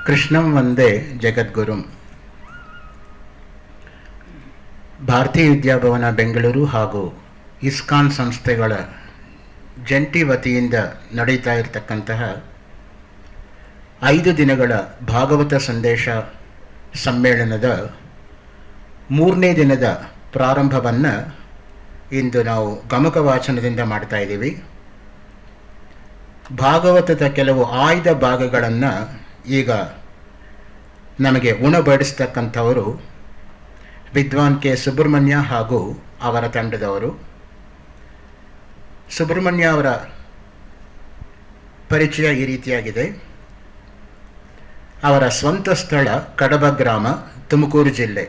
ಕೃಷ್ಣಂ ವಂದೇ ಜಗದ್ಗುರುಂ. ಭಾರತೀಯ ವಿದ್ಯಾಭವನ ಬೆಂಗಳೂರು ಹಾಗೂ ಇಸ್ಕಾನ್ ಸಂಸ್ಥೆಗಳ ಜಂಟಿ ವತಿಯಿಂದ ನಡೀತಾ ಇರತಕ್ಕಂತಹ 5 ದಿನಗಳ ಭಾಗವತ ಸಂದೇಶ ಸಮ್ಮೇಳನದ 3ನೇ ದಿನದ ಪ್ರಾರಂಭವನ್ನು ಇಂದು ನಾವು ಗಮಕ ವಾಚನದಿಂದ ಮಾಡ್ತಾ ಇದ್ದೀವಿ. ಭಾಗವತದ ಕೆಲವು ಆಯ್ದ ಭಾಗಗಳನ್ನು ಈಗ ನಮಗೆ ಉಣಬಡಿಸ್ತಕ್ಕಂಥವರು ವಿದ್ವಾನ್ ಕೆ ಸುಬ್ರಹ್ಮಣ್ಯ ಹಾಗೂ ಅವರ ತಂಡದವರು. ಸುಬ್ರಹ್ಮಣ್ಯ ಅವರ ಪರಿಚಯ ಈ ರೀತಿಯಾಗಿದೆ. ಅವರ ಸ್ವಂತ ಸ್ಥಳ ಕಡಬ ಗ್ರಾಮ, ತುಮಕೂರು ಜಿಲ್ಲೆ.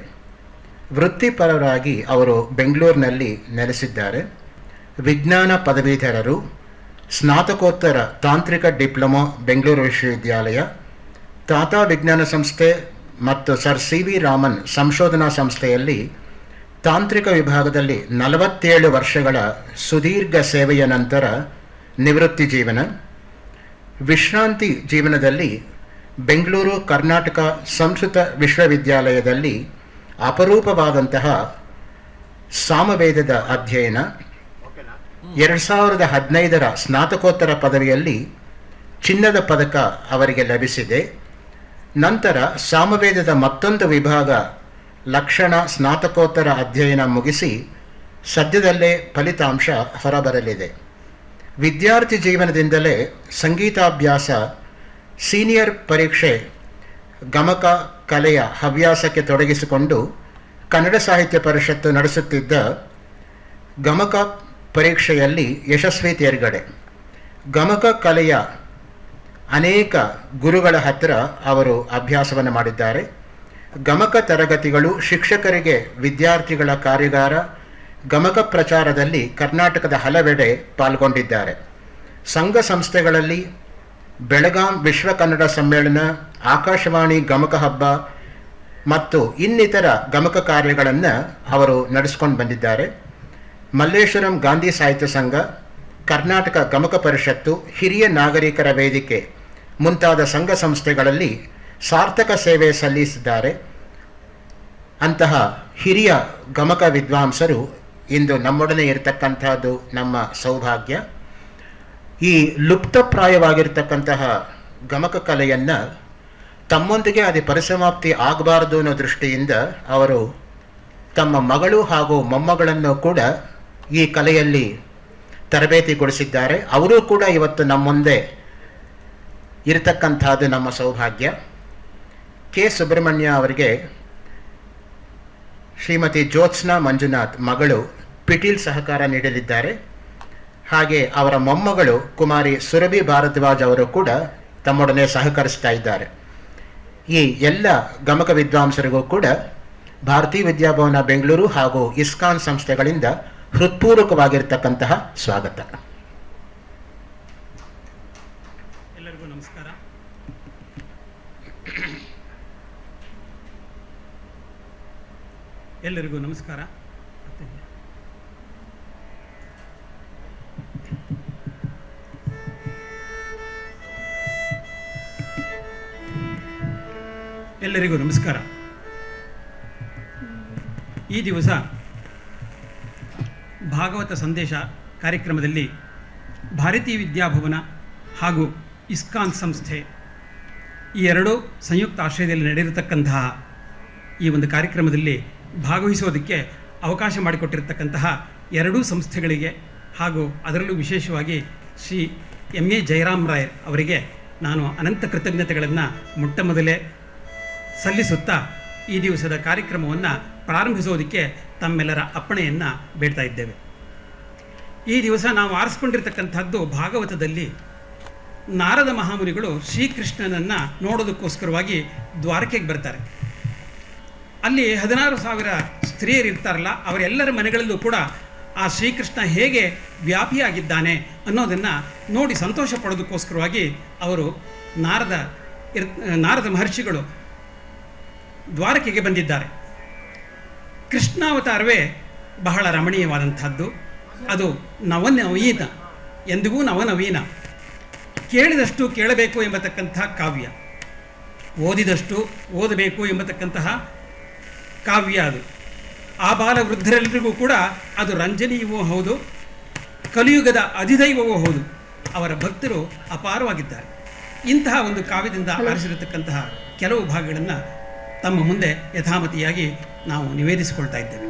ವೃತ್ತಿಪರರಾಗಿ ಅವರು ಬೆಂಗಳೂರಿನಲ್ಲಿ ನೆಲೆಸಿದ್ದಾರೆ. ವಿಜ್ಞಾನ ಪದವೀಧರರು, ಸ್ನಾತಕೋತ್ತರ ತಾಂತ್ರಿಕ ಡಿಪ್ಲೊಮಾ ಬೆಂಗಳೂರು ವಿಶ್ವವಿದ್ಯಾಲಯ, ಟಾಟಾ ವಿಜ್ಞಾನ ಸಂಸ್ಥೆ ಮತ್ತು ಸರ್ CV ರಾಮನ್ ಸಂಶೋಧನಾ ಸಂಸ್ಥೆಯಲ್ಲಿ ತಾಂತ್ರಿಕ ವಿಭಾಗದಲ್ಲಿ 47 ವರ್ಷಗಳ ಸುದೀರ್ಘ ಸೇವೆಯ ನಂತರ ನಿವೃತ್ತಿ ಜೀವನ. ವಿಶ್ರಾಂತಿ ಜೀವನದಲ್ಲಿ ಬೆಂಗಳೂರು ಕರ್ನಾಟಕ ಸಂಸ್ಕೃತ ವಿಶ್ವವಿದ್ಯಾಲಯದಲ್ಲಿ ಅಪರೂಪವಾದಂತಹ ಸಾಮವೇದದ ಅಧ್ಯಯನ. 2015ರ ಸ್ನಾತಕೋತ್ತರ ಪದವಿಯಲ್ಲಿ ಚಿನ್ನದ ಪದಕ ಅವರಿಗೆ ಲಭಿಸಿದೆ. ನಂತರ ಸಾಮವೇದದ ಮತ್ತೊಂದು ವಿಭಾಗ ಲಕ್ಷಣ ಸ್ನಾತಕೋತ್ತರ ಅಧ್ಯಯನ ಮುಗಿಸಿ ಸದ್ಯದಲ್ಲೇ ಫಲಿತಾಂಶ ಹೊರಬರಲಿದೆ. ವಿದ್ಯಾರ್ಥಿ ಜೀವನದಿಂದಲೇ ಸಂಗೀತಾಭ್ಯಾಸ, ಸೀನಿಯರ್ ಪರೀಕ್ಷೆ, ಗಮಕ ಕಲೆಯ ಹವ್ಯಾಸಕ್ಕೆ ತೊಡಗಿಸಿಕೊಂಡು ಕನ್ನಡ ಸಾಹಿತ್ಯ ಪರಿಷತ್ತು ನಡೆಸುತ್ತಿದ್ದ ಗಮಕ ಪರೀಕ್ಷೆಯಲ್ಲಿ ಯಶಸ್ವಿ ತೇರ್ಗಡೆ. ಗಮಕ ಕಲೆಯ ಅನೇಕ ಗುರುಗಳ ಹತ್ತಿರ ಅವರು ಅಭ್ಯಾಸವನ್ನು ಮಾಡಿದ್ದಾರೆ. ಗಮಕ ತರಗತಿಗಳು, ಶಿಕ್ಷಕರಿಗೆ ವಿದ್ಯಾರ್ಥಿಗಳ ಕಾರ್ಯಾಗಾರ, ಗಮಕ ಪ್ರಚಾರದಲ್ಲಿ ಕರ್ನಾಟಕದ ಹಲವೆಡೆ ಪಾಲ್ಗೊಂಡಿದ್ದಾರೆ. ಸಂಘ ಸಂಸ್ಥೆಗಳಲ್ಲಿ ಬೆಳಗಾಂ ವಿಶ್ವ ಕನ್ನಡ ಸಮ್ಮೇಳನ, ಆಕಾಶವಾಣಿ ಗಮಕ ಹಬ್ಬ ಮತ್ತು ಇನ್ನಿತರ ಗಮಕ ಕಾರ್ಯಗಳನ್ನು ಅವರು ನಡೆಸ್ಕೊಂಡು ಬಂದಿದ್ದಾರೆ. ಮಲ್ಲೇಶ್ವರಂ ಗಾಂಧಿ ಸಾಹಿತ್ಯ ಸಂಘ, ಕರ್ನಾಟಕ ಗಮಕ ಪರಿಷತ್ತು, ಹಿರಿಯ ನಾಗರಿಕರ ವೇದಿಕೆ ಮುಂತಾದ ಸಂಘ ಸಂಸ್ಥೆಗಳಲ್ಲಿ ಸಾರ್ಥಕ ಸೇವೆ ಸಲ್ಲಿಸಿದ್ದಾರೆ. ಅಂತಹ ಹಿರಿಯ ಗಮಕ ವಿದ್ವಾಂಸರು ಇಂದು ನಮ್ಮೊಡನೆ ಇರತಕ್ಕಂತಹದ್ದು ನಮ್ಮ ಸೌಭಾಗ್ಯ. ಈ ಲುಪ್ತಪ್ರಾಯವಾಗಿರ್ತಕ್ಕಂತಹ ಗಮಕ ಕಲೆಯನ್ನು ತಮ್ಮೊಂದಿಗೆ ಅದು ಪರಿಸಮಾಪ್ತಿ ಆಗಬಾರದು ಅನ್ನೋ ದೃಷ್ಟಿಯಿಂದ ಅವರು ತಮ್ಮ ಮಗಳು ಹಾಗೂ ಮೊಮ್ಮಗಳನ್ನು ಕೂಡ ಈ ಕಲೆಯಲ್ಲಿ ತರಬೇತಿಗೊಳಿಸಿದ್ದಾರೆ. ಅವರೂ ಕೂಡ ಇವತ್ತು ನಮ್ಮ ಮುಂದೆ ಇರತಕ್ಕಂಥದ್ದು ನಮ್ಮ ಸೌಭಾಗ್ಯ. ಕೆ ಸುಬ್ರಹ್ಮಣ್ಯ ಅವರಿಗೆ ಶ್ರೀಮತಿ ಜ್ಯೋತ್ಸ್ನಾ ಮಂಜುನಾಥ್ ಮಗಳು ಪಿಟೀಲ್ ಸಹಕಾರ ನೀಡಲಿದ್ದಾರೆ. ಹಾಗೆ ಅವರ ಮೊಮ್ಮಗಳು ಕುಮಾರಿ ಸುರಭಿ ಭಾರದ್ವಾಜ್ ಅವರು ಕೂಡ ತಮ್ಮೊಡನೆ ಸಹಕರಿಸ್ತಾ ಇದ್ದಾರೆ. ಈ ಎಲ್ಲ ಗಮಕ ವಿದ್ವಾಂಸರಿಗೂ ಕೂಡ ಭಾರತೀಯ ವಿದ್ಯಾಭವನ ಬೆಂಗಳೂರು ಹಾಗೂ ಇಸ್ಕಾನ್ ಸಂಸ್ಥೆಗಳಿಂದ ಹೃತ್ಪೂರ್ವಕವಾಗಿರ್ತಕ್ಕಂತಹ ಸ್ವಾಗತ. ಎಲ್ಲರಿಗೂ ನಮಸ್ಕಾರ. ಎಲ್ಲರಿಗೂ ನಮಸ್ಕಾರ. ಎಲ್ಲರಿಗೂ ನಮಸ್ಕಾರ. ಈ ದಿವಸ ಭಾಗವತ ಸಂದೇಶ ಕಾರ್ಯಕ್ರಮದಲ್ಲಿ ಭಾರತೀಯ ವಿದ್ಯಾಭವನ ಹಾಗೂ ಇಸ್ಕಾನ್ ಸಂಸ್ಥೆ ಈ ಎರಡೂ ಸಂಯುಕ್ತ ಆಶ್ರಯದಲ್ಲಿ ನಡೆದಿರತಕ್ಕಂತಹ ಈ ಒಂದು ಕಾರ್ಯಕ್ರಮದಲ್ಲಿ ಭಾಗವಹಿಸೋದಕ್ಕೆ ಅವಕಾಶ ಮಾಡಿಕೊಟ್ಟಿರತಕ್ಕಂತಹ ಎರಡೂ ಸಂಸ್ಥೆಗಳಿಗೆ ಹಾಗೂ ಅದರಲ್ಲೂ ವಿಶೇಷವಾಗಿ ಶ್ರೀ MA ಜಯರಾಮ್ ರಾಯ್ ಅವರಿಗೆ ನಾನು ಅನಂತ ಕೃತಜ್ಞತೆಗಳನ್ನು ಮೊಟ್ಟ ಮೊದಲೇ ಸಲ್ಲಿಸುತ್ತಾ ಈ ದಿವಸದ ಕಾರ್ಯಕ್ರಮವನ್ನು ಪ್ರಾರಂಭಿಸೋದಕ್ಕೆ ತಮ್ಮೆಲ್ಲರ ಅಪ್ಪಣೆಯನ್ನು ಬೇಡ್ತಾ ಇದ್ದೇವೆ. ಈ ದಿವಸ ನಾವು ಆರಿಸ್ಕೊಂಡಿರ್ತಕ್ಕಂಥದ್ದು ಭಾಗವತದಲ್ಲಿ ನಾರದ ಮಹಾಮುನಿಗಳು ಶ್ರೀಕೃಷ್ಣನನ್ನು ನೋಡೋದಕ್ಕೋಸ್ಕರವಾಗಿ ದ್ವಾರಕೆಗೆ ಬರ್ತಾರೆ. ಅಲ್ಲಿ 16,000 ಸ್ತ್ರೀಯರು ಇರ್ತಾರಲ್ಲ, ಅವರೆಲ್ಲರ ಮನೆಗಳಲ್ಲೂ ಕೂಡ ಆ ಶ್ರೀಕೃಷ್ಣ ಹೇಗೆ ವ್ಯಾಪಿಯಾಗಿದ್ದಾನೆ ಅನ್ನೋದನ್ನು ನೋಡಿ ಸಂತೋಷ ಪಡೋದಕ್ಕೋಸ್ಕರವಾಗಿ ಅವರು ನಾರದ ಮಹರ್ಷಿಗಳು ದ್ವಾರಕೆಗೆ ಬಂದಿದ್ದಾರೆ. ಕೃಷ್ಣಾವತಾರವೇ ಬಹಳ ರಮಣೀಯವಾದಂಥದ್ದು. ಅದು ನವನವೀನ, ಎಂದಿಗೂ ನವನವೀನ, ಕೇಳಿದಷ್ಟು ಕೇಳಬೇಕು ಎಂಬತಕ್ಕಂಥ ಕಾವ್ಯ. ಓದಿದಷ್ಟು ಓದಬೇಕು ಎಂಬತಕ್ಕಂತಹ ಕಾವ್ಯ ಅದು. ಆ ಬಾಲ ವೃದ್ಧರೆಲ್ಲರಿಗೂ ಕೂಡ ಅದು ರಂಜನೀಯವೂ ಹೌದು, ಕಲಿಯುಗದ ಅಧಿದೈವವೂ ಹೌದು. ಅವರ ಭಕ್ತರು ಅಪಾರವಾಗಿದ್ದಾರೆ. ಇಂತಹ ಒಂದು ಕಾವ್ಯದಿಂದ ಆರಿಸಿರತಕ್ಕಂತಹ ಕೆಲವು ಭಾಗಗಳನ್ನು ತಮ್ಮ ಮುಂದೆ ಯಥಾಮತಿಯಾಗಿ ನಾವು ನಿವೇದಿಸಿಕೊಳ್ತಾ ಇದ್ದೇವೆ.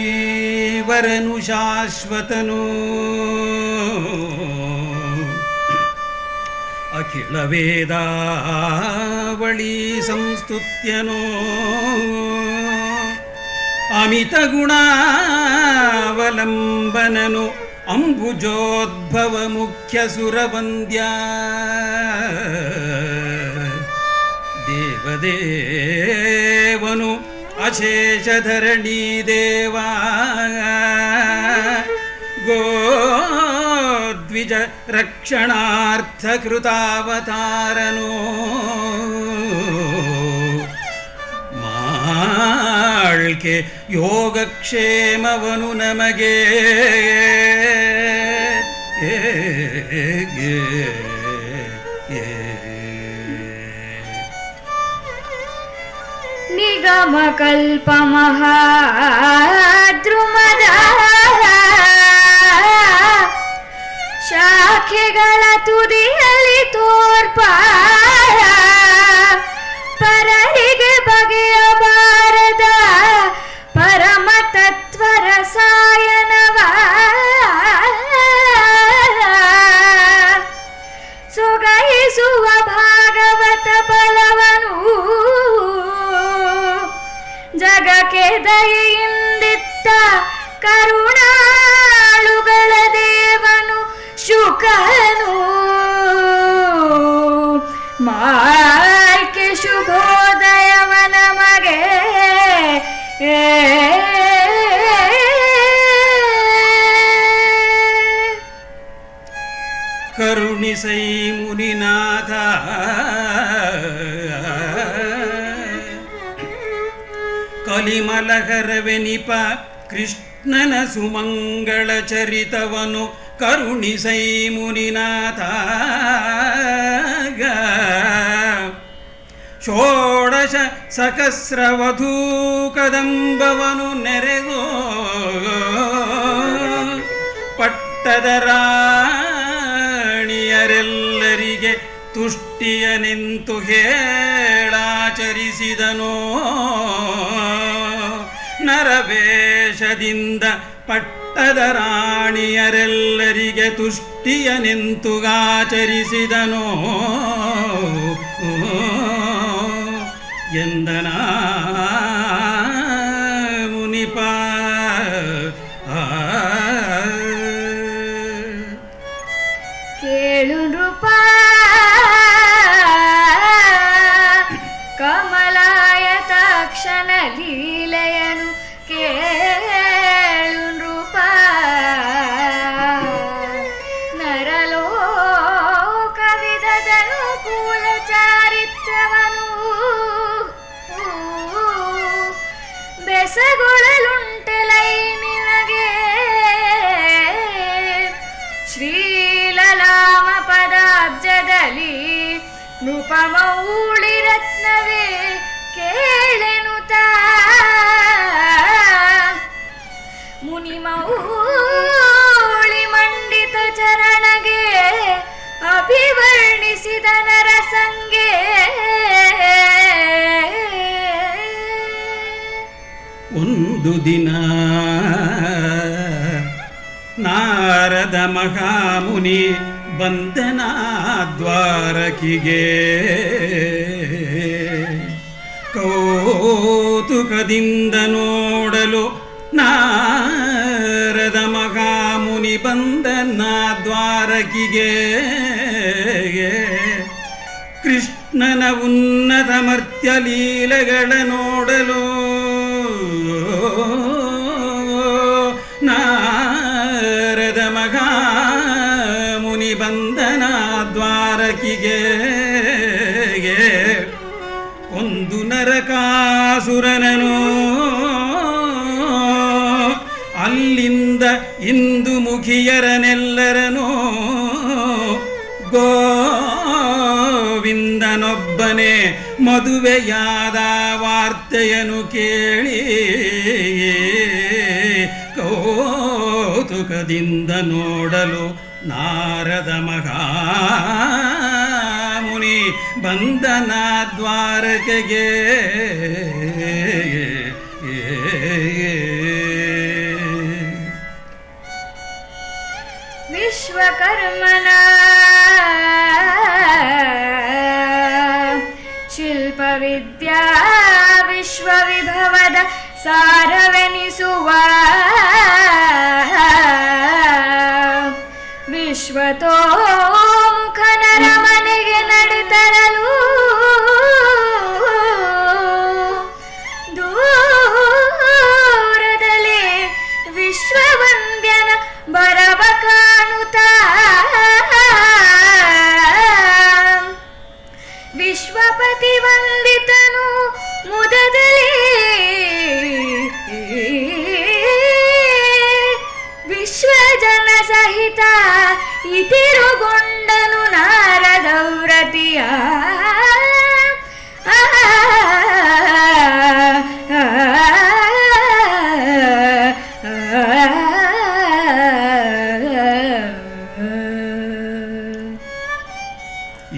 ಶ್ರೀವರನು ಶಾಶ್ವತನು ಅಖಿಲ ವೇದಾವಳಿ ಸಂಸ್ತುತ್ಯನೋ ಅಮಿತ ಗುಣಾವಲಂಬನನು ಅಂಬುಜೋದ್ಭವ ಮುಖ್ಯ ಸುರವಂದ್ಯ ದೇವದೇವನು ಅಶೇಷಧರಣಿ ದೇವ ಗೋದ್ವಿಜ ರಕ್ಷಣಾರ್ಥ ಕೃತಾವತಾರನೋ ಮಾಳ್ಕೆ ಯೋಗಕ್ಷೇಮವನು ನಮಗೆ ನಿಗಮ ಕಲ್ಪ ಮಹಾದ್ರುಮದ ಶಾಖೆಗಳ ತುದಿಯಲ್ಲಿ ತೋರ್ಪ ಪರರಿಗೆ ಬಗೆಯಬಾರದ ಪರಮ ತತ್ವ ರಸಾಯನವ ಸೊಗೈಸುವ ಭಾಗವತ ಬಲವನು ಜಗಕ್ಕೆ ದಯೆಯಿಂದಿತ್ತ ಕರುಣಾಳುಗಳ ದೇವನು ಶುಕನು ಮಾಲ್ಕೆ ಶುಭೋದಯವ ನಮಗೆ ಕರುಣಿಸೈ ಮುನಿನಾಥ ಕಲಿಮಲಹರವೆನಿಪ ಕೃಷ್ಣನ ಸುಮಂಗಳ ಚರಿತವನು ಕರುಣಿಸೈ ಮುನಿನಾಥ ಷೋಡಶ ಸಹಸ್ರವಧೂ ಕದಂಬವನು ನೆರೆದು ಪಟ್ಟದ ರಾಣಿಯರೆಲ್ಲರಿಗೆ ತುಷ್ಟಿಯ ನಿಂತು ಹೇಳಾಚರಿಸಿದನೋ ನರವೇಷದಿಂದ ಪಟ್ಟದ ರಾಣಿಯರೆಲ್ಲರಿಗೆ ತುಷ್ಟಿಯ ನಿಂತುಗಾಚರಿಸಿದನೋ ಎಂದನ ಮುನಿಪ ಕೇಳು ನೃಪ ಕಮಲಾಯತಾಕ್ಷಣ ಲೀಲೆಯನು ಕೇಳು ನೃಪ ನರಲೋಕವಿದನು ಕೂಲ ಚಾರಿತ್ರವನು ಬೆಸಗೊಳ್ಳಲುಂಟೆಲೈ ನಿನಗೆ ಶ್ರೀಲಲಾಮ ಪದಾಬ್ಜದಲ್ಲಿ ನೃಪಮೌಳಿ ರತ್ನವೇ ಕೇಳೆನುತ ಮುನಿಮೌಳಿ ಮಂಡಿತ ಚರಣಗೆ ಅಭಿವರ್ಣಿಸಿದ ನರಸಂಗೆ ಒಂದು ದಿನ ನಾರದ ಮಹಾಮುನಿ ಬಂದನ ದ್ವಾರಕಿಗೆ ಕೌತುಕದಿಂದ ನೋಡಲು ನಾರದ ಮಹಾಮುನಿ ಬಂದನ ದ್ವಾರಕಿಗೆ ಕೃಷ್ಣನ ಉನ್ನತ ಮರ್ತ್ಯ ಲೀಲೆಗಳ ನೋಡಲು ನಾರದ ಮಹಾಮುನಿ ಬಂದನ ದ್ವಾರಕಿಗೆ ಒಂದು ನರಕಾಸುರನನು ಅಲ್ಲಿಂದ ಇಂದು ಮುಖಿ ಮದುವೆಯಾದ ವಾರ್ತೆಯನ್ನು ಕೇಳಿ ಕೌತುಕದಿಂದ ನೋಡಲು ನಾರದ ಮಹಾಮುನಿ ಬಂದನ ದ್ವಾರಕೆಗೆ. ವಿಶ್ವಕರ್ಮನ ಶಿಲ್ಪವಿದ್ಯಾ ವಿಶ್ವವಿಭವದ ಸಾರವೆನಿಸುವ ವಿಶ್ವತೋಮುಖನರ ಮನೆಗೆ ನಡೆತರಲು ದೂರದಲ್ಲಿ ವಿಶ್ವವಂದ್ಯನ ಬರವ ಕಾಣುತ್ತಾ ವಿಶ್ವಪತಿ ವಂದಿತನು ಮುದದಲ್ಲಿ ವಿಶ್ವಜನ ಸಹಿತ ಇತಿರುಗೊಂಡನು ನಾರದ ವ್ರತಿಯ.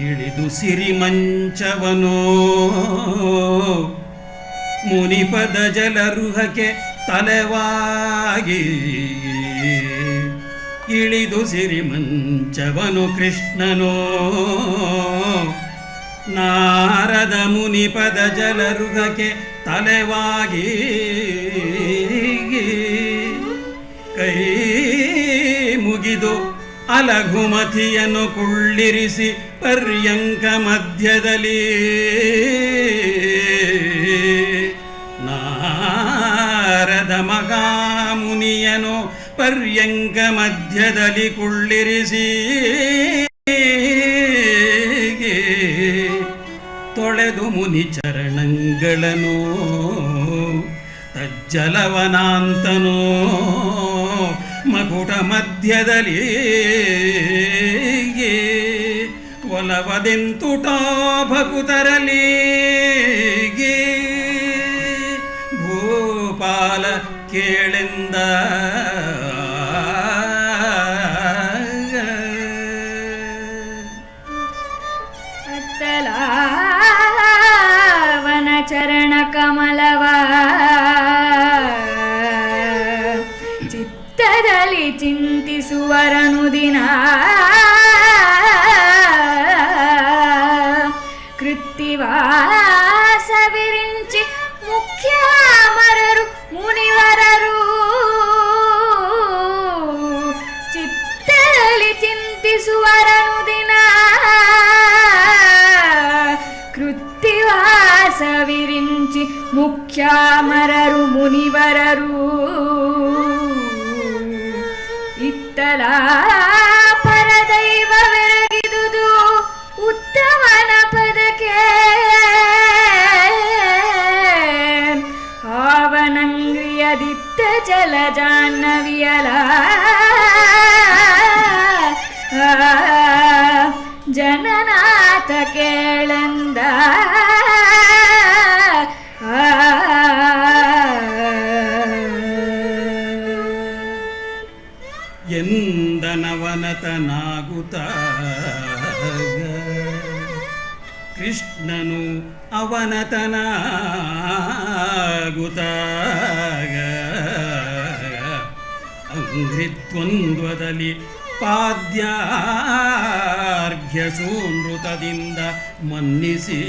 ಇಳಿದು ಸಿರಿಮಂಚವನೋ ಮುನಿಪದ ಜಲರುಹಕ್ಕೆ ತಲೆವಾಗಿ, ಇಳಿದು ಸಿರಿಮಂಚವನು ಕೃಷ್ಣನೋ ನಾರದ ಮುನಿಪದ ಜಲರುಹಕ್ಕೆ ತಲೆವಾಗಿ, ಕೈ ಮುಗಿದು ಅಲಘುಮತಿಯನ್ನು ಕುಳ್ಳಿರಿಸಿ ಪರ್ಯಂಕ ಮಧ್ಯದಲ್ಲಿ ನಾರದ ಮಹಾಮುನಿಯನು ಪರ್ಯಂಕ ಮಧ್ಯದಲ್ಲಿ ಕುಳ್ಳಿರಿಸಿ ತೊಳೆದು ಮುನಿ ಚರಣಗಳನ್ನು ತಜ್ಜಲವನಾಂತನೋ ಮಕುಟ ಮಧ್ಯದಲ್ಲಿ ಒಲವದೆಂತುಟೋ ಭಕುತರಲಿ ಭೂಪಾಲ ಕೇಳೆಂದ. ಅತ್ತಲಾವನ ಚರಣ ಕಮಲವ ಚಿತ್ತದಲ್ಲಿ ಚಿಂತಿಸುವರನು ದಿನ ಕೃತ್ತಿವಾಸ ವಿರಿಂಚಿ ಮುಖ್ಯ ಮರರು ಮುನಿವರರು ಚಿತ್ತದಲ್ಲಿ ಚಿಂತಿಸುವರನು ದಿನ ಕೃತ್ತಿವಾಸ ವಿರಿಂಚಿ ಮುಖ್ಯ ಮರರು ಮುನಿವರರು ಇತ್ತಲ ಪರದೈವವೆರಗಿದುದು ಉತ್ತಮನ ಪದಕ್ಕೆ ಆವನಂಗ್ರಿಯದಿತ್ತ ಜಲ ಜಾಹ್ನವಿಯಲ ಜನನಾಥ ಕೇಳೆಂದ. ಎಂದನವನತನಾಗುತ್ತ ಕೃಷ್ಣನು ಅವನತನಾಗುತ್ತ ಅಂಘ್ರಿದ್ವಂದ್ವದಲ್ಲಿ ಪಾದ್ಯಾರ್ಘ್ಯ ಸೂನೃತದಿಂದ ಮನ್ನಿಸಿ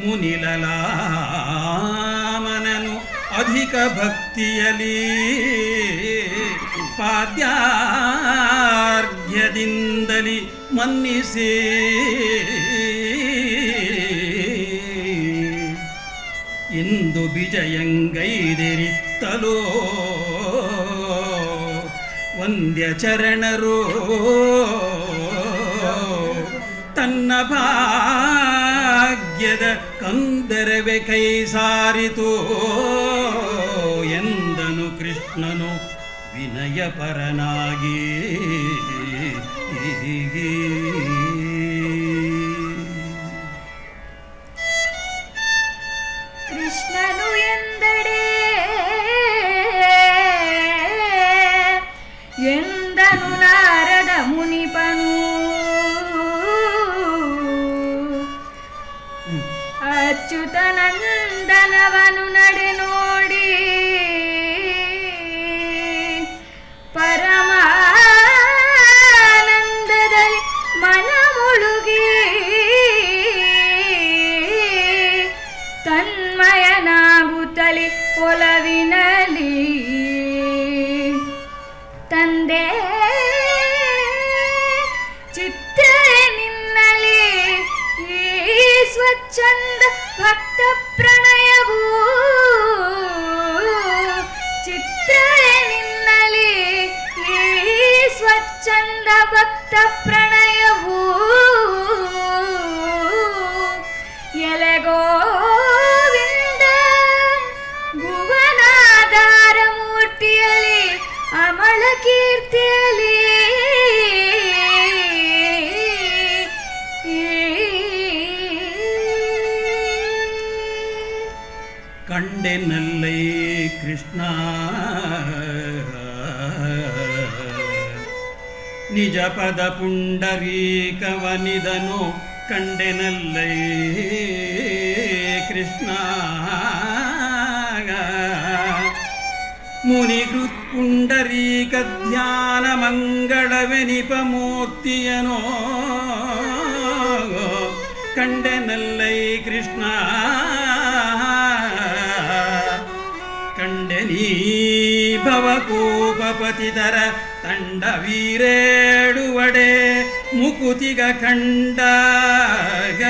ಮುನಿಲಲಾಮನನು ಅಧಿಕ ಭಕ್ತಿಯಲಿ ಪಾದ್ಯಾರ್ಘ್ಯದಿಂದಲಿ ಮನ್ನಿಸಿ ಇಂದು ವಿಜಯಂಗೈದಿರಿತ್ತಲೋ ವಂದ್ಯ ಚರಣರು ತನ್ನ ಭಾಗ್ಯದ ಕಂದರವೆ ಕೈ ಸಾರಿತು ಎಂದನು ಕೃಷ್ಣನು ವಿನಯ ಪರನಾಗಿ. ಅಚ್ಯುತನಂದನವನು ನಡೆ ನೋಡಿ ಪರಮಾನಂದದಲ್ಲಿ ಮನ ಮುಳುಗಿ ತನ್ಮಯನಾಗುತ್ತಲಿ ಒಲವಿನಲಿ ತಂದೆ ಚಿತ್ರ ನಿನ್ನಲಿ ಈ ಸ್ವಚ್ಛಂದ ಭಕ್ತ ಪ್ರಣಯವೂ ಚಿತ್ರ ನಿನ್ನಲಿ ಈ ಸ್ವಚ್ಛಂದ ಭಕ್ತ ಪ್ರಣಯವೂ ಎಲೆಗೋವಿಂದ ಭುವನಾಧಾರ ಮೂರ್ತಿಯಲಿ ಅಮಳ ಕೀರ್ತಿಯಲಿ ಕಂಡೆನಲ್ಲೈ ಕೃಷ್ಣ ನಿಜ ಪದ ಪುಂಡರೀಕವನಿದನು ಕಂಡೆನಲ್ಲೈ ಕೃಷ್ಣ ಮುನಿಕೃತ್ ಪುಂಡರೀಕ ಧ್ಯಾನ ಮಂಗಳವೆನಿಪ ಮೂರ್ತಿಯನೋ ಕಂಡೆನಲ್ಲೈ ಕೃಷ್ಣ ಕಂಡೆನೀ ಭವಕೂಪಪತಿತರ ತಂಡ ವೀರೇಡುವಡೆ ಮುಕುತಿಗ ಕಂಡಾಗ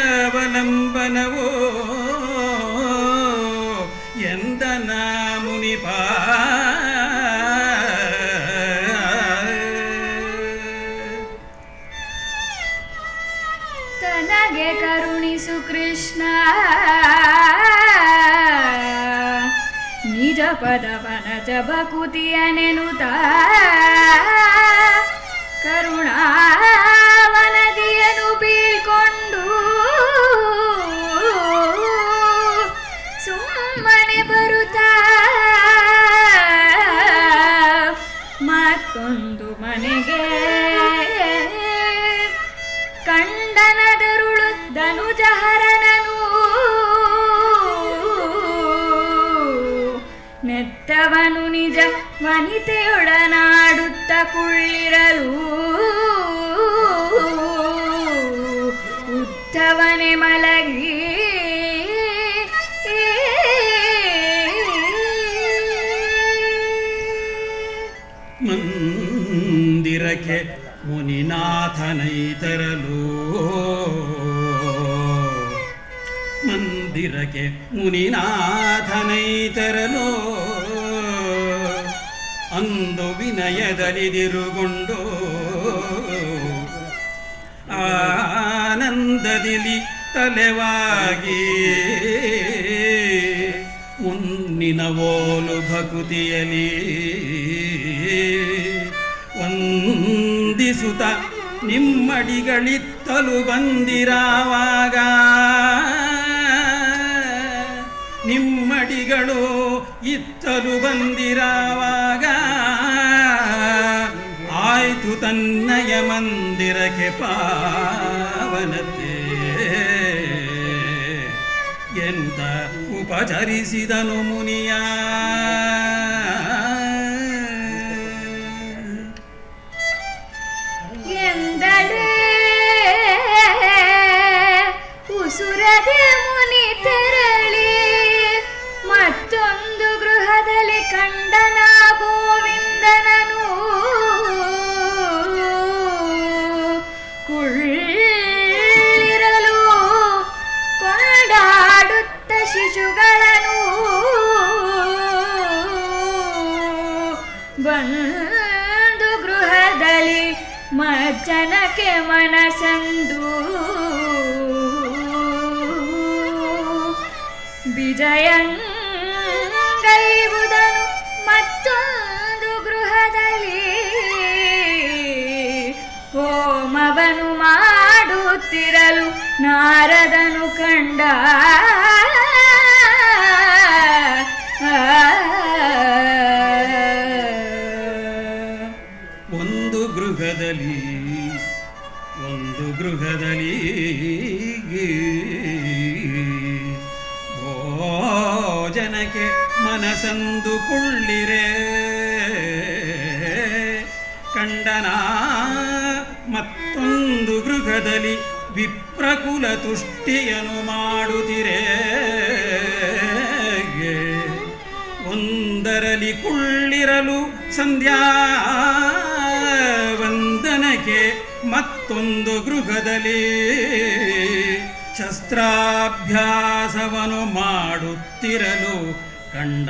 ಸುದೃಢಕರಾವಲಂಬನವೋ ಎಂದನ ಮುನಿಪ ತನಗೆ ಕರುಣಿಸು ಕೃಷ್ಣ ನಿಜ ಪದವನ ಜಬಕುತಿಯ ನೆನುತ ಕರುಣಾವನದಿಯನು ಬೀಳ್ಕೊಂಡು ಸುಮ್ಮನೆ ಬರುತ್ತಾ ಮತ್ತೊಂದು ಮನೆಗೆ ಕಂಡನದರುಳು ಧನುಜಹರನನು ನೆತ್ತವನು ನಿಜ ವನಿತೆಯೊಡನಾಡುತ್ತ ಕುಳ್ಳಿರಲು ಉತ್ತವನೆ ಮಲಗಿ ಮಂದಿರಕ್ಕೆ ಮುನಿನಾಥನೈತರಲು ಮಂದಿರಕ್ಕೆ ಮುನಿನಾಥನೈತರಲು ಅಂದು ವಿನಯದಲಿದಿರುಗೊಂಡು ಆನಂದದಿಲಿ ತಲೆವಾಗಿ ಮುನ್ನಿನ ಓಲು ಭಕುತಿಯಲಿ ವಂದಿಸುತ್ತ ನಿಮ್ಮಡಿಗಳಿತ್ತಲು ಬಂದಿರಾವಾಗ ನಿಮ್ಮಡಿಗಳು ಇತ್ತಲು ಬಂದಿರಾವಾಗ ಆಯ್ತು ತನ್ನಯ ಮಂದಿರಕ್ಕೆ ಪಾವನತೆ ಎಂತ ಉಪಚರಿಸಿದನು ಮುನಿಯ ಎಂದಳೇ ಉಸುರದೆ ಮುನಿ ತೆರಳಿ ಮತ್ತೊಂದು ಗೃಹದಲ್ಲಿ ಕಂಡನ ಗೋವಿಂದನನು ಕುಳ್ಳಿರಲು ಕೊಂಡಾಡುತ್ತ ಶಿಶುಗಳನ್ನು ಬಂದು ಗೃಹದಲ್ಲಿ ಮಜ್ಜನಕ್ಕೆ ಮನಸಂದು ವಿಜಯಂಗೈವುದನು ಮತ್ತೊಂದು ಗೃಹದಲ್ಲಿ ಹೋಮವನು ಮಾಡುತ್ತಿರಲು ನಾರದನು ಕಂಡ ಒಂದು ಗೃಹದಲ್ಲಿ ಒಂದು ಗೃಹದಲ್ಲಿ ಭೋಜನಕ್ಕೆ ಮನಸಂದು ಕೊಳ್ಳಿರೆ ಕಂಡನ ಮತ್ತೊಂದು ಗೃಹದಲ್ಲಿ ವಿಪ್ರಕುಲ ತುಷ್ಟಿಯನು ಮಾಡುತ್ತಿರೆ ಒಂದರಲ್ಲಿ ಕುಳ್ಳಿರಲು ಸಂಧ್ಯಾ ವಂದನಕ್ಕೆ ಮತ್ತೊಂದು ಗೃಹದಲ್ಲಿ ಶಸ್ತ್ರಾಭ್ಯಾಸವನು ಮಾಡುತ್ತಿರಲು ಕಂಡ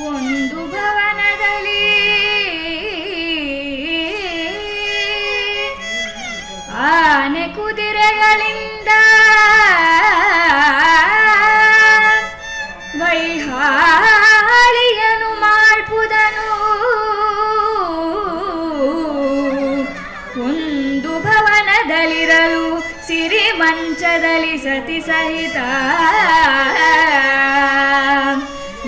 ಒಂದು ಭವನದಲ್ಲಿ ಆನೆ ಕುದುರೆಗಳಿಂದ ವೈಹಾಳಿಯನು ಮಾಡ್ಪುದನು ಒಂದು ಭವನದಲ್ಲಿರಲು ಸಿರಿ ಮಂಚದಲ್ಲಿ ಸತಿ ಸಹಿತ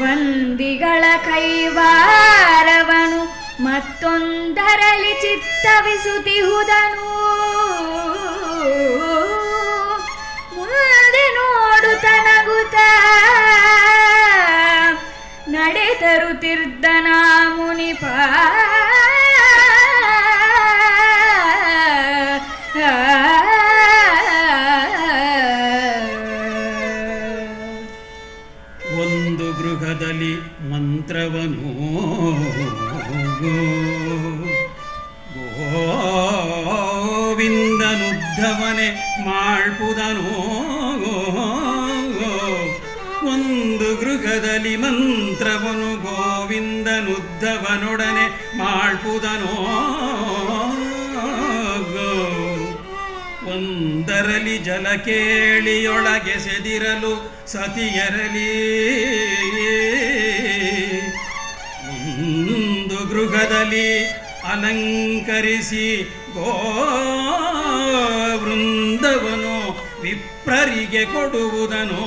ವಂದಿಗಳ ಕೈವಾರವನು ಮತ್ತೊಂದರಲ್ಲಿ ಚಿತ್ತವಿಸುತ್ತಿಹುದನು ಮುಂದೆ ನೋಡುತ್ತನಗುತ್ತ ನಡೆತರುತ್ತಿರ್ದನ ಮುನಿಪ ಒಂದು ಗೃಹದಲ್ಲಿ ಮಂತ್ರವನು ಗೋವಿಂದನುದ್ಧವನೆ ಮಾಡ್ಪುದನು ಒಂದು ಗೃಹದಲ್ಲಿ ಮಂತ್ರವನು ಗೋವಿಂದನುದ್ಧವನೊಡನೆ ಮಾಡ್ಪುದನು ಒಂದರಲಿ ಜಲ ಕೇಳಿಯೊಳಗೆ ಸೆದಿರಲು ಸತಿಯರಲಿ ಒಂದು ಗೃಹದಲ್ಲಿ ಅಲಂಕರಿಸಿ ಗೋವೃಂದವನು ವಿಪ್ರರಿಗೆ ಕೊಡುವುದನು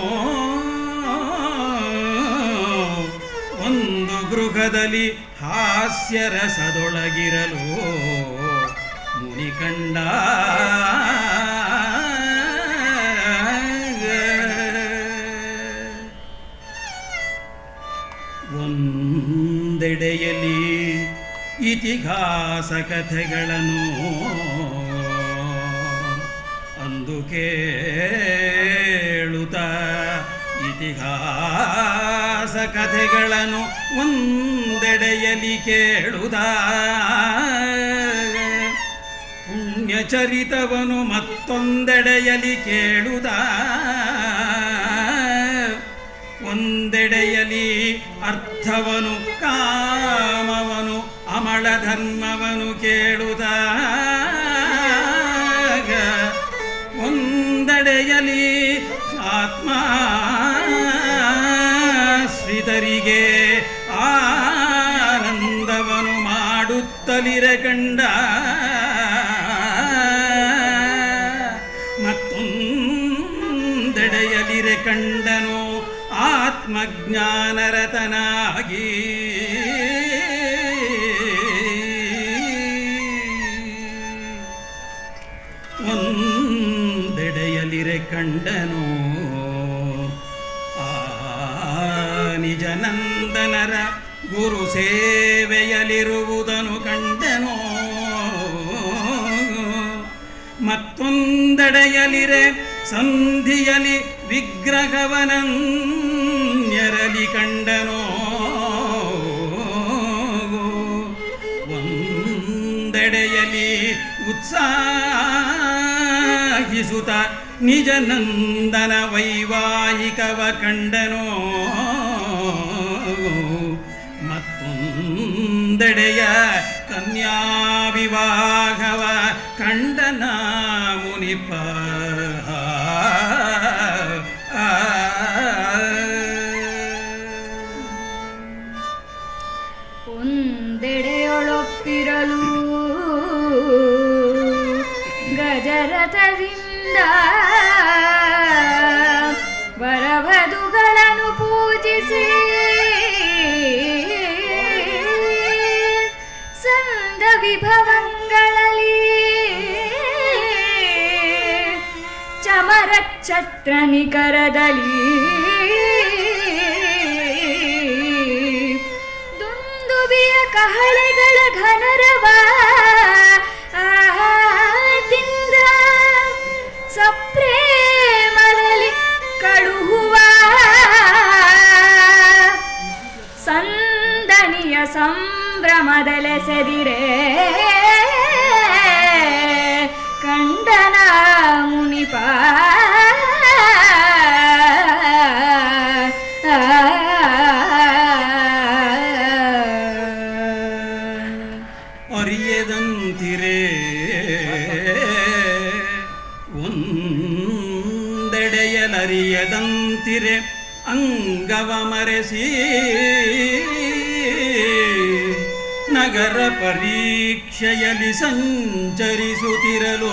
ಒಂದು ಗೃಹದಲ್ಲಿ ಹಾಸ್ಯರಸದೊಳಗಿರಲು ಮುನಿಕಂಡ ಒಂದೆಡೆಯಲ್ಲಿ ಇತಿಹಾಸ ಕಥೆಗಳನ್ನು ಅಂದು ಕೇಳುತ್ತ ಇತಿಹಾಸ ಕಥೆಗಳನ್ನು ಒಂದೆಡೆಯಲ್ಲಿ ಕೇಳುದ ಪುಣ್ಯಚರಿತವನು ಮತ್ತೊಂದೆಡೆಯಲ್ಲಿ ಕೇಳುದ ಒಂದೆಡೆಯಲ್ಲಿ ಅರ್ಥವನು ಕಾಮವನು ಅಮಳ ಧರ್ಮವನು ಕೇಳುದ ಒಂದೆಡೆಯಲ್ಲಿ ಆತ್ಮಾಶ್ರಿತರಿಗೆ ಆನಂದವನು ಮಾಡುತ್ತಲಿರೆ ಕಂಡ ಮತ್ತೊಂದೆಡೆಯಲಿರೆ ಕಂಡನು ಆತ್ಮಜ್ಞಾನರತನಾಗಿ ಒಂದೆಡೆಯಲಿರೆ ಕಂಡನು ಆ ನಿಜನಂದನರ ಗುರು ಸೇವೆಯಲಿರುವುದನು ಕಂಡನು ಮತ್ತೊಂದೆಡೆಯಲಿರೆ ಸಂಧಿಯಲಿ ವಿಗ್ರಹವನನ್ಯರಲಿ ಕಂಡನೋ ಒಂದೆಡೆಯಲಿ ಉತ್ಸಾಹಿಸುತ್ತ ನಿಜನಂದನ ವೈವಾಹಿಕವ ಕಂಡನೋ ಮತ್ತೊಂದೆಡೆಯ ಕನ್ಯಾವಿವಾಹವ ಕಂಡನ ಮುನಿಪ ಒಂದೆಡೆಯೊಳೊಪ್ಪಿರಲು ಗಜರಥದಿಂದ ವರವಧುಗಳನ್ನು ಪೂಜಿಸಿ ಸಂದ ವಿಭವಂಗಳಲ್ಲಿ ಚಮರ ಛತ್ರ ನಿಕರದಲ್ಲಿ ದುಂದುಬಿಯ ಕಹಳೆಗಳ ಘನರವ ದಿಂದ ಸಪ್ರೇಮದಲ್ಲಿ ಕಳುಹುವ ಸಂದನಿಯ ಸಂಭ್ರಮದಲೆಸೆದಿರೆ ಕಂಡನ ಮುನಿಪ ಅರಿಯದಂತಿರೆ ಒಂದೆಡೆಯಲರಿಯದಂತಿರೆ ಅಂಗವ ಮರೆಸಿ ನಗರ ಪರೀಕ್ಷೆಯಲ್ಲಿ ಸಂಚರಿಸುತ್ತಿರಲು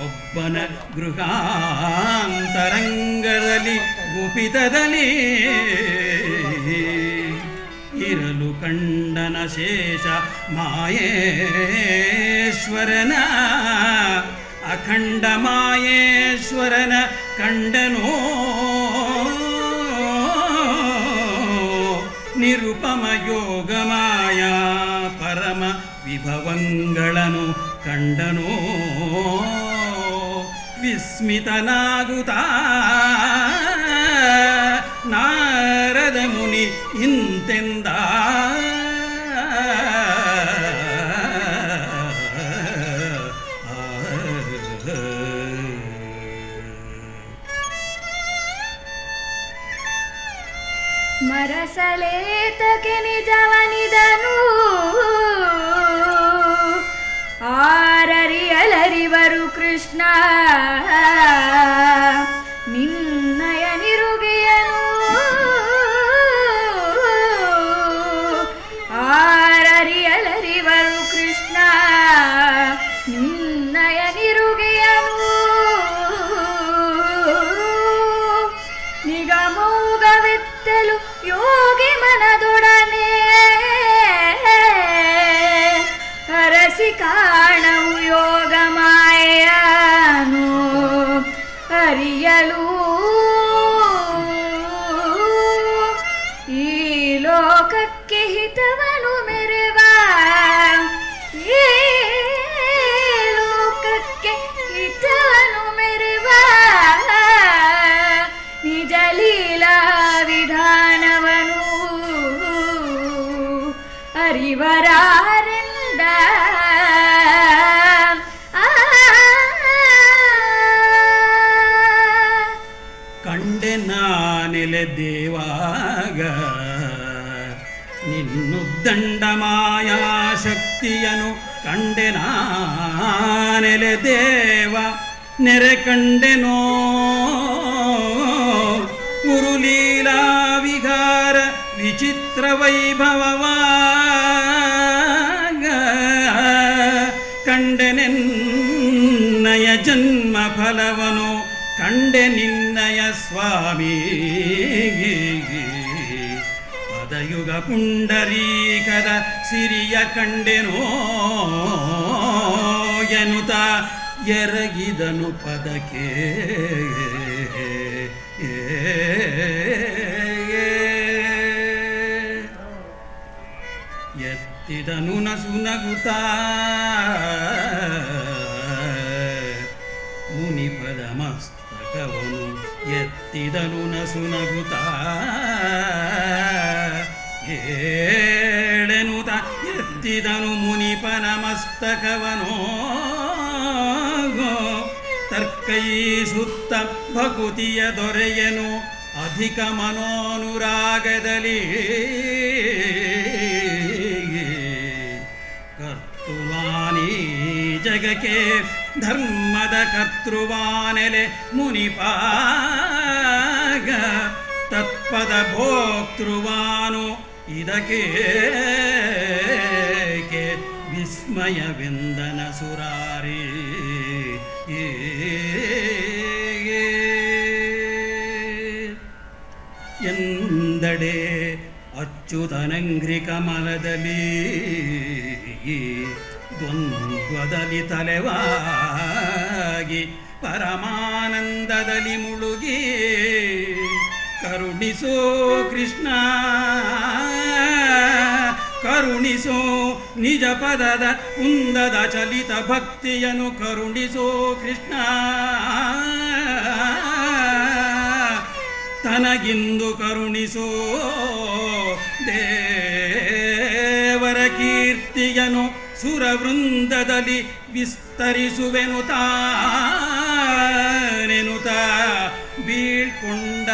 ಒಬ್ಬನ ಗೃಹಾಂತರಂಗದಲ್ಲಿ ಗುಪಿತದಲ್ಲಿ ಇರಲು ಕಂಡನ ಶೇಷ ಮಾಯೇಶ್ವರನ ಅಖಂಡ ಮಾಯೇಶ್ವರನ ಕಂಡನೋ ನಿರುಪಮ ಯೋಗಮಾಯ ಪರಮ ವಿಭವಂಗಳನು ಕಂಡನೋ ವಿಸ್ಮಿತನಾಗುತ್ತಾ ನಾರದ ಮುನಿ ಇಂತೆಂದ ಮರಸಲೇತಕ್ಕೆ ನಿಜವನಿದನು ಆರರಿಯಲರಿವರು ಕೃಷ್ಣ ನಿನ್ನಯ ನಿರುಗಿಯನು ಆರರಿಯಲರಿವರು ಕೃಷ್ಣ ನಿನ್ನಯ ನಿರುಗಿಯನು ನಿಗಮೌಗವೆತ್ತಲು ಯೋಗಿ ಮನದೊಡನೆ ಹರಸಿ ಕಾಣವು ಯೋಗ ಮಾಯನು ಅರಿಯಲು ಈ ಲೋಕಕ್ಕೆ ಹಿತವನು ಮೆರೆವ ಈ ಲೋಕಕ್ಕೆ ಹಿತವನು ಮೆರೆವ ನಿಜ ಲೀಲಾ ವಿಧಾನವನು ಅರಿವರಾರೆಂದ ಕಂಡೆ ನಾನೆಲೆ ದೇವಾಗ ನಿನ್ನುದ್ದಂಡ ಮಾಯಾಶಕ್ತಿಯನು ಕಂಡೆ ನಾನೆಲೆ ದೇವ ನೆರೆ ಕಂಡೆನೋ ಗುರುಲೀಲಾ ವಿಹಾರ ವಿಚಿತ್ರ ವೈಭವವ ಕಂಡೆನೆನ್ನಯ ಜನ್ಮ ಫಲವನು ಕಂಡೆ ನಿನ್ನಯ ಸ್ವಾಮಿ ಪದಯುಗ ಪುಂಡರೀಕದ ಸಿರಿಯ ಕಂಡೆನೋ ಎನುತ ಎರಗಿದನು ಪದಕ್ಕೆ ಎತ್ತಿದನು ನಸುನಗುತ್ತಾ ಮುನಿಪದ ಮಸ್ತಕವನು ಎತ್ತಿದನು ನಸುನಗುತ್ತಾ ಏಳೆನುತ ಎತ್ತಿದನು ಮುನಿಪನ ಮಸ್ತಕವನೋ ತರ್ಕೈಸುತ್ತ ಭಕುತಿಯ ದೊರೆಯನು ಅಧಿಕ ಮನೋನುರಾಗದಲ್ಲಿ ಕರ್ತೃವಾಣಿ ಜಗಕ್ಕೆ ಧರ್ಮದ ಕರ್ತೃವಾನೆಲೆ ಮುನಿಪಾಗ ತತ್ಪದ ಭೋಕ್ತೃವಾನು ಇದಕ್ಕೆ ವಿಸ್ಮಯವೆಂದನ ಸುರಾರಿ ಎಂದಡೆ ಅಚ್ಯುತನಂಗ್ರಿ ಕಮಲದಲ್ಲಿ ದ್ವಂದ್ವದಲ್ಲಿ ತಲೆವಾಗಿ ಪರಮಾನಂದದಲ್ಲಿ ಮುಳುಗಿ ಕರುಣಿಸೋ ಕೃಷ್ಣ ಕರುಣಿಸೋ ನಿಜ ಪದದ ಕುಂದದ ಚಲಿತ ಭಕ್ತಿಯನ್ನು ಕರುಣಿಸೋ ಕೃಷ್ಣ ತನಗಿಂದು ಕರುಣಿಸೋ ದೇವರ ಕೀರ್ತಿಯನು ಸುರವೃಂದದಲ್ಲಿ ವಿಸ್ತರಿಸುವೆನು ತಾನೆನುತ ಬೀಳ್ಕೊಂಡ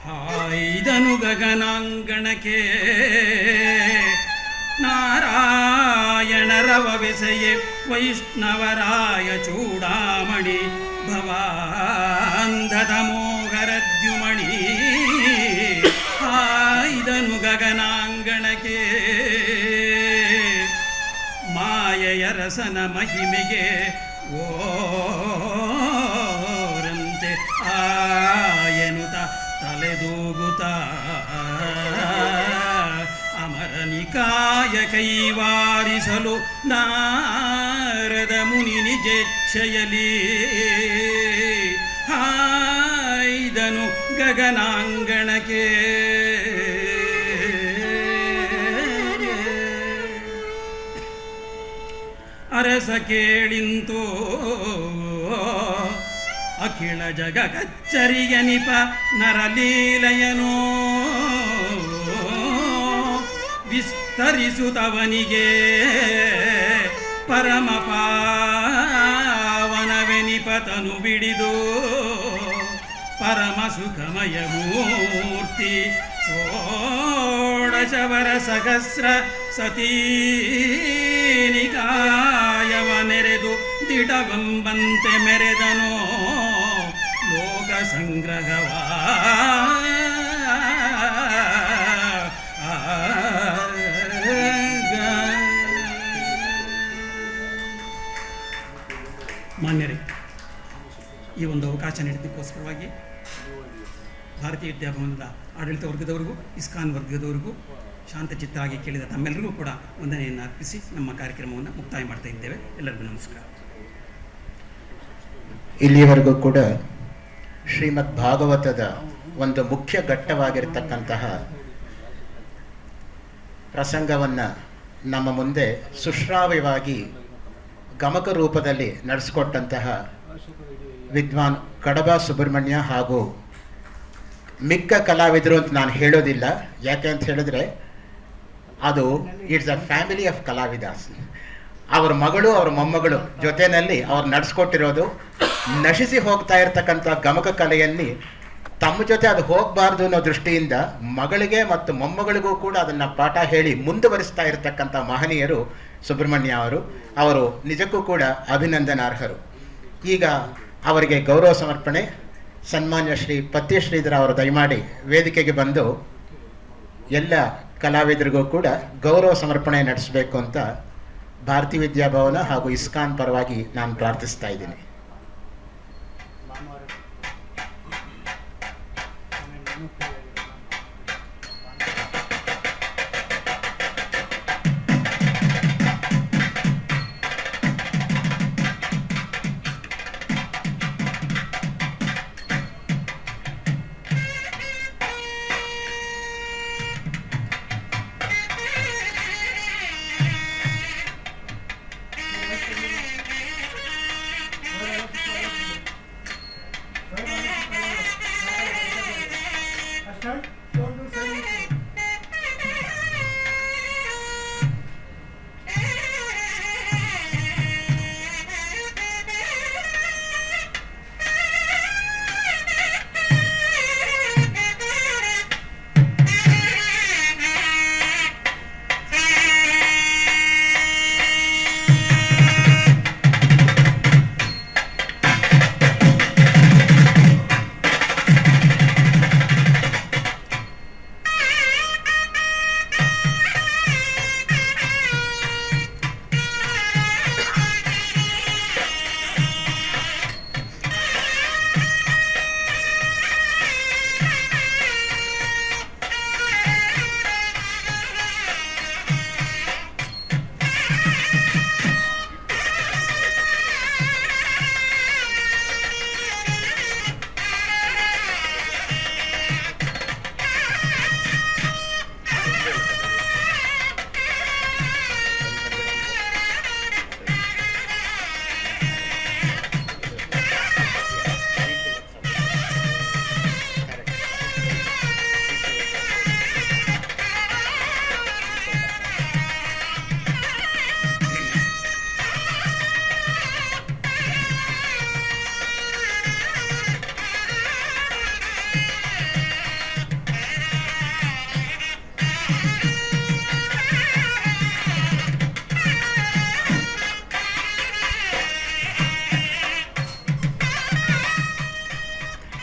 ಹಾಯ್ದನು ಗಗನಾಂಗಣಕ್ಕೆ ನಾರಾಯಣರವ ಬೆಸೆಯೇ ವೈಷ್ಣವರಾಯ ಚೂಡಾಮಣಿ ಭವಾಂಧದ ಮೋಗರದ್ಯುಮಣಿ ಹಾಯ್ದನು ಗಗನಾಂಗಣಕ್ಕೆ ಮಾಯೆಯ ರಸನ ಮಹಿಮೆಗೆ ಓರಂತೆ ಆಯನುತ ತಲೆದೂಗುತ್ತ ಅಮರನಿಕಾಯ ಕೈವಾರಿಸಲು ನಾರದ ಮುನಿ ನಿಜೇಚ್ಛೆಯಲಿ ಹಾಯ್ದನು ಗಗನಾಂಗಣಕ್ಕೆ ಅರಸ ಕೇಳಿಂತೋ ಅಖಿಳ ಜಗ ಕಚ್ಚರಿಯ ನಿಪ ನರಲೀಲಯನೋ ವಿಸ್ತರಿಸುತ್ತವನಿಗೆ ಪರಮ ಪಾವನವೆನಿಪತನು ಬಿಡಿದು ಪರಮ ಸುಖಮಯ ಮೂರ್ತಿ ಷೋಡಶವರ ಸಹಸ್ರ ಸತೀ ನಿಕಾಯವ ನೆರೆದು ದಿಟವೆಂಬಂತೆ ಮೆರೆದನೋ ಲೋಕ ಸಂಗ್ರಹವ ಮಾನ್ಯರೇ, ಈ ಒಂದು ಅವಕಾಶ ನೀಡೋದಕ್ಕೋಸ್ಕರವಾಗಿ ಭಾರತೀಯ ವಿದ್ಯಾಭವನದ ಆಡಳಿತ ವರ್ಗದವರಿಗೂ ಇಸ್ಕಾನ್ ವರ್ಗದವರಿಗೂ ಶಾಂತಚಿತ್ತರಾಗಿ ಕೇಳಿದ ತಮ್ಮೆಲ್ಲರಿಗೂ ಕೂಡ ವಂದನೆಯನ್ನು ಅರ್ಪಿಸಿ ನಮ್ಮ ಕಾರ್ಯಕ್ರಮವನ್ನು ಮುಕ್ತಾಯ ಮಾಡ್ತಾ ಇದ್ದೇವೆ. ಎಲ್ಲರಿಗೂ ನಮಸ್ಕಾರ. ಇಲ್ಲಿಯವರೆಗೂ ಕೂಡ ಶ್ರೀಮದ್ ಭಾಗವತದ ಒಂದು ಮುಖ್ಯ ಘಟ್ಟವಾಗಿರತಕ್ಕಂತಹ ಪ್ರಸಂಗವನ್ನು ನಮ್ಮ ಮುಂದೆ ಸುಶ್ರಾವ್ಯವಾಗಿ ಗಮಕ ರೂಪದಲ್ಲಿ ನಡೆಸಿಕೊಟ್ಟಂತಹ ವಿದ್ವಾನ್ ಕಡಬ ಸುಬ್ರಹ್ಮಣ್ಯ ಹಾಗೂ ಮಿಕ್ಕ ಕಲಾವಿದರು ಅಂತ ನಾನು ಹೇಳೋದಿಲ್ಲ. ಯಾಕೆ ಅಂತ ಹೇಳಿದ್ರೆ ಅದು ಇಟ್ಸ್ ಅ ಫ್ಯಾಮಿಲಿ ಆಫ್ ಕಲಾವಿದಾಸ್. ಅವರ ಮಗಳು ಅವರ ಮೊಮ್ಮಗಳು ಜೊತೆಯಲ್ಲಿ ಅವ್ರು ನಡೆಸ್ಕೊಟ್ಟಿರೋದು ನಶಿಸಿ ಹೋಗ್ತಾ ಇರ್ತಕ್ಕಂಥ ಗಮಕ ಕಲೆಯಲ್ಲಿ ತಮ್ಮ ಜೊತೆ ಅದು ಹೋಗಬಾರ್ದು ಅನ್ನೋ ದೃಷ್ಟಿಯಿಂದ ಮಗಳಿಗೆ ಮತ್ತು ಮೊಮ್ಮಗಳಿಗೂ ಕೂಡ ಅದನ್ನು ಪಾಠ ಹೇಳಿ ಮುಂದುವರಿಸ್ತಾ ಇರತಕ್ಕಂಥ ಮಹನೀಯರು ಸುಬ್ರಹ್ಮಣ್ಯ ಅವರು ನಿಜಕ್ಕೂ ಕೂಡ ಅಭಿನಂದನಾರ್ಹರು. ಈಗ ಅವರಿಗೆ ಗೌರವ ಸಮರ್ಪಣೆ ಸನ್ಮಾನ್ಯ ಶ್ರೀ ಪತ್ಯಶ್ರೀಧರ ಅವರು ದಯಮಾಡಿ ವೇದಿಕೆಗೆ ಬಂದು ಎಲ್ಲ ಕಲಾವಿದರಿಗೂ ಕೂಡ ಗೌರವ ಸಮರ್ಪಣೆ ನಡೆಸಬೇಕು ಅಂತ ಭಾರತೀಯ ವಿದ್ಯಾಭವನ ಹಾಗೂ ಇಸ್ಕಾನ್ ಪರವಾಗಿ ನಾನು ಪ್ರಾರ್ಥಿಸ್ತಾ ಇದ್ದೀನಿ.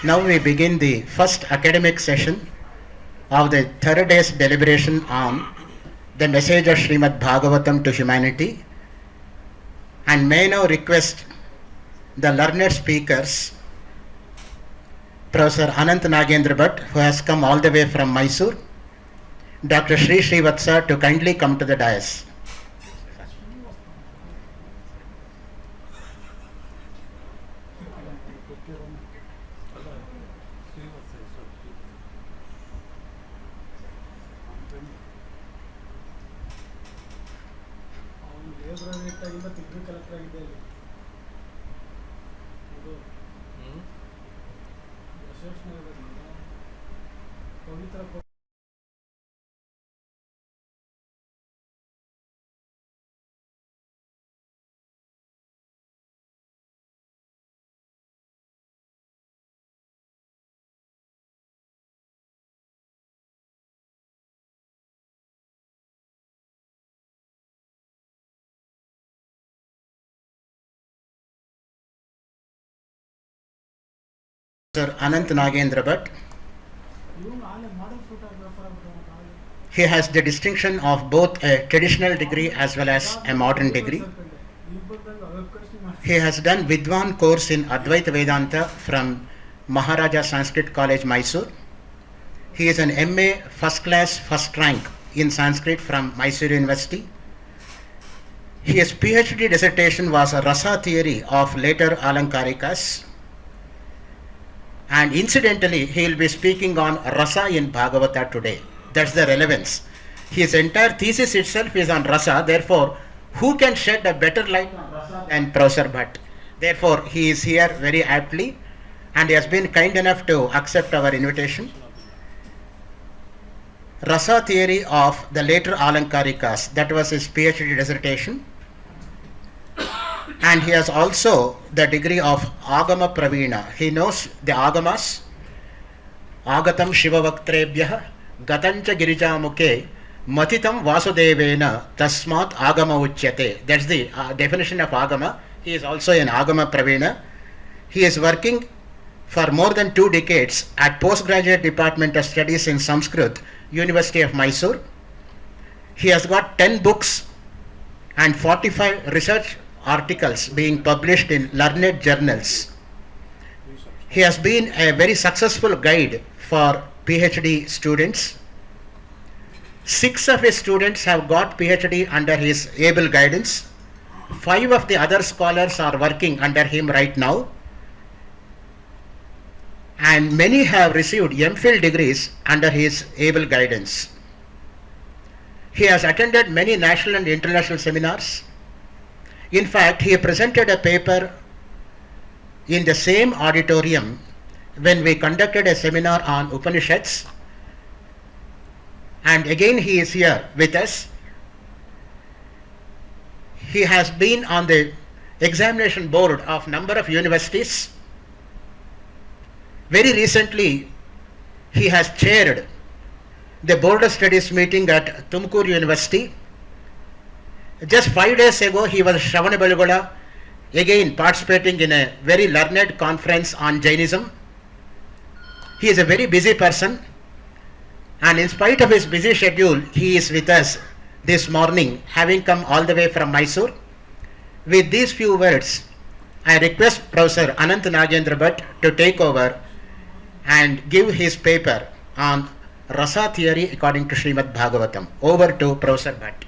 Now we begin the first academic session of the third day's deliberation on the message of Srimad Bhagavatam to humanity, and may now request the learned speakers, Professor Anant Nagendra Bhatt, who has come all the way from Mysore, Dr. Sri Srivatsa, to kindly come to the dais. Sir Anant Nagendra Bhatt. He has the distinction of both a traditional degree as well as a modern degree. He has done Vidwan course in Advaita Vedanta from Maharaja Sanskrit College, Mysore. He is an MA first class first rank in Sanskrit from Mysore University. His PhD dissertation was a Rasa theory of later Alankarikas. And incidentally, he will be speaking on Rasa in Bhagavata today. That's the relevance. His entire thesis itself is on Rasa. Therefore, who can shed a better light on Rasa than Professor Bhatt? Therefore, he is here very aptly, and he has been kind enough to accept our invitation. Rasa theory of the later Alankarikas, that was his PhD dissertation. And he has also the degree of Agama Pravina. He knows the Agamas. Agatam Shivavaktrebhyah Gatancha Girijamukhe Matitam Vasudevena Tasmat Agama Uchyate. That's the definition of Agama. He is also an Agama Pravina. He is working for more than 2 decades at Postgraduate Department of Studies in Sanskrit, University of Mysore. He has got 10 books and 45 research articles being published in learned journals. He has been a very successful guide for PhD students. 6 of his students have got PhD under his able guidance. 5 of the other scholars are working under him right now. And many have received MPhil degrees under his able guidance. He has attended many national and international seminars. In fact, he presented a paper in the same auditorium when we conducted a seminar on Upanishads. And again he is here with us. He has been on the examination board of number of universities. Very recently, he has chaired the board of studies meeting at Tumkur University. Just 5 days ago, he was Shravanabelugola, again participating in a very learned conference on Jainism. He is a very busy person, and in spite of his busy schedule, he is with us this morning, having come all the way from Mysore. With these few words, I request Professor Anant Nagendra Bhatt to take over and give his paper on Rasa theory according to Srimad Bhagavatam. Over to Professor Bhatt.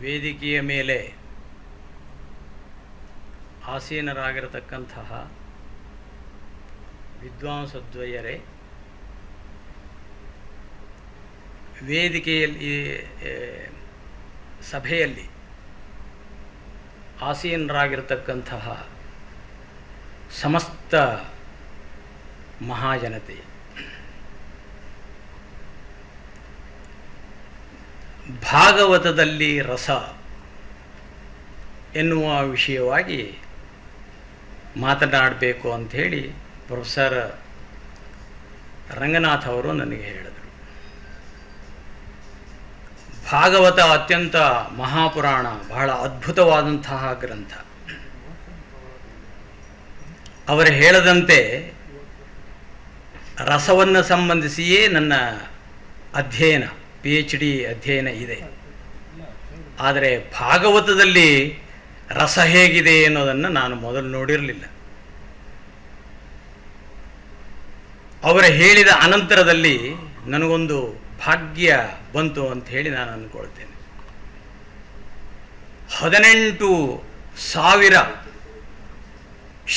ವೇದಿಕೆಯ ಮೇಲೆ ಆಸೀನರಾಗಿರತಕ್ಕಂತಹ ವಿದ್ವಾಂಸದ್ವಯರೇ, ವೇದಿಕೆಯಲ್ಲಿ ಸಭೆಯಲ್ಲಿ ಆಸೀನರಾಗಿರತಕ್ಕಂತಹ ಸಮಸ್ತ ಮಹಾಜನತೆ, ಭಾಗವತದಲ್ಲಿ ರಸ ಎನ್ನುವ ವಿಷಯವಾಗಿ ಮಾತನಾಡಬೇಕು ಅಂಥೇಳಿ ಪ್ರೊಫೆಸರ್ ರಂಗನಾಥ್ ಅವರು ನನಗೆ ಹೇಳಿದರು. ಭಾಗವತ ಅತ್ಯಂತ ಮಹಾಪುರಾಣ, ಬಹಳ ಅದ್ಭುತವಾದಂತಹ ಗ್ರಂಥ. ಅವರು ಹೇಳದಂತೆ ರಸವನ್ನು ಸಂಬಂಧಿಸಿಯೇ ನನ್ನ ಅಧ್ಯಯನ, PhD ಅಧ್ಯಯನ ಇದೆ. ಆದರೆ ಭಾಗವತದಲ್ಲಿ ರಸ ಹೇಗಿದೆ ಅನ್ನೋದನ್ನು ನಾನು ಮೊದಲು ನೋಡಿರಲಿಲ್ಲ. ಅವರು ಹೇಳಿದ ಅನಂತರದಲ್ಲಿ ನನಗೊಂದು ಭಾಗ್ಯ ಬಂತು ಅಂತ ಹೇಳಿ ನಾನು ಅಂದ್ಕೊಳ್ತೇನೆ. 18,000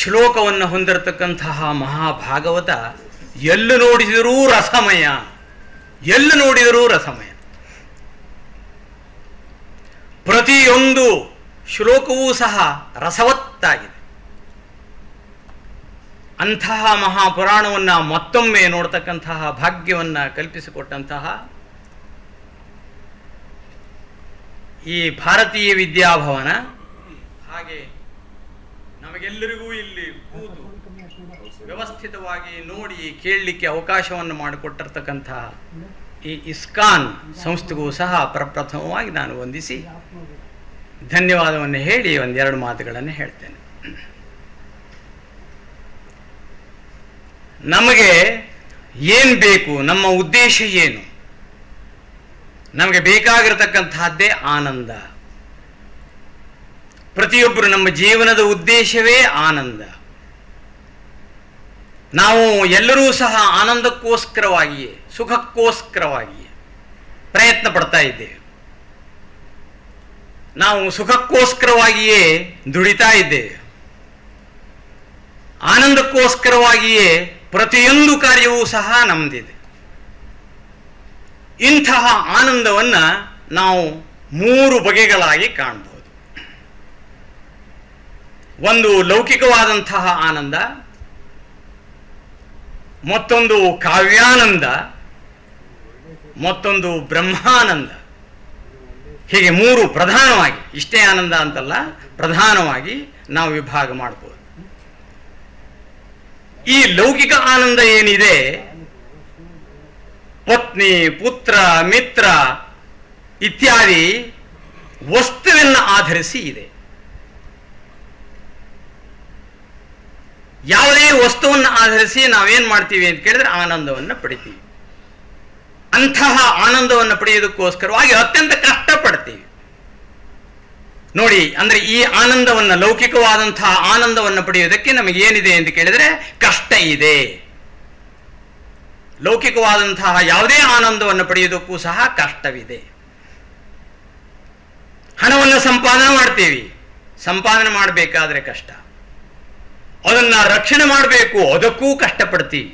ಶ್ಲೋಕವನ್ನು ಹೊಂದಿರತಕ್ಕಂತಹ ಮಹಾಭಾಗವತ ಎಲ್ಲಿ ನೋಡಿದರೂ ರಸಮಯ, ಎಲ್ಲಿ ನೋಡಿದರೂ ರಸಮಯ. ಪ್ರತಿಯೊಂದು ಶ್ಲೋಕವೂ ಸಹ ರಸವತ್ತಾಗಿದೆ. ಅಂತಹ ಮಹಾಪುರಾಣವನ್ನು ಮತ್ತೊಮ್ಮೆ ನೋಡ್ತಕ್ಕಂತಹ ಭಾಗ್ಯವನ್ನು ಕಲ್ಪಿಸಿಕೊಟ್ಟಂತಹ ಈ ಭಾರತೀಯ ವಿದ್ಯಾಭವನ, ಹಾಗೆ ನಮಗೆಲ್ಲರಿಗೂ ಇಲ್ಲಿ ಕೂತು ವ್ಯವಸ್ಥಿತವಾಗಿ ನೋಡಿ ಕೇಳಲಿಕ್ಕೆ ಅವಕಾಶವನ್ನು ಮಾಡಿಕೊಟ್ಟಿರ್ತಕ್ಕಂತಹ ಈ ಇಸ್ಕಾನ್ ಸಂಸ್ಥೆಗೂ ಸಹ ಪ್ರಪ್ರಥಮವಾಗಿ ನಾನು ವಂದಿಸಿ ಧನ್ಯವಾದವನ್ನು ಹೇಳಿ ಒಂದೆರಡು ಮಾತುಗಳನ್ನು ಹೇಳ್ತೇನೆ. ನಮಗೆ ಏನು ಬೇಕು, ನಮ್ಮ ಉದ್ದೇಶ ಏನು? ನಮಗೆ ಬೇಕಾಗಿರತಕ್ಕಂತಹದ್ದೇ ಆನಂದ. ಪ್ರತಿಯೊಬ್ಬರು ನಮ್ಮ ಜೀವನದ ಉದ್ದೇಶವೇ ಆನಂದ. ನಾವು ಎಲ್ಲರೂ ಸಹ ಆನಂದಕ್ಕೋಸ್ಕರವಾಗಿಯೇ, ಸುಖಕ್ಕೋಸ್ಕರವಾಗಿಯೇ ಪ್ರಯತ್ನ ಪಡ್ತಾ ಇದ್ದೇವೆ. ನಾವು ಸುಖಕ್ಕೋಸ್ಕರವಾಗಿಯೇ ದುಡಿತಾ ಇದ್ದೇವೆ. ಆನಂದಕ್ಕೋಸ್ಕರವಾಗಿಯೇ ಪ್ರತಿಯೊಂದು ಕಾರ್ಯವೂ ಸಹ ನಮ್ಮದಿದೆ. ಇಂತಹ ಆನಂದವನ್ನು ನಾವು 3 ಬಗೆಗಳಾಗಿ ಕಾಣಬಹುದು. ಒಂದು ಲೌಕಿಕವಾದಂತಹ ಆನಂದ, ಮತ್ತೊಂದು ಕಾವ್ಯಾನಂದ, ಮತ್ತೊಂದು ಬ್ರಹ್ಮಾನಂದ. ಹೀಗೆ 3 ಪ್ರಧಾನವಾಗಿ, ಇಷ್ಟೇ ಆನಂದ ಅಂತಲ್ಲ, ಪ್ರಧಾನವಾಗಿ ನಾವು ವಿಭಾಗ ಮಾಡಬಹುದು. ಈ ಲೌಕಿಕ ಆನಂದ ಏನಿದೆ, ಪತ್ನಿ, ಪುತ್ರ, ಮಿತ್ರ ಇತ್ಯಾದಿ ವಸ್ತುವನ್ನು ಆಧರಿಸಿ ಇದೆ. ಯಾವುದೇ ವಸ್ತುವನ್ನು ಆಧರಿಸಿ ನಾವೇನ್ ಮಾಡ್ತೀವಿ ಅಂತ ಕೇಳಿದ್ರೆ ಆನಂದವನ್ನು ಪಡಿತೀವಿ. ಅಂತಹ ಆನಂದವನ್ನು ಪಡೆಯೋದಕ್ಕೋಸ್ಕರವಾಗಿ ಅತ್ಯಂತ ಕಷ್ಟಪಡ್ತೀವಿ. ನೋಡಿ, ಅಂದ್ರೆ ಈ ಆನಂದವನ್ನು, ಲೌಕಿಕವಾದಂತಹ ಆನಂದವನ್ನು ಪಡೆಯೋದಕ್ಕೆ ನಮಗೆ ಏನಿದೆ ಅಂತ ಕೇಳಿದ್ರೆ ಕಷ್ಟ ಇದೆ. ಲೌಕಿಕವಾದಂತಹ ಯಾವುದೇ ಆನಂದವನ್ನು ಪಡೆಯೋದಕ್ಕೂ ಸಹ ಕಷ್ಟವಿದೆ. ಹಣವನ್ನು ಸಂಪಾದನೆ ಮಾಡ್ತೀವಿ, ಸಂಪಾದನೆ ಮಾಡಬೇಕಾದ್ರೆ ಕಷ್ಟ. ಅದನ್ನ ರಕ್ಷಣೆ ಮಾಡಬೇಕು, ಅದಕ್ಕೂ ಕಷ್ಟಪಡ್ತೀವಿ.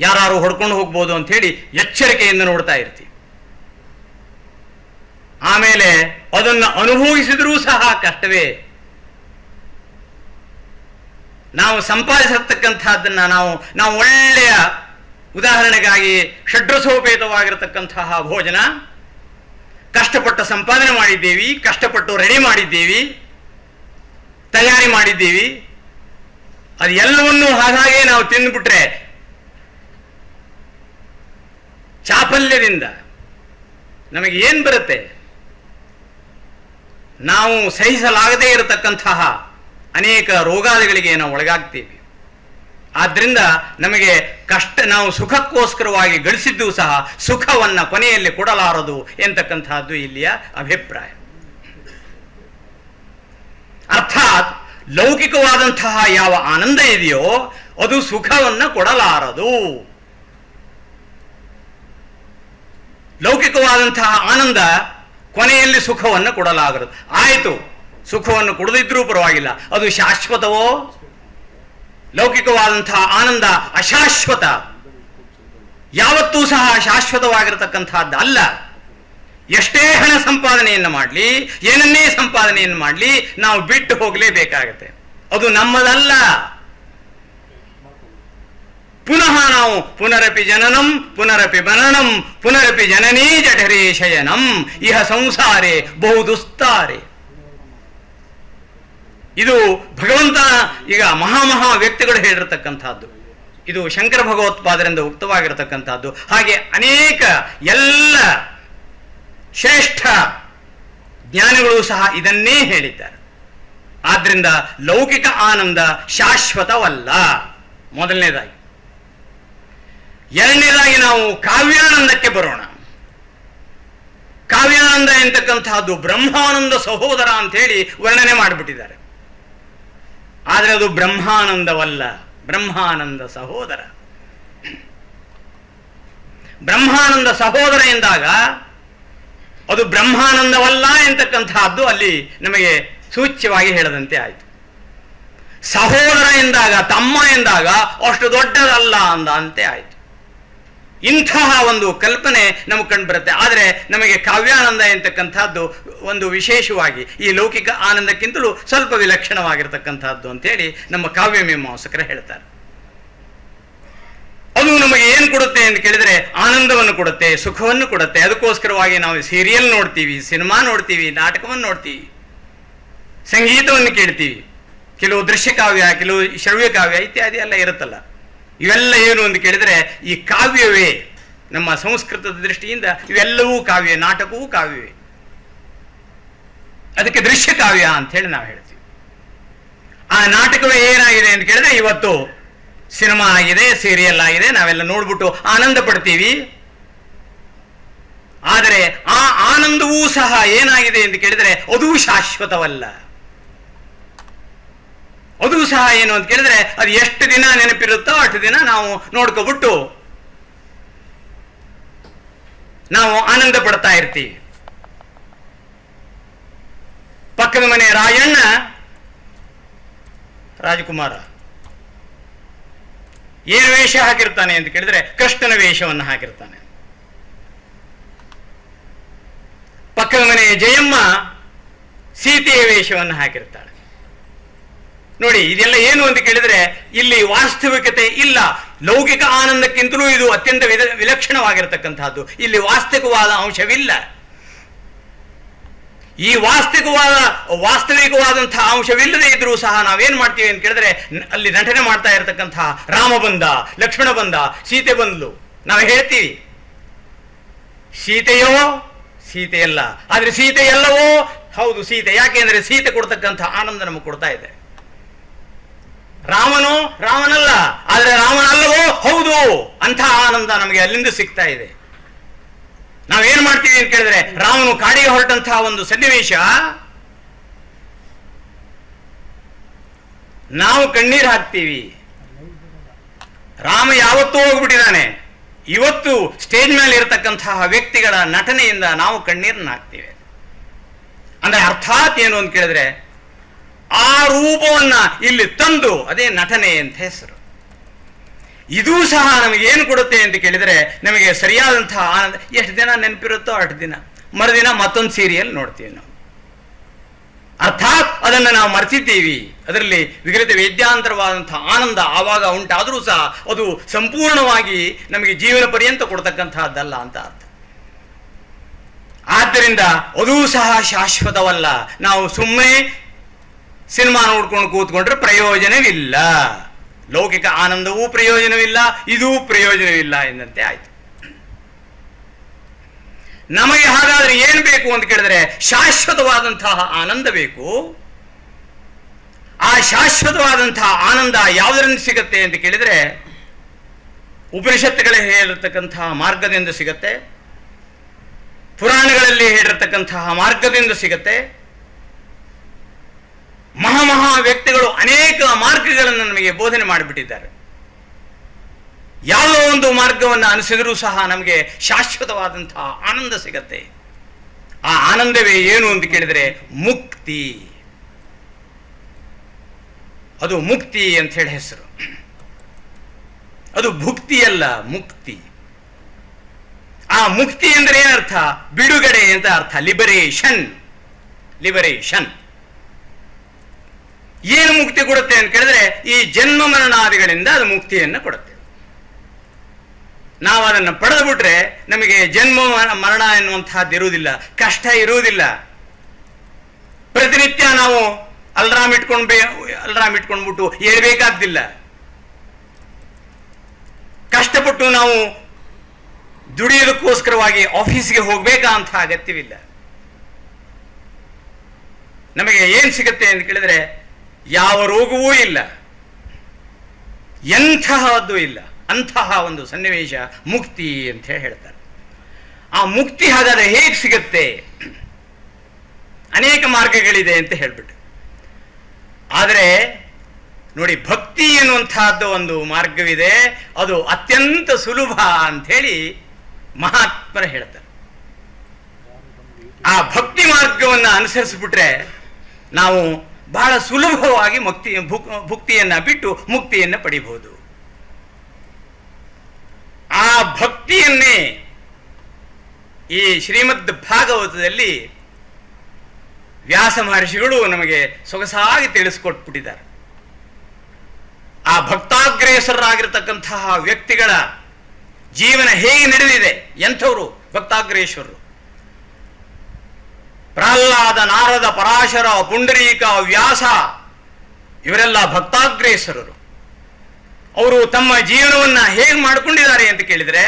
ಯಾರು ಹೊಡ್ಕೊಂಡು ಹೋಗ್ಬೋದು ಅಂತ ಹೇಳಿ ಎಚ್ಚರಿಕೆಯಿಂದ ನೋಡ್ತಾ ಇರ್ತೀವಿ. ಆಮೇಲೆ ಅದನ್ನು ಅನುಭವಿಸಿದ್ರೂ ಸಹ ಕಷ್ಟವೇ. ನಾವು ಸಂಪಾದಿಸತಕ್ಕಂತಹದ್ದನ್ನ ನಾವು ಒಳ್ಳೆಯ, ಉದಾಹರಣೆಗಾಗಿ ಷಡ್ರಸೋಪೇತವಾಗಿರತಕ್ಕಂತಹ ಭೋಜನ ಕಷ್ಟಪಟ್ಟು ಸಂಪಾದನೆ ಮಾಡಿದ್ದೀವಿ, ಕಷ್ಟಪಟ್ಟು ರೆಡಿ ಮಾಡಿದ್ದೀವಿ, ತಯಾರಿ ಮಾಡಿದ್ದೀವಿ. ಅದು ಎಲ್ಲವನ್ನೂ ಹಾಗೆ ನಾವು ತಿಂದುಬಿಟ್ರೆ ಚಾಪಲ್ಯದಿಂದ ನಮಗೆ ಏನು ಬರುತ್ತೆ? ನಾವು ಸಹಿಸಲಾಗದೇ ಇರತಕ್ಕಂತಹ ಅನೇಕ ರೋಗಾದಿಗಳಿಗೆ ನಾವು ಒಳಗಾಗ್ತೀವಿ. ಆದ್ದರಿಂದ ನಮಗೆ ಕಷ್ಟ, ನಾವು ಸುಖಕ್ಕೋಸ್ಕರವಾಗಿ ಗಳಿಸಿದ್ದು ಸಹ ಸುಖವನ್ನ ಕೊನೆಯಲ್ಲಿ ಕೊಡಲಾರದು ಎಂತಕ್ಕಂತಹದ್ದು ಇಲ್ಲಿಯ ಅಭಿಪ್ರಾಯ. ಅರ್ಥಾತ್ ಲೌಕಿಕವಾದಂತಹ ಯಾವ ಆನಂದ ಇದೆಯೋ ಅದು ಸುಖವನ್ನ ಕೊಡಲಾರದು. ಲೌಕಿಕವಾದಂತಹ ಆನಂದ ಕೊನೆಯಲ್ಲಿ ಸುಖವನ್ನು ಕೊಡಲಾಗದು. ಆಯಿತು, ಸುಖವನ್ನು ಕೊಡದಿದ್ರೂ ಪರವಾಗಿಲ್ಲ, ಅದು ಶಾಶ್ವತವೋ? ಲೌಕಿಕವಾದಂತಹ ಆನಂದ ಅಶಾಶ್ವತ, ಯಾವತ್ತೂ ಸಹ ಶಾಶ್ವತವಾಗಿರತಕ್ಕಂತಹದ್ದು ಅಲ್ಲ. ಎಷ್ಟೇ ಹಣ ಸಂಪಾದನೆಯನ್ನು ಮಾಡಲಿ, ಏನನ್ನೇ ಸಂಪಾದನೆಯನ್ನು ಮಾಡಲಿ, ನಾವು ಬಿಟ್ಟು ಹೋಗಲೇಬೇಕಾಗತ್ತೆ. ಅದು ನಮ್ಮದಲ್ಲ. ಪುನಃ ನಾವು ಪುನರಪಿ ಜನನಂ ಪುನರಪಿ ಮರಣಂ ಪುನರಪಿ ಜನನೀ ಜಠರೇ ಶಯನಂ ಇಹ ಸಂಸಾರೇ ಬಹುದುಸ್ತಾರೆ. ಇದು ಭಗವಂತ ಈಗ ಮಹಾ ವ್ಯಕ್ತಿಗಳು ಹೇಳಿರತಕ್ಕಂಥದ್ದು. ಇದು ಶಂಕರ ಭಗವತ್ಪಾದರಿಂದ ಉಕ್ತವಾಗಿರತಕ್ಕಂಥದ್ದು. ಹಾಗೆ ಅನೇಕ ಎಲ್ಲ ಶ್ರೇಷ್ಠ ಜ್ಞಾನಿಗಳು ಸಹ ಇದನ್ನೇ ಹೇಳಿದ್ದಾರೆ. ಆದ್ರಿಂದ ಲೌಕಿಕ ಆನಂದ ಶಾಶ್ವತವಲ್ಲ, ಮೊದಲನೇದಾಗಿ. ಎರಡನೇದಾಗಿ ನಾವು ಕಾವ್ಯಾನಂದಕ್ಕೆ ಬರೋಣ. ಕಾವ್ಯಾನಂದ ಎಂತಕ್ಕಂತಹದ್ದು ಬ್ರಹ್ಮಾನಂದ ಸಹೋದರ ಅಂತ ಹೇಳಿ ವರ್ಣನೆ ಮಾಡಿಬಿಟ್ಟಿದ್ದಾರೆ. ಆದರೆ ಅದು ಬ್ರಹ್ಮಾನಂದವಲ್ಲ, ಬ್ರಹ್ಮಾನಂದ ಸಹೋದರ. ಬ್ರಹ್ಮಾನಂದ ಸಹೋದರ ಎಂದಾಗ ಅದು ಬ್ರಹ್ಮಾನಂದವಲ್ಲ ಎಂತಕ್ಕಂತಹದ್ದು ಅಲ್ಲಿ ನಮಗೆ ಸೂಚ್ಯವಾಗಿ ಹೇಳದಂತೆ ಆಯಿತು. ಸಹೋದರ ಎಂದಾಗ, ತಮ್ಮ ಎಂದಾಗ ಅಷ್ಟು ದೊಡ್ಡದಲ್ಲ ಅಂತೆ ಆಯಿತು. ಇಂತಹ ಒಂದು ಕಲ್ಪನೆ ನಮಗೆ ಕಂಡುಬರುತ್ತೆ. ಆದರೆ ನಮಗೆ ಕಾವ್ಯಾನಂದ ಎಂತಕ್ಕಂಥದ್ದು ಒಂದು ವಿಶೇಷವಾಗಿ ಈ ಲೌಕಿಕ ಆನಂದಕ್ಕಿಂತಲೂ ಸ್ವಲ್ಪ ವಿಲಕ್ಷಣವಾಗಿರ್ತಕ್ಕಂಥದ್ದು ಅಂತೇಳಿ ನಮ್ಮ ಕಾವ್ಯ ಮೀಮಾಂಸಕರು ಹೇಳ್ತಾರೆ. ಅದು ನಮಗೆ ಏನು ಕೊಡುತ್ತೆ ಅಂತ ಕೇಳಿದ್ರೆ ಆನಂದವನ್ನು ಕೊಡುತ್ತೆ, ಸುಖವನ್ನು ಕೊಡುತ್ತೆ. ಅದಕ್ಕೋಸ್ಕರವಾಗಿ ನಾವು ಸೀರಿಯಲ್ ನೋಡ್ತೀವಿ, ಸಿನಿಮಾ ನೋಡ್ತೀವಿ, ನಾಟಕವನ್ನು ನೋಡ್ತೀವಿ, ಸಂಗೀತವನ್ನು ಕೇಳ್ತೀವಿ, ಕೆಲವು ದೃಶ್ಯ ಕಾವ್ಯ, ಕೆಲವು ಶ್ರವ್ಯ ಕಾವ್ಯ ಇತ್ಯಾದಿ ಎಲ್ಲ ಇರುತ್ತಲ್ಲ. ಇವೆಲ್ಲ ಏನು ಅಂತ ಕೇಳಿದ್ರೆ ಈ ಕಾವ್ಯವೇ. ನಮ್ಮ ಸಂಸ್ಕೃತದ ದೃಷ್ಟಿಯಿಂದ ಇವೆಲ್ಲವೂ ಕಾವ್ಯ, ನಾಟಕವೂ ಕಾವ್ಯವೇ. ಅದಕ್ಕೆ ದೃಶ್ಯ ಕಾವ್ಯ ಅಂತ ಹೇಳಿ ನಾವು ಹೇಳ್ತೀವಿ. ಆ ನಾಟಕವೇ ಏನಾಗಿದೆ ಅಂತ ಕೇಳಿದ್ರೆ ಇವತ್ತು ಸಿನಿಮಾ ಆಗಿದೆ, ಸೀರಿಯಲ್ ಆಗಿದೆ, ನಾವೆಲ್ಲ ನೋಡ್ಬಿಟ್ಟು ಆನಂದ ಪಡ್ತೀವಿ. ಆದರೆ ಆ ಆನಂದವೂ ಸಹ ಏನಾಗಿದೆ ಅಂತ ಕೇಳಿದ್ರೆ ಅದು ಶಾಶ್ವತವಲ್ಲ. ಅದು ಸಹ ಏನು ಅಂತ ಕೇಳಿದ್ರೆ ಅದು ಎಷ್ಟು ದಿನ ನೆನಪಿರುತ್ತೋ ಅಷ್ಟು ದಿನ ನಾವು ನೋಡ್ಕೊಬಿಟ್ಟು ನಾವು ಆನಂದ ಪಡ್ತಾ ಇರ್ತೀವಿ. ಪಕ್ಕದ ಮನೆ ರಾಯಣ್ಣ ರಾಜಕುಮಾರ ಏನು ವೇಷ ಹಾಕಿರ್ತಾನೆ ಅಂತ ಕೇಳಿದ್ರೆ ಕೃಷ್ಣನ ವೇಷವನ್ನು ಹಾಕಿರ್ತಾನೆ. ಪಕ್ಕದ ಮನೆ ಜಯಮ್ಮ ಸೀತೆಯ ವೇಷವನ್ನು ಹಾಕಿರ್ತಾಳೆ. ನೋಡಿ, ಇದೆಲ್ಲ ಏನು ಅಂತ ಕೇಳಿದ್ರೆ ಇಲ್ಲಿ ವಾಸ್ತವಿಕತೆ ಇಲ್ಲ. ಲೌಕಿಕ ಆನಂದಕ್ಕಿಂತಲೂ ಇದು ಅತ್ಯಂತ ವಿಲಕ್ಷಣವಾಗಿರತಕ್ಕಂತಹದ್ದು. ಇಲ್ಲಿ ವಾಸ್ತವಿಕವಾದ ಅಂಶವಿಲ್ಲ. ಈ ವಾಸ್ತವಿಕವಾದಂತಹ ಅಂಶವಿಲ್ಲದೆ ಇದ್ರೂ ಸಹ ನಾವೇನ್ ಮಾಡ್ತೀವಿ ಅಂತ ಕೇಳಿದ್ರೆ ಅಲ್ಲಿ ನಟನೆ ಮಾಡ್ತಾ ಇರತಕ್ಕಂತಹ ರಾಮ ಬಂದ, ಲಕ್ಷ್ಮಣ ಬಂದ, ಸೀತೆ ಬಂದ್ಲು, ನಾವು ಹೇಳ್ತೀವಿ. ಸೀತೆಯೋ ಸೀತೆಯಲ್ಲ, ಆದ್ರೆ ಸೀತೆ ಎಲ್ಲವೋ ಹೌದು ಸೀತೆ. ಯಾಕೆಂದ್ರೆ ಸೀತೆ ಕೊಡ್ತಕ್ಕಂಥ ಆನಂದ ನಮಗೆ ಕೊಡ್ತಾ ಇದೆ. ರಾಮನು ರಾಮನಲ್ಲ, ಆದ್ರೆ ರಾಮನಲ್ಲವೋ ಹೌದು ಅಂಥ ಆನಂದ ನಮಗೆ ಅಲ್ಲಿಂದ ಸಿಗ್ತಾ ಇದೆ. ನಾವೇನ್ ಮಾಡ್ತೀವಿ ಅಂತ ಕೇಳಿದ್ರೆ ರಾಮನು ಕಾಡಿಗೆ ಹೊರಟಂತಹ ಒಂದು ಸನ್ನಿವೇಶ ನಾವು ಕಣ್ಣೀರು ಹಾಕ್ತೀವಿ. ರಾಮ ಯಾವತ್ತೂ ಹೋಗ್ಬಿಟ್ಟಿದ್ದಾನೆ. ಇವತ್ತು ಸ್ಟೇಜ್ ಮೇಲೆ ಇರತಕ್ಕಂತಹ ವ್ಯಕ್ತಿಗಳ ನಟನೆಯಿಂದ ನಾವು ಕಣ್ಣೀರನ್ನ ಹಾಕ್ತೀವಿ. ಅಂದ್ರೆ ಅರ್ಥಾತ್ ಏನು ಅಂತ ಕೇಳಿದ್ರೆ ಆ ರೂಪವನ್ನ ಇಲ್ಲಿ ತಂದು ಅದೇ ನಟನೆ ಅಂತ ಹೆಸರು. ಇದೂ ಸಹ ನಮಗೆ ಏನು ಕೊಡುತ್ತೆ ಅಂತ ಕೇಳಿದರೆ ನಮಗೆ ಸರಿಯಾದಂತಹ ಆನಂದ. ಎಷ್ಟು ದಿನ ನೆನಪಿರುತ್ತೋ ಅಷ್ಟು ದಿನ, ಮರುದಿನ ಮತ್ತೊಂದು ಸೀರಿಯಲ್ ನೋಡ್ತೀವಿ ನಾವು. ಅರ್ಥಾತ್ ಅದನ್ನು ನಾವು ಮರೆತಿದ್ದೀವಿ. ಅದರಲ್ಲಿ ವಿಗಲಿತ ವೇದ್ಯಾಂತರವಾದಂತಹ ಆನಂದ ಆವಾಗ ಉಂಟಾದರೂ ಸಹ ಅದು ಸಂಪೂರ್ಣವಾಗಿ ನಮಗೆ ಜೀವನ ಪರ್ಯಂತ ಕೊಡ್ತಕ್ಕಂತಹದ್ದಲ್ಲ ಅಂತ ಅರ್ಥ. ಆದ್ದರಿಂದ ಅದೂ ಸಹ ಶಾಶ್ವತವಲ್ಲ. ನಾವು ಸುಮ್ಮನೆ ಸಿನಿಮಾ ನೋಡ್ಕೊಂಡು ಕೂತ್ಕೊಂಡ್ರೆ ಪ್ರಯೋಜನವಿಲ್ಲ. ಲೌಕಿಕ ಆನಂದವೂ ಪ್ರಯೋಜನವಿಲ್ಲ, ಇದೂ ಪ್ರಯೋಜನವಿಲ್ಲ ಎಂದಂತೆ ಆಯ್ತು. ನಮಗೆ ಹಾಗಾದ್ರೆ ಏನು ಬೇಕು ಅಂತ ಕೇಳಿದ್ರೆ ಶಾಶ್ವತವಾದಂತಹ ಆನಂದ ಬೇಕು. ಆ ಶಾಶ್ವತವಾದಂತಹ ಆನಂದ ಯಾವುದರಿಂದ ಸಿಗತ್ತೆ ಅಂತ ಕೇಳಿದ್ರೆ ಉಪನಿಷತ್ತುಗಳೇ ಹೇಳಿರ್ತಕ್ಕಂತಹ ಮಾರ್ಗದಿಂದ ಸಿಗತ್ತೆ, ಪುರಾಣಗಳಲ್ಲಿ ಹೇಳಿರ್ತಕ್ಕಂತಹ ಮಾರ್ಗದಿಂದ ಸಿಗತ್ತೆ. ಮಹಾ ವ್ಯಕ್ತಿಗಳು ಅನೇಕ ಮಾರ್ಗಗಳನ್ನು ನಮಗೆ ಬೋಧನೆ ಮಾಡಿಬಿಟ್ಟಿದ್ದಾರೆ. ಯಾವುದೋ ಒಂದು ಮಾರ್ಗವನ್ನು ಅನುಸರಿದರೂ ಸಹ ನಮಗೆ ಶಾಶ್ವತವಾದಂತಹ ಆನಂದ ಸಿಗತ್ತೆ. ಆ ಆನಂದವೇ ಏನು ಅಂತ ಕೇಳಿದರೆ ಮುಕ್ತಿ. ಅದು ಮುಕ್ತಿ ಅಂತ ಹೇಳಿ ಹೆಸರು. ಅದು ಭುಕ್ತಿಯಲ್ಲ, ಮುಕ್ತಿ. ಆ ಮುಕ್ತಿ ಅಂದ್ರೆ ಏನರ್ಥ? ಬಿಡುಗಡೆ ಅಂತ ಅರ್ಥ. ಲಿಬರೇಷನ್. ಏನು ಮುಕ್ತಿ ಕೊಡುತ್ತೆ ಅಂತ ಕೇಳಿದ್ರೆ ಈ ಜನ್ಮ ಮರಣಾದಿಗಳಿಂದ ಅದು ಮುಕ್ತಿಯನ್ನು ಕೊಡುತ್ತೆ. ನಾವು ಅದನ್ನು ಪಡೆದು ಬಿಟ್ರೆ ನಮಗೆ ಜನ್ಮ ಮರಣ ಎನ್ನುವಂತಹದ್ದು ಇರುವುದಿಲ್ಲ, ಕಷ್ಟ ಇರುವುದಿಲ್ಲ. ಪ್ರತಿನಿತ್ಯ ನಾವು ಅಲ್ರಾಮ್ ಇಟ್ಕೊಂಡ್ಬಿಟ್ಟು ಹೇಳ್ಬೇಕಾದ್ದಿಲ್ಲ. ಕಷ್ಟಪಟ್ಟು ನಾವು ದುಡಿಯೋದಕ್ಕೋಸ್ಕರವಾಗಿ ಆಫೀಸ್ಗೆ ಹೋಗ್ಬೇಕಾ ಅಂತ ಅಗತ್ಯವಿಲ್ಲ. ನಮಗೆ ಏನ್ ಸಿಗುತ್ತೆ ಅಂತ ಕೇಳಿದ್ರೆ ಯಾವ ರೋಗವೂ ಇಲ್ಲ, ಎಂತಹದ್ದು ಇಲ್ಲ. ಅಂತಹ ಒಂದು ಸನ್ನಿವೇಶ ಮುಕ್ತಿ ಅಂತ ಹೇಳ್ತಾರೆ. ಆ ಮುಕ್ತಿ ಹಾಗಾದ್ರೆ ಹೇಗೆ ಸಿಗುತ್ತೆ? ಅನೇಕ ಮಾರ್ಗಗಳಿದೆ ಅಂತ ಹೇಳ್ಬಿಟ್ಟು. ಆದರೆ ನೋಡಿ, ಭಕ್ತಿ ಎನ್ನುವಂತಹದ್ದು ಒಂದು ಮಾರ್ಗವಿದೆ, ಅದು ಅತ್ಯಂತ ಸುಲಭ ಅಂತ ಹೇಳಿ ಮಹಾತ್ಮರು ಹೇಳ್ತಾರೆ. ಆ ಭಕ್ತಿ ಮಾರ್ಗವನ್ನು ಅನುಸರಿಸ್ಬಿಟ್ರೆ ನಾವು ಬಹಳ ಸುಲಭವಾಗಿ ಭುಕ್ತಿಯನ್ನ ಬಿಟ್ಟು ಮುಕ್ತಿಯನ್ನ ಪಡಿಬಹುದು. ಆ ಭಕ್ತಿಯನ್ನೇ ಈ ಶ್ರೀಮದ್ ಭಾಗವತದಲ್ಲಿ ವ್ಯಾಸ ಮಹರ್ಷಿಗಳು ನಮಗೆ ಸೊಗಸಾಗಿ ತಿಳಿಸ್ಕೊಟ್ಬಿಟ್ಟಿದ್ದಾರೆ. ಆ ಭಕ್ತಾಗ್ರೇಸರಾಗಿರ್ತಕ್ಕಂತಹ ವ್ಯಕ್ತಿಗಳ ಜೀವನ ಹೇಗೆ ನಡೆದಿದೆ, ಎಂಥವರು ಭಕ್ತಾಗ್ರೇಶ್ವರರು? ಪ್ರಹ್ಲಾದ, ನಾರದ, ಪರಾಶರ, ಪುಂಡರೀಕ, ವ್ಯಾಸ ಇವರೆಲ್ಲ ಭಕ್ತಾಗ್ರೇಸರರು. ಅವರು ತಮ್ಮ ಜೀವನವನ್ನ ಹೇಗೆ ಮಾಡಿಕೊಂಡಿದ್ದಾರೆ ಅಂತ ಕೇಳಿದರೆ,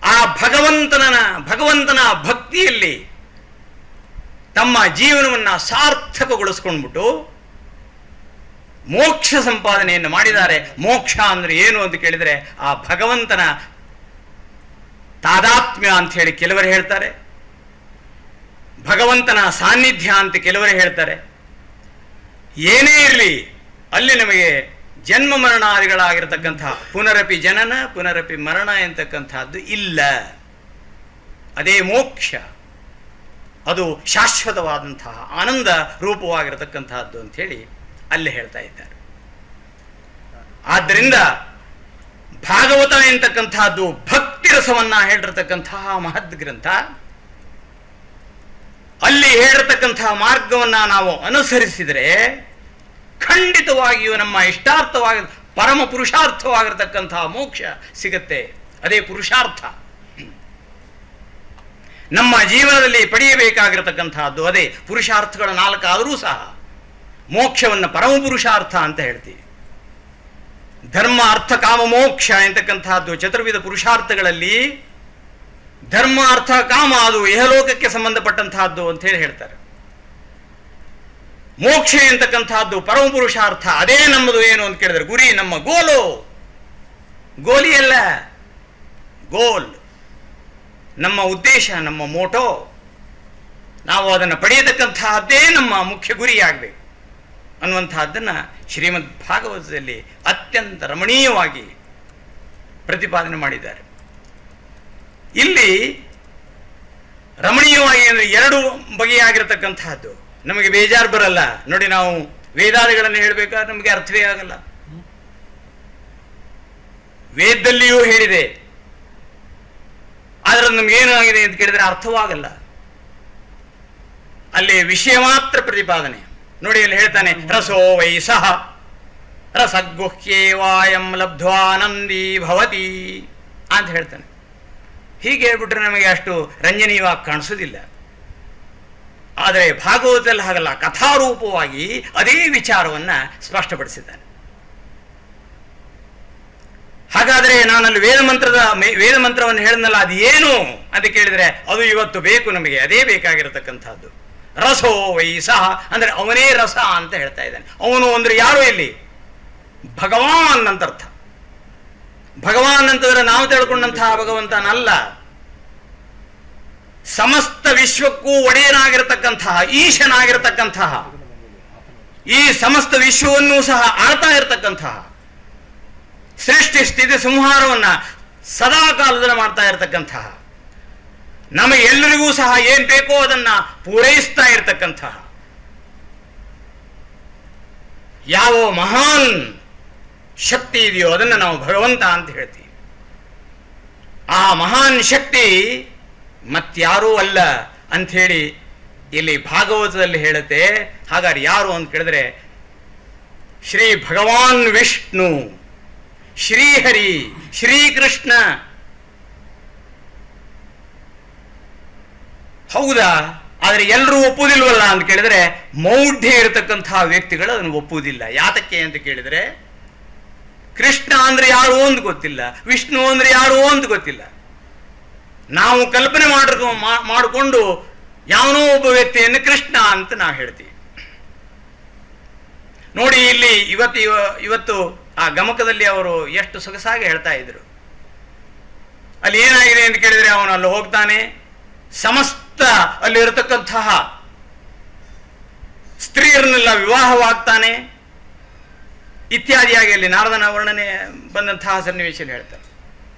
ಆ ಭಗವಂತನ ಭಕ್ತಿಯಲ್ಲಿ ತಮ್ಮ ಜೀವನವನ್ನ ಸಾರ್ಥಕಗೊಳಿಸ್ಕೊಂಡ್ಬಿಟ್ಟು ಮೋಕ್ಷ ಸಂಪಾದನೆಯನ್ನು ಮಾಡಿದ್ದಾರೆ. ಮೋಕ್ಷ ಅಂದ್ರೆ ಏನು ಅಂತ ಕೇಳಿದರೆ ಆ ಭಗವಂತನ ತಾದಾತ್ಮ್ಯ ಅಂತ ಹೇಳಿ ಕೆಲವರು ಹೇಳ್ತಾರೆ, ಭಗವಂತನ ಸಾನ್ನಿಧ್ಯ ಅಂತ ಕೆಲವರು ಹೇಳ್ತಾರೆ. ಏನೇ ಇರಲಿ, ಅಲ್ಲಿ ನಮಗೆ ಜನ್ಮ ಮರಣಾದಿಗಳಾಗಿರತಕ್ಕಂತಹ ಪುನರಪಿ ಜನನ ಪುನರಪಿ ಮರಣ ಎಂತಕ್ಕಂಥದ್ದು ಇಲ್ಲ. ಅದೇ ಮೋಕ್ಷ. ಅದು ಶಾಶ್ವತವಾದಂತಹ ಆನಂದ ರೂಪವಾಗಿರತಕ್ಕಂತಹದ್ದು ಅಂತ ಹೇಳಿ ಅಲ್ಲಿ ಹೇಳ್ತಾ ಇದ್ದಾರೆ. ಆದ್ದರಿಂದ ಭಾಗವತ ಎಂತಕ್ಕಂತಹದ್ದು ಭಕ್ತಿ ರಸವನ್ನ ಹೇಳಿರತಕ್ಕಂತಹ ಮಹದ್ ಗ್ರಂಥ. ಅಲ್ಲಿ ಹೇಳಿರತಕ್ಕಂತಹ ಮಾರ್ಗವನ್ನ ನಾವು ಅನುಸರಿಸಿದರೆ ಖಂಡಿತವಾಗಿಯೂ ನಮ್ಮ ಇಷ್ಟಾರ್ಥವಾಗಿ ಪರಮ ಪುರುಷಾರ್ಥವಾಗಿರತಕ್ಕಂತಹ ಮೋಕ್ಷ ಸಿಗತ್ತೆ. ಅದೇ ಪುರುಷಾರ್ಥ. ನಮ್ಮ ಜೀವನದಲ್ಲಿ ಪಡೆಯಬೇಕಾಗಿರತಕ್ಕಂತಹದ್ದು ಅದೇ. ಪುರುಷಾರ್ಥಗಳ 4 ಆದರೂ ಸಹ ಮೋಕ್ಷವನ್ನು ಪರಮ ಪುರುಷಾರ್ಥ ಅಂತ ಹೇಳ್ತೀವಿ. ಧರ್ಮ, ಅರ್ಥ, ಕಾಮ, ಮೋಕ್ಷ ಎಂತಕ್ಕಂತಹದ್ದು ಚತುರ್ವಿಧ ಪುರುಷಾರ್ಥಗಳಲ್ಲಿ ಧರ್ಮ, ಅರ್ಥ, ಕಾಮ ಅದು ಇಹಲೋಕಕ್ಕೆ ಸಂಬಂಧಪಟ್ಟಂತಹದ್ದು ಅಂತ ಹೇಳಿ ಹೇಳ್ತಾರೆ. ಮೋಕ್ಷ ಎಂತಕ್ಕಂತಹದ್ದು ಪರಮ ಪುರುಷಾರ್ಥ. ಅದೇ ನಮ್ಮದು ಏನು ಅಂತ ಕೇಳಿದ್ರೆ ಗುರಿ, ನಮ್ಮ ಗೋಲು. ಗೋಲಿಯಲ್ಲ, ಗೋಲ್, ನಮ್ಮ ಉದ್ದೇಶ, ನಮ್ಮ ಮೋಟೋ. ನಾವು ಅದನ್ನು ಪಡೆಯತಕ್ಕಂತಹದ್ದೇ ನಮ್ಮ ಮುಖ್ಯ ಗುರಿಯಾಗಬೇಕು ಅನ್ನುವಂತಹದ್ದನ್ನು ಶ್ರೀಮದ್ ಭಾಗವತದಲ್ಲಿ ಅತ್ಯಂತ ರಮಣೀಯವಾಗಿ ಪ್ರತಿಪಾದನೆ ಮಾಡಿದ್ದಾರೆ. ಇಲ್ಲಿ ರಮಣೀಯವಾಗಿ ಅಂದರೆ 2 ಬಗೆಯಾಗಿರತಕ್ಕಂತಹದ್ದು. ನಮಗೆ ಬೇಜಾರು ಬರಲ್ಲ ನೋಡಿ. ನಾವು ವೇದಾದಿಗಳನ್ನು ಹೇಳಬೇಕಾದ್ರೆ ನಮಗೆ ಅರ್ಥವೇ ಆಗಲ್ಲ. ವೇದದಲ್ಲಿಯೂ ಹೇಳಿದೆ, ಆದರೆ ನಮಗೇನಾಗಿದೆ ಅಂತ ಕೇಳಿದ್ರೆ ಅರ್ಥವಾಗಲ್ಲ. ಅಲ್ಲಿ ವಿಷಯ ಮಾತ್ರ ಪ್ರತಿಪಾದನೆ. ನೋಡಿ, ಅಲ್ಲಿ ಹೇಳ್ತಾನೆ, ರಸೋ ವೈಸಃ ರಸಗುಹ್ಯೇವಾಯಂ ಲಬ್ಧ್ವಾನಂದೀ ಭವತಿ ಅಂತ ಹೇಳ್ತಾನೆ. ಹೀಗೆ ಹೇಳ್ಬಿಟ್ರೆ ನಮಗೆ ಅಷ್ಟು ರಂಜನೀಯವಾಗಿ ಕಾಣಿಸೋದಿಲ್ಲ. ಆದರೆ ಭಾಗವತದಲ್ಲಿ ಹಾಗಲ್ಲ, ಕಥಾರೂಪವಾಗಿ ಅದೇ ವಿಚಾರವನ್ನ ಸ್ಪಷ್ಟಪಡಿಸಿದ್ದಾನೆ. ಹಾಗಾದರೆ ನಾನಲ್ಲಿ ವೇದ ಮಂತ್ರವನ್ನು ಹೇಳಿದ್ನಲ್ಲ, ಅದು ಏನು ಅಂತ ಕೇಳಿದರೆ ಅದು ಇವತ್ತು ಬೇಕು ನಮಗೆ. ಅದೇ ಬೇಕಾಗಿರತಕ್ಕಂಥದ್ದು. ರಸೋ ವೈಸಃ ಅಂದ್ರೆ ಅವನೇ ರಸ ಅಂತ ಹೇಳ್ತಾ ಇದ್ದಾನೆ. ಅವನು ಅಂದ್ರೆ ಯಾರು? ಇಲ್ಲಿ ಭಗವಾನ್ ಅಂತ ಅರ್ಥ. ಭಗವಾನ್ ಅಂತಂದ್ರೆ ನಾವು ತಿಳ್ಕೊಂಡಂತಹ ಭಗವಂತನಲ್ಲ, ಸಮಸ್ತ ವಿಶ್ವಕ್ಕೂ ಒಡೆಯನಾಗಿರತಕ್ಕಂತಹ, ಈಶನಾಗಿರತಕ್ಕಂತಹ, ಈ ಸಮಸ್ತ ವಿಶ್ವವನ್ನೂ ಸಹ ಆಳ್ತಾ ಇರತಕ್ಕಂತಹ, ಸೃಷ್ಟಿ ಸ್ಥಿತಿ ಸಂಹಾರವನ್ನ ಸದಾ ಕಾಲದಲ್ಲಿ ಮಾಡ್ತಾ ಇರತಕ್ಕಂತಹ, ನಮಗೆಲ್ಲರಿಗೂ ಸಹ ಏನ್ ಬೇಕೋ ಅದನ್ನ ಪೂರೈಸ್ತಾ ಇರತಕ್ಕಂತಹ ಯಾವ ಮಹಾನ್ ಶಕ್ತಿ ಇದೆಯೋ ಅದನ್ನು ನಾವು ಭಗವಂತ ಅಂತ ಹೇಳ್ತೀವಿ. ಆ ಮಹಾನ್ ಶಕ್ತಿ ಮತ್ಯಾರೂ ಅಲ್ಲ ಅಂಥೇಳಿ ಇಲ್ಲಿ ಭಾಗವತದಲ್ಲಿ ಹೇಳುತ್ತೆ. ಹಾಗಾದ್ರೆ ಯಾರು ಅಂತ ಕೇಳಿದ್ರೆ ಶ್ರೀ ಭಗವಾನ್ ವಿಷ್ಣು. ಶ್ರೀಹರಿ, ಶ್ರೀಕೃಷ್ಣ. ಹೌದಾ? ಆದರೆ ಎಲ್ಲರೂ ಒಪ್ಪುವುದಿಲ್ವಲ್ಲ ಅಂತ ಕೇಳಿದ್ರೆ, ಮೌಢ್ಯ ಇರತಕ್ಕಂತಹ ವ್ಯಕ್ತಿಗಳು ಅದನ್ನು ಒಪ್ಪುವುದಿಲ್ಲ. ಯಾತಕ್ಕೆ ಅಂತ ಕೇಳಿದ್ರೆ, ಕೃಷ್ಣ ಅಂದ್ರೆ ಯಾರು ಅಂತ ಗೊತ್ತಿಲ್ಲ, ವಿಷ್ಣು ಅಂದ್ರೆ ಯಾರು ಅಂತ ಗೊತ್ತಿಲ್ಲ. ನಾವು ಕಲ್ಪನೆ ಮಾಡಿಕೊಂಡು ಯಾವನೋ ಒಬ್ಬ ವ್ಯಕ್ತಿಯನ್ನು ಕೃಷ್ಣ ಅಂತ ನಾವು ಹೇಳ್ತೀವಿ. ನೋಡಿ, ಇಲ್ಲಿ ಇವತ್ತು ಆ ಗಮಕದಲ್ಲಿ ಅವರು ಎಷ್ಟು ಸೊಗಸಾಗಿ ಹೇಳ್ತಾ ಇದ್ರು. ಅಲ್ಲಿ ಏನಾಗಿದೆ ಅಂತ ಕೇಳಿದ್ರೆ, ಅವನು ಅಲ್ಲಿ ಹೋಗ್ತಾನೆ, ಸಮಸ್ತ ಅಲ್ಲಿರತಕ್ಕಂತಹ ಸ್ತ್ರೀಯರನ್ನೆಲ್ಲ ವಿವಾಹವಾಗ್ತಾನೆ ಇತ್ಯಾದಿಯಾಗಿ ಅಲ್ಲಿ ನಾರದನ ವರ್ಣನೆ ಬಂದಂತಹ ಸನ್ನಿವೇಶ ಹೇಳ್ತಾರೆ.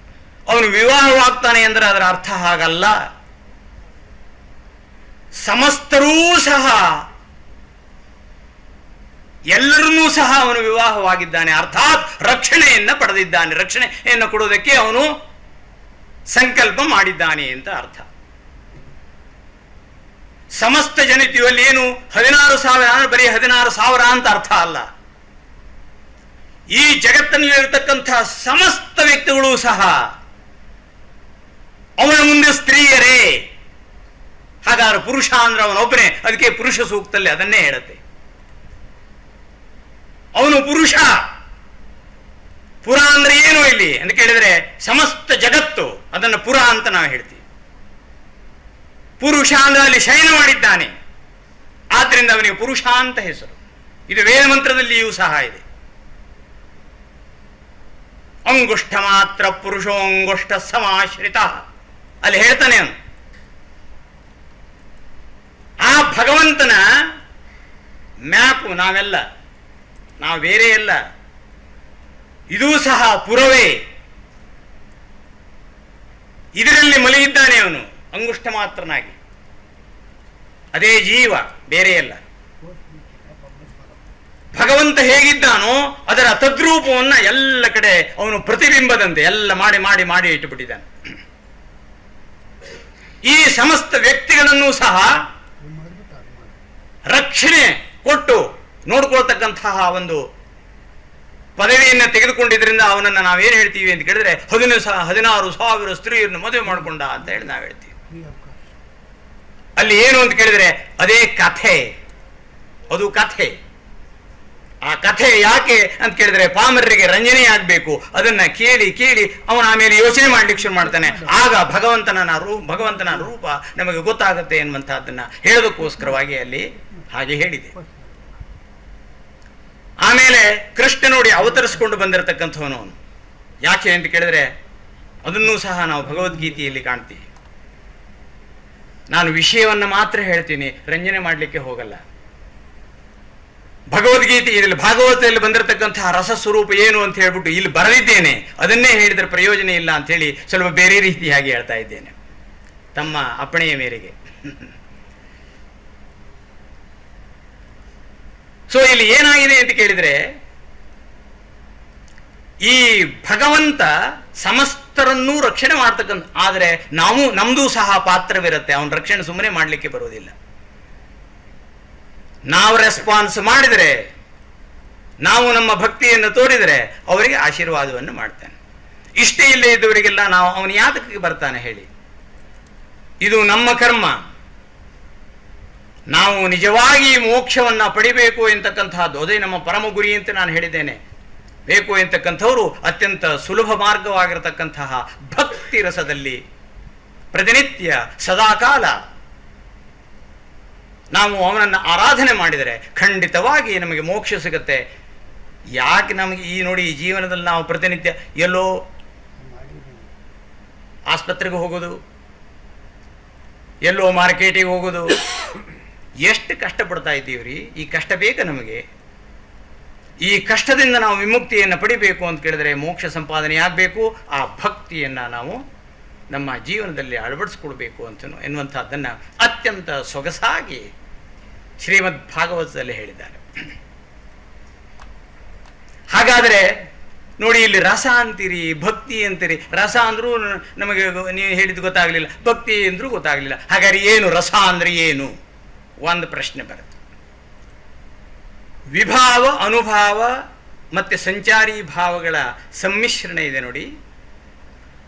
ಅವನು ವಿವಾಹವಾಗ್ತಾನೆ ಅಂದ್ರೆ ಅದರ ಅರ್ಥ ಹಾಗಲ್ಲ. ಸಮಸ್ತರೂ ಸಹ, ಎಲ್ಲರನ್ನೂ ಸಹ ಅವನು ವಿವಾಹವಾಗಿದ್ದಾನೆ, ಅರ್ಥಾತ್ ರಕ್ಷಣೆಯನ್ನ ಪಡೆದಿದ್ದಾನೆ. ರಕ್ಷಣೆಯನ್ನು ಕೊಡುವುದಕ್ಕೆ ಅವನು ಸಂಕಲ್ಪ ಮಾಡಿದ್ದಾನೆ ಅಂತ ಅರ್ಥ. ಸಮಸ್ತ ಜನಿತಿಯಲ್ಲಿ ಏನು 16,000 ಅಂದ್ರೆ ಬರೀ 16,000 ಅಂತ ಅರ್ಥ ಅಲ್ಲ. ಈ ಜಗತ್ತಿನಲ್ಲಿರತಕ್ಕಂತಹ ಸಮಸ್ತ ವ್ಯಕ್ತಿಗಳು ಸಹ ಅವನ ಮುಂದೆ ಸ್ತ್ರೀಯರೇ. ಹಾಗಾದ್ರೆ ಪುರುಷ ಅಂದ್ರೆ ಅವನೊಬ್ಬನೇ. ಅದಕ್ಕೆ ಪುರುಷ ಸೂಕ್ತಲ್ಲಿ ಅದನ್ನೇ ಹೇಳುತ್ತೆ. ಅವನು ಪುರುಷ. ಪುರ ಅಂದ್ರೆ ಏನು ಇಲ್ಲಿ ಅಂತ ಕೇಳಿದ್ರೆ, ಸಮಸ್ತ ಜಗತ್ತು, ಅದನ್ನು ಪುರ ಅಂತ ನಾವು ಹೇಳ್ತೀವಿ. ಪುರುಷ ಅಂದ್ರೆ ಅಲ್ಲಿ ಶಯನ ಮಾಡಿದ್ದಾನೆ, ಆದ್ರಿಂದ ಅವನಿಗೆ ಪುರುಷ ಅಂತ ಹೆಸರು. ಇದು ವೇದ ಮಂತ್ರದಲ್ಲಿಯೂ ಸಹ ಇದೆ. ಅಂಗುಷ್ಠ ಮಾತ್ರ ಪುರುಷೋಂಗುಷ್ಠ ಸಮಾಶ್ರಿತ ಅಲ್ಲಿ ಹೇಳ್ತಾನೆ ಅವನು. ಆ ಭಗವಂತನ ಮ್ಯಾಪು ನಾವೆಲ್ಲ, ನಾವು ಬೇರೆ ಎಲ್ಲ. ಇದೂ ಸಹ ಪುರವೇ. ಇದರಲ್ಲಿ ಮಲಗಿದ್ದಾನೆ ಅವನು ಅಂಗುಷ್ಠ ಮಾತ್ರನಾಗಿ. ಅದೇ ಜೀವ, ಬೇರೆ ಅಲ್ಲ. ಭಗವಂತ ಹೇಗಿದ್ದಾನೋ ಅದರ ತದ್ರೂಪವನ್ನ ಎಲ್ಲ ಕಡೆ ಅವನು ಪ್ರತಿಬಿಂಬದಂತೆ ಎಲ್ಲ ಮಾಡಿ ಮಾಡಿ ಮಾಡಿ ಇಟ್ಟುಬಿಟ್ಟಿದ್ದಾನೆ. ಈ ಸಮಸ್ತ ವ್ಯಕ್ತಿಗಳನ್ನು ಸಹ ರಕ್ಷಣೆ ಕೊಟ್ಟು ನೋಡ್ಕೊಳ್ತಕ್ಕಂತಹ ಒಂದು ಪದವಿಯನ್ನು ತೆಗೆದುಕೊಂಡಿದ್ರಿಂದ ಅವನನ್ನು ನಾವೇನು ಹೇಳ್ತೀವಿ ಅಂತ ಕೇಳಿದ್ರೆ, 16,000 ಸ್ತ್ರೀಯರನ್ನು ಮದುವೆ ಮಾಡಿಕೊಂಡ ಅಂತ ಹೇಳಿ ನಾವು ಹೇಳ್ತೀವಿ. ಅಲ್ಲಿ ಏನು ಅಂತ ಕೇಳಿದ್ರೆ, ಅದೇ ಕಥೆ, ಅದು ಕಥೆ. ಆ ಕಥೆ ಯಾಕೆ ಅಂತ ಕೇಳಿದ್ರೆ, ಪಾಮರರಿಗೆ ರಂಜನೆ ಆಗ್ಬೇಕು. ಅದನ್ನ ಕೇಳಿ ಕೇಳಿ ಅವನ ಆಮೇಲೆ ಯೋಚನೆ ಮಾಡ್ಲಿಕ್ಕೆ ಶುರು ಮಾಡ್ತಾನೆ. ಆಗ ಭಗವಂತನ ರೂಪ ನಮಗೆ ಗೊತ್ತಾಗುತ್ತೆ ಎನ್ನುವಂತಹದ್ದನ್ನ ಹೇಳೋದಕ್ಕೋಸ್ಕರವಾಗಿ ಅಲ್ಲಿ ಹಾಗೆ ಹೇಳಿದೆ. ಆಮೇಲೆ ಕೃಷ್ಣ ನೋಡಿ ಅವತರಿಸಿಕೊಂಡು ಬಂದಿರತಕ್ಕಂಥವನು ಅವನು. ಯಾಕೆ ಅಂತ ಕೇಳಿದ್ರೆ, ಅದನ್ನೂ ಸಹ ನಾವು ಭಗವದ್ಗೀತೆಯಲ್ಲಿ ಕಾಣ್ತೀವಿ. ನಾನು ವಿಷಯವನ್ನು ಮಾತ್ರ ಹೇಳ್ತೀನಿ, ರಂಜನೆ ಮಾಡಲಿಕ್ಕೆ ಹೋಗಲ್ಲ. ಭಗವದ್ಗೀತೆ ಇದರಲ್ಲಿ ಭಾಗವತದಲ್ಲಿ ಬಂದಿರತಕ್ಕಂತಹ ರಸ ಸ್ವರೂಪ ಏನು ಅಂತ ಹೇಳ್ಬಿಟ್ಟು ಇಲ್ಲಿ ಬರೆದಿದ್ದೇನೆ, ಅದನ್ನೇ ಹೇಳಿದ್ರೆ ಪ್ರಯೋಜನ ಇಲ್ಲ ಅಂತ ಹೇಳಿ ಸ್ವಲ್ಪ ಬೇರೆ ರೀತಿಯಾಗಿ ಹೇಳ್ತಾ ಇದ್ದೇನೆ, ತಮ್ಮ ಅಪ್ಪಣೆಯ ಮೇರೆಗೆ. ಸೊ ಇಲ್ಲಿ ಏನಾಗಿದೆ ಅಂತ ಕೇಳಿದ್ರೆ, ಈ ಭಗವಂತ ಸಮಸ್ತರನ್ನೂ ರಕ್ಷಣೆ ಮಾಡ್ತಕ್ಕಂಥ, ಆದರೆ ನಮ್ದು ಸಹ ಪಾತ್ರವಿರುತ್ತೆ. ಅವನ ರಕ್ಷಣೆ ಸುಮ್ಮನೆ ಮಾಡಲಿಕ್ಕೆ ಬರುವುದಿಲ್ಲ. ನಾವು ರೆಸ್ಪಾನ್ಸ್ ಮಾಡಿದರೆ, ನಾವು ನಮ್ಮ ಭಕ್ತಿಯನ್ನು ತೋರಿದರೆ ಅವರಿಗೆ ಆಶೀರ್ವಾದವನ್ನು ಮಾಡ್ತಾನೆ. ಇಷ್ಟೇ ಇಲ್ಲದೆ ಇದ್ದವರಿಗೆಲ್ಲ ನಾವು ಅವನು ಯಾತಕ್ಕೆ ಬರ್ತಾನೆ ಹೇಳಿ? ಇದು ನಮ್ಮ ಕರ್ಮ. ನಾವು ನಿಜವಾಗಿ ಮೋಕ್ಷವನ್ನ ಪಡಿಬೇಕು ಎಂತಕ್ಕಂತಹದ್ದು, ಅದೇ ನಮ್ಮ ಪರಮ ಗುರಿ ಅಂತ ನಾನು ಹೇಳಿದ್ದೇನೆ. ಬೇಕು ಎಂತಕ್ಕಂಥವರು ಅತ್ಯಂತ ಸುಲಭ ಮಾರ್ಗವಾಗಿರತಕ್ಕಂತಹ ಭಕ್ತಿ ರಸದಲ್ಲಿ ಪ್ರತಿನಿತ್ಯ ಸದಾಕಾಲ ನಾವು ಅವನನ್ನು ಆರಾಧನೆ ಮಾಡಿದರೆ ಖಂಡಿತವಾಗಿ ನಮಗೆ ಮೋಕ್ಷ ಸಿಗುತ್ತೆ. ಯಾಕೆ ನಮಗೆ ಈ ಜೀವನದಲ್ಲಿ ನಾವು ಪ್ರತಿನಿತ್ಯ ಎಲ್ಲೋ ಆಸ್ಪತ್ರೆಗೆ ಹೋಗೋದು, ಎಲ್ಲೋ ಮಾರ್ಕೆಟಿಗೆ ಹೋಗೋದು, ಎಷ್ಟು ಕಷ್ಟಪಡ್ತಾ ಇದ್ದೀವ್ರಿ. ಈ ಕಷ್ಟ ಬೇಕಾ ನಮಗೆ? ಈ ಕಷ್ಟದಿಂದ ನಾವು ವಿಮುಕ್ತಿಯನ್ನು ಪಡಿಬೇಕು ಅಂತ ಕೇಳಿದ್ರೆ ಮೋಕ್ಷ ಸಂಪಾದನೆ ಆಗಬೇಕು. ಆ ಭಕ್ತಿಯನ್ನು ನಾವು ನಮ್ಮ ಜೀವನದಲ್ಲಿ ಅಳವಡಿಸ್ಕೊಳ್ಬೇಕು ಅಂತ ಎನ್ನುವಂಥದ್ದನ್ನು ಅತ್ಯಂತ ಸೊಗಸಾಗಿ ಶ್ರೀಮದ್ ಭಾಗವತದಲ್ಲಿ ಹೇಳಿದ್ದಾರೆ. ಹಾಗಾದರೆ ನೋಡಿ, ಇಲ್ಲಿ ರಸ ಅಂತೀರಿ, ಭಕ್ತಿ ಅಂತೀರಿ. ರಸ ಅಂದ್ರೂ ನಮಗೆ ನೀವು ಹೇಳಿದ್ದು ಗೊತ್ತಾಗಲಿಲ್ಲ, ಭಕ್ತಿ ಅಂದ್ರೂ ಗೊತ್ತಾಗಲಿಲ್ಲ. ಹಾಗಾದ್ರೆ ಏನು ರಸ ಅಂದ್ರೆ ಏನು? ಒಂದು ಪ್ರಶ್ನೆ ಬರುತ್ತೆ. ವಿಭಾವ ಅನುಭಾವ ಮತ್ತು ಸಂಚಾರಿ ಭಾವಗಳ ಸಮ್ಮಿಶ್ರಣ ಇದೆ ನೋಡಿ.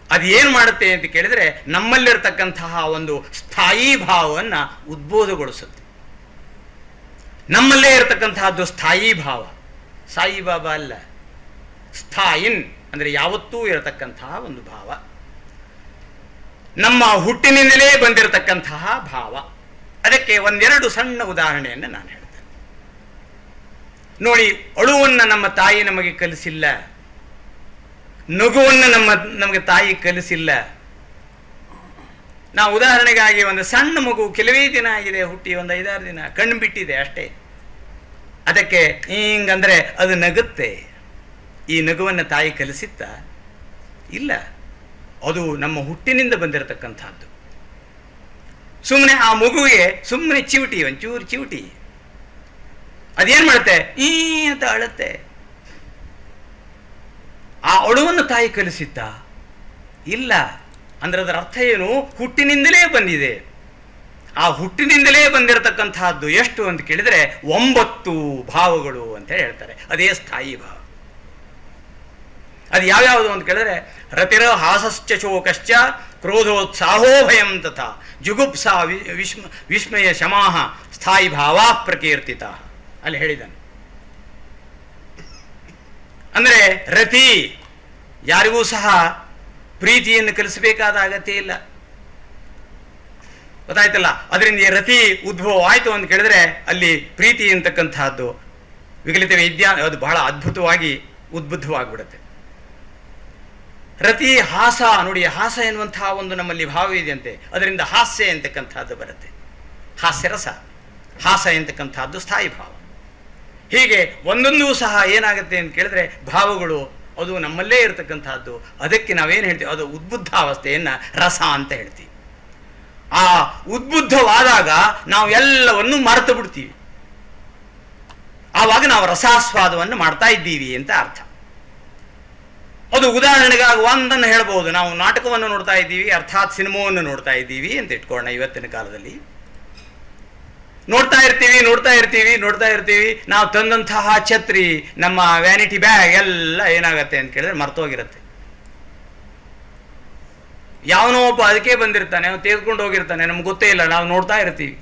ಅದು ಏನು ಮಾಡುತ್ತೆ ಅಂತ ಕೇಳಿದರೆ ನಮ್ಮಲ್ಲಿರ್ತಕ್ಕಂತಹ ಒಂದು ಸ್ಥಾಯಿ ಭಾವವನ್ನು ಉದ್ಬೋಧಗೊಳಿಸುತ್ತೆ. ನಮ್ಮಲ್ಲೇ ಇರತಕ್ಕಂತಹದ್ದು ಸ್ಥಾಯಿ ಭಾವ, ಸಾಯಿಬಾಬಾ ಅಲ್ಲ, ಸ್ಥಾಯಿನ್ ಅಂದರೆ ಯಾವತ್ತೂ ಇರತಕ್ಕಂತಹ ಒಂದು ಭಾವ, ನಮ್ಮ ಹುಟ್ಟಿನಿಂದಲೇ ಬಂದಿರತಕ್ಕಂತಹ ಭಾವ. ಅದಕ್ಕೆ ಒಂದೆರಡು ಸಣ್ಣ ಉದಾಹರಣೆಯನ್ನು ನಾನು ಹೇಳ್ತೇನೆ ನೋಡಿ. ಅಳುವನ್ನು ನಮ್ಮ ತಾಯಿ ನಮಗೆ ಕಲಿಸಿಲ್ಲ, ನಗುವನ್ನು ನಮಗೆ ತಾಯಿ ಕಲಿಸಿಲ್ಲ. ನಾವು ಉದಾಹರಣೆಗಾಗಿ ಒಂದು ಸಣ್ಣ ಮಗು ಕೆಲವೇ ದಿನ ಆಗಿದೆ ಹುಟ್ಟಿ, ಒಂದು 5-6 ದಿನ ಕಣ್ಣು ಬಿಟ್ಟಿದೆ ಅಷ್ಟೇ, ಅದಕ್ಕೆ ಹಿಂಗಂದ್ರೆ ಅದು ನಗುತ್ತೆ. ಈ ನಗುವನ್ನು ತಾಯಿ ಕಲಿಸಿತ್ತ? ಇಲ್ಲ, ಅದು ನಮ್ಮ ಹುಟ್ಟಿನಿಂದ ಬಂದಿರತಕ್ಕಂಥದ್ದು. ಸುಮ್ಮನೆ ಆ ಮಗುವಿಗೆ ಸುಮ್ಮನೆ ಚಿವುಟಿ, ಒಂಚೂರು ಚಿವುಟಿ, ಅದೇನು ಮಾಡುತ್ತೆ, ಈ ಅಂತ ಅಳುತ್ತೆ. ಆ ಅಳುವನ್ನು ತಾಯಿ ಕಲಿಸಿತ್ತ? ಇಲ್ಲ. ಅಂದ್ರೆ ಅದರ ಅರ್ಥ ಏನು? ಹುಟ್ಟಿನಿಂದಲೇ ಬಂದಿದೆ. ಆ ಹುಟ್ಟಿನಿಂದಲೇ ಬಂದಿರತಕ್ಕಂತಹದ್ದು ಎಷ್ಟು ಅಂತ ಕೇಳಿದರೆ 9 ಭಾವಗಳು ಅಂತ ಹೇಳ್ತಾರೆ. ಅದೇ ಸ್ಥಾಯಿ ಭಾವ. ಅದು ಯಾವ್ಯಾವುದು ಅಂತ ಕೇಳಿದ್ರೆ ರತಿರ ಹಾಸಶ್ಚ ಶೋಕಶ್ಚ ಕ್ರೋಧೋತ್ಸಾಹೋ ಭಯಂ ತಥಾ ಜುಗುಪ್ಸಾ ವಿಸ್ಮಯ ಶಮಾಹ ಸ್ಥಾಯಿ ಭಾವಾ ಪ್ರಕೀರ್ತಿತ ಅಲ್ಲಿ ಹೇಳಿದ್ದಾನೆ. ಅಂದರೆ ರತಿ ಯಾರಿಗೂ ಸಹ ಪ್ರೀತಿಯನ್ನು ಕಲಿಸಬೇಕಾದ ಅಗತ್ಯ ಇಲ್ಲ, ಗೊತ್ತಾಯ್ತಲ್ಲ. ಅದರಿಂದ ರತಿ ಉದ್ಭವ ಆಯಿತು ಅಂತ ಕೇಳಿದ್ರೆ ಅಲ್ಲಿ ಪ್ರೀತಿ ಅಂತಕ್ಕಂತಹದ್ದು ವಿಕಲಿತ ವಿದ್ಯಾ ಅದು ಬಹಳ ಅದ್ಭುತವಾಗಿ ಉದ್ಬುದ್ಧವಾಗಿಬಿಡುತ್ತೆ. ರತಿ ಹಾಸ ನೋಡಿ, ಹಾಸ ಎನ್ನುವಂತಹ ಒಂದು ನಮ್ಮಲ್ಲಿ ಭಾವ ಇದೆಯಂತೆ, ಅದರಿಂದ ಹಾಸ್ಯ ಎಂತಕ್ಕಂಥದ್ದು ಬರುತ್ತೆ, ಹಾಸ್ಯರಸ. ಹಾಸ ಎಂತಕ್ಕಂಥದ್ದು ಸ್ಥಾಯಿ ಭಾವ. ಹೀಗೆ ಒಂದೊಂದೂ ಸಹ ಏನಾಗುತ್ತೆ ಅಂತ ಕೇಳಿದ್ರೆ ಭಾವಗಳು ಅದು ನಮ್ಮಲ್ಲೇ ಇರತಕ್ಕಂಥದ್ದು. ಅದಕ್ಕೆ ನಾವೇನು ಹೇಳ್ತೀವಿ, ಅದು ಉದ್ಬುದ್ಧಾವಸ್ಥೆಯನ್ನು ರಸ ಅಂತ ಹೇಳ್ತೀವಿ. ಆ ಉದ್ಬುದ್ಧವಾದಾಗ ನಾವು ಎಲ್ಲವನ್ನು ಮರೆತು ಬಿಡ್ತೀವಿ, ಆವಾಗ ನಾವು ರಸಾಸ್ವಾದವನ್ನು ಮಾಡ್ತಾ ಇದ್ದೀವಿ ಅಂತ ಅರ್ಥ. ಅದು ಉದಾಹರಣೆಗಾಗಿ ಒಂದನ್ನು ಹೇಳ್ಬೋದು, ನಾವು ನಾಟಕವನ್ನು ನೋಡ್ತಾ ಇದ್ದೀವಿ, ಅರ್ಥಾತ್ ಸಿನಿಮಾವನ್ನು ನೋಡ್ತಾ ಇದ್ದೀವಿ ಅಂತ ಇಟ್ಕೊಳ್ಳೋಣ. ಇವತ್ತಿನ ಕಾಲದಲ್ಲಿ ನೋಡ್ತಾ ಇರ್ತೀವಿ. ನಾವು ತಂದಂತಹ ಛತ್ರಿ, ನಮ್ಮ ವ್ಯಾನಿಟಿ ಬ್ಯಾಗ್ ಎಲ್ಲ ಏನಾಗತ್ತೆ ಅಂತ ಕೇಳಿದ್ರೆ ಮರ್ತೋಗಿರುತ್ತೆ. ಯಾವನೋ ಒಬ್ಬ ಅದಕ್ಕೆ ಬಂದಿರ್ತಾನೆ, ಅವನು ತೆಗೆದುಕೊಂಡು ಹೋಗಿರ್ತಾನೆ, ನಮ್ಗೆ ಗೊತ್ತೇ ಇಲ್ಲ, ನಾವು ನೋಡ್ತಾ ಇರ್ತೀವಿ.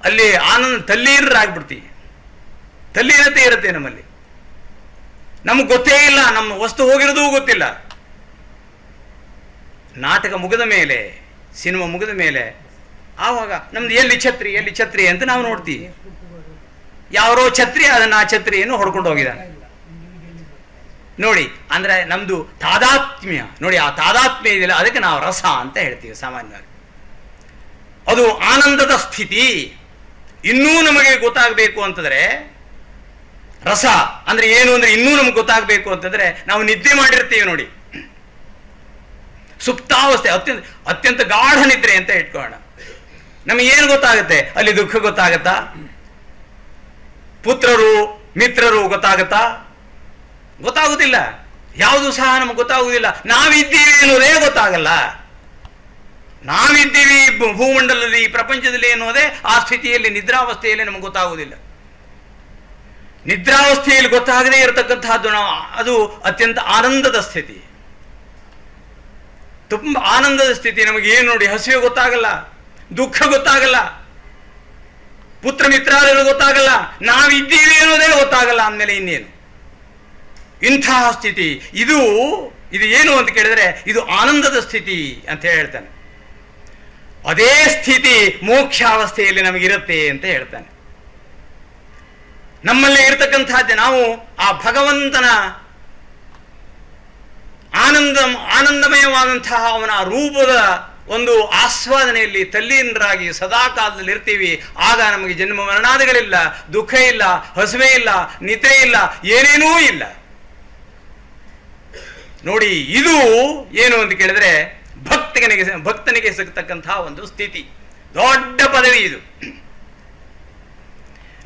ಅಲ್ಲಿ ಆನಂದ ತಲ್ಲೀನರಾಗ್ಬಿಡ್ತೀವಿ, ತಲ್ಲೀನತೆ ಇರುತ್ತೆ ನಮ್ಮಲ್ಲಿ, ನಮ್ಗೆ ಗೊತ್ತೇ ಇಲ್ಲ, ನಮ್ಮ ವಸ್ತು ಹೋಗಿರೋದು ಗೊತ್ತಿಲ್ಲ. ನಾಟಕ ಮುಗಿದ ಮೇಲೆ, ಸಿನಿಮಾ ಮುಗಿದ ಮೇಲೆ ಆವಾಗ ನಮ್ದು ಎಲ್ಲಿ ಛತ್ರಿ ಅಂತ ನಾವು ನೋಡ್ತೀವಿ. ಯಾರೋ ಛತ್ರಿ, ಅದನ್ನ ಆ ಛತ್ರಿಯನ್ನು ಹೊಡ್ಕೊಂಡು ಹೋಗಿದ್ದಾನೆ ನೋಡಿ. ಅಂದ್ರೆ ನಮ್ದು ತಾದಾತ್ಮ್ಯ ನೋಡಿ, ಆ ತಾದಾತ್ಮ್ಯ ಇದೆಯಲ್ಲ, ಅದಕ್ಕೆ ನಾವು ರಸ ಅಂತ ಹೇಳ್ತೀವಿ ಸಾಮಾನ್ಯವಾಗಿ. ಅದು ಆನಂದದ ಸ್ಥಿತಿ. ಇನ್ನೂ ನಮಗೆ ಗೊತ್ತಾಗಬೇಕು ಅಂತಂದ್ರೆ ರಸ ಅಂದ್ರೆ ಏನು ಅಂದ್ರೆ ಇನ್ನೂ ನಮ್ಗೆ ಗೊತ್ತಾಗಬೇಕು ಅಂತಂದ್ರೆ ನಾವು ನಿದ್ದೆ ಮಾಡಿರ್ತೀವಿ ನೋಡಿ, ಸುಪ್ತಾವಸ್ಥೆ, ಅತ್ಯಂತ ಗಾಢ ನಿದ್ರೆ ಅಂತ ಇಟ್ಕೊಳ್ಳೋಣ. ನಮಗೇನು ಗೊತ್ತಾಗುತ್ತೆ ಅಲ್ಲಿ? ದುಃಖ ಗೊತ್ತಾಗತ್ತಾ? ಪುತ್ರರು ಮಿತ್ರರು ಗೊತ್ತಾಗತ್ತಾ? ಗೊತ್ತಾಗುದಿಲ್ಲ. ಯಾವುದು ಸಹ ನಮಗೆ ಗೊತ್ತಾಗುವುದಿಲ್ಲ. ನಾವಿದ್ದೀವಿ ಅನ್ನೋದೇ ಗೊತ್ತಾಗಲ್ಲ. ನಾವಿದ್ದೀವಿ ಭೂಮಂಡಲದಲ್ಲಿ, ಈ ಪ್ರಪಂಚದಲ್ಲಿ ಅನ್ನೋದೇ ಆ ಸ್ಥಿತಿಯಲ್ಲಿ, ನಿದ್ರಾವಸ್ಥೆಯಲ್ಲಿ ನಮಗೆ ಗೊತ್ತಾಗುವುದಿಲ್ಲ. ನಿದ್ರಾವಸ್ಥೆಯಲ್ಲಿ ಗೊತ್ತಾಗದೇ ಇರತಕ್ಕಂತಹದ್ದು ಅದು ಅತ್ಯಂತ ಆನಂದದ ಸ್ಥಿತಿ, ತುಂಬಾ ಆನಂದದ ಸ್ಥಿತಿ. ನಮಗೆ ಏನು ನೋಡಿ, ಹಸಿವೆ ಗೊತ್ತಾಗಲ್ಲ, ದುಃಖ ಗೊತ್ತಾಗಲ್ಲ, ಪುತ್ರ ಮಿತ್ರಾದಿಗಳು ಗೊತ್ತಾಗಲ್ಲ, ನಾವಿದ್ದೀವಿ ಅನ್ನೋದೇ ಗೊತ್ತಾಗಲ್ಲ. ಅಂದಮೇಲೆ ಇನ್ನೇನು ಇಂತಹ ಸ್ಥಿತಿ? ಇದು ಏನು ಅಂತ ಕೇಳಿದ್ರೆ ಇದು ಆನಂದದ ಸ್ಥಿತಿ ಅಂತ ಹೇಳ್ತಾನೆ. ಅದೇ ಸ್ಥಿತಿ ಮೋಕ್ಷಾವಸ್ಥೆಯಲ್ಲಿ ನಮಗಿರುತ್ತೆ ಅಂತ ಹೇಳ್ತಾನೆ. ನಮ್ಮಲ್ಲೇ ಇರತಕ್ಕಂತಹದ್ದೇ. ನಾವು ಆ ಭಗವಂತನ ಆನಂದಮಯವಾದಂತಹ ಅವನ ರೂಪದ ಒಂದು ಆಸ್ವಾದನೆಯಲ್ಲಿ ತಲ್ಲೀನರಾಗಿ ಸದಾ ಕಾಲದಲ್ಲಿ ಇರ್ತೀವಿ. ಆಗ ನಮಗೆ ಜನ್ಮ ಮರಣಾದಿಗಳಿಲ್ಲ, ದುಃಖ ಇಲ್ಲ, ಹಸುವೆ ಇಲ್ಲ, ನಿದ್ರೆ ಇಲ್ಲ, ಏನೇನೂ ಇಲ್ಲ ನೋಡಿ. ಇದು ಏನು ಅಂತ ಕೇಳಿದ್ರೆ ಭಕ್ತನಿಗೆ ಸಿಗತಕ್ಕಂತಹ ಒಂದು ಸ್ಥಿತಿ, ದೊಡ್ಡ ಪದವಿ ಇದು.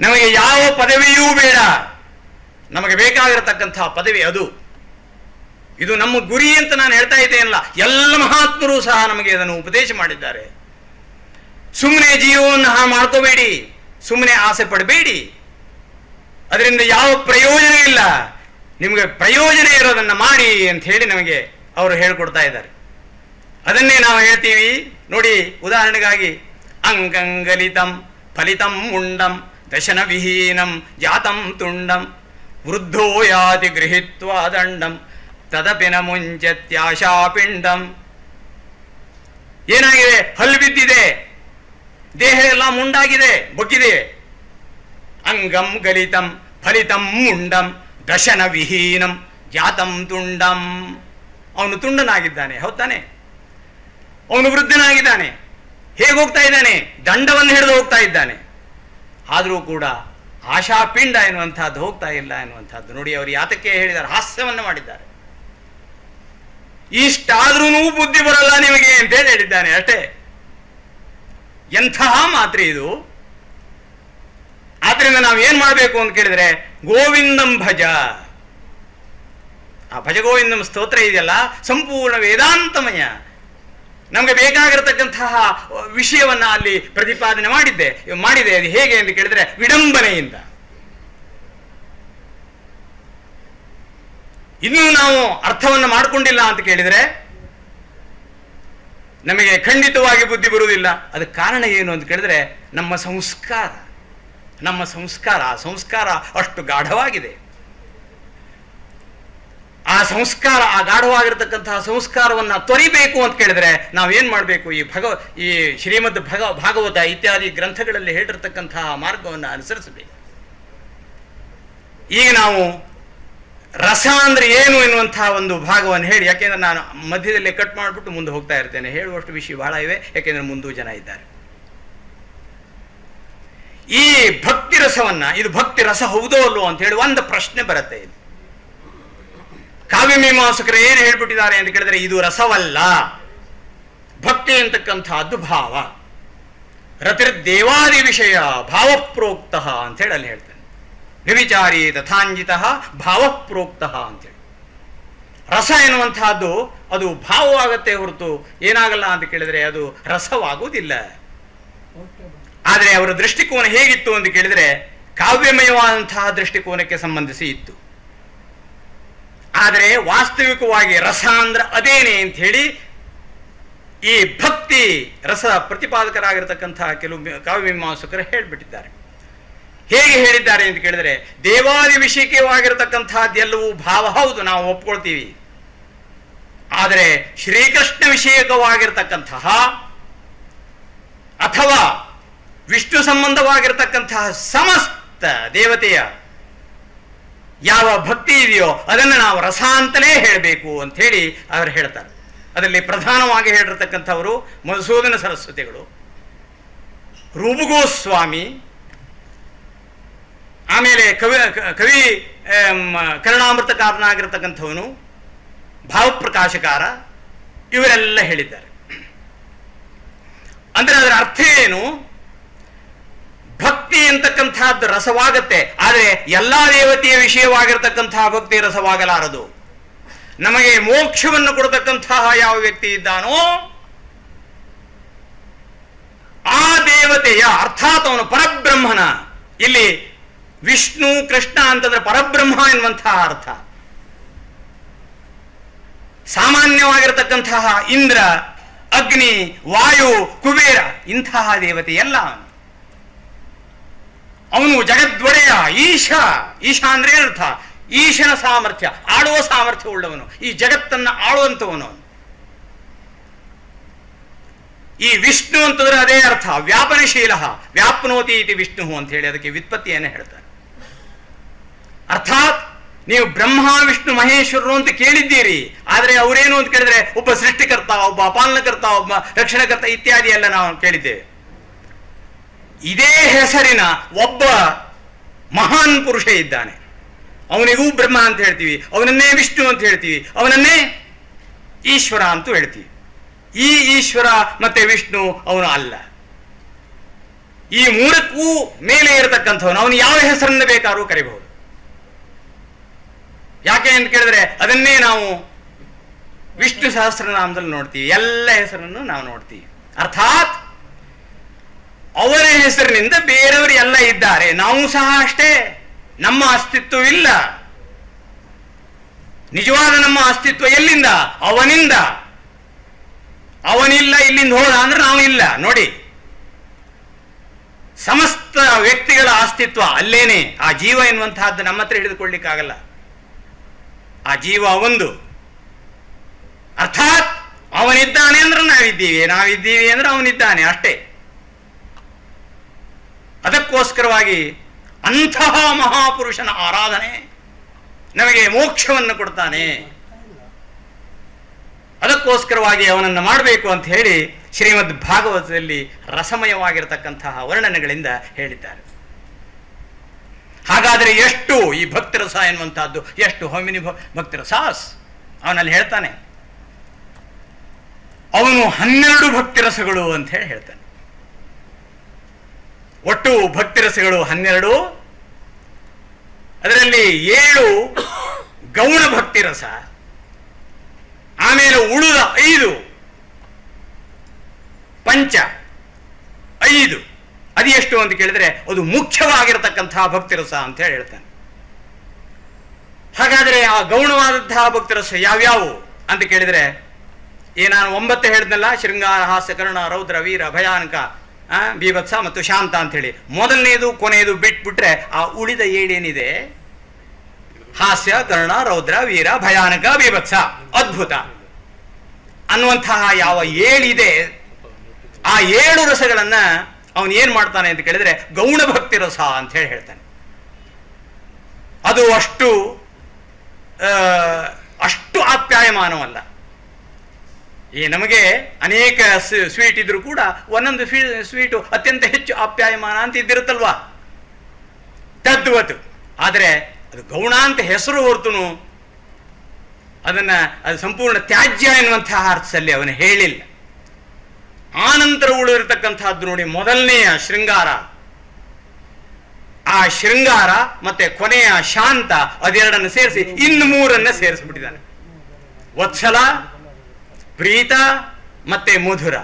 ನಮಗೆ ಯಾವ ಪದವಿಯೂ ಬೇಡ, ನಮಗೆ ಬೇಕಾಗಿರತಕ್ಕಂತಹ ಪದವಿ ಅದು. ಇದು ನಮ್ಮ ಗುರಿ ಅಂತ ನಾನು ಹೇಳ್ತಾ ಇದ್ದೇನಲ್ಲ, ಎಲ್ಲ ಮಹಾತ್ಮರು ಸಹ ನಮಗೆ ಅದನ್ನು ಉಪದೇಶ ಮಾಡಿದ್ದಾರೆ. ಸುಮ್ಮನೆ ಜೀವವನ್ನು ಮಾಡ್ಕೋಬೇಡಿ, ಸುಮ್ಮನೆ ಆಸೆ ಪಡಬೇಡಿ. ಅದರಿಂದ ಯಾವ ಪ್ರಯೋಜನ ಇಲ್ಲ, ನಿಮಗೆ ಪ್ರಯೋಜನ ಇರೋದನ್ನ ಮಾಡಿ ಅಂತ ಹೇಳಿ ನಮಗೆ ಅವರು ಹೇಳ್ಕೊಡ್ತಾ ಇದ್ದಾರೆ. ಅದನ್ನೇ ನಾವು ಹೇಳ್ತೀವಿ ನೋಡಿ. ಉದಾಹರಣೆಗಾಗಿ ಅಂಗಂಗಲಿತಂ ಫಲಿತಂ ಮುಂಡಂ ದಶನ ವಿಹೀನಂ ಜಾತಂ ತುಂಡಂ ವೃದ್ಧೋ ಯಾತಿ ಗೃಹೀತ್ವಾ ದಂಡಂ ತದಪಿನ ಮುಂಚತ್ಯಾಶಾಪಿಂಡಂ. ಏನಾಗಿದೆ? ಹಲ್ಲು ಬಿದ್ದಿದೆ, ದೇಹ ಎಲ್ಲ ಮುಂಡಾಗಿದೆ, ಬಗ್ಗಿದೆ. ಅಂಗಂ ಗಲಿತಂ ಫಲಿತಂ ಮುಂಡಂ ದಶನ ವಿಹೀನಂ ಜಾತಂ ತುಂಡಂ. ಅವನು ತುಂಡನಾಗಿದ್ದಾನೆ, ಹೌದಾನೆ? ಅವನು ವೃದ್ಧನಾಗಿದ್ದಾನೆ. ಹೇಗೆ ಹೋಗ್ತಾ ಇದ್ದಾನೆ? ದಂಡವನ್ನು ಹಿಡಿದು ಹೋಗ್ತಾ ಇದ್ದಾನೆ. ಆದರೂ ಕೂಡ ಆಶಾಪಿಂಡ ಎನ್ನುವಂತಹದ್ದು ಹೋಗ್ತಾ ಇಲ್ಲ ಎನ್ನುವಂತಹದ್ದು ನೋಡಿ. ಅವರು ಯಾತಕ್ಕೆ ಹೇಳಿದ್ದಾರೆ? ಹಾಸ್ಯವನ್ನು ಮಾಡಿದ್ದಾರೆ. ಇಷ್ಟಾದ್ರೂ ಬುದ್ಧಿ ಬರಲ್ಲ ನಿಮಗೆ ಅಂತ ಹೇಳಿ ಹೇಳಿದ್ದಾನೆ ಅಷ್ಟೇ. ಎಂತಹ ಮಾತ್ರ ಇದು. ಆದ್ರಿಂದ ನಾವು ಏನ್ ಮಾಡಬೇಕು ಅಂತ ಕೇಳಿದ್ರೆ, ಗೋವಿಂದಂ ಭಜ. ಆ ಭಜ ಗೋವಿಂದಂ ಸ್ತೋತ್ರ ಇದೆಯಲ್ಲ, ಸಂಪೂರ್ಣ ವೇದಾಂತಮಯ. ನಮಗೆ ಬೇಕಾಗಿರತಕ್ಕಂತಹ ವಿಷಯವನ್ನ ಅಲ್ಲಿ ಪ್ರತಿಪಾದನೆ ಮಾಡಿದೆ. ಅದು ಹೇಗೆ ಅಂತ ಕೇಳಿದ್ರೆ, ವಿಡಂಬನೆಯಿಂದ. ಇನ್ನೂ ನಾವು ಅರ್ಥವನ್ನು ಮಾಡಿಕೊಂಡಿಲ್ಲ ಅಂತ ಕೇಳಿದ್ರೆ ನಮಗೆ ಖಂಡಿತವಾಗಿ ಬುದ್ಧಿ ಬರುವುದಿಲ್ಲ. ಅದಕ್ಕೆ ಕಾರಣ ಏನು ಅಂತ ಕೇಳಿದ್ರೆ, ನಮ್ಮ ಸಂಸ್ಕಾರ. ಆ ಸಂಸ್ಕಾರ ಅಷ್ಟು ಗಾಢವಾಗಿದೆ. ಆ ಸಂಸ್ಕಾರ, ಆ ಗಾಢವಾಗಿರತಕ್ಕಂತಹ ಸಂಸ್ಕಾರವನ್ನ ತೊರಿಬೇಕು ಅಂತ ಕೇಳಿದ್ರೆ ನಾವೇನ್ ಮಾಡಬೇಕು? ಈ ಶ್ರೀಮದ್ ಭಾಗವತ ಇತ್ಯಾದಿ ಗ್ರಂಥಗಳಲ್ಲಿ ಹೇಳಿರ್ತಕ್ಕಂತಹ ಮಾರ್ಗವನ್ನು ಅನುಸರಿಸಬೇಕು. ಈಗ ನಾವು ರಸ ಅಂದ್ರೆ ಏನು ಎನ್ನುವಂತಹ ಒಂದು ಭಾಗವನ್ನು ಹೇಳಿ, ಯಾಕೆಂದ್ರೆ ನಾನು ಮಧ್ಯದಲ್ಲಿ ಕಟ್ ಮಾಡಿಬಿಟ್ಟು ಮುಂದೆ ಹೋಗ್ತಾ ಇರ್ತೇನೆ. ಹೇಳುವಷ್ಟು ವಿಷಯ ಬಹಳ ಇವೆ, ಯಾಕೆಂದ್ರೆ ಮುಂದೂ ಜನ ಇದ್ದಾರೆ. ಈ ಭಕ್ತಿ ರಸವನ್ನ, ಇದು ಭಕ್ತಿ ರಸ ಹೌದೋ ಅಲ್ಲೋ ಅಂತ ಹೇಳಿ ಒಂದು ಪ್ರಶ್ನೆ ಬರುತ್ತೆ. ಇದು ಕಾವ್ಯಮೀಮಾಂಸಕರು ಏನು ಹೇಳ್ಬಿಟ್ಟಿದ್ದಾರೆ ಅಂತ ಕೇಳಿದ್ರೆ, ಇದು ರಸವಲ್ಲ, ಭಕ್ತಿ ಅಂತಕ್ಕಂಥದ್ದು ಭಾವ. ರತಿರ್ದೇವಾದಿ ವಿಷಯ ಭಾವಪ್ರೋಕ್ತ ಅಂತ ಹೇಳಿ ಅಲ್ಲಿ ಹೇಳ್ತಾನೆ. ವ್ಯಭಿಚಾರಿ ತಥಾಂಜಿತ ಭಾವಪ್ರೋಕ್ತ ಅಂತೇಳಿ. ರಸ ಎನ್ನುವಂತಹದ್ದು ಅದು ಭಾವವಾಗತ್ತೆ ಹೊರತು ಏನಾಗಲ್ಲ ಅಂತ ಕೇಳಿದ್ರೆ ಅದು ರಸವಾಗುವುದಿಲ್ಲ. ಆದರೆ ಅವರ ದೃಷ್ಟಿಕೋನ ಹೇಗಿತ್ತು ಅಂತ ಕೇಳಿದ್ರೆ ಕಾವ್ಯಮಯವಾದಂತಹ ದೃಷ್ಟಿಕೋನಕ್ಕೆ ಸಂಬಂಧಿಸಿ ಇತ್ತು. ಆದರೆ ವಾಸ್ತವಿಕವಾಗಿ ರಸ ಅಂದ್ರೆ ಅದೇನೆ ಅಂತ ಹೇಳಿ ಈ ಭಕ್ತಿ ರಸ ಪ್ರತಿಪಾದಕರಾಗಿರತಕ್ಕಂತಹ ಕೆಲವು ಕಾವ್ಯಮೀಮಾಂಸಕರು ಹೇಳ್ಬಿಟ್ಟಿದ್ದಾರೆ. ಹೇಗೆ ಹೇಳಿದ್ದಾರೆ ಅಂತ ಕೇಳಿದ್ರೆ, ದೇವಾದಿ ವಿಷಯಕವಾಗಿರತಕ್ಕಂತಹದ್ದೆಲ್ಲವೂ ಭಾವ ಹೌದು, ನಾವು ಒಪ್ಕೊಳ್ತೀವಿ. ಆದರೆ ಶ್ರೀಕೃಷ್ಣ ವಿಷಯಕವಾಗಿರತಕ್ಕಂತಹ ಅಥವಾ ವಿಷ್ಣು ಸಂಬಂಧವಾಗಿರತಕ್ಕಂತಹ ಸಮಸ್ತ ದೇವತೆಯ ಯಾವ ಭಕ್ತಿ ಇದೆಯೋ ಅದನ್ನು ನಾವು ರಸ ಅಂತಲೇ ಹೇಳಬೇಕು ಅಂತ ಹೇಳಿ ಅವರು ಹೇಳ್ತಾರೆ. ಅದರಲ್ಲಿ ಪ್ರಧಾನವಾಗಿ ಹೇಳಿರ್ತಕ್ಕಂಥವರು ಮಧುಸೂದನ ಸರಸ್ವತಿಗಳು, ರೂಪಗೋಸ್ವಾಮಿ, ಆಮೇಲೆ ಕವಿ ಕರುಣಾಮೃತಕಾರನಾಗಿರ್ತಕ್ಕಂಥವನು ಭಾವಪ್ರಕಾಶಕಾರ, ಇವರೆಲ್ಲ ಹೇಳಿದ್ದಾರೆ. ಅಂದ್ರೆ ಅದರ ಅರ್ಥ ಏನು? ಭಕ್ತಿ ಅಂತಕ್ಕಂಥದ್ದು ರಸವಾಗತ್ತೆ, ಆದರೆ ಎಲ್ಲಾ ದೇವತೆಯ ವಿಷಯವಾಗಿರ್ತಕ್ಕಂತಹ ಭಕ್ತಿ ರಸವಾಗಲಾರದು. ನಮಗೆ ಮೋಕ್ಷವನ್ನು ಕೊಡತಕ್ಕಂತಹ ಯಾವ ವ್ಯಕ್ತಿ ಇದ್ದಾನೋ ಆ ದೇವತೆಯ, ಅರ್ಥಾತ್ ಅವನು ಪರಬ್ರಹ್ಮನ, ಇಲ್ಲಿ ವಿಷ್ಣು ಕೃಷ್ಣ ಅಂತಂದ್ರೆ ಪರಬ್ರಹ್ಮ ಎನ್ನುವಂತಹ ಅರ್ಥ. ಸಾಮಾನ್ಯವಾಗಿರತಕ್ಕಂತಹ ಇಂದ್ರ, ಅಗ್ನಿ, ವಾಯು, ಕುಬೇರ ಇಂತಹ ದೇವತೆ ಎಲ್ಲ ಅವನು ಜಗದ್ವಡೆಯ ಈಶ. ಈಶ ಅಂದ್ರೆ ಏನರ್ಥ? ಈಶನ ಸಾಮರ್ಥ್ಯ, ಆಳುವ ಸಾಮರ್ಥ್ಯ ಉಳ್ಳವನು, ಈ ಜಗತ್ತನ್ನ ಆಳುವಂತವನು. ಈ ವಿಷ್ಣು ಅಂತಂದ್ರೆ ಅದೇ ಅರ್ಥ, ವ್ಯಾಪನಶೀಲ, ವ್ಯಾಪ್ನೋತಿ ಇತಿ ವಿಷ್ಣು ಅಂತ ಹೇಳಿ ಅದಕ್ಕೆ ವ್ಯುತ್ಪತ್ತಿಯನ್ನು ಹೇಳ್ತಾರೆ. ಅರ್ಥಾತ್ ನೀವು ಬ್ರಹ್ಮ ವಿಷ್ಣು ಮಹೇಶ್ವರರು ಅಂತ ಕೇಳಿದ್ದೀರಿ, ಆದರೆ ಅವರೇನು ಅಂತ ಕೇಳಿದ್ರೆ ಒಬ್ಬ ಸೃಷ್ಟಿಕರ್ತ, ಒಬ್ಬ ಪಾಲನಕರ್ತ, ಒಬ್ಬ ರಕ್ಷಣಕರ್ತ ಇತ್ಯಾದಿ ಎಲ್ಲ ನಾವು ಕೇಳಿದ್ದೇವೆ. ಇದೇ ಹೆಸರಿನ ಒಬ್ಬ ಮಹಾನ್ ಪುರುಷ ಇದ್ದಾನೆ, ಅವನಿಗೂ ಬ್ರಹ್ಮ ಅಂತ ಹೇಳ್ತೀವಿ, ಅವನನ್ನೇ ವಿಷ್ಣು ಅಂತ ಹೇಳ್ತೀವಿ, ಅವನನ್ನೇ ಈಶ್ವರ ಅಂತೂ ಹೇಳ್ತೀವಿ. ಈ ಈಶ್ವರ ಮತ್ತೆ ವಿಷ್ಣು ಅವನು ಅಲ್ಲ. ಈ ಮೂರಕ್ಕೂ ಮೇಲೆ ಇರತಕ್ಕಂಥವನು, ಅವನು ಯಾವ ಹೆಸರನ್ನು ಬೇಕಾದ್ರೂ ಕರಿಬಹುದು. ಯಾಕೆ ಅಂತ ಕೇಳಿದ್ರೆ ಅದನ್ನೇ ನಾವು ವಿಷ್ಣು ಸಹಸ್ರನಾಮದಲ್ಲಿ ನೋಡ್ತೀವಿ, ಎಲ್ಲ ಹೆಸರನ್ನು ನಾವು ನೋಡ್ತೀವಿ. ಅರ್ಥಾತ್ ಅವರ ಹೆಸರಿನಿಂದ ಬೇರೆಯವರು ಎಲ್ಲ ಇದ್ದಾರೆ, ನಾವು ಸಹ ಅಷ್ಟೇ. ನಮ್ಮ ಅಸ್ತಿತ್ವವಿಲ್ಲ. ನಿಜವಾದ ನಮ್ಮ ಅಸ್ತಿತ್ವ ಎಲ್ಲಿಂದ? ಅವನಿಂದ. ಅವನಿಲ್ಲ, ಇಲ್ಲಿಂದ ಹೋದ ಅಂದ್ರೆ ನಾವು ಇಲ್ಲ. ನೋಡಿ, ಸಮಸ್ತ ವ್ಯಕ್ತಿಗಳ ಅಸ್ತಿತ್ವ ಅಲ್ಲೇನೆ. ಆ ಜೀವ ಎನ್ನುವಂತಹದ್ದು ನಮ್ಮ ಹತ್ರ ಹಿಡಿದುಕೊಳ್ಳಿಕ್ಕಾಗಲ್ಲ. ಆ ಜೀವ ಒಂದು. ಅರ್ಥಾತ್ ಅವನಿದ್ದಾನೆ ಅಂದ್ರೆ ನಾವಿದ್ದೀವಿ, ನಾವಿದ್ದೀವಿ ಅಂದ್ರೆ ಅವನಿದ್ದಾನೆ, ಅಷ್ಟೇ. ಅದಕ್ಕೋಸ್ಕರವಾಗಿ ಅಂತಹ ಮಹಾಪುರುಷನ ಆರಾಧನೆ ನಮಗೆ ಮೋಕ್ಷವನ್ನು ಕೊಡ್ತಾನೆ. ಅದಕ್ಕೋಸ್ಕರವಾಗಿ ಅವನನ್ನು ಮಾಡಬೇಕು ಅಂತ ಹೇಳಿ ಶ್ರೀಮದ್ ಭಾಗವತದಲ್ಲಿ ರಸಮಯವಾಗಿರತಕ್ಕಂತಹ ವರ್ಣನೆಗಳಿಂದ ಹೇಳಿದ್ದಾರೆ. ಹಾಗಾದರೆ ಎಷ್ಟು ಈ ಭಕ್ತಿರಸ ಎನ್ನುವಂತಹದ್ದು, ಎಷ್ಟು ಹೊಮಿನಿ ಭಕ್ತಿರಸಾಸ್ ಅವನಲ್ಲಿ ಹೇಳ್ತಾನೆ. ಅವನು 12 ಭಕ್ತಿರಸಗಳು ಅಂತ ಹೇಳಿ ಹೇಳ್ತಾನೆ. ಒಟ್ಟು ಭಕ್ತಿರಸಗಳು 12. ಅದರಲ್ಲಿ 7 ಗೌಣ ಭಕ್ತಿರಸ, ಆಮೇಲೆ ಉಳಿದ 5 ಪಂಚ 5. ಅದು ಎಷ್ಟು ಅಂತ ಕೇಳಿದ್ರೆ ಅದು ಮುಖ್ಯವಾಗಿರತಕ್ಕಂತಹ ಭಕ್ತಿರಸ ಅಂತ ಹೇಳಿ ಹೇಳ್ತಾನೆ. ಹಾಗಾದರೆ ಆ ಗೌಣವಾದಂತಹ ಭಕ್ತಿರಸ ಯಾವ್ಯಾವು ಅಂತ ಕೇಳಿದ್ರೆ, ನಾನು 9 ಹೇಳಿದ್ನಲ್ಲ, ಶೃಂಗಾರ, ಹಾಸ್ಯ, ಕರುಣ, ರೌದ್ರ, ವೀರ, ಭಯಾನಕ, ಬೀಭತ್ಸ ಮತ್ತು ಶಾಂತ ಅಂತ ಹೇಳಿ. ಮೊದಲನೇದು ಕೊನೆಯದು ಬಿಟ್ಬಿಟ್ರೆ ಆ ಉಳಿದ 7 ಏನಿದೆ, ಹಾಸ್ಯ, ಕರುಣ, ರೌದ್ರ, ವೀರ, ಭಯಾನಕ, ಬೀಭತ್ಸ, ಅದ್ಭುತ ಅನ್ನುವಂತಹ ಯಾವ 7 ಇದೆ, ಆ 7 ರಸಗಳನ್ನ ಅವನು ಏನ್ ಮಾಡ್ತಾನೆ ಅಂತ ಕೇಳಿದ್ರೆ ಗೌಣ ಭಕ್ತಿ ರಸ ಅಂತ ಹೇಳಿ ಹೇಳ್ತಾನೆ. ಅದು ಅಷ್ಟು ಆಪ್ಯಾಯಮಾನವಲ್ಲ. ಈ ನಮಗೆ ಅನೇಕ ಸ್ವೀಟ್ ಇದ್ರೂ ಕೂಡ ಒಂದೊಂದು ಸ್ವೀಟು ಅತ್ಯಂತ ಹೆಚ್ಚು ಆಪ್ಯಾಯಮಾನ ಅಂತ ಇದ್ದಿರುತ್ತಲ್ವಾ, ತದ್ವತ್ತು. ಆದರೆ ಅದು ಗೌಣ ಅಂತ ಹೆಸರು ಹೊರತುನು ಅದು ಸಂಪೂರ್ಣ ತ್ಯಾಜ್ಯ ಎನ್ನುವಂತಹ ಅರ್ಥದಲ್ಲಿ ಅವನು ಹೇಳಿಲ್ಲ. ಆನಂತರ ಉಳಿದಿರತಕ್ಕಂತಹದ್ದು ನೋಡಿ, ಮೊದಲನೆಯ ಶೃಂಗಾರ, ಆ ಶೃಂಗಾರ ಮತ್ತೆ ಕೊನೆಯ ಶಾಂತ, ಅದೆರಡನ್ನು ಸೇರಿಸಿ ಇನ್ನು 3 ಸೇರಿಸ್ಬಿಟ್ಟಿದ್ದಾನೆ. ವತ್ಸಲ, ಪ್ರೀತ ಮತ್ತೆ ಮಧುರ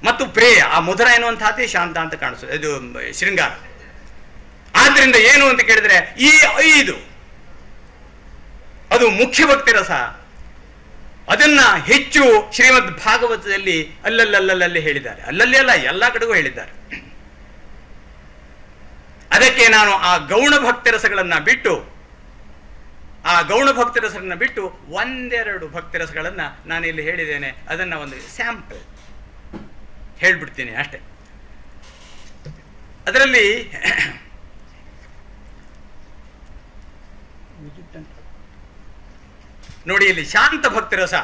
ಮತ್ತು ಪ್ರೇಯ. ಆ ಮಧುರ ಎನ್ನುವಂತಹದ್ದೇ ಶಾಂತ ಅಂತ ಕಾಣಿಸ್ತದೆ, ಇದು ಶೃಂಗಾರ. ಆದ್ರಿಂದ ಏನು ಅಂತ ಕೇಳಿದ್ರೆ ಈ 5 ಅದು ಮುಖ್ಯ ಭಕ್ತಿ ರಸ. ಅದನ್ನ ಹೆಚ್ಚು ಶ್ರೀಮದ್ ಭಾಗವತದಲ್ಲಿ ಅಲ್ಲಲ್ಲಿ ಹೇಳಿದ್ದಾರೆ. ಅಲ್ಲಲ್ಲಿ ಅಲ್ಲ, ಎಲ್ಲ ಕಡೆಗೂ ಹೇಳಿದ್ದಾರೆ. ಅದಕ್ಕೆ ನಾನು ಆ ಗೌಣ ಭಕ್ತಿ ರಸಗಳನ್ನ ಬಿಟ್ಟು ಒಂದೆರಡು ಭಕ್ತಿ ರಸಗಳನ್ನ ನಾನು ಇಲ್ಲಿ ಹೇಳಿದ್ದೇನೆ. ಅದನ್ನ ಒಂದು ಸ್ಯಾಂಪಲ್ ಹೇಳ್ಬಿಡ್ತೀನಿ ಅಷ್ಟೇ. ಅದರಲ್ಲಿ ನೋಡಿ, ಇಲ್ಲಿ ಶಾಂತ ಭಕ್ತಿರಸ,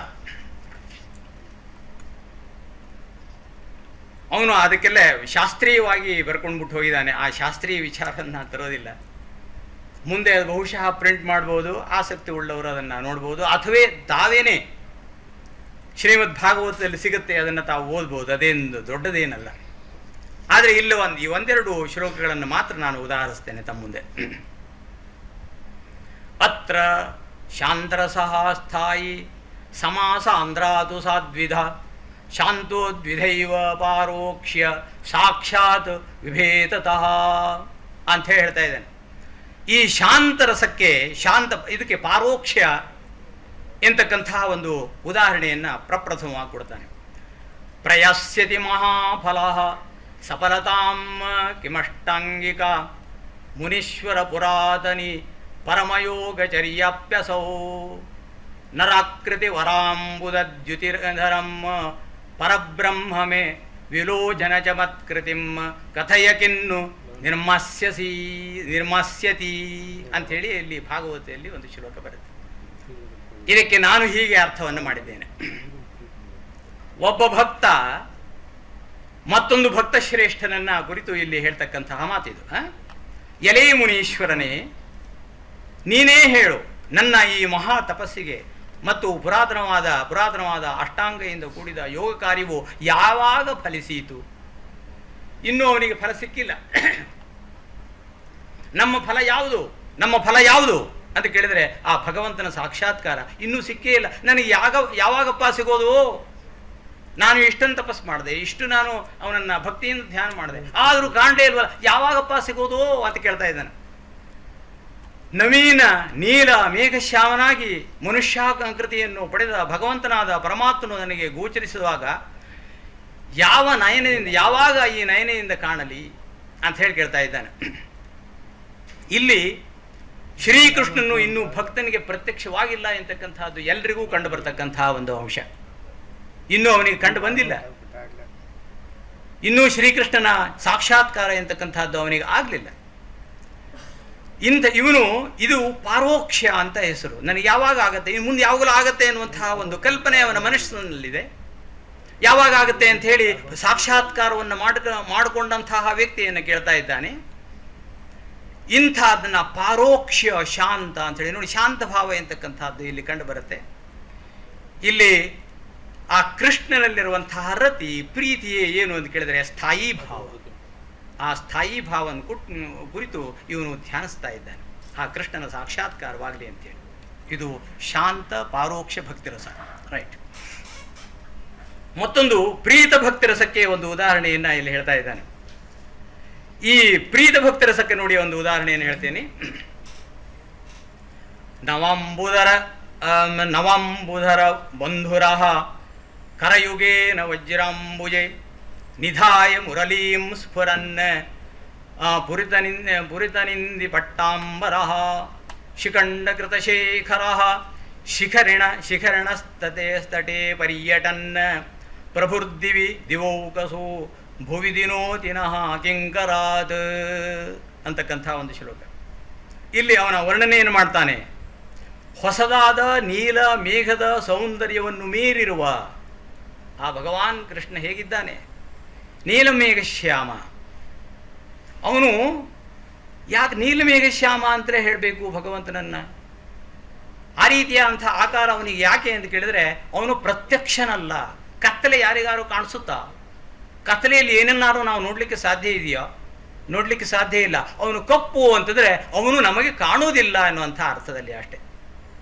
ಅವನು ಅದಕ್ಕೆಲ್ಲ ಶಾಸ್ತ್ರೀಯವಾಗಿ ಬರ್ಕೊಂಡ್ಬಿಟ್ಟು ಹೋಗಿದ್ದಾನೆ. ಆ ಶಾಸ್ತ್ರೀಯ ವಿಚಾರನ್ನ ತರೋದಿಲ್ಲ. ಮುಂದೆ ಬಹುಶಃ ಪ್ರಿಂಟ್ ಮಾಡ್ಬೋದು, ಆಸಕ್ತಿ ಉಳ್ಳವರು ಅದನ್ನು ನೋಡ್ಬೋದು, ಅಥವಾ ತಾವೇನೇ ಶ್ರೀಮದ್ ಭಾಗವತದಲ್ಲಿ ಸಿಗುತ್ತೆ, ಅದನ್ನು ತಾವು ಓದ್ಬೋದು. ಅದೇನು ದೊಡ್ಡದೇನಲ್ಲ. ಆದರೆ ಇಲ್ಲಿ ಒಂದೆರಡು ಶ್ಲೋಕಗಳನ್ನು ಮಾತ್ರ ನಾನು ಉದಾಹರಿಸ್ತೇನೆ ತಮ್ಮ ಮುಂದೆ. ಅತ್ರ ಶಾಂತರಸಃ ಸ್ಥಾಯಿ ಸಮಾಸ ಆಂಧ್ರಾತು ಸಾದ್ವಿಧ ಶಾಂತೋದ್ವಿಧೈವ ಪಾರೋಕ್ಷ್ಯ ಸಾಕ್ಷಾತ್ ವಿಭೇತತಃ ಅಂತ ಹೇಳ್ತಾ ಇದ್ದಾನೆ. ಈ ಶಾಂತರಸಕ್ಕೆ ಇದಕ್ಕೆ ಪಾರೋಕ್ಷ್ಯ ಎಂತಕ್ಕಂತಹ ಒಂದು ಉದಾಹರಣೆಯನ್ನು ಪ್ರಪ್ರಥಮವಾಗಿ ಕೊಡ್ತಾನೆ. ಪ್ರಯಸ್ಯತಿ ಮಹಾಫಲ ಸಫಲತಾಂ ಕಿಮಷ್ಟಾಂಗಿಕ ಮುನೀಶ್ವರ ಪುರಾತನಿ ಪರಮಯೋಗಚರ್ಯಾಪ್ಯಸೌ ನರಾಕೃತಿ ವರಾಂಬುದ್ಯುತಿರ್ಧರಂ ಪರಬ್ರಹ್ಮ ಮೇ ವಿಲೋಚನ ಚಮತ್ಕೃತಿಂ ಕಥಯ ಕಿನ್ನು ನಿರ್ಮಾಸ್ಯತಿ ಅಂಥೇಳಿ ಇಲ್ಲಿ ಭಾಗವತೆಯಲ್ಲಿ ಒಂದು ಶ್ಲೋಕ ಬರುತ್ತೆ. ಇದಕ್ಕೆ ನಾನು ಹೀಗೆ ಅರ್ಥವನ್ನು ಮಾಡಿದ್ದೇನೆ. ಒಬ್ಬ ಭಕ್ತ ಮತ್ತೊಂದು ಭಕ್ತ ಶ್ರೇಷ್ಠನನ್ನ ಕುರಿತು ಇಲ್ಲಿ ಹೇಳ್ತಕ್ಕಂತಹ ಮಾತಿದು. ಎಲೇ ಮುನೀಶ್ವರನೇ, ನೀನೇ ಹೇಳು, ನನ್ನ ಈ ಮಹಾ ತಪಸ್ಸಿಗೆ ಮತ್ತು ಪುರಾತನವಾದ ಅಷ್ಟಾಂಗದಿಂದ ಕೂಡಿದ ಯೋಗ ಕಾರ್ಯವು ಯಾವಾಗ ಫಲಿಸೀತು? ಇನ್ನೂ ಅವನಿಗೆ ಫಲ ಸಿಕ್ಕಿಲ್ಲ. ನಮ್ಮ ಫಲ ಯಾವುದು ಅಂತ ಕೇಳಿದ್ರೆ ಆ ಭಗವಂತನ ಸಾಕ್ಷಾತ್ಕಾರ ಇನ್ನೂ ಸಿಕ್ಕೇ ಇಲ್ಲ. ನನಗೆ ಯಾವಾಗಪ್ಪ ಸಿಗೋದು ನಾನು ಇಷ್ಟನ್ನು ತಪಸ್ ಮಾಡಿದೆ, ಇಷ್ಟು ನಾನು ಅವನನ್ನು ಭಕ್ತಿಯಿಂದ ಧ್ಯಾನ ಮಾಡಿದೆ, ಆದರೂ ಕಾಣಲೇ ಇಲ್ವಲ್ಲ, ಯಾವಾಗಪ್ಪ ಸಿಗೋದು ಅಂತ ಕೇಳ್ತಾ ಇದ್ದಾನೆ. ನವೀನ ನೀಲ ಮೇಘಶ್ಯಾಮನಾಗಿ ಮನುಷ್ಯಾಕೃತಿಯನ್ನು ಪಡೆದ ಭಗವಂತನಾದ ಪರಮಾತ್ಮನು ನನಗೆ ಗೋಚರಿಸುವಾಗ ಯಾವ ನಯನದಿಂದ, ಯಾವಾಗ ಈ ನಯನೆಯಿಂದ ಕಾಣಲಿ ಅಂತ ಹೇಳಿ ಕೇಳ್ತಾ ಇದ್ದಾನೆ. ಇಲ್ಲಿ ಶ್ರೀಕೃಷ್ಣನು ಇನ್ನೂ ಭಕ್ತನಿಗೆ ಪ್ರತ್ಯಕ್ಷವಾಗಿಲ್ಲ ಎಂತಕ್ಕಂಥದ್ದು ಎಲ್ರಿಗೂ ಕಂಡು ಬರ್ತಕ್ಕಂತಹ ಒಂದು ಅಂಶ. ಇನ್ನೂ ಅವನಿಗೆ ಕಂಡು ಬಂದಿಲ್ಲ, ಇನ್ನೂ ಶ್ರೀಕೃಷ್ಣನ ಸಾಕ್ಷಾತ್ಕಾರ ಎಂತಕ್ಕಂಥದ್ದು ಅವನಿಗೆ ಆಗಲಿಲ್ಲ. ಇವನು ಇದು ಪಾರೋಕ್ಷ ಅಂತ ಹೆಸರು. ನನಗೆ ಯಾವಾಗ ಆಗತ್ತೆ, ಇನ್ನು ಮುಂದೆ ಯಾವಾಗಲೂ ಆಗತ್ತೆ ಎನ್ನುವಂತಹ ಒಂದು ಕಲ್ಪನೆ ಅವನ ಮನಸ್ಸಿನಲ್ಲಿದೆ. ಯಾವಾಗ ಆಗುತ್ತೆ ಅಂತ ಹೇಳಿ ಸಾಕ್ಷಾತ್ಕಾರವನ್ನು ಮಾಡಿಕೊಂಡಂತಹ ವ್ಯಕ್ತಿಯನ್ನು ಕೇಳ್ತಾ ಇದ್ದಾನೆ. ಇಂಥದನ್ನ ಪಾರೋಕ್ಷ ಶಾಂತ ಅಂತ ಹೇಳಿ ನೋಡಿ, ಶಾಂತ ಭಾವ ಎಂತಕ್ಕಂಥದ್ದು ಇಲ್ಲಿ ಕಂಡು ಬರುತ್ತೆ. ಇಲ್ಲಿ ಆ ಕೃಷ್ಣನಲ್ಲಿರುವಂತಹ ರತಿ ಪ್ರೀತಿಯೇ ಏನು ಅಂತ ಕೇಳಿದರೆ ಸ್ಥಾಯಿ ಭಾವ. ಆ ಸ್ಥಾಯಿ ಭಾವನ ಕುರಿತು ಇವನು ಧ್ಯಾನಿಸ್ತಾ ಇದ್ದಾನೆ, ಆ ಕೃಷ್ಣನ ಸಾಕ್ಷಾತ್ಕಾರವಾಗಲಿ ಅಂತೇಳಿ. ಇದು ಶಾಂತ ಪಾರೋಕ್ಷ ಭಕ್ತಿರಸ. ರೈಟ್. ಮತ್ತೊಂದು ಪ್ರೀತ ಭಕ್ತಿರಸಕ್ಕೆ ಒಂದು ಉದಾಹರಣೆಯನ್ನ ಇಲ್ಲಿ ಹೇಳ್ತಾ ಇದ್ದಾನೆ. ಈ ಪ್ರೀತ ಭಕ್ತಿರಸಕ್ಕೆ ನೋಡಿ ಒಂದು ಉದಾಹರಣೆಯನ್ನು ಹೇಳ್ತೇನೆ. ನವಾಂಬುಧರ ಬಂಧುರಃ ಕರಯುಗೇನ ವಜ್ರಾಂಬುಜೆ ನಿಧಾಯ ಮುರಳೀಂ ಸ್ಫುರನ್ ಪುರಿತನಿಂದಿ ಪಟ್ಟಾಂಬರಃ ಶಿಖಂಡಕೃತಶೇಖರಃ ಶಿಖರಣಸ್ತತೆ ಸ್ತಟೆ ಪರ್ಯಟನ್ ಪ್ರಭುರ್ದಿವಿ ದಿವೌಕಸೋ ಭುವಿ ದಿನೋತಿನಃ ಕಿಂಕರಾತ್ ಅಂತಕ್ಕಂಥ ಒಂದು ಶ್ಲೋಕ. ಇಲ್ಲಿ ಅವನ ವರ್ಣನೆಯನ್ನು ಮಾಡ್ತಾನೆ. ಹೊಸದಾದ ನೀಲ ಮೇಘದ ಸೌಂದರ್ಯವನ್ನು ಮೀರಿರುವ ಆ ಭಗವಾನ್ ಕೃಷ್ಣ ಹೇಗಿದ್ದಾನೆ, ನೀಲಮೇಘ ಶ್ಯಾಮ. ಅವನು ಯಾಕೆ ನೀಲಮೇಘ ಶ್ಯಾಮ ಅಂತಲೇ ಹೇಳಬೇಕು ಭಗವಂತನನ್ನ? ಆ ರೀತಿಯಾದಂಥ ಆಕಾರ ಅವನಿಗೆ ಯಾಕೆ ಅಂತ ಕೇಳಿದ್ರೆ, ಅವನು ಪ್ರತ್ಯಕ್ಷನಲ್ಲ. ಕತ್ತಲೆ ಯಾರಿಗಾರು ಕಾಣಿಸುತ್ತಾ? ಕತ್ತಲೆಯಲ್ಲಿ ಏನನ್ನಾರು ನಾವು ನೋಡ್ಲಿಕ್ಕೆ ಸಾಧ್ಯ ಇದೆಯಾ? ನೋಡ್ಲಿಕ್ಕೆ ಸಾಧ್ಯ ಇಲ್ಲ. ಅವನು ಕಪ್ಪು ಅಂತಂದ್ರೆ ಅವನು ನಮಗೆ ಕಾಣುವುದಿಲ್ಲ ಅನ್ನುವಂಥ ಅರ್ಥದಲ್ಲಿ ಅಷ್ಟೆ.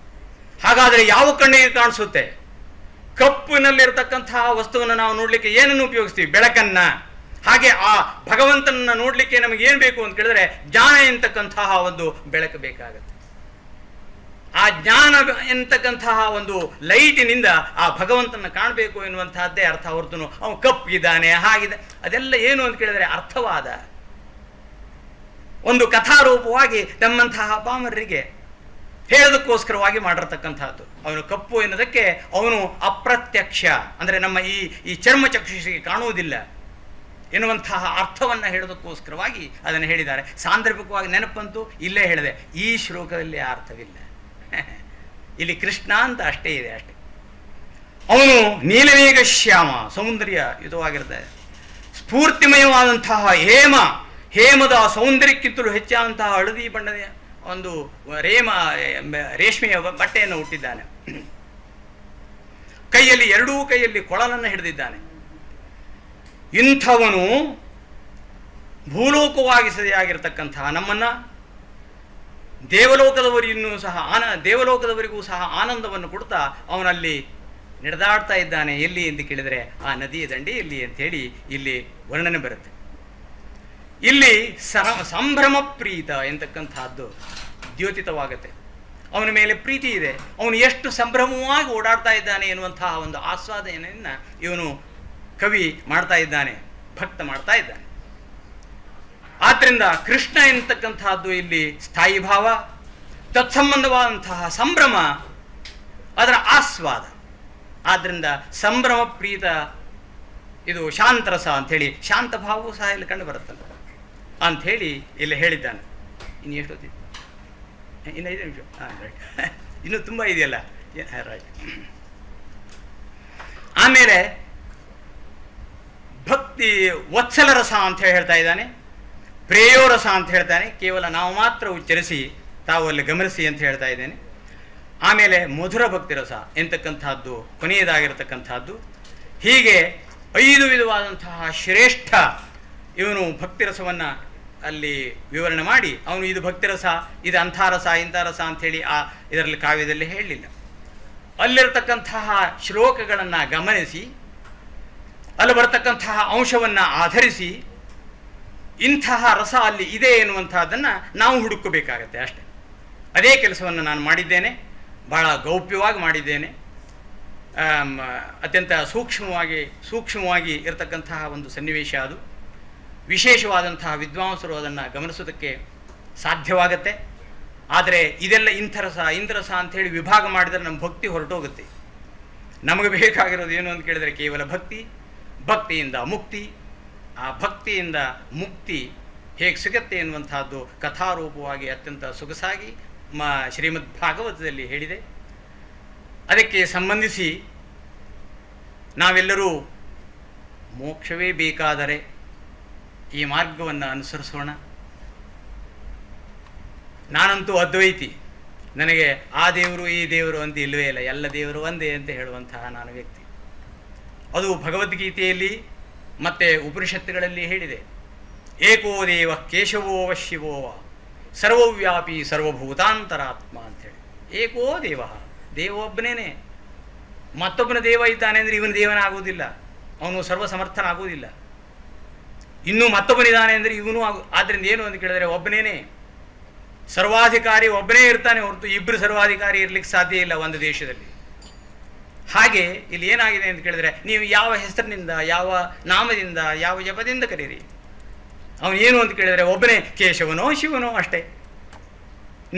ಹಾಗಾದರೆ ಯಾವ ಕಣ್ಣಿಗೆ ಕಾಣಿಸುತ್ತೆ? ಕಪ್ಪಿನಲ್ಲಿರ್ತಕ್ಕಂತಹ ವಸ್ತುವನ್ನು ನಾವು ನೋಡ್ಲಿಕ್ಕೆ ಏನನ್ನು ಉಪಯೋಗಿಸ್ತೀವಿ? ಬೆಳಕನ್ನ. ಹಾಗೆ ಆ ಭಗವಂತನನ್ನ ನೋಡ್ಲಿಕ್ಕೆ ನಮಗೆ ಏನ್ ಬೇಕು ಅಂತ ಕೇಳಿದ್ರೆ ಜ್ಞಾನ ಎಂತಕ್ಕಂತಹ ಒಂದು ಬೆಳಕು ಬೇಕಾಗತ್ತೆ. ಆ ಜ್ಞಾನ ಎಂತಕ್ಕಂತಹ ಒಂದು ಲೈಟಿನಿಂದ ಆ ಭಗವಂತನ ಕಾಣಬೇಕು ಎನ್ನುವಂತಹದ್ದೇ ಅರ್ಥ ಹೊರತು ಅವನು ಕಪ್ಪಿದ್ದಾನೆ ಹಾಗಿದೆ ಅದೆಲ್ಲ ಏನು ಅಂತ ಕೇಳಿದ್ರೆ ಅರ್ಥವಾದ ಒಂದು ಕಥಾರೂಪವಾಗಿ ನಮ್ಮಂತಹ ಪಾಮರರಿಗೆ ಹೇಳೋದಕ್ಕೋಸ್ಕರವಾಗಿ ಮಾಡಿರ್ತಕ್ಕಂಥದ್ದು. ಅವನು ಕಪ್ಪು ಎನ್ನುವುದಕ್ಕೆ ಅವನು ಅಪ್ರತ್ಯಕ್ಷ, ಅಂದರೆ ನಮ್ಮ ಈ ಚರ್ಮಚಕ್ಷುಷಿಗೆ ಕಾಣುವುದಿಲ್ಲ ಎನ್ನುವಂತಹ ಅರ್ಥವನ್ನು ಹೇಳೋದಕ್ಕೋಸ್ಕರವಾಗಿ ಅದನ್ನು ಹೇಳಿದ್ದಾರೆ. ಸಾಂದರ್ಭಿಕವಾಗಿ ನೆನಪಂತೂ ಇಲ್ಲೇ ಹೇಳಿದೆ, ಈ ಶ್ಲೋಕದಲ್ಲಿ ಆ ಅರ್ಥವಿಲ್ಲ. ಇಲ್ಲಿ ಕೃಷ್ಣ ಅಂತ ಅಷ್ಟೇ ಇದೆ ಅಷ್ಟೇ. ಅವನು ನೀಲಮೇಘ ಶ್ಯಾಮ, ಸೌಂದರ್ಯಯುತವಾಗಿರ್ತದೆ. ಸ್ಫೂರ್ತಿಮಯವಾದಂತಹ ಹೇಮದ ಸೌಂದರ್ಯಕ್ಕಿಂತಲೂ ಹೆಚ್ಚಾದಂತಹ ಹಳದಿ ಬಣ್ಣದ ಒಂದು ರೇಷ್ಮೆಯ ಬಟ್ಟೆಯನ್ನು ಹುಟ್ಟಿದ್ದಾನೆ. ಎರಡೂ ಕೈಯಲ್ಲಿ ಕೊಳಲನ್ನು ಹಿಡಿದಿದ್ದಾನೆ. ಇಂಥವನು ಭೂಲೋಕವಾಗಿ ಸರಿಯಾಗಿರ್ತಕ್ಕಂತಹ ನಮ್ಮನ್ನ ದೇವಲೋಕದವರಿಗೂ ಸಹ ಆನಂದವನ್ನು ಕೊಡ್ತಾ ಅವನಲ್ಲಿ ನಡೆದಾಡ್ತಾ ಇದ್ದಾನೆ. ಎಲ್ಲಿ ಎಂದು ಕೇಳಿದರೆ ಆ ನದಿಯ ದಂಡೆಯಲ್ಲಿ ಅಂತ ಹೇಳಿ ಇಲ್ಲಿ ವರ್ಣನೆ ಬರುತ್ತೆ. ಇಲ್ಲಿ ಸಂಭ್ರಮ ಪ್ರೀತ ಎಂತಕ್ಕಂತಹದ್ದು ದ್ಯೋತಿತವಾಗುತ್ತೆ. ಅವನ ಮೇಲೆ ಪ್ರೀತಿ ಇದೆ, ಅವನು ಎಷ್ಟು ಸಂಭ್ರಮವಾಗಿ ಓಡಾಡ್ತಾ ಇದ್ದಾನೆ ಎನ್ನುವಂತಹ ಒಂದು ಆಸ್ವಾದನೆಯನ್ನ ಇವನು ಕವಿ ಮಾಡ್ತಾ ಇದ್ದಾನೆ, ಭಕ್ತ ಮಾಡ್ತಾ ಇದ್ದಾನೆ. ಆದ್ರಿಂದ ಕೃಷ್ಣ ಎಂತಕ್ಕಂತಹದ್ದು ಇಲ್ಲಿ ಸ್ಥಾಯಿ ಭಾವ, ತತ್ಸಂಬಂಧವಾದಂತಹ ಸಂಭ್ರಮ, ಅದರ ಆಸ್ವಾದ. ಆದ್ರಿಂದ ಸಂಭ್ರಮ ಪ್ರೀತ ಇದು ಶಾಂತರಸ ಅಂಥೇಳಿ, ಶಾಂತ ಭಾವವೂ ಸಹ ಇಲ್ಲಿ ಕಂಡು ಬರುತ್ತಲ್ಲ ಅಂಥೇಳಿ ಇಲ್ಲಿ ಹೇಳಿದ್ದಾನೆ. ಇನ್ನು ಎಷ್ಟೊತ್ತಿದೆ? ಇನ್ನು 5 ನಿಮಿಷ. ರೈಟ್. ಇನ್ನು ತುಂಬ ಇದೆಯಲ್ಲ. ರೈಟ್. ಆಮೇಲೆ ಭಕ್ತಿ ವತ್ಸಲ ರಸ ಅಂತ ಹೇಳ್ತಾ ಇದ್ದಾನೆ, ಪ್ರೇಯೋರಸ ಅಂತ ಹೇಳ್ತಾನೆ. ಕೇವಲ ನಾವು ಮಾತ್ರ ಉಚ್ಚರಿಸಿ ತಾವು ಅಲ್ಲಿ ಗಮನಿಸಿ ಅಂತ ಹೇಳ್ತಾ ಇದ್ದೇನೆ. ಆಮೇಲೆ ಮಧುರ ಭಕ್ತಿ ರಸ ಎಂತಕ್ಕಂಥದ್ದು ಕೊನೆಯದಾಗಿರತಕ್ಕಂಥದ್ದು. ಹೀಗೆ 5 ವಿಧವಾದಂತಹ ಶ್ರೇಷ್ಠ ಇವನು ಭಕ್ತಿರಸವನ್ನು ಅಲ್ಲಿ ವಿವರಣೆ ಮಾಡಿ ಅವನು ಇದು ಭಕ್ತಿರಸ, ಇದು ಅಂಥ ರಸ, ಇಂಥ ರಸ ಅಂಥೇಳಿ ಇದರಲ್ಲಿ ಕಾವ್ಯದಲ್ಲಿ ಹೇಳಲಿಲ್ಲ. ಅಲ್ಲಿರತಕ್ಕಂತಹ ಶ್ಲೋಕಗಳನ್ನು ಗಮನಿಸಿ ಅಲ್ಲಿ ಬರತಕ್ಕಂತಹ ಅಂಶವನ್ನು ಆಧರಿಸಿ ಇಂತಹ ರಸ ಅಲ್ಲಿ ಇದೆ ಎನ್ನುವಂತಹದ್ದನ್ನು ನಾವು ಹುಡುಕಬೇಕಾಗತ್ತೆ ಅಷ್ಟೆ. ಅದೇ ಕೆಲಸವನ್ನು ನಾನು ಮಾಡಿದ್ದೇನೆ, ಬಹಳ ಗೌಪ್ಯವಾಗಿ ಮಾಡಿದ್ದೇನೆ. ಅತ್ಯಂತ ಸೂಕ್ಷ್ಮವಾಗಿ ಇರತಕ್ಕಂತಹ ಒಂದು ಸನ್ನಿವೇಶ ಅದು. ವಿಶೇಷವಾದಂತಹ ವಿದ್ವಾಂಸರು ಅದನ್ನು ಗಮನಿಸೋದಕ್ಕೆ ಸಾಧ್ಯವಾಗತ್ತೆ. ಆದರೆ ಇದೆಲ್ಲ ಇಂದ್ರಸ ಅಂಥೇಳಿ ವಿಭಾಗ ಮಾಡಿದರೆ ನಮ್ಮ ಭಕ್ತಿ ಹೊರಟೋಗುತ್ತೆ. ನಮಗೆ ಬೇಕಾಗಿರೋದು ಏನು ಅಂತ ಕೇಳಿದರೆ ಕೇವಲ ಭಕ್ತಿಯಿಂದ ಮುಕ್ತಿ. ಆ ಭಕ್ತಿಯಿಂದ ಮುಕ್ತಿ ಹೇಗೆ ಸಿಗತ್ತೆ ಎನ್ನುವಂತಹದ್ದು ಕಥಾರೂಪವಾಗಿ ಅತ್ಯಂತ ಸೊಗಸಾಗಿ ಶ್ರೀಮದ್ ಭಾಗವತದಲ್ಲಿ ಹೇಳಿದೆ. ಅದಕ್ಕೆ ಸಂಬಂಧಿಸಿ ನಾವೆಲ್ಲರೂ ಮೋಕ್ಷವೇ ಬೇಕಾದರೆ ಈ ಮಾರ್ಗವನ್ನು ಅನುಸರಿಸೋಣ. ನಾನಂತೂ ಅದ್ವೈತಿ, ನನಗೆ ಆ ದೇವರು ಈ ದೇವರು ಅಂತ ಇಲ್ಲವೇ ಇಲ್ಲ, ಎಲ್ಲ ದೇವರು ಒಂದೇ ಅಂತ ಹೇಳುವಂತಹ ನಾನು ವ್ಯಕ್ತಿ. ಅದು ಭಗವದ್ಗೀತೆಯಲ್ಲಿ ಮತ್ತು ಉಪನಿಷತ್ತುಗಳಲ್ಲಿ ಹೇಳಿದೆ. ಏಕೋ ದೇವ ಕೇಶವೋವ ಶಿವೋವ ಸರ್ವವ್ಯಾಪಿ ಸರ್ವಭೂತಾಂತರಾತ್ಮ ಅಂಥೇಳಿ. ಏಕೋ ದೇವ ಒಬ್ಬನೇ. ಮತ್ತೊಬ್ಬನ ದೇವ ಇದ್ದಾನೆ ಅಂದರೆ ಇವನ ದೇವನಾಗುವುದಿಲ್ಲ, ಅವನು ಸರ್ವಸಮರ್ಥನಾಗುವುದಿಲ್ಲ. ಇನ್ನೂ ಮತ್ತೊಬ್ಬನಿದ್ದಾನೆ ಅಂದರೆ ಇವನು ಆದ್ದರಿಂದ ಏನು ಅಂತ ಕೇಳಿದರೆ ಒಬ್ಬನೇ ಸರ್ವಾಧಿಕಾರಿ, ಒಬ್ಬನೇ ಇರ್ತಾನೆ ಹೊರತು ಇಬ್ಬರು ಸರ್ವಾಧಿಕಾರಿ ಇರಲಿಕ್ಕೆ ಸಾಧ್ಯ ಇಲ್ಲ ಒಂದು ದೇಶದಲ್ಲಿ. ಹಾಗೆ ಇಲ್ಲಿ ಏನಾಗಿದೆ ಅಂತ ಕೇಳಿದರೆ ನೀವು ಯಾವ ಹೆಸರಿನಿಂದ, ಯಾವ ನಾಮದಿಂದ, ಯಾವ ಜಪದಿಂದ ಕರೀರಿ, ಅವನು ಏನು ಅಂತ ಕೇಳಿದರೆ ಒಬ್ಬನೇ ಕೇಶವನೋ ಶಿವನೋ ಅಷ್ಟೇ.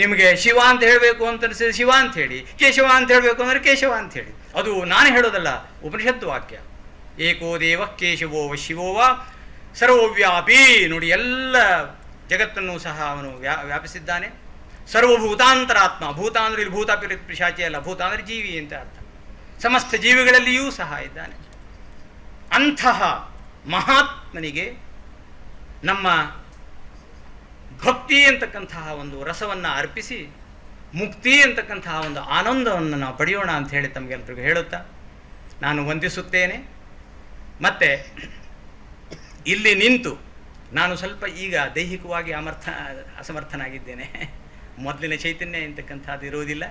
ನಿಮಗೆ ಶಿವ ಅಂತ ಹೇಳಬೇಕು ಅಂತ ಅನಿಸಿದ್ರೆ ಶಿವ ಅಂತ ಹೇಳಿ, ಕೇಶವ ಅಂತ ಹೇಳಬೇಕು ಅಂದರೆ ಕೇಶವ ಅಂತ ಹೇಳಿ. ಅದು ನಾನು ಹೇಳೋದಲ್ಲ, ಉಪನಿಷತ್ತು ವಾಕ್ಯ. ಏಕೋ ದೇವ ಕೇಶವೋವ ಶಿವೋವ ಸರ್ವವ್ಯಾಪಿ. ನೋಡಿ, ಎಲ್ಲ ಜಗತ್ತನ್ನು ಸಹ ಅವನು ವ್ಯಾಪಿಸಿದ್ದಾನೆ. ಸರ್ವಭೂತಾಂತರಾತ್ಮ. ಭೂತ ಅಂದರೆ ಇಲ್ಲಿ ಭೂತ ಪಿಶಾಚಿ ಅಲ್ಲ, ಭೂತ ಅಂದರೆ ಜೀವಿ ಅಂತ ಅರ್ಥ. ಸಮಸ್ತ ಜೀವಿಗಳಲ್ಲಿಯೂ ಸಹ ಇದ್ದಾನೆ. ಅಂತಹ ಮಹಾತ್ಮನಿಗೆ ನಮ್ಮ ಭಕ್ತಿ ಅಂತಕ್ಕಂತಹ ಒಂದು ರಸವನ್ನು ಅರ್ಪಿಸಿ ಮುಕ್ತಿ ಅಂತಕ್ಕಂತಹ ಒಂದು ಆನಂದವನ್ನು ನಾವು ಪಡೆಯೋಣ ಅಂತ ಹೇಳಿ ತಮಗೆಲ್ಲರಿಗೂ ಹೇಳುತ್ತಾ ನಾನು ವಂದಿಸುತ್ತೇನೆ. ಮತ್ತು ಇಲ್ಲಿ ನಿಂತು ನಾನು ಸ್ವಲ್ಪ ಈಗ ದೈಹಿಕವಾಗಿ ಅಸಮರ್ಥನಾಗಿದ್ದೇನೆ. ಮೊದಲಿನ ಚೈತನ್ಯ ಅಂತಕ್ಕಂಥದ್ದು ಇರುವುದಿಲ್ಲ.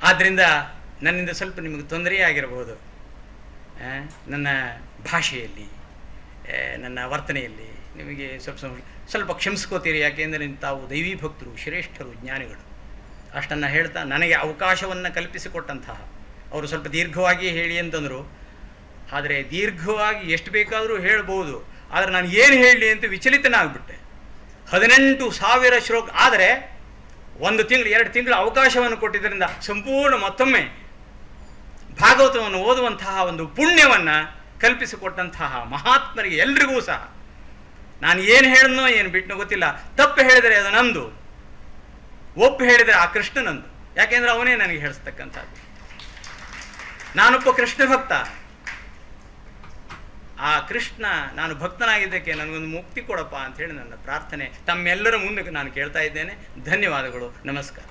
ಆದ್ದರಿಂದ ನನ್ನಿಂದ ಸ್ವಲ್ಪ ನಿಮಗೆ ತೊಂದರೆಯಾಗಿರಬಹುದು. ನನ್ನ ಭಾಷೆಯಲ್ಲಿ, ನನ್ನ ವರ್ತನೆಯಲ್ಲಿ ನಿಮಗೆ ಸ್ವಲ್ಪ ಕ್ಷಮಿಸ್ಕೋತೀರಿ. ಯಾಕೆಂದರೆ ತಾವು ದೈವೀ ಭಕ್ತರು, ಶ್ರೇಷ್ಠರು, ಜ್ಞಾನಿಗಳು. ಅಷ್ಟನ್ನು ಹೇಳ್ತಾ ನನಗೆ ಅವಕಾಶವನ್ನು ಕಲ್ಪಿಸಿಕೊಟ್ಟಂತಹ ಅವರು ಸ್ವಲ್ಪ ದೀರ್ಘವಾಗಿ ಹೇಳಿ ಅಂತಂದರು. ಆದರೆ ದೀರ್ಘವಾಗಿ ಎಷ್ಟು ಬೇಕಾದರೂ ಹೇಳ್ಬೋದು. ಆದರೆ ನಾನು ಏನು ಹೇಳಲಿ ಅಂತ ವಿಚಲಿತನಾಗ್ಬಿಟ್ಟೆ. 18,000 ಶ್ಲೋಕ. ಆದರೆ 1 ತಿಂಗಳು 2 ತಿಂಗಳು ಅವಕಾಶವನ್ನು ಕೊಟ್ಟಿದ್ದರಿಂದ ಸಂಪೂರ್ಣ ಮತ್ತೊಮ್ಮೆ ಭಾಗವತವನ್ನು ಓದುವಂತಹ ಒಂದು ಪುಣ್ಯವನ್ನು ಕಲ್ಪಿಸಿಕೊಟ್ಟಂತಹ ಮಹಾತ್ಮರಿಗೆ ಎಲ್ರಿಗೂ ಸಹ ನಾನು ಏನು ಹೇಳಿದ್ನೋ ಏನು ಬಿಟ್ಟನೋ ಗೊತ್ತಿಲ್ಲ. ತಪ್ಪು ಹೇಳಿದರೆ ಅದು ನಂದು, ಒಪ್ಪು ಹೇಳಿದರೆ ಆ ಕೃಷ್ಣನಂದು. ಯಾಕೆಂದರೆ ಅವನೇ ನನಗೆ ಹೇಳಿಸ್ತಕ್ಕಂಥದ್ದು. ನಾನೊಬ್ಬ ಕೃಷ್ಣ ಭಕ್ತ. ಆ ಕೃಷ್ಣ ನಾನು ಭಕ್ತನಾಗಿದ್ದಕ್ಕೆ ನನಗೊಂದು ಮುಕ್ತಿ ಕೊಡಪ್ಪ ಅಂಥೇಳಿ ನನ್ನ ಪ್ರಾರ್ಥನೆ ತಮ್ಮೆಲ್ಲರ ಮುಂದೆ ನಾನು ಕೇಳ್ತಾ ಇದ್ದೇನೆ. ಧನ್ಯವಾದಗಳು. ನಮಸ್ಕಾರ.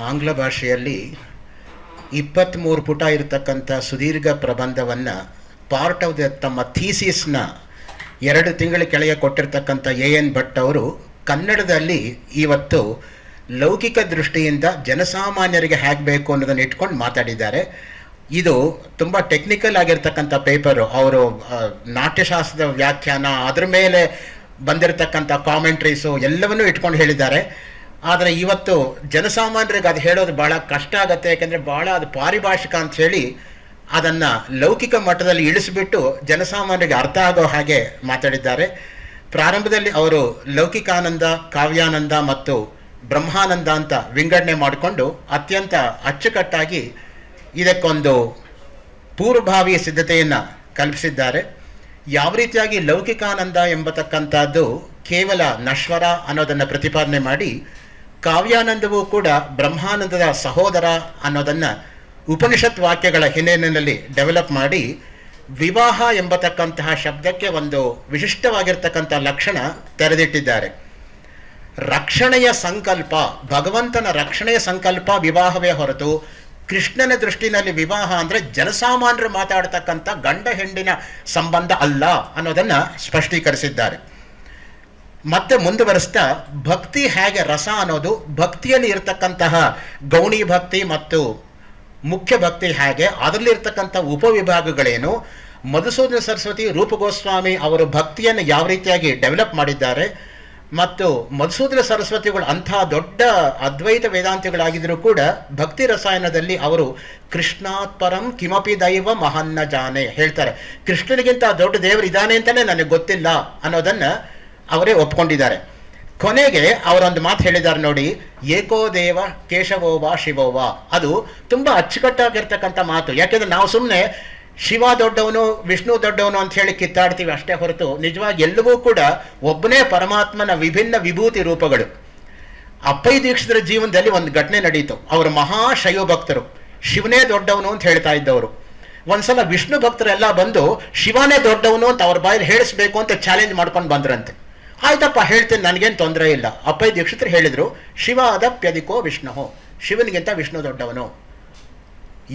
ಆಂಗ್ಲ ಭಾಷೆಯಲ್ಲಿ 23 ಪುಟ ಇರತಕ್ಕಂಥ ಸುದೀರ್ಘ ಪ್ರಬಂಧವನ್ನು ಪಾರ್ಟ್ ಆಫ್ ತಮ್ಮ ಥೀಸಿಸ್ನ 2 ತಿಂಗಳ ಕೆಳಗೆ ಕೊಟ್ಟಿರ್ತಕ್ಕಂಥ ಎನ್ ಭಟ್ ಅವರು ಕನ್ನಡದಲ್ಲಿ ಇವತ್ತು ಲೌಕಿಕ ದೃಷ್ಟಿಯಿಂದ ಜನಸಾಮಾನ್ಯರಿಗೆ ಹೇಗೆ ಬೇಕು ಅನ್ನೋದನ್ನು ಇಟ್ಕೊಂಡು ಮಾತಾಡಿದ್ದಾರೆ. ಇದು ತುಂಬ ಟೆಕ್ನಿಕಲ್ ಆಗಿರ್ತಕ್ಕಂಥ ಪೇಪರು. ಅವರು ನಾಟ್ಯಶಾಸ್ತ್ರದ ವ್ಯಾಖ್ಯಾನ, ಅದ್ರ ಮೇಲೆ ಬಂದಿರತಕ್ಕಂಥ ಕಾಮೆಂಟ್ರೀಸು ಎಲ್ಲವನ್ನೂ ಇಟ್ಕೊಂಡು ಹೇಳಿದ್ದಾರೆ. ಆದರೆ ಇವತ್ತು ಜನಸಾಮಾನ್ಯರಿಗೆ ಅದು ಹೇಳೋದು ಭಾಳ ಕಷ್ಟ ಆಗುತ್ತೆ. ಯಾಕೆಂದರೆ ಭಾಳ ಅದು ಪಾರಿಭಾಷಿಕ ಅಂತ ಹೇಳಿ ಅದನ್ನು ಲೌಕಿಕ ಮಟ್ಟದಲ್ಲಿ ಇಳಿಸಿಬಿಟ್ಟು ಜನಸಾಮಾನ್ಯರಿಗೆ ಅರ್ಥ ಆಗೋ ಹಾಗೆ ಮಾತಾಡಿದ್ದಾರೆ. ಪ್ರಾರಂಭದಲ್ಲಿ ಅವರು ಲೌಕಿಕಾನಂದ, ಕಾವ್ಯಾನಂದ ಮತ್ತು ಬ್ರಹ್ಮಾನಂದ ಅಂತ ವಿಂಗಡಣೆ ಮಾಡಿಕೊಂಡು ಅತ್ಯಂತ ಅಚ್ಚುಕಟ್ಟಾಗಿ ಇದಕ್ಕೊಂದು ಪೂರ್ವಭಾವಿ ಸಿದ್ಧತೆಯನ್ನು ಕಲ್ಪಿಸಿದ್ದಾರೆ. ಯಾವ ರೀತಿಯಾಗಿ ಲೌಕಿಕಾನಂದ ಎಂಬತಕ್ಕಂಥದ್ದು ಕೇವಲ ನಶ್ವರ ಅನ್ನೋದನ್ನು ಪ್ರತಿಪಾದನೆ ಮಾಡಿ, ಕಾವ್ಯಾನಂದವೂ ಕೂಡ ಬ್ರಹ್ಮಾನಂದದ ಸಹೋದರ ಅನ್ನೋದನ್ನು ಉಪನಿಷತ್ ವಾಕ್ಯಗಳ ಹಿನ್ನೆಲೆಯಲ್ಲಿ ಡೆವಲಪ್ ಮಾಡಿ, ವಿವಾಹ ಎಂಬತಕ್ಕಂತಹ ಶಬ್ದಕ್ಕೆ ಒಂದು ವಿಶಿಷ್ಟವಾಗಿರ್ತಕ್ಕಂಥ ಲಕ್ಷಣ ತೆರೆದಿಟ್ಟಿದ್ದಾರೆ. ರಕ್ಷಣೆಯ ಸಂಕಲ್ಪ, ಭಗವಂತನ ರಕ್ಷಣೆಯ ಸಂಕಲ್ಪ ವಿವಾಹವೇ ಹೊರತು ಕೃಷ್ಣನ ದೃಷ್ಟಿನಲ್ಲಿ ವಿವಾಹ ಅಂದರೆ ಜನಸಾಮಾನ್ಯರು ಮಾತಾಡ್ತಕ್ಕಂಥ ಗಂಡ ಹೆಂಡಿನ ಸಂಬಂಧ ಅಲ್ಲ ಅನ್ನೋದನ್ನು ಸ್ಪಷ್ಟೀಕರಿಸಿದ್ದಾರೆ. ಮತ್ತೆ ಮುಂದುವರಿಸ್ತಾ ಭಕ್ತಿ ಹೇಗೆ ರಸ ಅನ್ನೋದು, ಭಕ್ತಿಯಲ್ಲಿ ಇರತಕ್ಕಂತಹ ಗೌಣಿ ಭಕ್ತಿ ಮತ್ತು ಮುಖ್ಯ ಭಕ್ತಿ ಹೇಗೆ, ಅದರಲ್ಲಿ ಇರ್ತಕ್ಕಂಥ ಉಪವಿಭಾಗಗಳೇನು, ಮಧುಸೂದನ ಸರಸ್ವತಿ ರೂಪಗೋಸ್ವಾಮಿ ಅವರು ಭಕ್ತಿಯನ್ನು ಯಾವ ರೀತಿಯಾಗಿ ಡೆವಲಪ್ ಮಾಡಿದ್ದಾರೆ, ಮತ್ತು ಮಧುಸೂದನ ಸರಸ್ವತಿಗಳು ಅಂಥ ದೊಡ್ಡ ಅದ್ವೈತ ವೇದಾಂತಿಗಳಾಗಿದ್ದರೂ ಕೂಡ ಭಕ್ತಿ ರಸಾಯನದಲ್ಲಿ ಅವರು ಕೃಷ್ಣಾತ್ ಪರಂ ಕಿಮಪಿ ದೈವ ಮಹನ್ನ ಜಾನೆ ಹೇಳ್ತಾರೆ. ಕೃಷ್ಣನಿಗಿಂತ ದೊಡ್ಡ ದೇವರು ಇದ್ದಾನೆ ಅಂತಲೇ ನನಗೆ ಗೊತ್ತಿಲ್ಲ ಅನ್ನೋದನ್ನು ಅವರೇ ಒಪ್ಕೊಂಡಿದ್ದಾರೆ. ಕೊನೆಗೆ ಅವರೊಂದು ಮಾತು ಹೇಳಿದ್ದಾರೆ ನೋಡಿ, ಏಕೋ ದೇವ ಕೇಶವೋವಾ ಶಿವೋವಾ. ಅದು ತುಂಬ ಅಚ್ಚುಕಟ್ಟಾಗಿರ್ತಕ್ಕಂಥ ಮಾತು. ಯಾಕೆಂದ್ರೆ ನಾವು ಸುಮ್ಮನೆ ಶಿವ ದೊಡ್ಡವನು ವಿಷ್ಣು ದೊಡ್ಡವನು ಅಂತ ಹೇಳಿ ಕಿತ್ತಾಡ್ತೀವಿ ಅಷ್ಟೇ ಹೊರತು ನಿಜವಾಗಿ ಎಲ್ಲವೂ ಕೂಡ ಒಬ್ಬನೇ ಪರಮಾತ್ಮನ ವಿಭಿನ್ನ ವಿಭೂತಿ ರೂಪಗಳು. ಅಪ್ಪಯ್ಯ ದೀಕ್ಷಿತರ ಜೀವನದಲ್ಲಿ ಒಂದು ಘಟನೆ ನಡೀತು. ಅವರು ಮಹಾಶೈವ ಭಕ್ತರು, ಶಿವನೇ ದೊಡ್ಡವನು ಅಂತ ಹೇಳ್ತಾ ಇದ್ದವರು. ಒಂದ್ಸಲ ವಿಷ್ಣು ಭಕ್ತರೆಲ್ಲ ಬಂದು ಶಿವನೇ ದೊಡ್ಡವನು ಅಂತ ಅವ್ರ ಬಾಯಲ್ಲಿ ಹೇಳಿಸ್ಬೇಕು ಅಂತ ಚಾಲೆಂಜ್ ಮಾಡ್ಕೊಂಡು ಬಂದ್ರಂತೆ. ಆಯ್ತಪ್ಪ ಹೇಳ್ತೇನೆ, ನನಗೇನು ತೊಂದರೆ ಇಲ್ಲ. ಅಪ್ಪಯ್ಯ ದೀಕ್ಷಿತರು ಹೇಳಿದ್ರು, ಶಿವ ಅದಪ್ಯದಿಕೋ ವಿಷ್ಣು, ಶಿವನಿಗಿಂತ ವಿಷ್ಣು ದೊಡ್ಡವನು.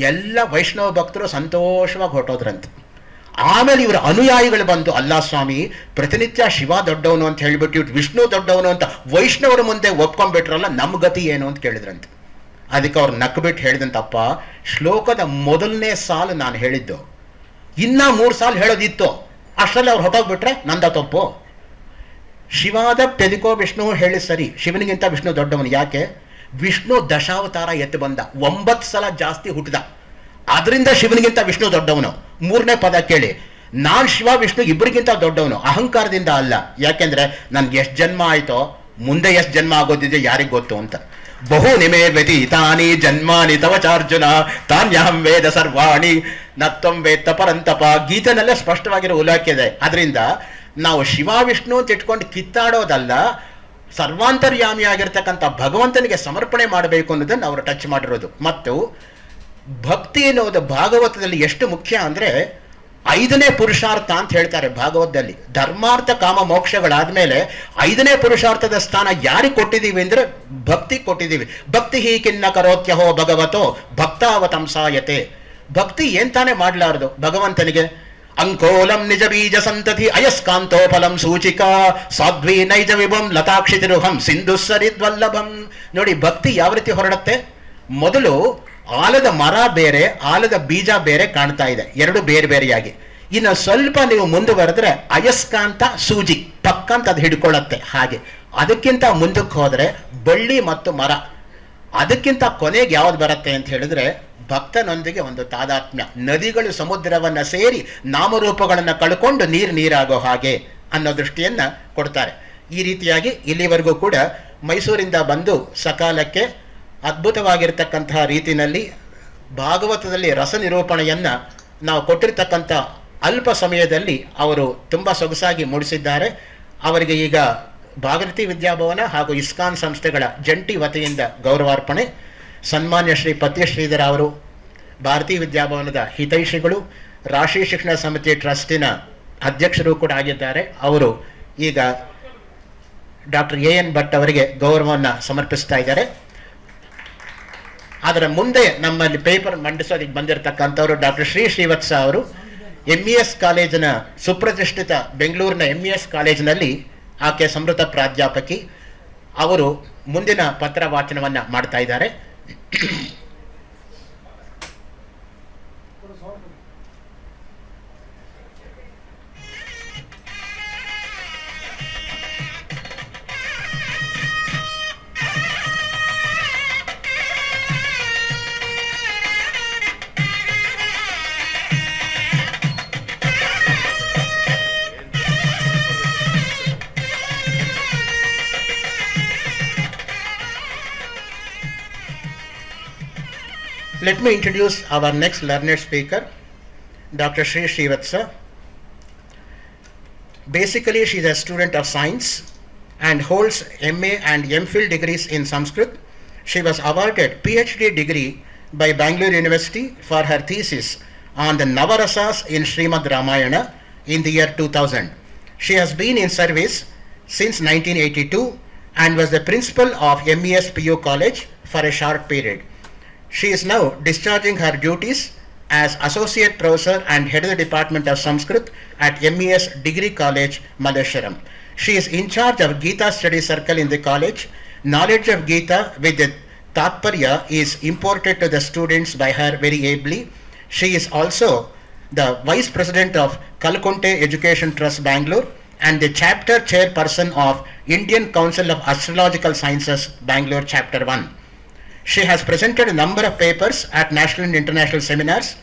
ಎಲ್ಲ ವೈಷ್ಣವ ಭಕ್ತರು ಸಂತೋಷವಾಗಿ ಹೊರಟೋದ್ರಂತೆ. ಆಮೇಲೆ ಇವರ ಅನುಯಾಯಿಗಳು ಬಂದು, ಅಲ್ಲ ಸ್ವಾಮಿ, ಪ್ರತಿನಿತ್ಯ ಶಿವ ದೊಡ್ಡವನು ಅಂತ ಹೇಳ್ಬಿಟ್ಟು ಇವ್ರು ವಿಷ್ಣು ದೊಡ್ಡವನು ಅಂತ ವೈಷ್ಣವರ ಮುಂದೆ ಒಪ್ಕೊಂಡ್ಬಿಟ್ರಲ್ಲ, ನಮ್ಮ ಗತಿ ಏನು ಅಂತ ಕೇಳಿದ್ರಂತೆ. ಅದಕ್ಕೆ ಅವ್ರು ನಕ್ಬಿಟ್ಟು ಹೇಳಿದಂತಪ್ಪ, ಶ್ಲೋಕದ ಮೊದಲನೇ ಸಾಲು ನಾನು ಹೇಳಿದ್ದು, ಇನ್ನ 3 ಸಾಲು ಹೇಳೋದಿತ್ತು, ಅಷ್ಟರಲ್ಲಿ ಅವ್ರು ಹೊಟ್ಟೋಗ್ಬಿಟ್ರೆ ನಂದ ತಪ್ಪು. ಶಿವಾದ ಪೆದಿಕೋ ವಿಷ್ಣು ಹೇಳಿ ಸರಿ, ಶಿವನಿಗಿಂತ ವಿಷ್ಣು ದೊಡ್ಡವನು. ಯಾಕೆ? ವಿಷ್ಣು ದಶಾವತಾರ ಎತ್ತು ಬಂದ, 9 ಸಲ ಜಾಸ್ತಿ ಹುಟ್ಟಿದ, ಅದರಿಂದ ಶಿವನಿಗಿಂತ ವಿಷ್ಣು ದೊಡ್ಡವನು. 3ನೇ ಪದ ಕೇಳಿ, ನಾನು ಶಿವ ವಿಷ್ಣು ಇಬ್ಬರಿಗಿಂತ ದೊಡ್ಡವನು, ಅಹಂಕಾರದಿಂದ ಅಲ್ಲ. ಯಾಕೆಂದ್ರೆ ನನ್ಗೆ ಎಷ್ಟು ಜನ್ಮ ಆಯ್ತೋ, ಮುಂದೆ ಎಷ್ಟು ಜನ್ಮ ಆಗೋದಿದೆ ಯಾರಿಗೆ ಗೊತ್ತು ಅಂತ. ಬಹು ನಿಮೇ ವ್ಯತೀತಾನಿ ಜನ್ಮಾನಿ ತವ ಚಾರ್ಜುನ ತಾನ್ಯಹಂ ವೇದ ಸರ್ವಾಣಿ ನತ್ವಂ ವೇತ್ತ ಪರಂತಪ. ಗೀತೆನಲ್ಲೇ ಸ್ಪಷ್ಟವಾಗಿರೋ ಉಲ್ಲೇಖ ಇದೆ. ಅದರಿಂದ ನಾವು ಶಿವ ವಿಷ್ಣು ಅಂತ ಇಟ್ಕೊಂಡು ಕಿತ್ತಾಡೋದಲ್ಲ, ಸರ್ವಾಂತರ್ಯಾಮಿಯಾಗಿರ್ತಕ್ಕಂಥ ಭಗವಂತನಿಗೆ ಸಮರ್ಪಣೆ ಮಾಡಬೇಕು ಅನ್ನೋದನ್ನು ಅವರು ಟಚ್ ಮಾಡಿರೋದು. ಮತ್ತು ಭಕ್ತಿ ಅನ್ನೋದು ಭಾಗವತದಲ್ಲಿ ಎಷ್ಟು ಮುಖ್ಯ ಅಂದರೆ 5ನೇ ಪುರುಷಾರ್ಥ ಅಂತ ಹೇಳ್ತಾರೆ ಭಾಗವತದಲ್ಲಿ. ಧರ್ಮಾರ್ಥ ಕಾಮ ಮೋಕ್ಷಗಳಾದ್ಮೇಲೆ 5ನೇ ಪುರುಷಾರ್ಥದ ಸ್ಥಾನ ಯಾರಿಗೆ ಕೊಟ್ಟಿದ್ದೀವಿ ಅಂದ್ರೆ ಭಕ್ತಿ ಕೊಟ್ಟಿದ್ದೀವಿ. ಭಕ್ತಿ ಹೀ ಕಿನ್ನ ಕರೋತ್ಯಹೋ ಭಗವತೋ ಭಕ್ತಾವತಂಸಾಯತೆ. ಭಕ್ತಿ ಏನ್ ತಾನೇ ಮಾಡ್ಲಾರ್ದು ಭಗವಂತನಿಗೆ. ಅಂಕೋಲಂ ನಿಜ ಬೀಜ ಸಂತತಿ ಅಯಸ್ಕಾಂತೋ ಫಲಂ ಸೂಚಿಕಾ ಸಾಧ್ವಿ ನೈಜ ವಿಭಂ ಲತಾಕ್ಷಿತಿರುಹಂ ಸಿಂಧು ಸರಿದ್ವಲ್ಲಭಂ. ನೋಡಿ ಭಕ್ತಿ ಯಾವ ರೀತಿ ಹೊರಡುತ್ತೆ. ಮೊದಲು ಆಲದ ಮರ ಬೇರೆ, ಆಲದ ಬೀಜ ಬೇರೆ ಕಾಣ್ತಾ ಇದೆ, ಎರಡು ಬೇರೆ ಬೇರೆಯಾಗಿ. ಇನ್ನು ಸ್ವಲ್ಪ ನೀವು ಮುಂದುವರೆದ್ರೆ ಅಯಸ್ಕಾಂತ ಸೂಜಿ ಪಕ್ಕಂತ ಅದು ಹಿಡ್ಕೊಳ್ಳತ್ತೆ. ಹಾಗೆ ಅದಕ್ಕಿಂತ ಮುಂದಕ್ಕೆ ಹೋದ್ರೆ ಬಳ್ಳಿ ಮತ್ತು ಮರ. ಅದಕ್ಕಿಂತ ಕೊನೆಗೆ ಯಾವ್ದು ಬರುತ್ತೆ ಅಂತ ಹೇಳಿದ್ರೆ ಭಕ್ತನೊಂದಿಗೆ ಒಂದು ತಾದಾತ್ಮ್ಯ. ನದಿಗಳು ಸಮುದ್ರವನ್ನ ಸೇರಿ ನಾಮರೂಪಗಳನ್ನು ಕಳ್ಕೊಂಡು ನೀರಾಗೋ ಹಾಗೆ ಅನ್ನೋ ದೃಷ್ಟಿಯನ್ನ ಕೊಡ್ತಾರೆ. ಈ ರೀತಿಯಾಗಿ ಇಲ್ಲಿವರೆಗೂ ಕೂಡ ಮೈಸೂರಿಂದ ಬಂದು ಸಕಾಲಕ್ಕೆ ಅದ್ಭುತವಾಗಿರ್ತಕ್ಕಂತಹ ರೀತಿಯಲ್ಲಿ ಭಾಗವತದಲ್ಲಿ ರಸ ನಿರೂಪಣೆಯನ್ನ ನಾವು ಕೊಟ್ಟಿರ್ತಕ್ಕಂಥ ಅಲ್ಪ ಸಮಯದಲ್ಲಿ ಅವರು ತುಂಬ ಸೊಗಸಾಗಿ ಮೂಡಿಸಿದ್ದಾರೆ. ಅವರಿಗೆ ಈಗ ಭಾಗವತಿ ವಿದ್ಯಾಭವನ ಹಾಗೂ ಇಸ್ಕಾನ್ ಸಂಸ್ಥೆಗಳ ಜಂಟಿ ವತಿಯಿಂದ ಗೌರವಾರ್ಪಣೆ. ಸನ್ಮಾನ್ಯ ಶ್ರೀ ಪದ್ಯಶ್ರೀಧರ ಅವರು ಭಾರತೀಯ ವಿದ್ಯಾಭವನದ ಹಿತೈಷಿಗಳು, ರಾಷ್ಟ್ರೀಯ ಶಿಕ್ಷಣ ಸಮಿತಿ ಟ್ರಸ್ಟಿನ ಅಧ್ಯಕ್ಷರು ಕೂಡ ಆಗಿದ್ದಾರೆ. ಅವರು ಈಗ ಡಾಕ್ಟರ್ AN ಭಟ್ ಅವರಿಗೆ ಗೌರವವನ್ನು ಸಮರ್ಪಿಸ್ತಾ ಇದ್ದಾರೆ. ಅದರ ಮುಂದೆ ನಮ್ಮಲ್ಲಿ ಪೇಪರ್ ಮಂಡಿಸೋದಕ್ಕೆ ಬಂದಿರತಕ್ಕಂಥವರು ಡಾಕ್ಟರ್ ಶ್ರೀವತ್ಸ ಅವರು MES ಕಾಲೇಜಿನ ಸುಪ್ರತಿಷ್ಠಿತ ಬೆಂಗಳೂರಿನ MES ಕಾಲೇಜಿನಲ್ಲಿ ಆಕೆ ಸಮೃತ ಪ್ರಾಧ್ಯಾಪಕಿ. ಅವರು ಮುಂದಿನ ಪತ್ರ ವಾಚನವನ್ನ ಮಾಡ್ತಾ ಇದ್ದಾರೆ. Let me introduce our next learned speaker, Dr. Srivatsa. Basically, she is a student of science and holds MA and MPhil degrees in Sanskrit. She was awarded PhD degree by Bengaluru University for her thesis on the Navarasas in Srimad Ramayana in the year 2000. She has been in service since 1982 and was the principal of MES PU College for a short period. She is now discharging her duties as Associate Professor and Head of the Department of Sanskrit at MES Degree College, Malleshwaram. She is in charge of Gita Study Circle in the college. Knowledge of Gita with the Tatparya is imported to the students by her very ably. She is also the Vice President of Kalkunte Education Trust Bangalore and the Chapter Chairperson of Indian Council of Astrological Sciences Bangalore Chapter 1. She has presented a number of papers at national and international seminars.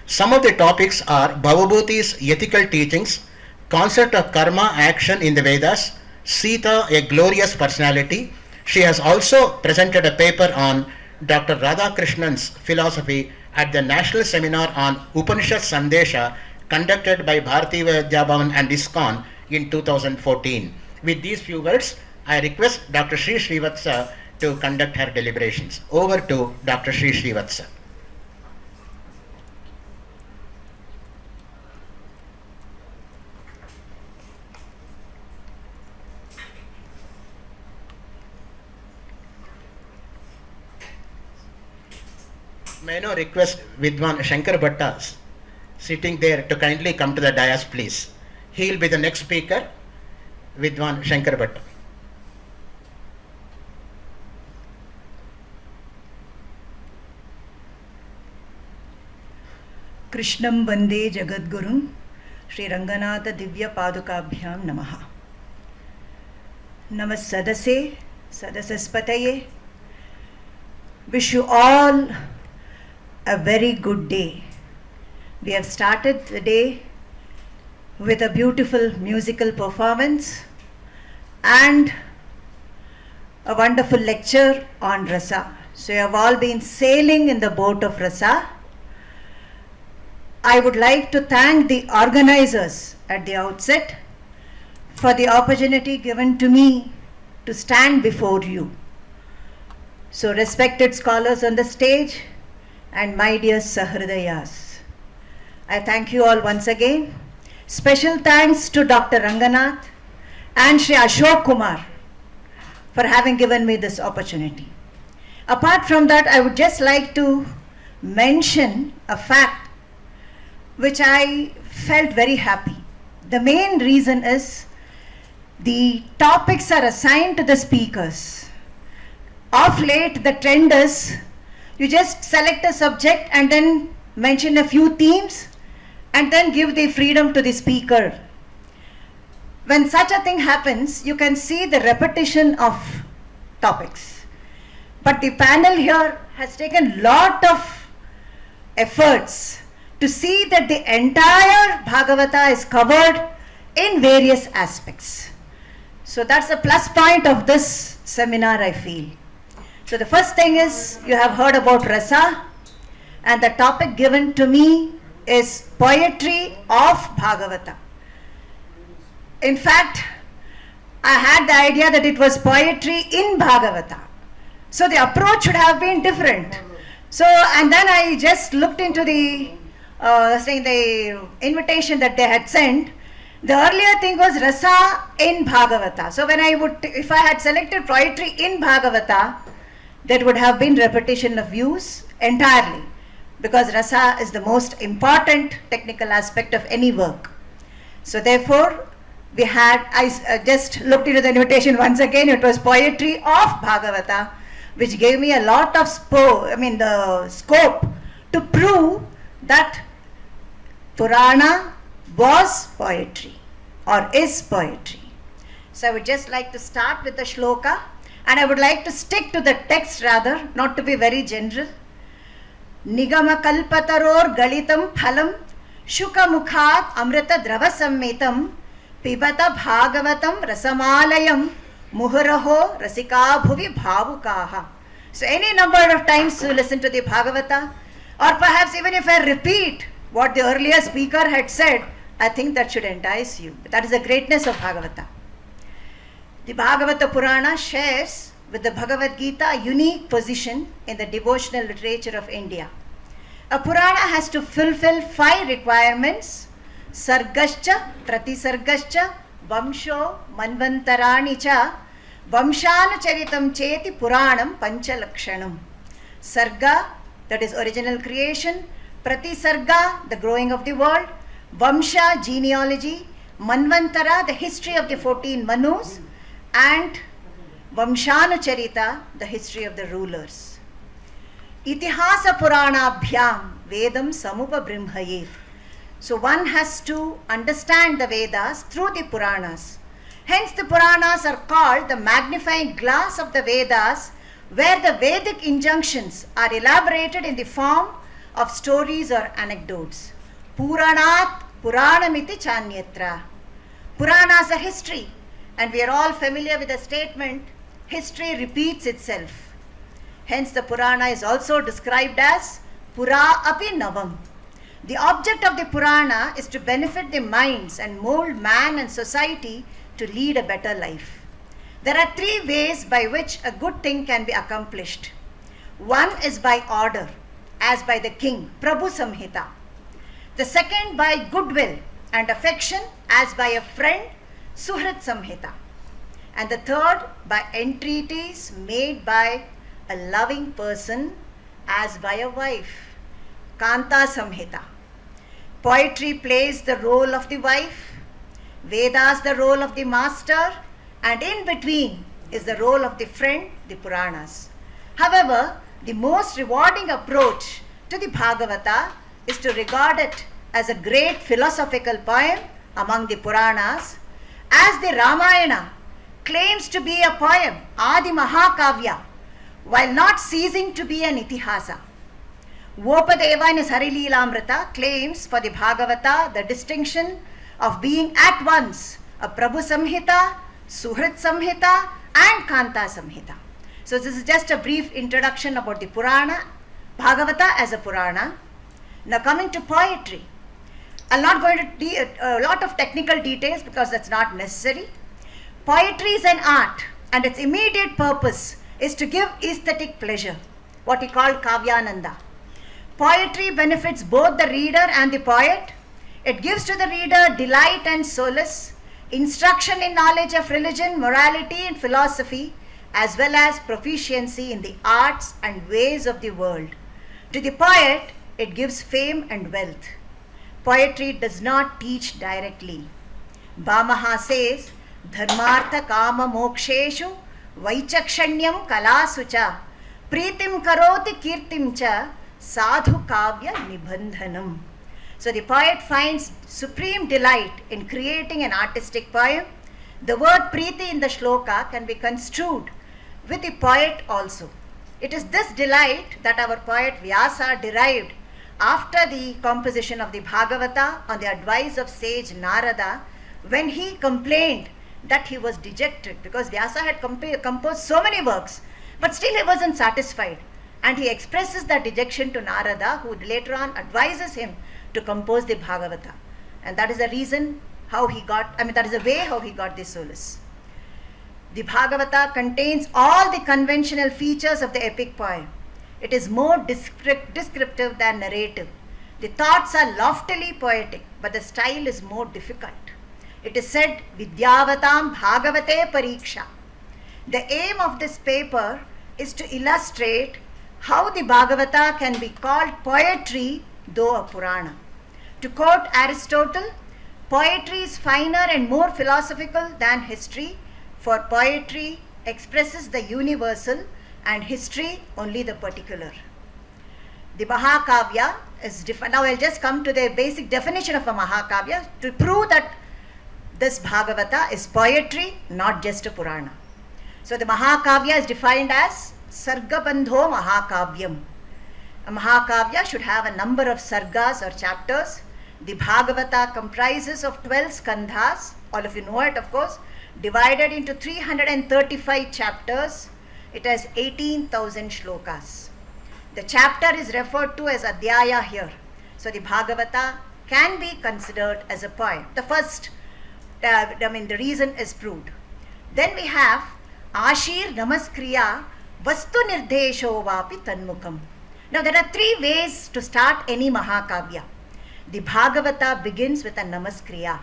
Some of the topics are Bhavabhuti's ethical teachings, concept of karma action in the Vedas, Sita, a glorious personality. She has also presented a paper on Dr. Radhakrishnan's philosophy at the National Seminar on Bhagavata Sandesha conducted by Bharatiya Vidya Bhavan and ISKCON in 2014. With these few words, I request Dr. Sri Srivatsa to conduct her deliberations. Over to Dr. Sri Srivatsa. May I now request Vidwan Shankar Bhatta sitting there to kindly come to the dais, please. He will be the next speaker, Vidwan Shankar Bhatta. Krishnam Vande Jagadgurun Shri Ranganatha Divya Padukabhyam Namaha. Namas Sadase, Sadasaspataye. Wish you all a very good day. We have started the day with a beautiful musical performance and a wonderful lecture on Rasa. So you have all been sailing in the boat of Rasa. I would like to thank the organizers at the outset for the opportunity given to me to stand before you. So respected scholars on the stage and my dear Sahridayas, I thank you all once again. Special thanks to Dr. Ranganath and Shri Ashok Kumar for having given me this opportunity. Apart from that, I would just like to mention a fact which I felt very happy. The main reason is the topics are assigned to the speakers. Of late, the trend is you just select a subject and then mention a few themes and then give the freedom to the speaker. When such a thing happens, you can see the repetition of topics. But the panel here has taken lot of efforts to see that the entire Bhagavata is covered in various aspects. So that's a plus point of this seminar, I feel. So the first thing is you have heard about Rasa, and the topic given to me is poetry of Bhagavata. In fact, I had the idea that it was poetry in Bhagavata. So the approach should have been different. So, and then I just looked into the invitation that they had sent. The earlier thing was Rasa in Bhagavata. So when if I had selected poetry in Bhagavata, that would have been repetition of views entirely, because Rasa is the most important technical aspect of any work. So therefore, I just looked into the invitation once again. It was poetry of Bhagavata, which gave me a lot of the scope to prove that Purana was poetry or is poetry. So I would just like to start with the shloka, and I would like to stick to the text rather, not to be very general. Nigama kalpataror galitam phalam shuka mukhat amrita drava sammitam pibata bhagavatam rasamalayam muhuraho rasika bhuvi bhavukaha. So any number of times to listen to the Bhagavata, or perhaps even if I repeat what the earlier speaker had said, I think that should entice you. That is the greatness of Bhagavata. The Bhagavata Purana shares with the Bhagavad Gita a unique position in the devotional literature of India. A Purana has to fulfill 5 requirements: Sargascha, Pratisargascha, Vamsho, Manvantarani cha, Vamshanucharitam cheti Puranam Panchalakshanam. Sarga, that is original creation; Pratisarga, the growing of the world; Vamsha, genealogy; Manvantara, the history of the 14 Manus, and Vamshanucharita, the history of the rulers. Itihasa Puranabhyam Vedam Samupa Brimhayet. So one has to understand the Vedas through the Puranas. Hence the Puranas are called the magnifying glass of the Vedas, where the Vedic injunctions are elaborated in the form of stories or anecdotes. Puranat Puranamiti Chanyatra. Puranas are history, and we are all familiar with the statement, history repeats itself. Hence the Purana is also described as Pura Api Navam. The object of the Purana is to benefit the minds and mold man and society to lead a better life. There are three ways by which a good thing can be accomplished. One is by order, as by the king, Prabhu Samhita. The second by goodwill and affection, as by a friend, Suhrit Samhita. And the third by entreaties made by a loving person, as by a wife, Kanta Samhita. Poetry plays the role of the wife, Vedas the role of the master, and in between is the role of the friend, the Puranas. However, the most rewarding approach to the Bhagavata is to regard it as a great philosophical poem among the Puranas, as the Ramayana claims to be a poem, Adi Mahakavya, while not ceasing to be an itihasa. Vopadeva in his Harililamrita claims for the Bhagavata the distinction of being at once a Prabhu Samhita, Suhrit Samhita, and Kanta Samhita. So this is just a brief introduction about the Purana, Bhagavata as a Purana. Now coming to poetry. I'm not going to a lot of technical details because that's not necessary. Poetry is an art, and its immediate purpose is to give aesthetic pleasure, what we call Kavyananda. Poetry benefits both the reader and the poet. It gives to the reader delight and solace, instruction in knowledge of religion, morality, and philosophy, as well as proficiency in the arts and ways of the world. To the poet, it gives fame and wealth. Poetry does not teach directly. Bhamaha says, Dharmartha Kama Moksheshu Vaichakshanyam Kalasucha Pritim Karoti Kirtim Cha Sadhu Kavya Nibandhanam. So the poet finds supreme delight in creating an artistic poem. The word Priti in the shloka can be construed with the poet also. It is this delight that our poet Vyasa derived after the composition of the Bhagavata on the advice of sage Narada, when he complained that he was dejected because Vyasa had composed so many works, but still he wasn't satisfied. And he expresses that dejection to Narada, who later on advises him to compose the Bhagavata. And that is the reason how he got, that is the way how he got this solace. The Bhagavata contains all the conventional features of the epic poem. It is more descriptive than narrative. The thoughts are loftily poetic, but the style is more difficult. It is said, Vidyavatam Bhagavate Pariksha. The aim of this paper is to illustrate how the Bhagavata can be called poetry, though a Purana. To quote Aristotle, poetry is finer and more philosophical than history, for poetry expresses the universal and history only the particular. The Mahakavya is different. Now I'll just come to the basic definition of a Mahakavya to prove that this Bhagavata is poetry, not just a Purana. So the Mahakavya is defined as Sargabandho Mahakavyam. A Mahakavya should have a number of sargas or chapters. The Bhagavata comprises of 12 skandhas, all of you know it of course, divided into 335 chapters. It has 18,000 shlokas. The chapter is referred to as Adhyaya here. So the Bhagavata can be considered as a poem. The first, the reason is proved. Then we have Ashir Namaskriya Vastu Nirdesho Vapi Tanmukam. Now there are three ways to start any Mahakavya. The Bhagavata begins with a Namaskriya.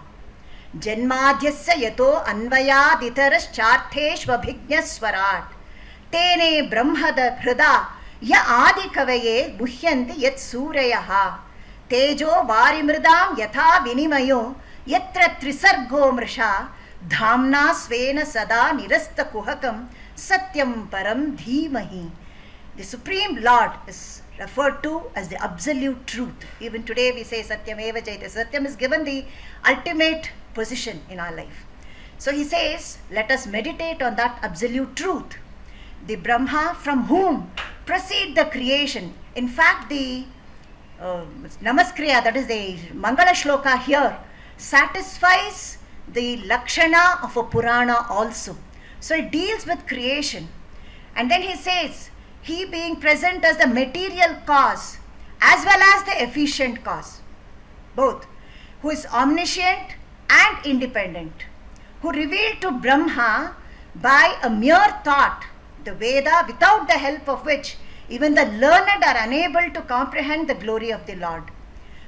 Janmadhyasya yato anvayaditaras chartheshvabhignya swarat tene brahmada hrida ya adi kavaye buhyanti yat suryaha tejo varimridam yatha vinimayo यत्र त्रिसर्गो मृषा धाम्ना स्वेन सदा निरस्तकुहकं सत्यं परं धीमहि. The Supreme Lord is referred to as the absolute truth. Even today we say Satyam eva jayate. Satyam is given the ultimate position in our life. So he says, let us meditate on that absolute truth. The Brahma from whom proceed the creation. In fact, the Namaskriya, that is the Mangala Shloka here, satisfies the Lakshana of a Purana also. So it deals with creation. And then he says, he being present as the material cause as well as the efficient cause, both, who is omniscient and independent, who revealed to Brahma by a mere thought the Veda, without the help of which even the learned are unable to comprehend the glory of the Lord,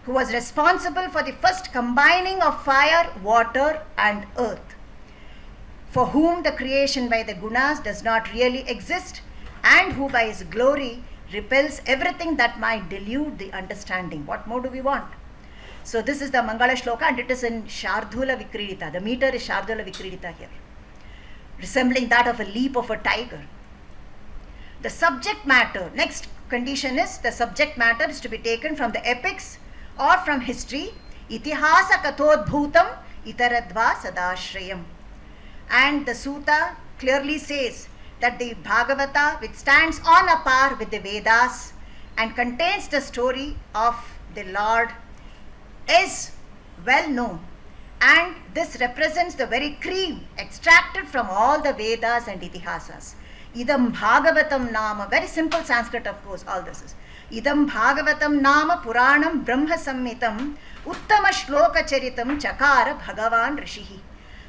who was responsible for the first combining of fire, water and earth, for whom the creation by the gunas does not really exist, and who by his glory repels everything that might delude the understanding. What more do we want? So this is the Mangala Shloka, and it is in Shardula Vikridita. The meter is Shardula Vikridita here, resembling that of a leap of a tiger. The subject matter, next condition is the subject matter is to be taken from the epics or from history. Itihasa kathodbhutam itaradva sadashrayam. And the sutta clearly says that the Bhagavata, which stands on a par with the Vedas and contains the story of the Lord, is well known, and this represents the very cream extracted from all the Vedas and Itihasas. Idam Bhagavatam Nama, very simple Sanskrit of course, all this is. Idam Bhagavatam Nama Puranam Brahma Samhitam Uttama Shloka Charitam Chakara Bhagavan Rishihi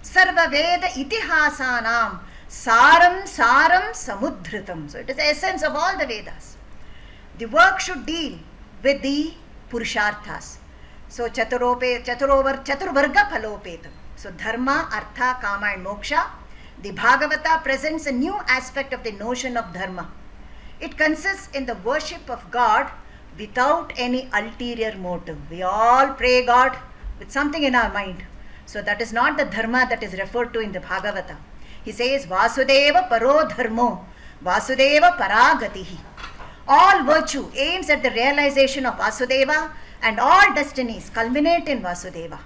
Sarva Veda Itihasanam Saram Saram Samudhritam. So it is the essence of all the Vedas. The work should deal with the Purusharthas. So Chaturvarga Phalopetam. So Dharma, Artha, Kama and Moksha. The Bhagavata presents a new aspect of the notion of Dharma. It consists in the worship of God without any ulterior motive. We all pray God with something in our mind. So that is not the Dharma that is referred to in the Bhagavata. He says, Vasudeva Paro Dharmo, Vasudeva Paragatihi. All virtue aims at the realization of Vasudeva, and all destinies culminate in Vasudeva.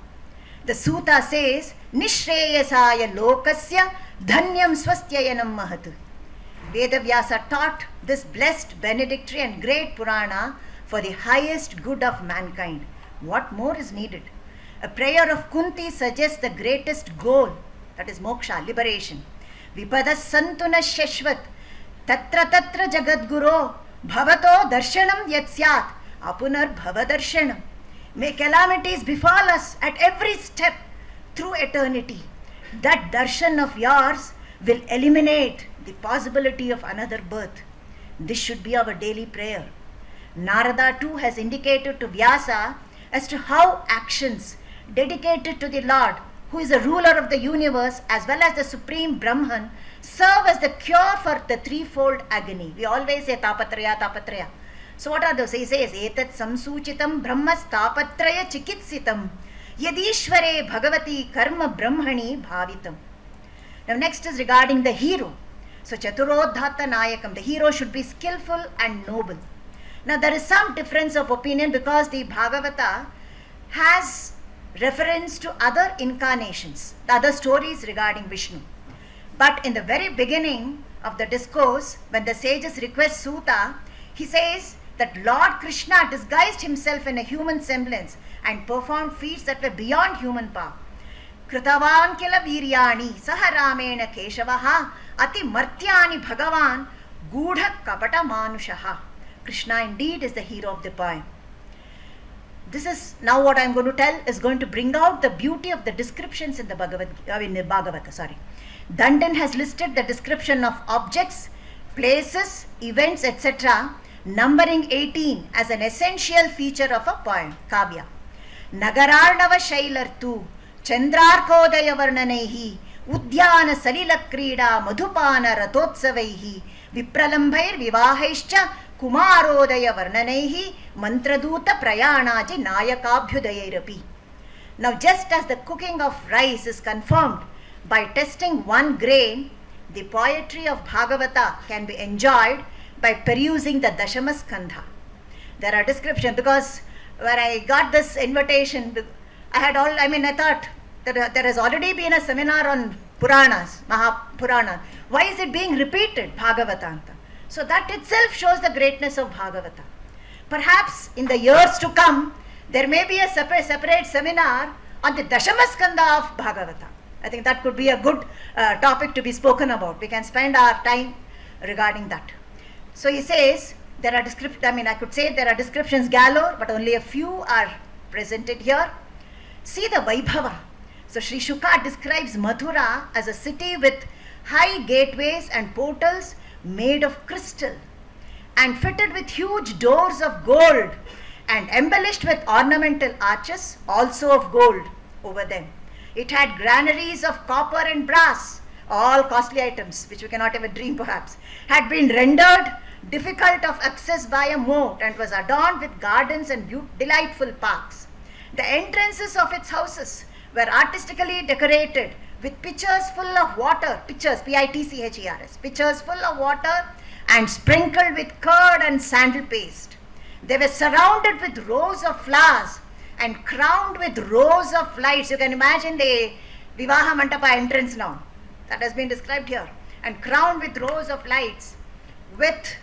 The Sutta says, Nishreyasaya Lokasya Dhanyam Swastyayanam Mahat. Vedavyasa taught this blessed, benedictory and great Purana for the highest good of mankind. What more is needed? A prayer of Kunti suggests the greatest goal, that is moksha, liberation. Vipadas santuna shashvat tatra tatra jagadguro bhavato darshanam yatsyat apunar bhavadarshanam. May calamities befall us at every step through eternity. That darshan of yours will eliminate the possibility of another birth. This should be our daily prayer. Narada too has indicated to Vyasa as to how actions dedicated to the Lord, who is the ruler of the universe as well as the supreme Brahman, serve as the cure for the threefold agony. We always say tapatraya, tapatraya. So what are those? He says, etat samsuchitam brahmas tapatraya chikitsitam yadishvare bhagavati karma brahmani bhavitam. Now next is regarding the hero. So Chaturodhata Nayakam, the hero should be skillful and noble. Now there is some difference of opinion because the Bhagavata has reference to other incarnations, the other stories regarding Vishnu. But in the very beginning of the discourse, when the sages request Suta, he says that Lord Krishna disguised himself in a human semblance and performed feats that were beyond human power. Kritavan kila viryani saha ramena keshavaha ati martyani bhagavan gudha kapata manushaha. Krishna indeed is the hero of the poem. This is now what I am going to tell is going to bring out the beauty of the descriptions in the Bhagavata. Dandan has listed the description of objects, places, events, etc., numbering 18 as an essential feature of a poem, Kavya. Nagararnava Shailartu, Chandrarkodaya Varnanaihi, Udyana Salila Krida, Madhupana Ratotsavaihi, Vipralambair Vivahaischa, Kumarodaya Varnanaihi, Mantraduta Prayanaji Nayakabhyudayairapi. Now, just as the cooking of rice is confirmed by testing one grain, the poetry of Bhagavata can be enjoyed by perusing the Dashamaskandha. There are descriptions, because when I got this invitation, I thought that there has already been a seminar on Puranas, Mahapurana. Why is it being repeated, Bhagavatanta? So that itself shows the greatness of Bhagavata. Perhaps in the years to come, there may be a separate seminar on the Dashamaskandha of Bhagavata. I think that could be a good topic to be spoken about. We can spend our time regarding that. So he says, there are I could say there are descriptions galore, but only a few are presented here. See the Vaibhava. So Sri Shuka describes Mathura as a city with high gateways and portals made of crystal and fitted with huge doors of gold and embellished with ornamental arches, also of gold, over them. It had granaries of copper and brass, all costly items, which we cannot even dream perhaps, had been rendered difficult of access by a moat, and was adorned with gardens and delightful parks. The entrances of its houses were artistically decorated with pitchers full of water, pitchers, P-I-T-C-H-E-R-S, pitchers full of water and sprinkled with curd and sandal paste. They were surrounded with rows of flowers and crowned with rows of lights. You can imagine the Vivaha Mantapa entrance now. That has been described here. And crowned with rows of lights, with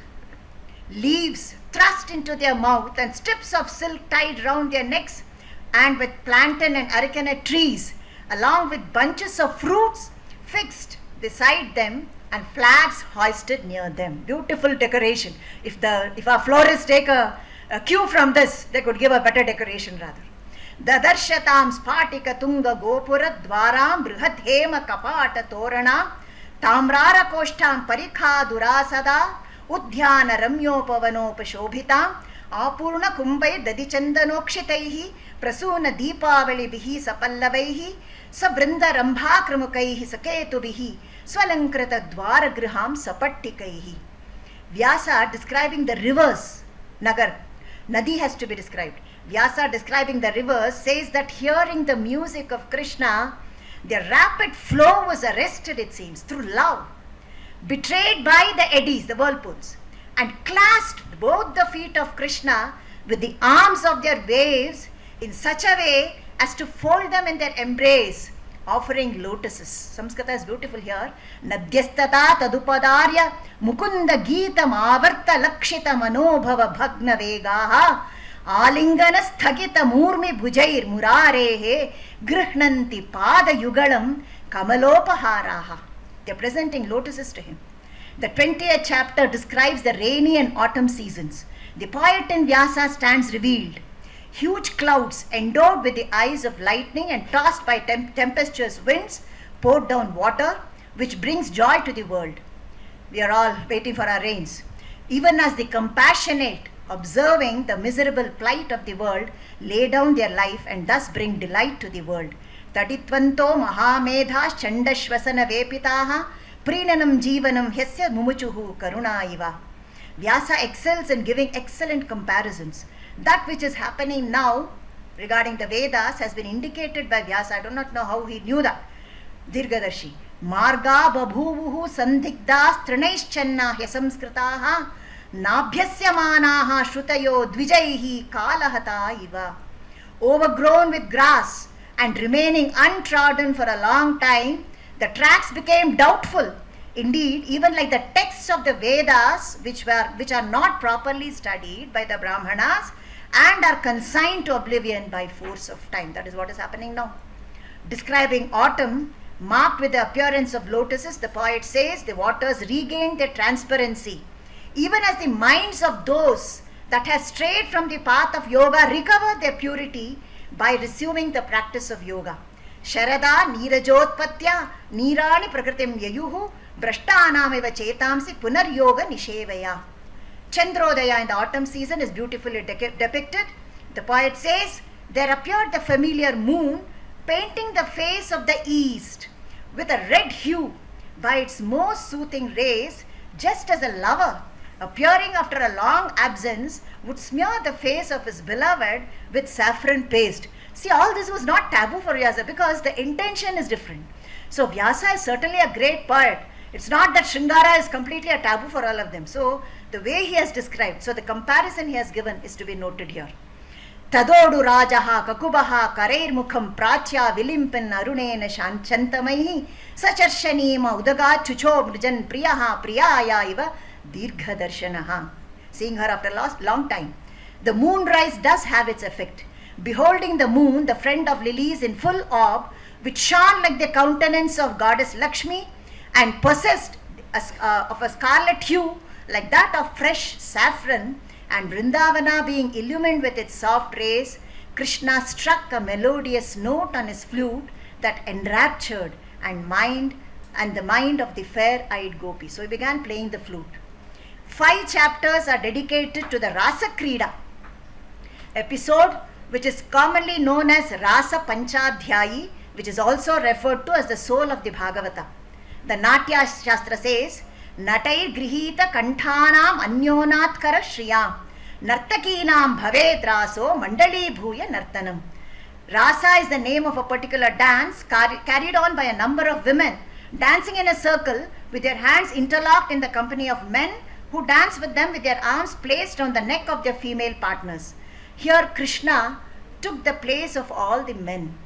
leaves thrust into their mouth and strips of silk tied round their necks, and with plantain and arecanut trees, along with bunches of fruits fixed beside them and flags hoisted near them. Beautiful decoration. If our florists take a cue from this, they could give a better decoration rather. Dadarshatam spatika tunga gopura dvaram brihat hema kapata torana tamrara koshtam parikha durasada udhyana ramyopavanopa apurna kumbai dadichandanokshitaihi prasuna deepavalibihi sapallavaihi sabrinda rambhakramukaihi saketubihi swalankrita dwaragriham sapattikaihi. Vyasa describing the rivers, Nadi has to be described. Vyasa describing the rivers says that hearing the music of Krishna, their rapid flow was arrested, it seems, through love, betrayed by the eddies, the whirlpools, and clasped both the feet of Krishna with the arms of their waves in such a way as to fold them in their embrace, offering lotuses. Samskrita is beautiful here. Nadyastata tadupadarya mukunda geetam avarta lakshita manobhava bhagna vegaha alingana sthagita murmi bhujair murarehe grihnanti pada yugalam kamalopaharaha. They are presenting lotuses to him. The 20th chapter describes the rainy and autumn seasons. The poet in Vyasa stands revealed. Huge clouds endowed with the eyes of lightning and tossed by tempestuous winds poured down water, which brings joy to the world. We are all waiting for our rains. Even as the compassionate, observing the miserable plight of the world, lay down their life and thus bring delight to the world. Taditvanto mahamedhas chandashvasana vepitaha prinanam jivanam hyasya mumuchuhu karuna iva. Vyasa excels in giving excellent comparisons. That which is happening now regarding the Vedas has been indicated by Vyasa. I do not know how he knew that. Dirgadarshi. Marga babhuvuhu sandhigdas trinaishchanna hyasamskritaha nabhyasyamanaha shrutayo dvijaihi kalahata iva. Overgrown with grass and remaining untrodden for a long time, the tracks became doubtful. Indeed, even like the texts of the Vedas, which are not properly studied by the Brahmanas and are consigned to oblivion by force of time. That is what is happening now. Describing autumn, marked with the appearance of lotuses, the poet says the waters regained their transparency, even as the minds of those that have strayed from the path of yoga recover their purity by resuming the practice of yoga. Sharada nirajotpatya nirani prakritim yayuhu brashtanamiva chetamsi punar yoga nishevaya. Chandrodaya in the autumn season is beautifully depicted. The poet says, there appeared the familiar moon painting the face of the east with a red hue by its most soothing rays, just as a lover appearing after a long absence, would smear the face of his beloved with saffron paste. See, all this was not taboo for Vyasa because the intention is different. So Vyasa is certainly a great poet. It's not that Shringara is completely a taboo for all of them. So the way he has described, so the comparison he has given is to be noted here. Tadodu rajaha kakubaha karairmukham prachya vilimpin arunena shantamaihi sacharshaniima udaga chucho mrijan priyaha priyaya iva dirgha darshanaha. Seeing her after a long time. The moonrise does have its effect. Beholding the moon, the friend of lilies in full orb, which shone like the countenance of goddess Lakshmi and possessed of a scarlet hue like that of fresh saffron, and Vrindavana being illumined with its soft rays, Krishna struck a melodious note on his flute that enraptured the mind of the fair-eyed gopi. So he began playing the flute. 5 chapters are dedicated to the Rasa Krida episode, which is commonly known as Rasa Panchadhyayi, which is also referred to as the soul of the Bhagavata. The Natya Shastra says, Natai grihita kanthanam anyonatkara shriyam nartakinam bhaved raso mandali bhuya nartanam. Rasa is the name of a particular dance carried on by a number of women dancing in a circle with their hands interlocked in the company of men who dance with them with their arms placed on the neck of their female partners. Here Krishna took the place of all the men.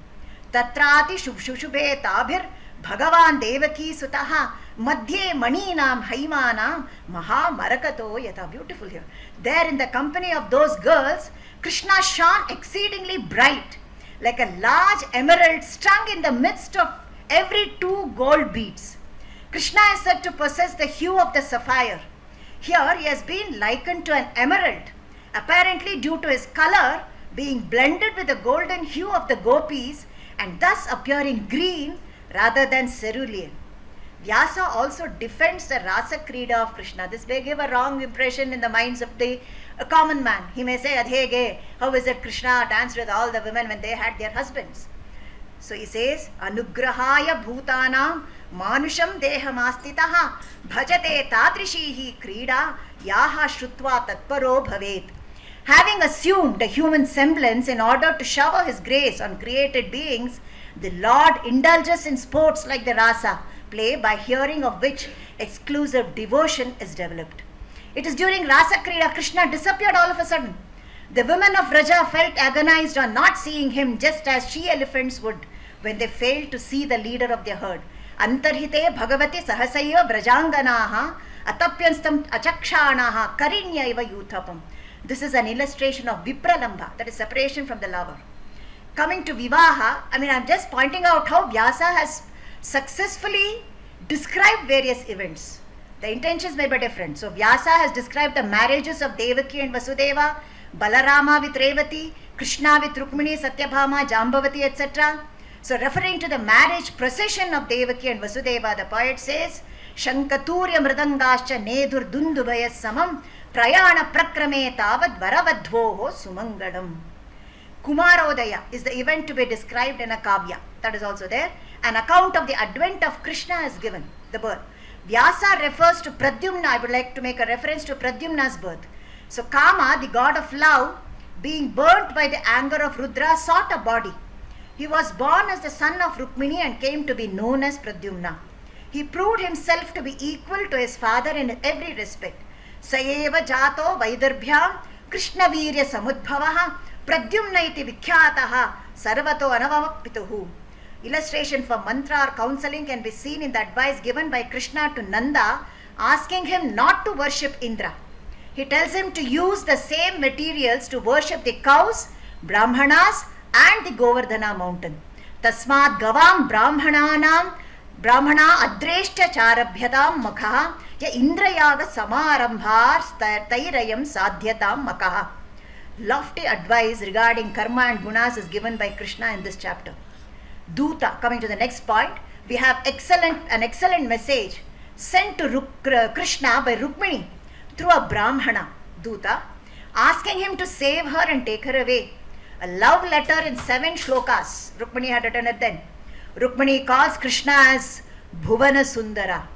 Tatrati shubhe tabhir Bhagavan Devaki Sutaha Madhye Maninam Haimanam Maha Marakato Yata. Beautiful here. There in the company of those girls, Krishna shone exceedingly bright, like a large emerald strung in the midst of every 2 gold beads. Krishna is said to possess the hue of the sapphire. Here he has been likened to an emerald, apparently due to his color being blended with the golden hue of the gopis and thus appearing green rather than cerulean. Vyasa also defends the Rasa Krida of Krishna. This may give a wrong impression in the minds of the common man. He may say, Adhege, how is it Krishna danced with all the women when they had their husbands? So he says, Anugrahaya bhutanam manusham dehamastitaha bhajate tadrishihi krida yaha shrutva tatparo bhavet. Having assumed a human semblance in order to shower his grace on created beings, the Lord indulges in sports like the Rasa play, by hearing of which exclusive devotion is developed. It is during Rasa Krida Krishna disappeared all of a sudden. The women of Raja felt agonized on not seeing him, just as she-elephants would when they failed to see the leader of their herd. Antarhite Bhagavati Sahasaiva Brajanganaha Atapyanstam Achakshanaha Karinya Iva Yuthapam. This is an illustration of Vipralamba, that is separation from the lover. Coming to Vivaha, I'm just pointing out how Vyasa has successfully described various events. The intentions may be different. So Vyasa has described the marriages of Devaki and Vasudeva, Balarama with Revati, Krishna with Rukmini, Satyabhama, Jambavati, etc. So referring to the marriage procession of Devaki and Vasudeva, the poet says, Shankaturya Mridangascha Nedur Dundubhaya Samam Prayana Prakrame Tavad Varavadvoho Sumangadam. Kumarodaya is the event to be described in a kavya. That is also there. An account of the advent of Krishna is given, the birth. Vyasa refers to Pradyumna. I would like to make a reference to Pradyumna's birth. So Kama, the god of love, being burnt by the anger of Rudra, sought a body. He was born as the son of Rukmini and came to be known as Pradyumna. He proved himself to be equal to his father in every respect. Sayeva jato vaidarbhyam Krishna virya samudbhavaha Pradyumna iti vikhyataha sarvato anavapituhu. Illustration for mantra or counseling can be seen in the advice given by Krishna to Nanda, asking him not to worship Indra. He tells him to use the same materials to worship the cows, Brahmanas and the Govardhana mountain. Tasmat gavam Brahmana adreshta charabhyatam makaha ya indrayaga samarambhar tairayam sadhyatam makaha. Lofty advice regarding karma and gunas is given by Krishna in this chapter. Duta, coming to the next point, we have an excellent message sent to Krishna by Rukmini through a Brahmana, Duta, asking him to save her and take her away. A love letter in 7 shlokas. Rukmini had written it then. Rukmini calls Krishna as Bhuvana Sundara.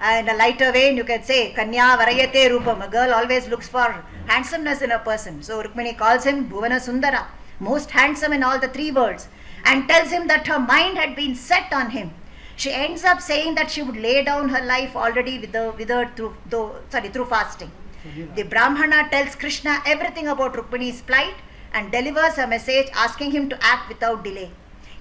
In a lighter vein, you can say, Kanya Varayate Rupam. A girl always looks for handsomeness in a person. So Rukmini calls him Bhuvana Sundara, most handsome in all the three words, and tells him that her mind had been set on him. She ends up saying that she would lay down her life already through fasting. The Brahmana tells Krishna everything about Rukmini's plight and delivers a message asking him to act without delay.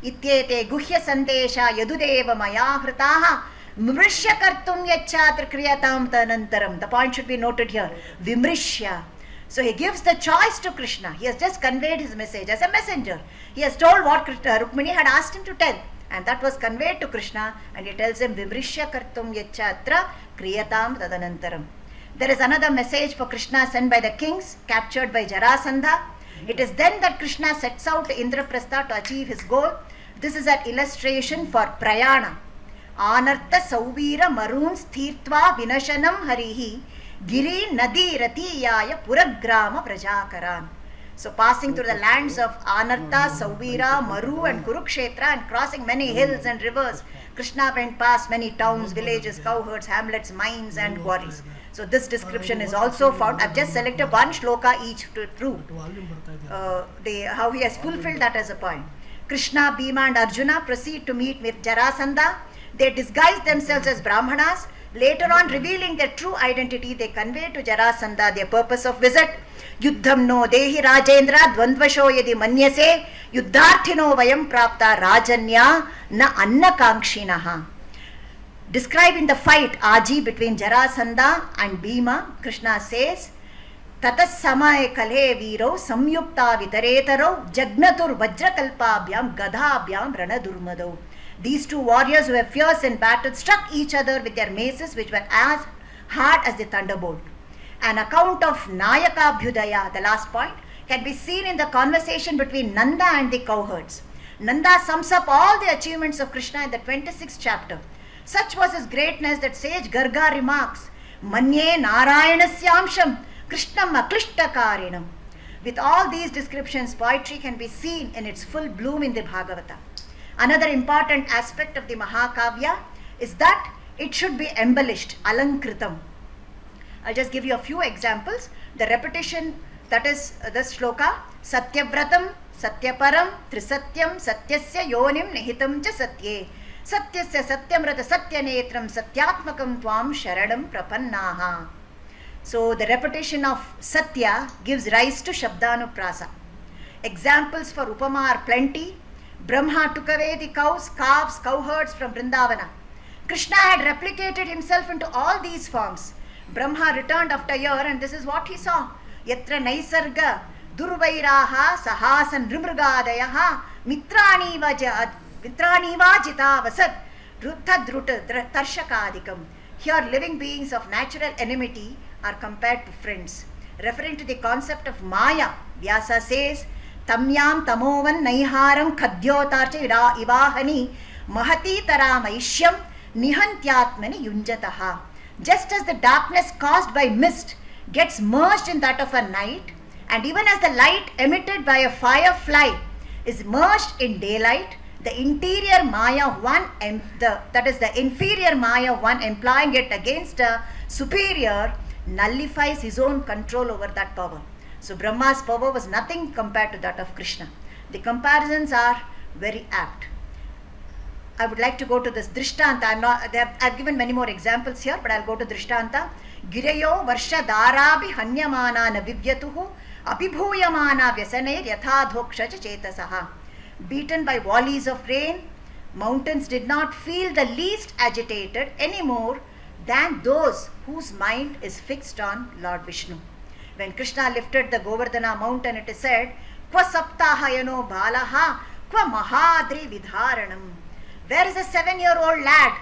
Ityete guhya sandesha yadudeva maya hritaha vimrishya kartum yachatr kriyatam tanantaram. The point should be noted here. Vimrishya. So he gives the choice to Krishna. He has just conveyed his message as a messenger. He has told what Rukmini had asked him to tell, and that was conveyed to Krishna, and he tells him Vimrishya kartum yachatr kriyatam tadanantaram. There is another message for Krishna sent by the kings captured by Jarasandha. It is then that Krishna sets out to Indraprastha to achieve his goal. This is an illustration for prayana. Anartha sauvira maroons thirtva vinashanam harihi giri nadi ratiyaya puragrama prajakaran. So passing through the lands of Anartha, Sauvira, Maru and Kurukshetra and crossing many hills and rivers, Krishna went past many towns, villages, cowherds, hamlets, mines and quarries. So this description is also found. I've just selected one shloka each to prove how he has fulfilled that as a point. Krishna, Bhima and Arjuna proceed to meet with Jarasandha. They disguise themselves as Brahmanas. Later on, revealing their true identity, they convey to Jarasandha their purpose of visit. Yuddham no dehi Rajendra dvandvasho yadi manyase yuddharthino vayam prapta rajanya na annakankshinaha. Describing the fight Aji between Jarasandha and Bhima, Krishna says, Tatas samaye kale viro samyukta vitaretaro jagnatur vajrakalpabhyam gadhabhyam ranadurmado. These two warriors who were fierce in battle struck each other with their maces which were as hard as the thunderbolt. An account of Nayaka Bhyudaya, the last point, can be seen in the conversation between Nanda and the cowherds. Nanda sums up all the achievements of Krishna in the 26th chapter. Such was his greatness that sage Garga remarks, Manye Narayanasya Krishnam Aklishta. With all these descriptions, poetry can be seen in its full bloom in the Bhagavata. Another important aspect of the Mahakavya is that it should be embellished, alankritam. I'll just give you a few examples. The repetition, that is the shloka, Satyavratam, Satyaparam, Trisatyam, Satyasya yonim nihitam cha satye. Satyasya satyamrata satyanetram satyatmakam tvam sharanam prapannaha. So the repetition of Satya gives rise to Shabdanuprasa. Examples for Upama are plenty. Brahma took away the cows, calves, cowherds from Vrindavana. Krishna had replicated himself into all these forms. Brahma returned after a year and this is what he saw. Yatra naisarga durvairaha sahasan rimrgadayaha mitraniva jitavasat ruttadruta tarshakadikam. Here living beings of natural enmity are compared to friends. Referring to the concept of Maya, Vyasa says, Tamyam tamovan naiharam khadyotarcha ivahani mahati taramaishyam nihantyatmani yunjataha. Just as the darkness caused by mist gets merged in that of a night, and even as the light emitted by a firefly is merged in daylight, the interior Maya one, that is the inferior Maya one employing it against a superior, nullifies his own control over that power. So Brahma's power was nothing compared to that of Krishna. The comparisons are very apt. I would like to go to this Drishtanta. I've given many more examples here, but I'll go to Drishtanta. Gireyo varsha darabi hanyamana na vivyatuhu abhibhuyamana vyasanair yathadhoksha chetasaha. Beaten by volleys of rain, mountains did not feel the least agitated any more than those whose mind is fixed on Lord Vishnu. When Krishna lifted the Govardhana mountain, it is said, Kwa saptahayano balaha, kwa mahadri vidharanam. Where is a 7-year-old lad?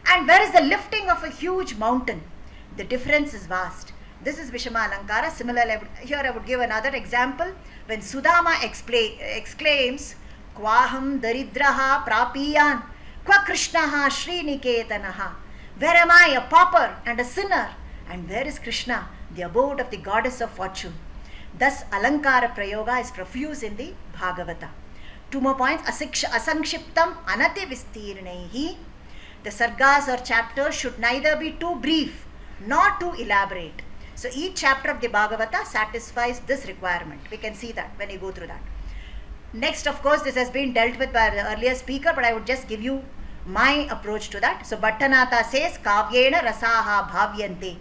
And where is the lifting of a huge mountain? The difference is vast. This is Vishama Alankara. Similarly, here I would give another example. When Sudama exclaims, Kwaham daridraha prapiyan, kwa Krishnaha Sriniketanaha. Where am I, a pauper and a sinner? And where is Krishna, the abode of the goddess of fortune? Thus, Alankara Prayoga is profuse in the Bhagavata. Two more points. Asankshiptam anati vistirnaihi. The sargas or chapters should neither be too brief nor too elaborate. So each chapter of the Bhagavata satisfies this requirement. We can see that when you go through that. Next, of course, this has been dealt with by the earlier speaker, but I would just give you my approach to that. So Bhattanatha says, Kavyena rasaha bhavyante,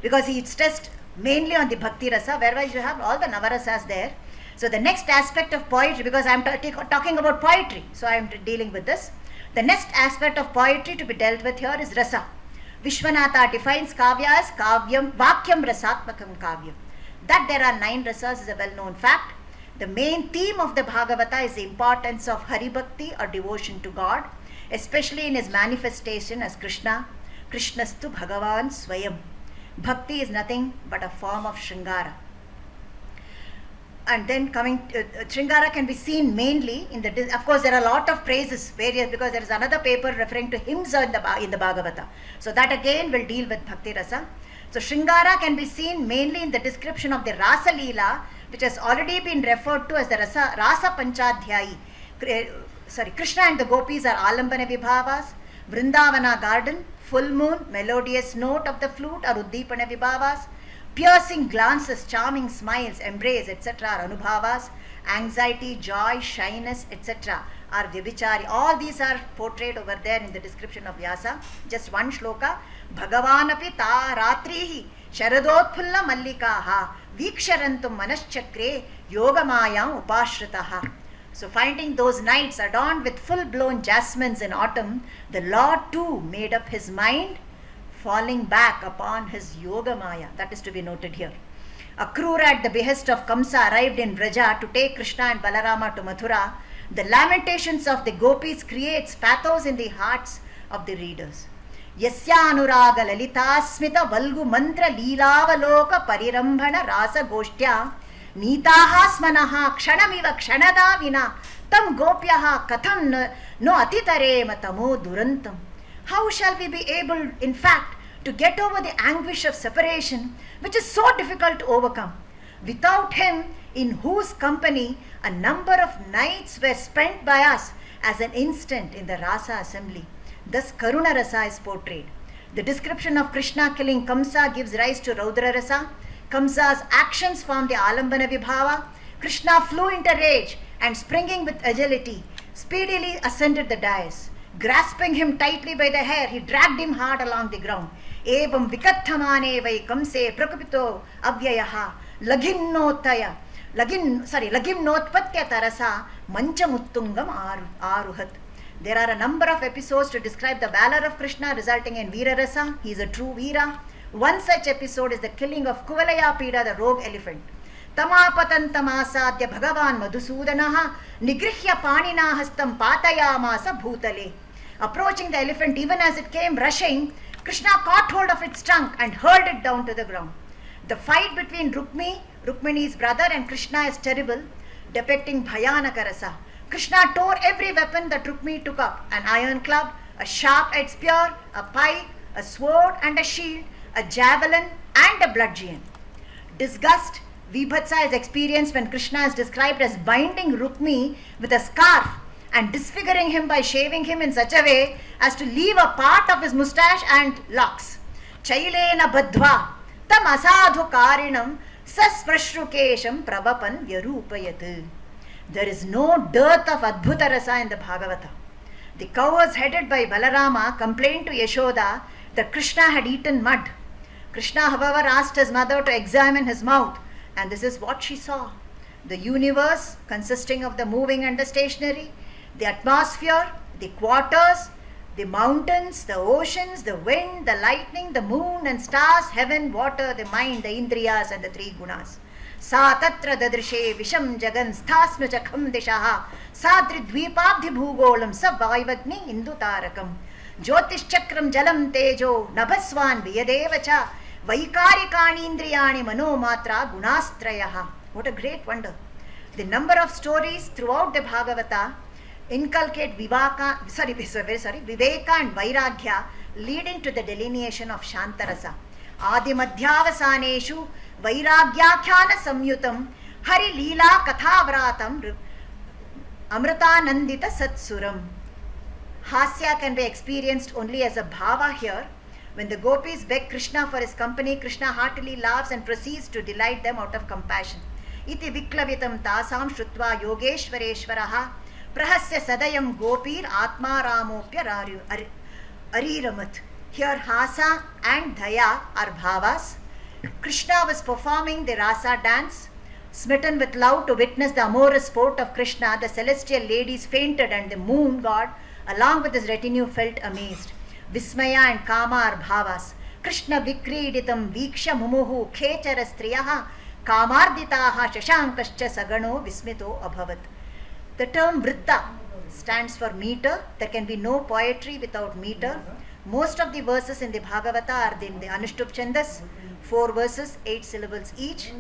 because he stressed mainly on the bhakti rasa, whereas you have all the navarasas there. So the next aspect of poetry, because I am talking about poetry, so I am dealing with this. The next aspect of poetry to be dealt with here is rasa. Vishwanatha defines kavya as kavyam, vakyam rasatmakam kavyam. That there are 9 rasas is a well-known fact. The main theme of the Bhagavata is the importance of Hari Bhakti or devotion to God, especially in his manifestation as Krishna. Krishnastu Bhagavan Swayam. Bhakti is nothing but a form of Shringara. And then Shringara can be seen mainly in the, of course there are a lot of praises, various, because there is another paper referring to hymns in the Bhagavata. So that again will deal with Bhakti Rasa. So Shringara can be seen mainly in the description of the Rasa Leela, which has already been referred to as the Rasa Panchadhyayi. Krishna and the gopis are Alambana Vibhavas, Vrindavana garden, full moon, melodious note of the flute are Uddipana Vibhavas, piercing glances, charming smiles, embrace, etc. are Anubhavas, anxiety, joy, shyness, etc. are Vibhichari. All these are portrayed over there in the description of Vyasa. Just one shloka. Bhagavanapi ta ratrihi sharadotphulla mallikaha viksharantum manaschakre yogamayam upashritaha. So finding those nights adorned with full-blown jasmines in autumn, the Lord too made up his mind, falling back upon his Yogamaya. That is to be noted here. Akrura at the behest of Kamsa arrived in Vraja to take Krishna and Balarama to Mathura. The lamentations of the gopis creates pathos in the hearts of the readers. Yasya anuraga lalita smita valgu mantra leelavaloka parirambhana rasa goshtya Nitaha smanaha kshanamiva kshanada vina tam gopyaha katham no atitarema tamo durantam. How shall we be able, in fact, to get over the anguish of separation, which is so difficult to overcome, without him in whose company a number of nights were spent by us as an instant in the Rasa assembly? Thus Karuna Rasa is portrayed. The description of Krishna killing Kamsa gives rise to Raudra Rasa. Kamsa's actions form the Alambana Vibhava. Krishna flew into rage and springing with agility, speedily ascended the dais. Grasping him tightly by the hair, he dragged him hard along the ground. Evam vikathamane vai kamse prakupito avyayaha lagimnotpatya tarasa manchamuttungam aruhat. There are a number of episodes to describe the valor of Krishna resulting in Veera Rasa. He is a true Veera. One such episode is the killing of Kuvalaya Pida, the rogue elephant. Tamapatantam Bhagavan Madhusudanaha Nigrihya Panina Hastam Patayamasa Bhutale. Approaching the elephant, even as it came rushing, Krishna caught hold of its trunk and hurled it down to the ground. The fight between Rukmini's brother, and Krishna is terrible, depicting Bhayanaka Rasa. Krishna tore every weapon that Rukmini took up: an iron club, a sharp-edged spear, a pike, a sword and a shield, a javelin and a bludgeon. Disgust, Vibhatsa is experienced when Krishna is described as binding Rukmini with a scarf and disfiguring him by shaving him in such a way as to leave a part of his moustache and locks. Chailena badhva tam asadhu karinam sasprashrukesham pravapan vyarupayat. There is no dearth of Adbhuta Rasa in the Bhagavata. The cows headed by Balarama complained to Yashoda that Krishna had eaten mud. Krishna, however, asked his mother to examine his mouth, and this is what she saw. The universe, consisting of the moving and the stationary, the atmosphere, the quarters, the mountains, the oceans, the wind, the lightning, the moon and stars, heaven, water, the mind, the indriyas and the 3 gunas. Sa tatra dadrishe visham jagan sthasma chakham dishaha sadri dvipabdhi bhugolam sabvaivagni indu tarakam jyotish chakram jalam tejo nabhaswan viyadevacha vaikarikani indriyani manomatra gunastrayaha. What a great wonder. The number of stories throughout the Bhagavata inculcate viveka and vairagya, leading to the delineation of Shantarasa. Adi madhyavasaneshu vairagyakhyana samyutam hari leela kathavratam amritanandita satsuram. Hasya can be experienced only as a bhava here. When the gopis beg Krishna for his company, Krishna heartily laughs and proceeds to delight them out of compassion. Iti viklavitam tasam shrutva yogeshwareshwaraha prahasya sadayam gopir atma ramopya ariramat. Here hasa and daya are bhavas. Krishna was performing the rasa dance. Smitten with love to witness the amorous sport of Krishna, the celestial ladies fainted and the moon god along with his retinue felt amazed. Vismaya and kama are bhavas. Krishna vikriditam viksha mumuhu khechara striyaha kamarditaha shashankascha sagano vismito abhavat. The term vritta stands for meter. There can be no poetry without meter. Most of the verses in the Bhagavata are in the Anushtup Chandas, 4 verses, 8 syllables each.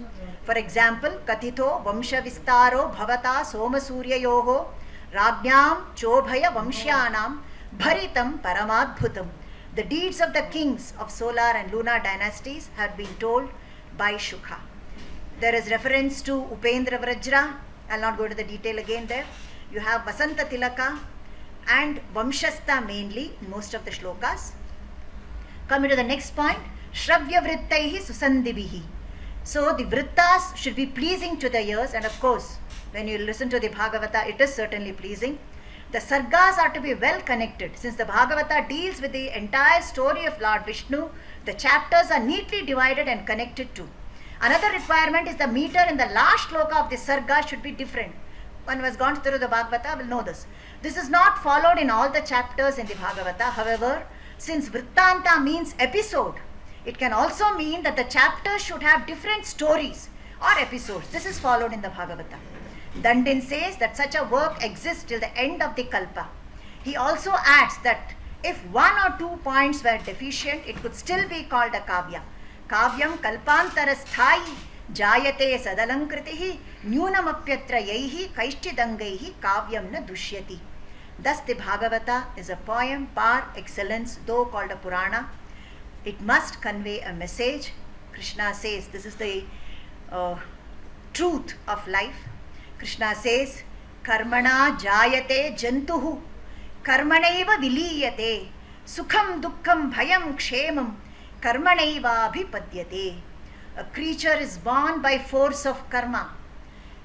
For example, Kathito Vamsha Vistaro Bhavata Soma Suryayoho Rajnyam Chobhaya Vamshyanam Bharitam Paramadbhutam. The deeds of the kings of solar and lunar dynasties have been told by Shukha. There is reference to Upendra Vrajra. I'll not go into the detail again there. You have Vasanta Tilaka and Vamshasta mainly in most of the shlokas. Coming to the next point, Shravya Vrittaihi Susandibhihi. So the Vrittas should be pleasing to the ears, and of course, when you listen to the Bhagavata, it is certainly pleasing. The Sargas are to be well connected. Since the Bhagavata deals with the entire story of Lord Vishnu, the chapters are neatly divided and connected too. Another requirement is the meter in the last shloka of the Sarga should be different. One who has gone through the Bhagavata will know this. This is not followed in all the chapters in the Bhagavata. However, since Vrittanta means episode, it can also mean that the chapters should have different stories or episodes. This is followed in the Bhagavata. Dandin says that such a work exists till the end of the Kalpa. He also adds that if 1 or 2 points were deficient, it could still be called a Kavya. Kavyam kalpantarasthai jayate sadalankritihi nyunamapyatra yaihi kaishtidangaihi kavyam na dushyati. Thus the Bhagavata is a poem par excellence, though called a Purana. It must convey a message. Krishna says this is the truth of life. Krishna says, Karmana jayate jantuhu, karmanaiva viliyate, sukham dukkham bhayam kshemam, karmanaiva abhipadyate. A creature is born by force of karma.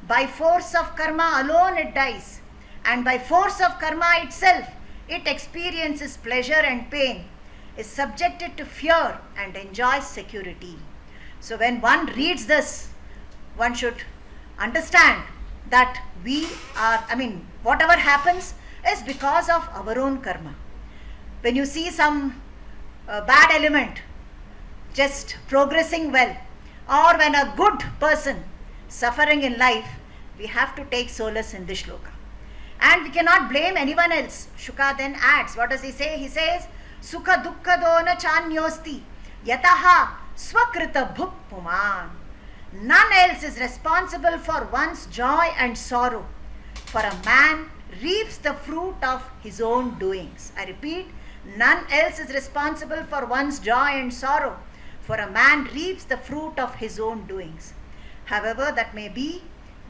By force of karma alone it dies. And by force of karma itself, it experiences pleasure and pain, is subjected to fear and enjoys security. So when one reads this, one should understand that whatever happens is because of our own karma. When you see some bad element just progressing well, or when a good person suffering in life, we have to take solace in this shloka. And we cannot blame anyone else. Shuka then adds, what does he say? He says, Sukha dukkha dona chanyosti yataha swakrita bhuk puman. None else is responsible for one's joy and sorrow, for a man reaps the fruit of his own doings. I repeat, none else is responsible for one's joy and sorrow, for a man reaps the fruit of his own doings. However that may be,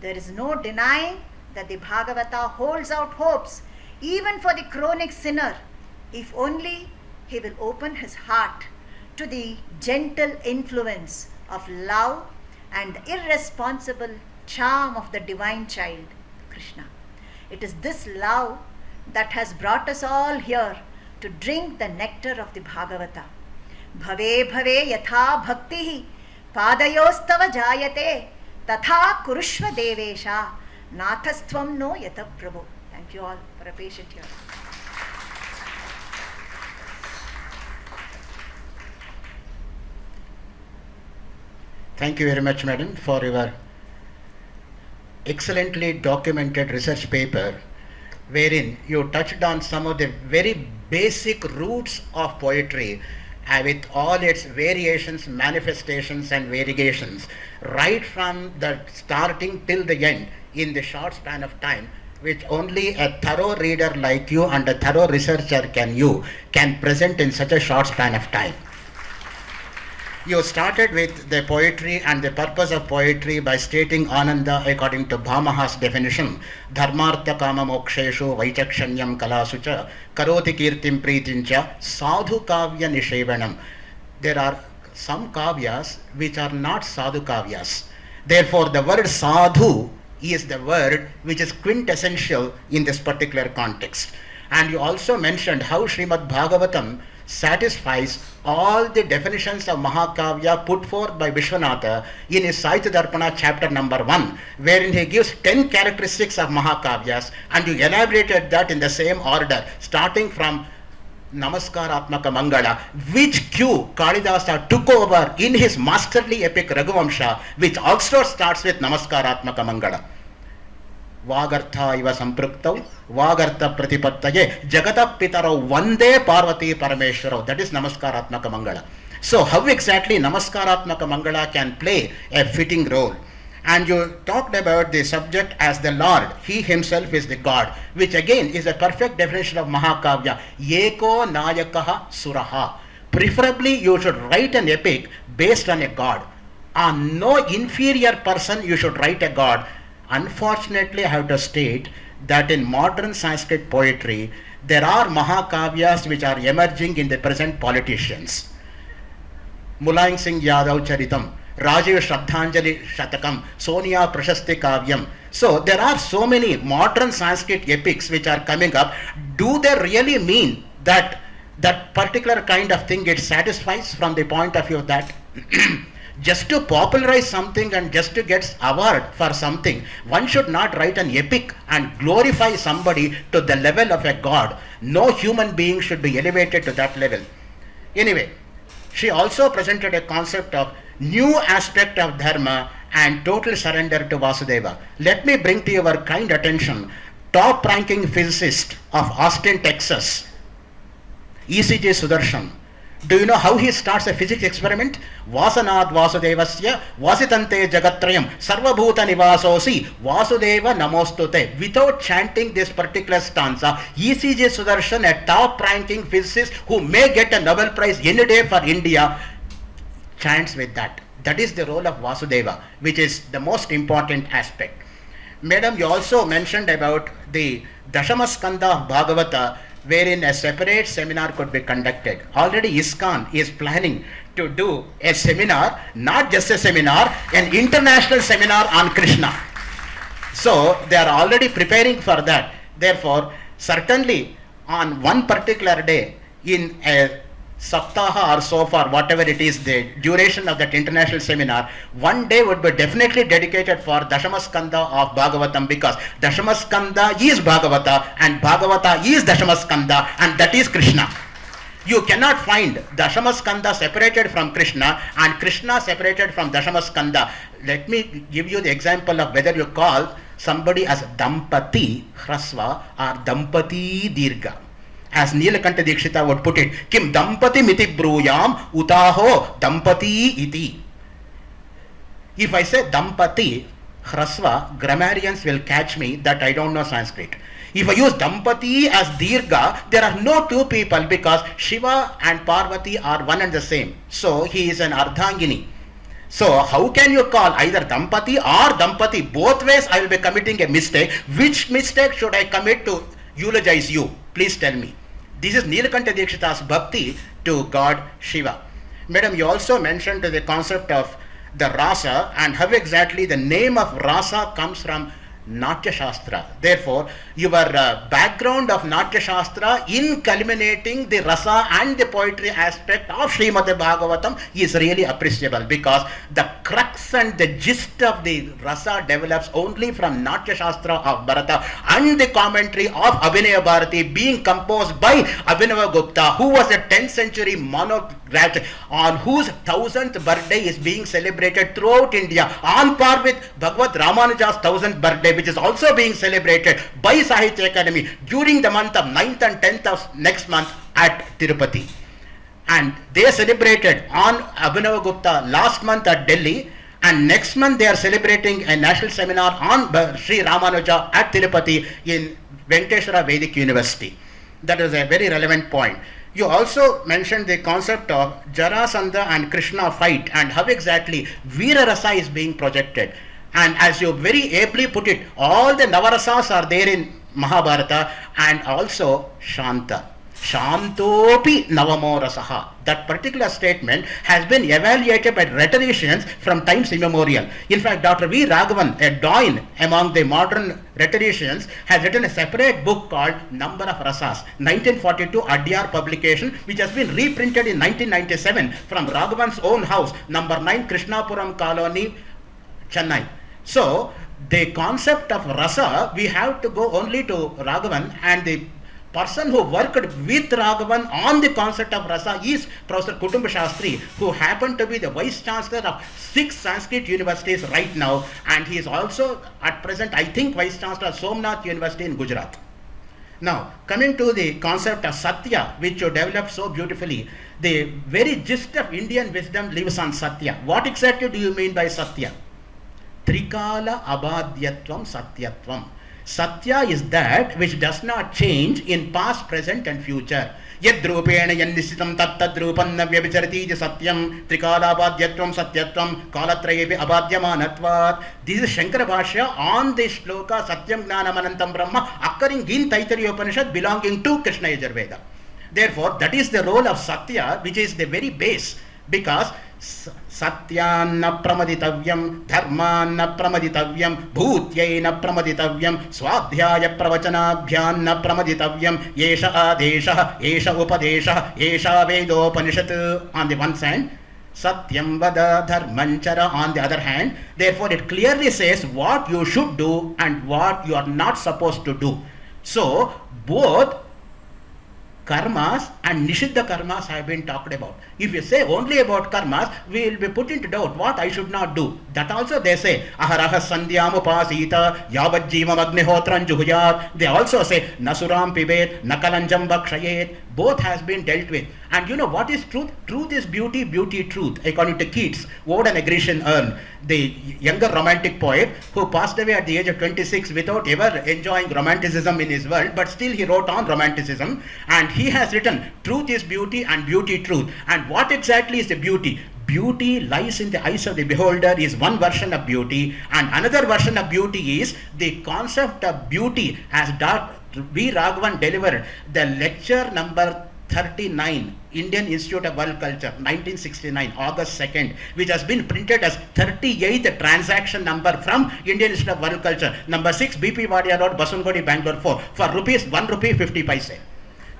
there is no denying that the Bhagavata holds out hopes even for the chronic sinner, if only he will open his heart to the gentle influence of love and the irresponsible charm of the divine child, Krishna. It is this love that has brought us all here to drink the nectar of the Bhagavata. Bhave bhave yatha bhaktihi padayostava jayate tatha kurushva devesha nathastvam no yata prabhu. Thank you all for a patient hearing. Thank you very much, madam, for your excellently documented research paper, wherein you touched on some of the very basic roots of poetry with all its variations, manifestations and variegations, right from the starting till the end in the short span of time, which only a thorough reader like you and a thorough researcher can present in such a short span of time. You started with the poetry and the purpose of poetry by stating Ananda according to Bhamaha's definition. Dharmartha kama moksheshu vaichakshanyam kalasu cha karoti kirtim pritincha sadhu kavya nishevanam. There are some kavyas which are not sadhu kavyas. Therefore, the word sadhu is the word which is quintessential in this particular context. And you also mentioned how Srimad Bhagavatam satisfies all the definitions of Mahakavya put forth by Vishwanatha in his Sahitya Darpana chapter number 1, wherein he gives 10 characteristics of Mahakavyas, and you elaborated that in the same order, starting from Namaskaratmaka Mangala, which cue Kalidasa took over in his masterly epic Raghuvamsha, which also starts with Namaskaratmaka Mangala. Vagartha iva sampruktav, Vagartha pratipattaye, Jagata pitaro vande Parvati Parameshwaro. That is Namaskaratmaka Mangala. So how exactly Namaskaratmaka Mangala can play a fitting role? And you talked about the subject as the Lord. He himself is the God, which again is a perfect definition of Mahakavya. Yeko Nayakaha Suraha. Preferably you should write an epic based on a God. On no inferior person you should write a God. Unfortunately, I have to state that in modern Sanskrit poetry, there are Mahakavyas which are emerging in the present politicians. Mulayam Singh Yadav Charitam, Rajiv Shraddhanjali Shatakam, Sonia Prashasti Kavyam. So there are so many modern Sanskrit epics which are coming up. Do they really mean that that particular kind of thing it satisfies from the point of view of that? Just to popularize something and just to get award for something, one should not write an epic and glorify somebody to the level of a god. No human being should be elevated to that level. Anyway, she also presented a concept of new aspect of dharma and total surrender to Vasudeva. Let me bring to your kind attention top ranking physicist of Austin, Texas, ECJ Sudarshan. Do you know how he starts a physics experiment? Vasanad Vasudevasya Vasitante Jagatrayam Sarvabhuta Nivasosi Vasudeva Namostute. Without chanting this particular stanza, ECJ Sudarshan, a top ranking physicist who may get a Nobel Prize any day for India, chants with that. That is the role of Vasudeva, which is the most important aspect. Madam, you also mentioned about the Dashamaskanda of Bhagavata, wherein a separate seminar could be conducted. Already ISKCON is planning to do a seminar, not just a seminar, an international seminar on Krishna. So they are already preparing for that. Therefore, certainly on one particular day in a Saptaha or so far, whatever it is, the duration of that international seminar, one day would be definitely dedicated for Dashamaskanda of Bhagavatam, because Dashamaskanda is Bhagavata and Bhagavata is Dashamaskanda, and that is Krishna. You cannot find Dashamaskanda separated from Krishna and Krishna separated from Dashamaskanda. Let me give you the example of whether you call somebody as Dampati Hrasva or Dampati Dirgha. As Nilakanta Dikshita would put it, Kim Dampati Miti Bruyam Utaho Dampati Iti. If I say Dampati, Hrasva, grammarians will catch me that I don't know Sanskrit. If I use Dampati as Dirgha, there are no two people, because Shiva and Parvati are one and the same. So he is an Ardhangini. So how can you call either Dampati or Dampati? Both ways I will be committing a mistake. Which mistake should I commit to eulogize you? Please tell me. This is Nilakanta Dikshita's bhakti to God Shiva. Madam, you also mentioned the concept of the rasa and how exactly the name of rasa comes from Natya Shastra. Therefore, your background of Natya Shastra in culminating the rasa and the poetry aspect of Srimad Bhagavatam is really appreciable, because the crux and the gist of the rasa develops only from Natya Shastra of Bharata and the commentary of Abhinaya Bharati being composed by Abhinava Gupta, who was a 10th century monarch on whose 1000th birthday is being celebrated throughout India, on par with Bhagavad Ramanuja's 1000th birthday, which is also being celebrated by Sahitya Academy during the month of 9th and 10th of next month at Tirupati. And they celebrated on Abhinava Gupta last month at Delhi, and next month they are celebrating a national seminar on Sri Ramanuja at Tirupati in Venkateshwara Vedic University. That is a very relevant point. You also mentioned the concept of Jarasandha and Krishna fight and how exactly Veera Rasa is being projected. And as you very ably put it, all the Navarasas are there in Mahabharata, and also Shanta. Shantopi Navamo Rasaha. That particular statement has been evaluated by rhetoricians from times immemorial. In fact, Dr. V. Raghavan, a doyen among the modern rhetoricians, has written a separate book called Number of Rasas, 1942 Adyar publication, which has been reprinted in 1997 from Raghavan's own house, number 9 Krishnapuram Colony, Chennai. So, the concept of rasa, we have to go only to Raghavan, and the person who worked with Raghavan on the concept of rasa is Professor Kutumba Shastri, who happened to be the Vice Chancellor of 6 Sanskrit universities right now, and he is also at present, I think, Vice Chancellor of Somnath University in Gujarat. Now, coming to the concept of Satya, which you developed so beautifully, the very gist of Indian wisdom lives on Satya. What exactly do you mean by Satya? Trikala abhadyatvam satyatvam. Satya is that which does not change in past, present and future. Yadrupena yannisitam tattadrupam na vyabhicharati satyam trikala abhadyatvam satyatvam kalatrayepi abhadyamanatvat. This is Shankara Bhashya on the shloka Satyam Gnanam Anantam Brahma occurring in Taittiriya Upanishad belonging to Krishna Yajurveda. Therefore, that is the role of Satya, which is the very base, because Satyanna pramaditavyam, dharmanna pramaditavyam, bhutyena pramaditavyam, swadhyaya pravachanabhyanna pramaditavyam, yesha adesha, yesha upadesha, yesha vedopanishat on the one hand, satyam vada dharmanchara on the other hand. Therefore, it clearly says what you should do and what you are not supposed to do. So, both karmas and nishiddha karmas have been talked about. If you say only about karmas, we will be put into doubt what I should not do. That also they say, aharaha sandhyam upasita yavajjivam agnihotram juhuyat. They also say, nasuram pibet nakalanjam bhakshayet. Both has been dealt with. And you know what is truth? Truth is beauty, beauty truth. According to Keats, Ode and a Grecian Urn, the younger romantic poet who passed away at the age of 26 without ever enjoying romanticism in his world, but still he wrote on romanticism, and he has written, truth is beauty and beauty truth. And what exactly is the beauty? Beauty lies in the eyes of the beholder is one version of beauty, and another version of beauty is the concept of beauty as Dr. V. Raghavan delivered the lecture number 39, Indian Institute of World Culture, 1969, August 2nd, which has been printed as 38th transaction number from Indian Institute of World Culture, number 6, BP Wadia Road, Basungodi, Bangalore 4, for rupees 1 rupee 50 paise.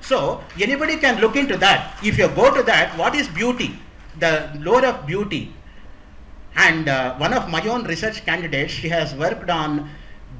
So, anybody can look into that. If you go to that, what is beauty? The lore of beauty. And one of my own research candidates, she has worked on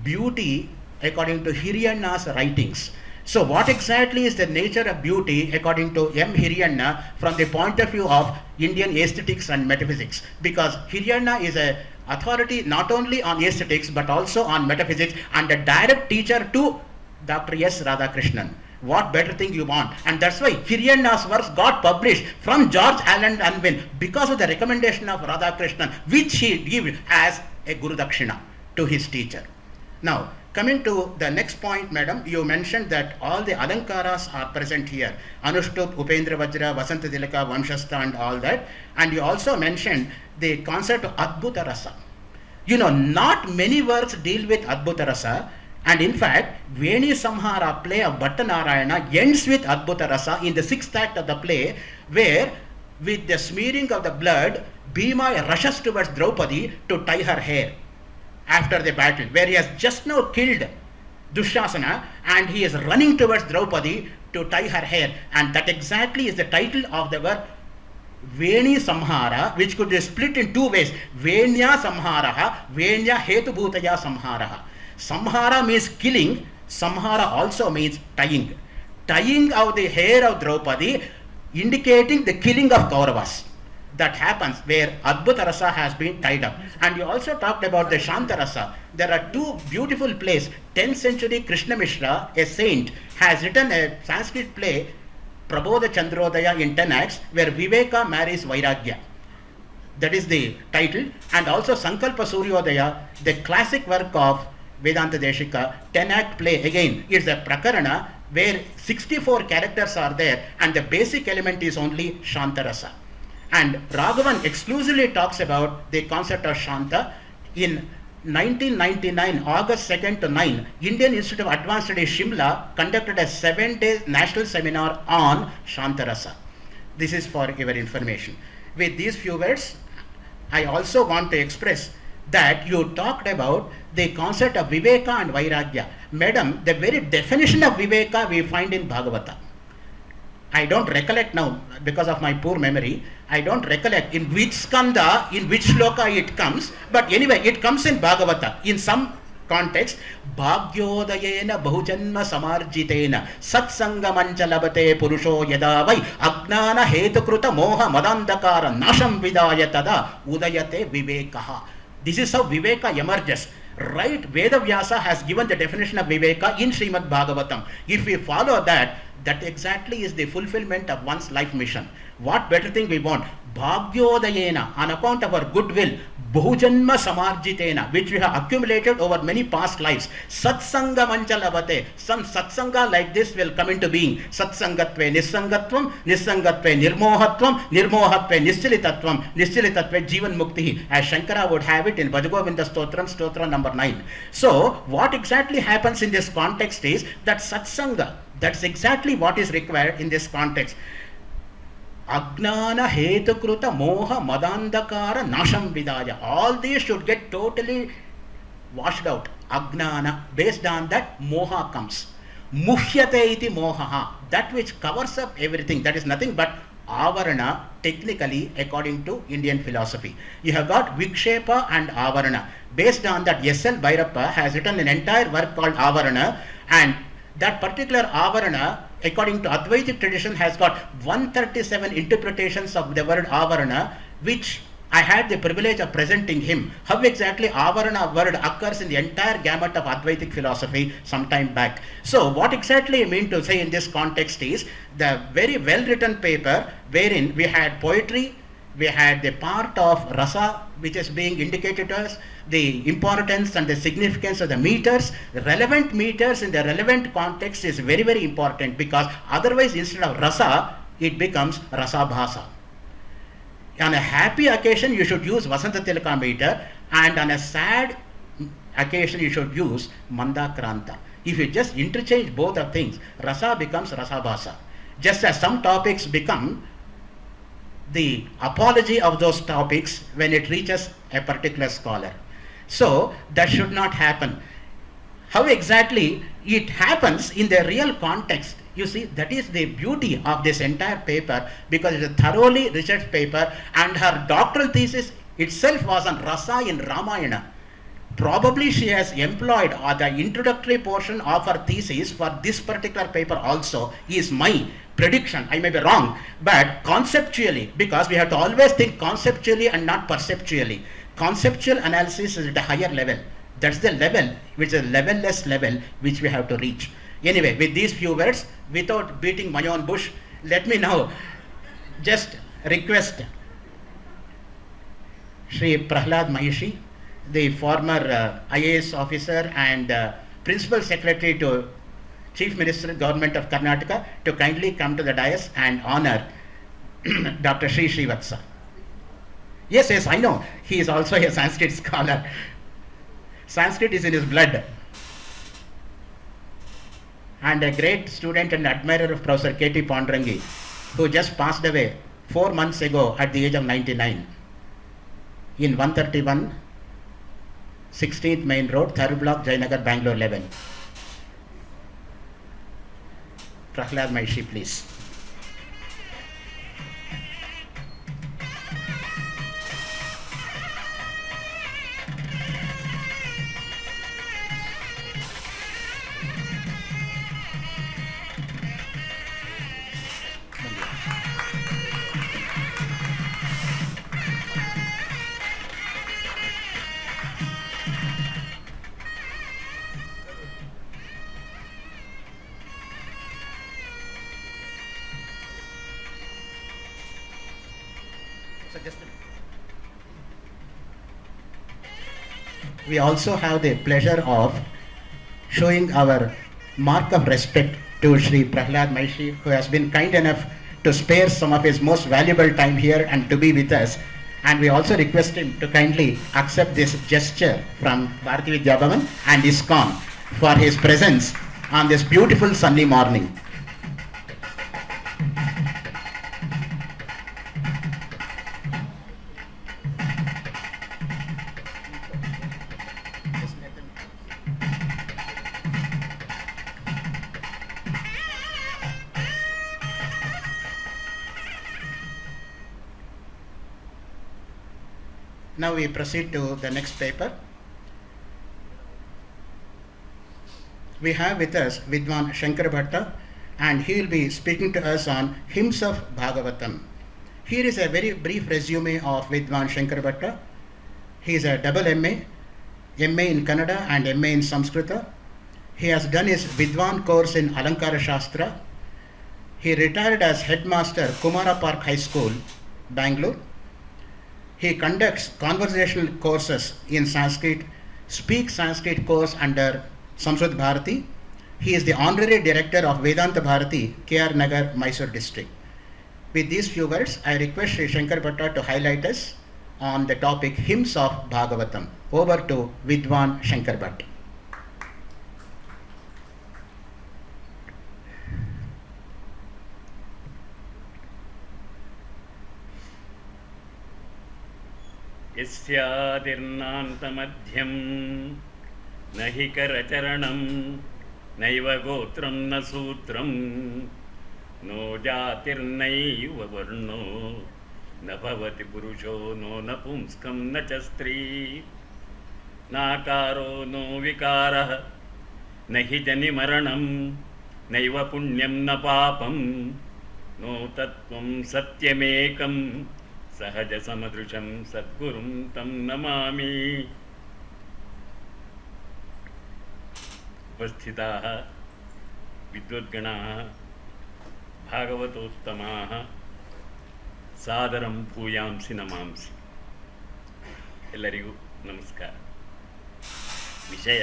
beauty according to Hiriyanna's writings. So what exactly is the nature of beauty according to M. Hiriyanna from the point of view of Indian aesthetics and metaphysics? Because Hiriyanna is an authority not only on aesthetics but also on metaphysics and a direct teacher to Dr. S. Radhakrishnan. What better thing you want? And that's why Hiriyanna's works got published from George Allen Unwin because of the recommendation of Radhakrishnan, which he gave as a Guru Dakshina to his teacher. Now, coming to the next point, madam, you mentioned that all the alankaras are present here. Anushtup, Upendra Vajra, Vasanta Tilaka, Vamshastha and all that. And you also mentioned the concept of Adbhuta Rasa. You know, not many works deal with Adbhuta Rasa. And in fact, Veni Samhara play of Bhattanarayana ends with Adbhuta Rasa in the 6th act of the play, where with the smearing of the blood, Bhima rushes towards Draupadi to tie her hair after the battle, where he has just now killed Dushasana and he is running towards Draupadi to tie her hair. And that exactly is the title of the work, Veni Samhara, which could be split in two ways. Venya Samharaha, Venya Hetubhutaya Samharaha. Samhara means killing, Samhara also means tying. Tying of the hair of Draupadi, indicating the killing of Kauravas. That happens where Adbhuta Rasa has been tied up. And you also talked about the Shanta Rasa. There are two beautiful plays. 10th century Krishna Mishra, a saint, has written a Sanskrit play, Prabodha Chandrodaya, in 10 acts, where Viveka marries Vairagya. That is the title. And also Sankalpa Suryodaya, the classic work of Vedanta Deshika 10-act play. Again, it's a prakarana where 64 characters are there and the basic element is only Shantarasa. And Raghavan exclusively talks about the concept of Shanta. In 1999, August 2nd to 9, Indian Institute of Advanced Studies, Shimla, conducted a 7-day national seminar on Shantarasa. This is for your information. With these few words, I also want to express that you talked about the concept of Viveka and Vairagya. Madam, the very definition of Viveka we find in Bhagavata. I don't recollect now because of my poor memory. I don't recollect in which skanda, in which shloka it comes. But anyway, it comes in Bhagavata. In some context, Bhagyodayena Bahujanma Samarjitena Satsangamancha Labate Purusho Yadavai Agnana Hetukruta Moha Madandakara Nasham Vidaya Tada Udayate Vivekaha. This is how Viveka emerges. Right, Vedavyasa has given the definition of Viveka in Srimad Bhagavatam. If we follow that, that exactly is the fulfillment of one's life mission. What better thing we want? Bhagyodayena, on account of our goodwill, Bahujanma Samarjitena, which we have accumulated over many past lives. Satsanga Manchalavate, some satsanga like this will come into being. Satsangatve Nissangatvam, Nissangatve Nirmohatvam, Nirmohatve Nischilitatvam, Nischilitatve Jivan Mukti, as Shankara would have it in Bhajagovinda Stotram, Stotra number 9. So, what exactly happens in this context is that satsanga, that's exactly what is required in this context. Agnana hetukruta moha madandakara nasham vidaya. All these should get totally washed out. Agnana, based on that moha comes. Muhyate iti mohaha, that which covers up everything, that is nothing but avarana, technically according to Indian philosophy. You have got vikshepa and avarana. Based on that, S.L. Bhairappa has written an entire work called Avarana, and that particular Avarana, according to Advaitic tradition, has got 137 interpretations of the word Avarana, which I had the privilege of presenting him. How exactly Avarana word occurs in the entire gamut of Advaitic philosophy some time back. So what exactly I mean to say in this context is the very well written paper wherein we had poetry, we had the part of rasa which is being indicated to us, the importance and the significance of the meters. Relevant meters in the relevant context is very, very important, because otherwise instead of rasa, it becomes rasa bhasa. On a happy occasion, you should use Vasanta Tilaka meter, and on a sad occasion, you should use Mandakranta. If you just interchange both of things, rasa becomes rasa bhasa. Just as some topics become the apology of those topics when it reaches a particular scholar. So that should not happen. How exactly it happens in the real context, you see, that is the beauty of this entire paper, because it's a thoroughly researched paper, and her doctoral thesis itself was on rasa in Ramayana. Probably she has employed the introductory portion of her thesis for this particular paper also, is my prediction. I may be wrong, but conceptually, because we have to always think conceptually and not perceptually. Conceptual analysis is at a higher level. That's the level, which is a level-less level, which we have to reach. Anyway, with these few words, without beating my own bush, let me now just request Shri Prahlad Mahishi, the former IAS officer and Principal Secretary to Chief Minister, Government of Karnataka, to kindly come to the dais and honor Dr. Sri Srivatsa. Yes, yes, I know. He is also a Sanskrit scholar. Sanskrit is in his blood. And a great student and admirer of Professor K.T. Pondarangi, who just passed away 4 months ago at the age of 99 in 131 16th Main Road, 3rd Block, Jayanagar, Bangalore 11. Prahlad Maishi, please. We also have the pleasure of showing our mark of respect to Shri Prahlad Maishi, who has been kind enough to spare some of his most valuable time here and to be with us. And we also request him to kindly accept this gesture from Bharati Vidya Bhavan and ISKCON for his presence on this beautiful sunny morning. Now we proceed to the next paper. We have with us Vidwan Shankar Bhatta, and he will be speaking to us on hymns of Bhagavatam. Here is a very brief resume of Vidwan Shankar Bhatta. He is a double MA, MA in Kannada and MA in Sanskrita. He has done his Vidwan course in Alankara Shastra. He retired as headmaster Kumara Park High School, Bengaluru. He conducts conversational courses in Sanskrit, speaks Sanskrit course under Samskrut Bharati. He is the honorary director of Vedanta Bharati, KR Nagar, Mysore district. With these few words, I request Sri Shankar Bhatta to highlight us on the topic hymns of Bhagavatam. Over to Vidwan Shankar Bhatta. यस्यादिर्नान्तमध्यं न हि करचरणं नैव गोत्रं न सूत्रं no जातिर्नैव वर्णो न भवति पुरुषो no नपुंस्कं न च स्त्री नाकारो नो विकारः न हि जनिमरणं नैव पुण्यं न पापं नो तत्त्वं सत्यमेकं सहज समदृशं सद्गुरुं तं नमामि। उपस्थिताः विद्वद्गणाः भागवतोत्तमाः सादरं भूयांसि नमांसि। ಎಲ್ಲರಿಗೂ ನಮಸ್ಕಾರ. ವಿಷಯ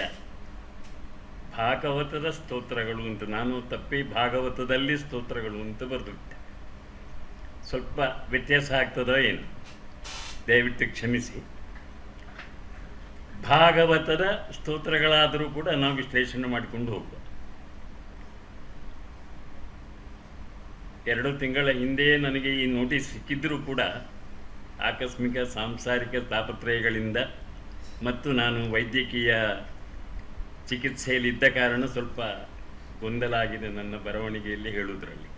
ಭಾಗವತದ ಸ್ತೋತ್ರಗಳು ಅಂತ, ನಾನು ತಪ್ಪಿ ಭಾಗವತದಲ್ಲಿ ಸ್ತೋತ್ರಗಳು ಅಂತ ಬರೆದುಬಿಟ್ಟೆ. ಸ್ವಲ್ಪ ವ್ಯತ್ಯಾಸ ಆಗ್ತದೋ ಏನು, ದಯವಿಟ್ಟು ಕ್ಷಮಿಸಿ. ಭಾಗವತದ ಸ್ತೋತ್ರಗಳಾದರೂ ಕೂಡ ನಾವು ವಿಶ್ಲೇಷಣೆ ಮಾಡಿಕೊಂಡು ಹೋಗುವ. 2 ತಿಂಗಳ ಹಿಂದೆ ನನಗೆ ಈ ನೋಟಿಸ್ ಸಿಕ್ಕಿದ್ದರೂ ಕೂಡ ಆಕಸ್ಮಿಕ ಸಾಂಸಾರಿಕ ತಾಪತ್ರಯಗಳಿಂದ ಮತ್ತು ನಾನು ವೈದ್ಯಕೀಯ ಚಿಕಿತ್ಸೆಯಲ್ಲಿದ್ದ ಕಾರಣ ಸ್ವಲ್ಪ ಗೊಂದಲ ಆಗಿದೆ ನನ್ನ ಬರವಣಿಗೆಯಲ್ಲಿ ಹೇಳುವುದರಲ್ಲಿ.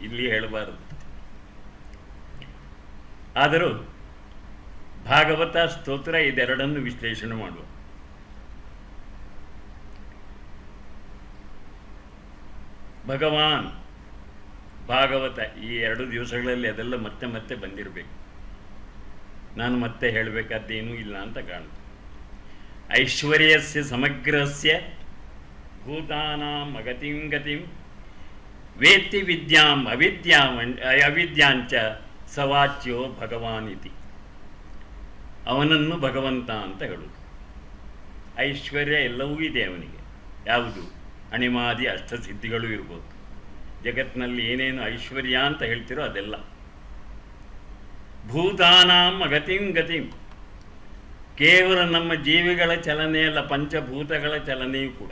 ಇಲ್ಲಿ ಹೇಳಬಾರದು. ಆದರೂ ಭಾಗವತ ಸ್ತೋತ್ರ ಇದೆರಡನ್ನು ವಿಶ್ಲೇಷಣೆ ಮಾಡುವ. ಭಗವಾನ್ ಭಾಗವತ ಈ 2 ದಿವಸಗಳಲ್ಲಿ ಅದೆಲ್ಲ ಮತ್ತೆ ಮತ್ತೆ ಬಂದಿರಬೇಕು. ನಾನು ಮತ್ತೆ ಹೇಳಬೇಕಾದ್ದೇನೂ ಇಲ್ಲ ಅಂತ ಕಾಣುತ್ತೆ. ಐಶ್ವರ್ಯಸ್ಯ ಸಮಗ್ರಸ್ಯ ಭೂತಾನಾಂ ಅಗತಿಂ ಗತಿಂ ವೇತ್ತಿ ವಿದ್ಯಾಂ ಅವಿದ್ಯಾಂಚ ಸವಾಚ್ಯೋ ಭಗವಾನ್ ಇತಿ. ಅವನನ್ನು ಭಗವಂತ ಅಂತ ಹೇಳುವುದು. ಐಶ್ವರ್ಯ ಎಲ್ಲವೂ ಇದೆ ಅವನಿಗೆ. ಯಾವುದು? ಅಣಿಮಾದಿ ಅಷ್ಟಸಿದ್ಧಿಗಳು ಇರ್ಬೋದು. ಜಗತ್ತಿನಲ್ಲಿ ಏನೇನು ಐಶ್ವರ್ಯ ಅಂತ ಹೇಳ್ತಿರೋ ಅದೆಲ್ಲ. ಭೂತಾನಾಂ ಅಗತಿಂ ಗತಿಂ, ಕೇವಲ ನಮ್ಮ ಜೀವಿಗಳ ಚಲನೆಯಲ್ಲ, ಪಂಚಭೂತಗಳ ಚಲನೆಯೂ ಕೂಡ.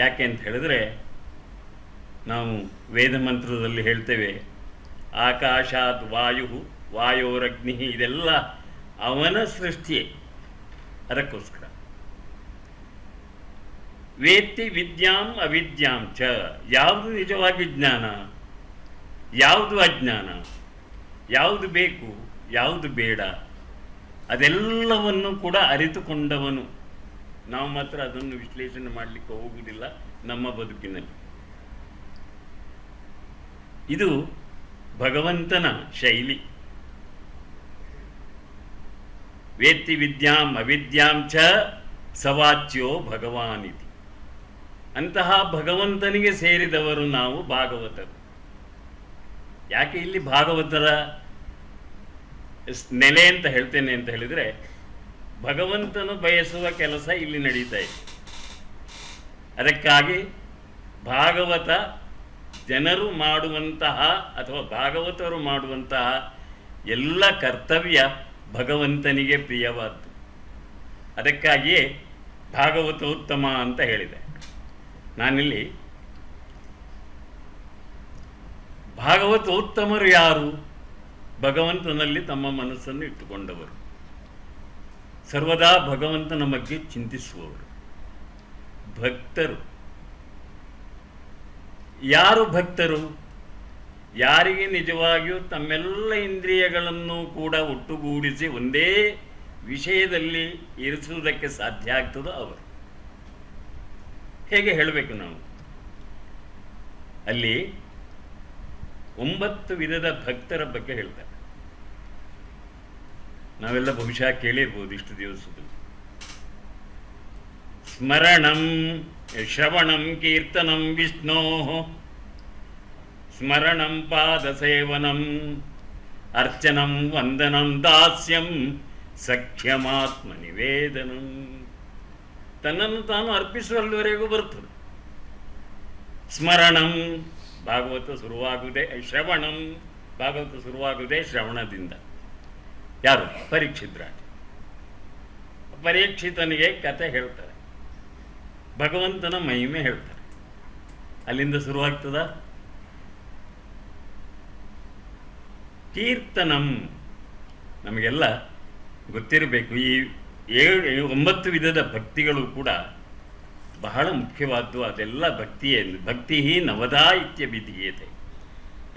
ಯಾಕೆ ಅಂತ ಹೇಳಿದ್ರೆ, ನಾವು ವೇದ ಮಂತ್ರದಲ್ಲಿ ಹೇಳ್ತೇವೆ ಆಕಾಶಾತ್ ವಾಯು ವಾಯೋರಗ್ನಿ, ಇದೆಲ್ಲ ಅವನ ಸೃಷ್ಟಿಯೇ. ಅದಕ್ಕೋಸ್ಕರ ವೇತ್ತಿ ವಿದ್ಯಾಂ ಅವಿದ್ಯಾಂ ಚ, ಯಾವುದು ನಿಜವಾಗಿ ಜ್ಞಾನ, ಯಾವುದು ಅಜ್ಞಾನ, ಯಾವುದು ಬೇಕು, ಯಾವುದು ಬೇಡ, ಅದೆಲ್ಲವನ್ನು ಕೂಡ ಅರಿತುಕೊಂಡವನು. ನಾವು ಮಾತ್ರ ಅದನ್ನು ವಿಶ್ಲೇಷಣೆ ಮಾಡಲಿಕ್ಕೆ ಹೋಗುವುದಿಲ್ಲ ನಮ್ಮ ಬದುಕಿನಲ್ಲಿ. ಇದು ಭಗವಂತನ ಶೈಲಿ. ವೇತ್ತಿ ವಿದ್ಯಾಂ ಅವಿದ್ಯಾಂ ಚ ಸವಾಚ್ಯೋ ಭಗವಾನಿತಿ. ಅಂತಹ ಭಗವಂತನಿಗೆ ಸೇರಿದವರು ನಾವು ಭಾಗವತರು. ಯಾಕೆ ಇಲ್ಲಿ ಭಾಗವತರ ನೆಲೆ ಅಂತ ಹೇಳ್ತೇನೆ ಅಂತ ಹೇಳಿದರೆ, ಭಗವಂತನು ಬಯಸುವ ಕೆಲಸ ಇಲ್ಲಿ ನಡೀತಾ ಇದೆ. ಅದಕ್ಕಾಗಿ ಭಾಗವತ ಜನರು ಮಾಡುವಂತಹ ಅಥವಾ ಭಾಗವತರು ಮಾಡುವಂತಹ ಎಲ್ಲ ಕರ್ತವ್ಯ ಭಗವಂತನಿಗೆ ಪ್ರಿಯವಾದ್ದು. ಅದಕ್ಕಾಗಿಯೇ ಭಾಗವತೋತ್ತಮ ಅಂತ ಹೇಳಿದೆ. ನಾನಿಲ್ಲಿ ಭಾಗವತೋತ್ತಮರು ಯಾರು? ಭಗವಂತನಲ್ಲಿ ತಮ್ಮ ಮನಸ್ಸನ್ನು ಇಟ್ಟುಕೊಂಡವರು, ಸರ್ವದಾ ಭಗವಂತನ ಬಗ್ಗೆ ಚಿಂತಿಸುವವರು, ಭಕ್ತರು. ಯಾರು ಭಕ್ತರು? ಯಾರಿಗೆ ನಿಜವಾಗಿಯೂ ತಮ್ಮೆಲ್ಲ ಇಂದ್ರಿಯಗಳನ್ನು ಕೂಡ ಒಟ್ಟುಗೂಡಿಸಿ ಒಂದೇ ವಿಷಯದಲ್ಲಿ ಇರಿಸುವುದಕ್ಕೆ ಸಾಧ್ಯ ಆಗ್ತದೋ ಅವರು. ಹೇಗೆ ಹೇಳಬೇಕು ನಾವು? ಅಲ್ಲಿ 9 ವಿಧದ ಭಕ್ತರ ಬಗ್ಗೆ ಹೇಳ್ತಾರೆ. ನಾವೆಲ್ಲ ಬಹುಶಃ ಕೇಳಿರ್ಬೋದು ಇಷ್ಟು ದಿವಸದಲ್ಲಿ. ಸ್ಮರಣಂ ಶ್ರವಣಂ ಕೀರ್ತನಂ ವಿಷ್ಣೋ, ಸ್ಮರಣಂ ಪಾದಸೇವನಂ ಅರ್ಚನಂ ವಂದನಂ ದಾಸ್ಯಂ ಸಖ್ಯಮಾತ್ಮ ನಿವೇದನಂ. ತನ್ನನ್ನು ತಾನು ಅರ್ಪಿಸುವಲ್ಲಿವರೆಗೂ ಬರ್ತದೆ. ಸ್ಮರಣಂ, ಭಾಗವತ ಶುರುವಾಗುವುದೇ ಶ್ರವಣಂ, ಭಾಗವತ ಶುರುವಾಗುವುದೇ ಶ್ರವಣದಿಂದ. ಯಾರು? ಪರೀಕ್ಷಿತ್ ರಾಜ. ಪರೀಕ್ಷಿತನಿಗೆ ಕತೆ ಹೇಳ್ತಾರೆ, ಭಗವಂತನ ಮಹಿಮೆ ಹೇಳ್ತಾರೆ. ಅಲ್ಲಿಂದ ಶುರುವಾಗ್ತದ. ಕೀರ್ತನಂ, ನಮಗೆಲ್ಲ ಗೊತ್ತಿರಬೇಕು. ಈ 9 ವಿಧದ ಭಕ್ತಿಗಳು ಕೂಡ ಬಹಳ ಮುಖ್ಯವಾದ್ದು. ಅದೆಲ್ಲ ಭಕ್ತಿಯೇ. ಭಕ್ತಿ ನವದಾ ಇತ್ಯಭಿಧೀಯತೆ.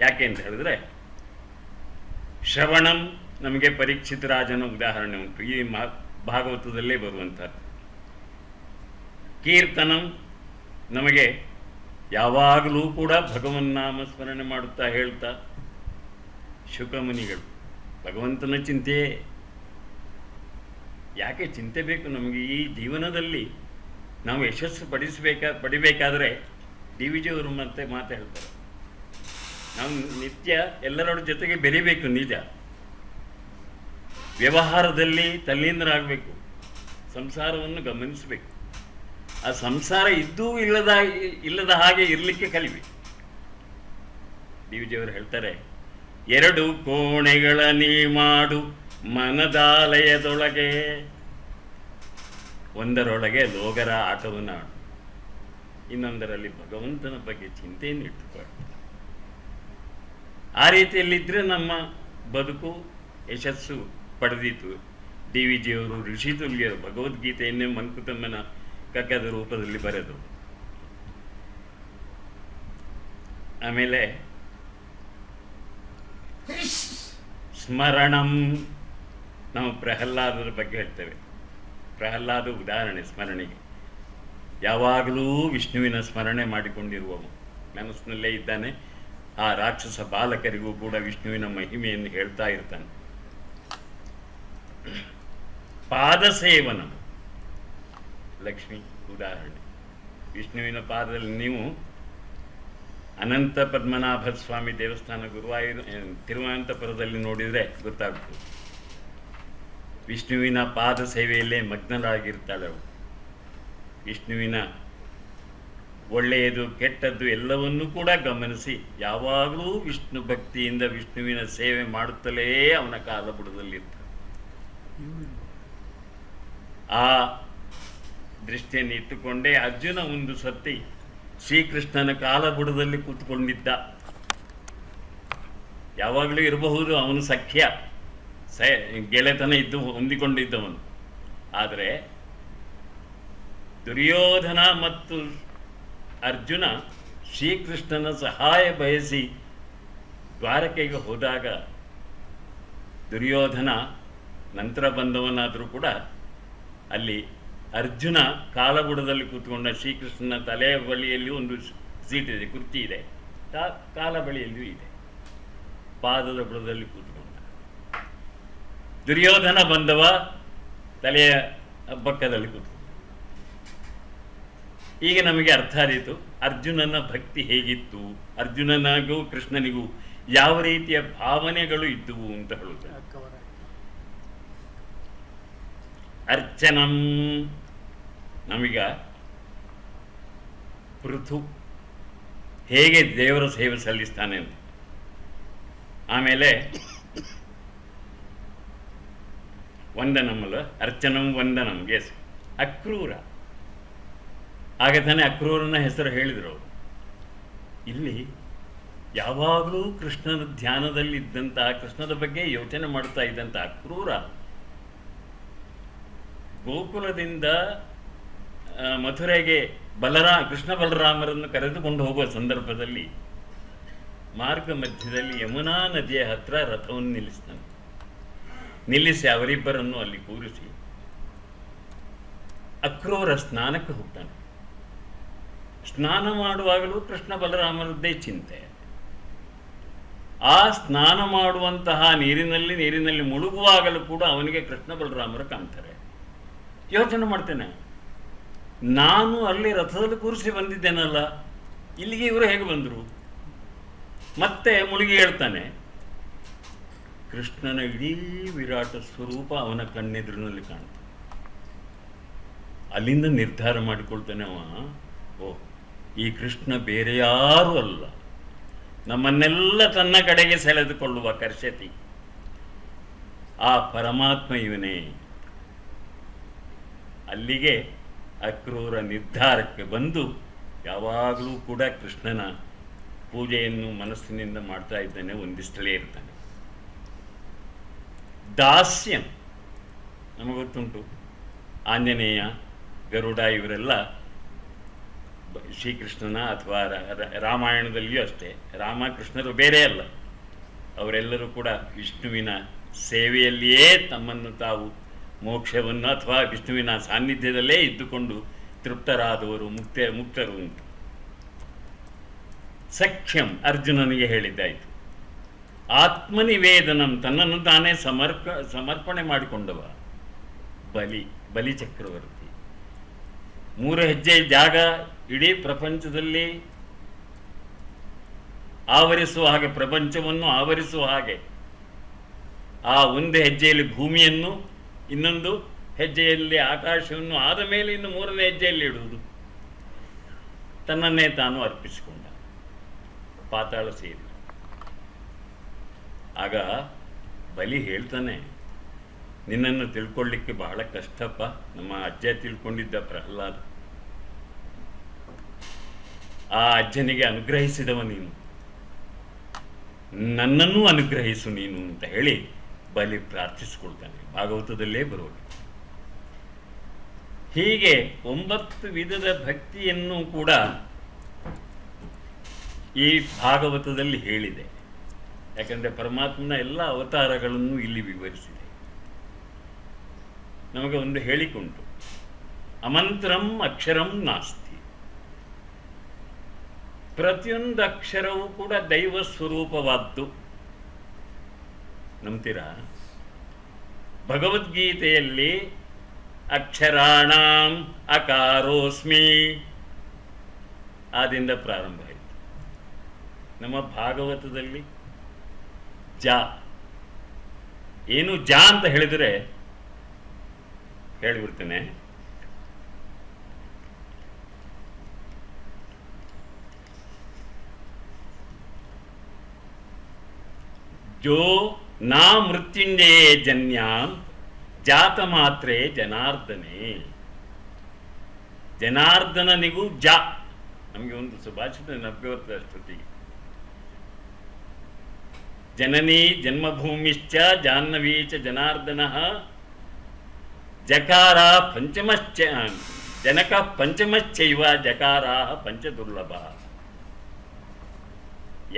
ಯಾಕೆ ಅಂತ ಹೇಳಿದ್ರೆ, ಶ್ರವಣಂ ನಮಗೆ ಪರೀಕ್ಷಿತ ರಾಜನ ಉದಾಹರಣೆ ಉಂಟು, ಈ ಭಾಗವತದಲ್ಲೇ ಬರುವಂಥದ್ದು. ಕೀರ್ತನಂ ನಮಗೆ ಯಾವಾಗಲೂ ಕೂಡ ಭಗವನ್ ನಾಮ ಸ್ಮರಣೆ ಮಾಡುತ್ತಾ ಹೇಳ್ತಾ ಶುಕಮುನಿಗಳು. ಭಗವಂತನ ಚಿಂತೆಯೇ. ಯಾಕೆ ಚಿಂತೆ ಬೇಕು ನಮಗೆ? ಈ ಜೀವನದಲ್ಲಿ ನಾವು ಯಶಸ್ಸು ಪಡಿಬೇಕಾದ್ರೆ ಡಿ ವಿ ಜಿಯವರು ಮತ್ತೆ ಮಾತು ಹೇಳ್ತಾರೆ, ನಾವು ನಿತ್ಯ ಎಲ್ಲರ ಜೊತೆಗೆ ಬೆರಿಬೇಕು. ನಿಜ, ವ್ಯವಹಾರದಲ್ಲಿ ತಲ್ಲೀನರಾಗಬೇಕು, ಸಂಸಾರವನ್ನು ಗಮನಿಸಬೇಕು. ಆ ಸಂಸಾರ ಇದ್ದೂ ಇಲ್ಲದ ಹಾಗೆ ಇರಲಿಕ್ಕೆ ಕಲಿಬೇಕು. ಡಿ ವಿ ಜಿಯವರು ಹೇಳ್ತಾರೆ, 2 ಕೋಣೆಗಳ ನೀ ಮಾಡು ಮನದಾಲಯದೊಳಗೆ, ಒಂದರೊಳಗೆ ಲೋಗರ ಆಟವನ್ನು ಆಡು, ಇನ್ನೊಂದರಲ್ಲಿ ಭಗವಂತನ ಬಗ್ಗೆ ಚಿಂತೆಯನ್ನು ಇಟ್ಟುಕೊಳ್ಳು. ಆ ರೀತಿಯಲ್ಲಿದ್ದರೆ ನಮ್ಮ ಬದುಕು ಯಶಸ್ಸು ಪಡೆದಿತ್ತು. ಡಿ ವಿ ಜಿಯವರು ಋಷಿತುಲ್ಯರು ಭಗವದ್ಗೀತೆಯನ್ನೇ ಮಂಕುತಮ್ಮನ ಕಗ್ಗದ ರೂಪದಲ್ಲಿ ಬರೆದರು. ಆಮೇಲೆ ಸ್ಮರಣಂ, ನಾವು ಪ್ರಹ್ಲಾದರ ಬಗ್ಗೆ ಹೇಳ್ತೇವೆ. ಪ್ರಹ್ಲಾದ ಉದಾಹರಣೆ ಸ್ಮರಣೆಗೆ. ಯಾವಾಗಲೂ ವಿಷ್ಣುವಿನ ಸ್ಮರಣೆ ಮಾಡಿಕೊಂಡಿರುವವ, ಮನಸ್ಸಿನಲ್ಲೇ ಇದ್ದಾನೆ. ಆ ರಾಕ್ಷಸ ಬಾಲಕರಿಗೂ ಕೂಡ ವಿಷ್ಣುವಿನ ಮಹಿಮೆಯನ್ನು ಹೇಳ್ತಾ ಇರ್ತಾನೆ. ಪಾದಸೇವನ, ಲಕ್ಷ್ಮಿ ಉದಾಹರಣೆ. ವಿಷ್ಣುವಿನ ಪಾದದಲ್ಲಿ ನೀವು ಅನಂತ ಪದ್ಮನಾಭ ಸ್ವಾಮಿ ದೇವಸ್ಥಾನ ಗುರುವಾಯೂರು ತಿರುವನಂತಪುರದಲ್ಲಿ ನೋಡಿದರೆ ಗೊತ್ತಾಗ್ತದೆ. ವಿಷ್ಣುವಿನ ಪಾದ ಸೇವೆಯಲ್ಲೇ ಮಗ್ನರಾಗಿರ್ತಾಳೆ ಅವಳು. ವಿಷ್ಣುವಿನ ಒಳ್ಳೆಯದು ಕೆಟ್ಟದ್ದು ಎಲ್ಲವನ್ನೂ ಕೂಡ ಗಮನಿಸಿ ಯಾವಾಗಲೂ ವಿಷ್ಣು ಭಕ್ತಿಯಿಂದ ವಿಷ್ಣುವಿನ ಸೇವೆ ಮಾಡುತ್ತಲೇ ಅವನ ಕಾಲಬುಡದಲ್ಲಿರ್ತಾಳೆ. ಆ ದೃಷ್ಟಿಯನ್ನು ಇಟ್ಟುಕೊಂಡೇ ಅರ್ಜುನ ಒಂದು ಸತಿ ಶ್ರೀಕೃಷ್ಣನ ಕಾಲಬುಡದಲ್ಲಿ ಕೂತ್ಕೊಂಡಿದ್ದ. ಯಾವಾಗಲೂ ಇರಬಹುದು ಅವನು ಸಖ್ಯ ಗೆಳೆತನ ಇದ್ದು ಹೊಂದಿಕೊಂಡಿದ್ದವನು. ಆದರೆ ದುರ್ಯೋಧನ ಮತ್ತು ಅರ್ಜುನ ಶ್ರೀಕೃಷ್ಣನ ಸಹಾಯ ಬಯಸಿ ದ್ವಾರಕೆಗೆ ಹೋದಾಗ ದುರ್ಯೋಧನ ನಂತರ ಬಂದವನಾದರೂ ಕೂಡ ಅಲ್ಲಿ ಅರ್ಜುನ ಕಾಲಬುಡದಲ್ಲಿ ಕೂತ್ಕೊಂಡ. ಶ್ರೀಕೃಷ್ಣನ ತಲೆಯ ಬಳಿಯಲ್ಲಿ ಒಂದು ಸೀಟ್ ಇದೆ, ಕುರ್ಚಿ ಇದೆ, ಕಾಲ ಬಳಿಯಲ್ಲಿಯೂ ಇದೆ. ಪಾದದ ಬುಡದಲ್ಲಿ ಕೂತ್ಕೊಂಡ. ದುರ್ಯೋಧನ ಬಂದವ ತಲೆಯ ಪಕ್ಕದಲ್ಲಿ ಕೂತ್ಕೊಂಡ. ಈಗ ನಮಗೆ ಅರ್ಥ ಆದೀತು ಅರ್ಜುನನ ಭಕ್ತಿ ಹೇಗಿತ್ತು, ಅರ್ಜುನನಿಗೂ ಕೃಷ್ಣನಿಗೂ ಯಾವ ರೀತಿಯ ಭಾವನೆಗಳು ಇದ್ದುವು ಅಂತ ಹೇಳುತ್ತಾರೆ. ಅರ್ಚನಂ, ನಮೀಗ ಪೃಥು ಹೇಗೆ ದೇವರ ಸೇವೆ ಸಲ್ಲಿಸ್ತಾನೆ ಅಂತ. ಆಮೇಲೆ ವಂದನಂ ಅಲ್ಲ, ಅರ್ಚನಂ ವಂದನಂ, ಎಸ್, ಅಕ್ರೂರ. ಆಗ ತಾನೇ ಅಕ್ರೂರನ ಹೆಸರು ಹೇಳಿದರು. ಇಲ್ಲಿ ಯಾವಾಗಲೂ ಕೃಷ್ಣನ ಧ್ಯಾನದಲ್ಲಿದ್ದಂಥ, ಕೃಷ್ಣದ ಬಗ್ಗೆ ಯೋಚನೆ ಮಾಡ್ತಾ ಇದ್ದಂಥ ಅಕ್ರೂರ ಗೋಕುಲದಿಂದ ಮಥುರೆಗೆ ಕೃಷ್ಣ ಬಲರಾಮರನ್ನು ಕರೆದುಕೊಂಡು ಹೋಗುವ ಸಂದರ್ಭದಲ್ಲಿ ಮಾರ್ಗ ಮಧ್ಯದಲ್ಲಿ ಯಮುನಾ ನದಿಯ ಹತ್ರ ರಥವನ್ನು ನಿಲ್ಲಿಸಿ ಅವರಿಬ್ಬರನ್ನು ಅಲ್ಲಿ ಕೂರಿಸಿ ಅಕ್ರೂರ ಸ್ನಾನಕ್ಕೆ ಹೋಗ್ತಾನೆ. ಸ್ನಾನ ಮಾಡುವಾಗಲೂ ಕೃಷ್ಣ ಬಲರಾಮರದ್ದೇ ಚಿಂತೆ. ಆ ಸ್ನಾನ ಮಾಡುವಂತಹ ನೀರಿನಲ್ಲಿ ಮುಳುಗುವಾಗಲೂ ಕೂಡ ಅವನಿಗೆ ಕೃಷ್ಣ ಬಲರಾಮರು ಕಾಣ್ತಾರೆ. ಯೋಚನೆ ಮಾಡ್ತೇನೆ, ನಾನು ಅಲ್ಲಿ ರಥದಲ್ಲಿ ಕೂರಿಸಿ ಬಂದಿದ್ದೇನಲ್ಲ, ಇಲ್ಲಿಗೆ ಇವರು ಹೇಗೆ ಬಂದರು? ಮತ್ತೆ ಮುಳುಗಿ ಹೇಳ್ತಾನೆ. ಕೃಷ್ಣನ ಇಡೀ ವಿರಾಟ ಸ್ವರೂಪ ಅವನ ಕಣ್ಣೆದುರಿನಲ್ಲಿ ಕಾಣುತ್ತೆ. ಅಲ್ಲಿಂದ ನಿರ್ಧಾರ ಮಾಡಿಕೊಳ್ತಾನೆ ಅವ, ಓ, ಈ ಕೃಷ್ಣ ಬೇರೆ ಯಾರೂ ಅಲ್ಲ, ನಮ್ಮನ್ನೆಲ್ಲ ತನ್ನ ಕಡೆಗೆ ಸೆಳೆದುಕೊಳ್ಳುವ ಕರ್ಷತಿ ಆ ಪರಮಾತ್ಮ ಇವನೇ. ಅಲ್ಲಿಗೆ ಅಕ್ರೂರ ನಿರ್ಧಾರಕ್ಕೆ ಬಂದು ಯಾವಾಗಲೂ ಕೂಡ ಕೃಷ್ಣನ ಪೂಜೆಯನ್ನು ಮನಸ್ಸಿನಿಂದ ಮಾಡ್ತಾ ಇದ್ದಾನೆ, ವಂದಿಸ್ತಲೇ ಇರ್ತಾನೆ. ದಾಸ್ಯಂ ನಮಗೊತ್ತುಂಟು. ಆಂಜನೇಯ, ಗರುಡ ಇವರೆಲ್ಲ ಶ್ರೀಕೃಷ್ಣನ ಅಥವಾ ರಾಮಾಯಣದಲ್ಲಿಯೂ ಅಷ್ಟೇ, ರಾಮಕೃಷ್ಣರು ಬೇರೆ ಅಲ್ಲ, ಅವರೆಲ್ಲರೂ ಕೂಡ ವಿಷ್ಣುವಿನ ಸೇವೆಯಲ್ಲಿಯೇ ತಮ್ಮನ್ನು ತಾವು ಮೋಕ್ಷವನ್ನು ಅಥವಾ ವಿಷ್ಣುವಿನ ಸಾನ್ನಿಧ್ಯದಲ್ಲೇ ಇದ್ದುಕೊಂಡು ತೃಪ್ತರಾದವರು ಮುಕ್ತರು ಉಂಟು. ಸಖ್ಯಂ ಅರ್ಜುನನಿಗೆ ಹೇಳಿದ್ದಾಯಿತು. ಆತ್ಮನಿವೇದನಂ, ತನ್ನನ್ನು ತಾನೇ ಸಮರ್ಪಣೆ ಮಾಡಿಕೊಂಡವ ಬಲಿ ಚಕ್ರವರ್ತಿ. 3 ಹೆಜ್ಜೆ ಜಾಗ ಇಡೀ ಪ್ರಪಂಚದಲ್ಲಿ ಆವರಿಸುವ ಹಾಗೆ, ಪ್ರಪಂಚವನ್ನು ಆವರಿಸುವ ಹಾಗೆ, ಆ ಒಂದು ಹೆಜ್ಜೆಯಲ್ಲಿ ಭೂಮಿಯನ್ನು, ಇನ್ನೊಂದು ಹೆಜ್ಜೆಯಲ್ಲಿ ಆಕಾಶವನ್ನು, ಆದ ಮೇಲೆ ಇನ್ನು 3ನೇ ಹೆಜ್ಜೆಯಲ್ಲಿ ಇಡುವುದು. ತನ್ನನ್ನೇ ತಾನು ಅರ್ಪಿಸಿಕೊಂಡ, ಪಾತಾಳ ಸೇರಿ. ಆಗ ಬಲಿ ಹೇಳ್ತಾನೆ, ನಿನ್ನನ್ನು ತಿಳ್ಕೊಳ್ಳಿಕ್ಕೆ ಬಹಳ ಕಷ್ಟಪ್ಪ. ನಮ್ಮ ಅಜ್ಜ ತಿಳ್ಕೊಂಡಿದ್ದ ಪ್ರಹ್ಲಾದ, ಆ ಅಜ್ಜನಿಗೆ ಅನುಗ್ರಹಿಸಿದವ ನೀನು, ನನ್ನನ್ನೂ ಅನುಗ್ರಹಿಸು ನೀನು ಅಂತ ಹೇಳಿ ಬಲಿ ಪ್ರಾರ್ಥಿಸಿಕೊಳ್ತಾನೆ. ಭಾಗವತದಲ್ಲೇ ಬರುವುದು. ಹೀಗೆ 9 ವಿಧದ ಭಕ್ತಿಯನ್ನು ಕೂಡ ಈ ಭಾಗವತದಲ್ಲಿ ಹೇಳಿದೆ. ಯಾಕಂದರೆ ಪರಮಾತ್ಮನ ಎಲ್ಲ ಅವತಾರಗಳನ್ನು ಇಲ್ಲಿ ವಿವರಿಸಿದೆ. ನಮಗೆ ಒಂದು ಹೇಳಿಕೊಂಟು, ಅಮಂತ್ರಂ ಅಕ್ಷರಂ ನಾಸ್ತಿ. ಪ್ರತಿಯೊಂದು ಅಕ್ಷರವೂ ಕೂಡ ದೈವ ಸ್ವರೂಪವಾದ್ದು. ನಂಬ್ತೀರಾ? ಭಗವದ್ಗೀತೆಯಲ್ಲಿ ಅಕ್ಷರಾಣಾಂ ಅಕಾರೋಸ್ಮಿ ಆದಿಂದ ಪ್ರಾರಂಭ ಆಯಿತು. ನಮ್ಮ ಭಾಗವತದಲ್ಲಿ ಜಾ. ಏನು ಜಾ ಅಂತ ಹೇಳಿದರೆ ಹೇಳಿಬಿಡ್ತೇನೆ. ಜೋ ನಾ ಮೃತ್ಯುಂಜಯೇ ಜನ್ಯಾಂ ಜಾತ ಮಾತ್ರೇ ಜನಾರ್ದನೇ. ಜನಾರ್ದನನಿಗೂ ಜಾ. ನಮಗೆ ಒಂದು ಸುಭಾಷಿತ ನಭ್ಯವರ್ತ ಅಷ್ಟೊತ್ತಿಗೆ. ಜನನೀ ಜನ್ಮಭೂಮಿಶ್ಚ ಜಾಹ್ನವೀ ಚ ಜನಾರ್ದನ ಜಕಾರ ಪಂಚಮಶ್ಚ ಜನಕ ಪಂಚಮಶ್ಚೈವ ಜಕಾರಾ ಪಂಚದುರ್ಲಭ.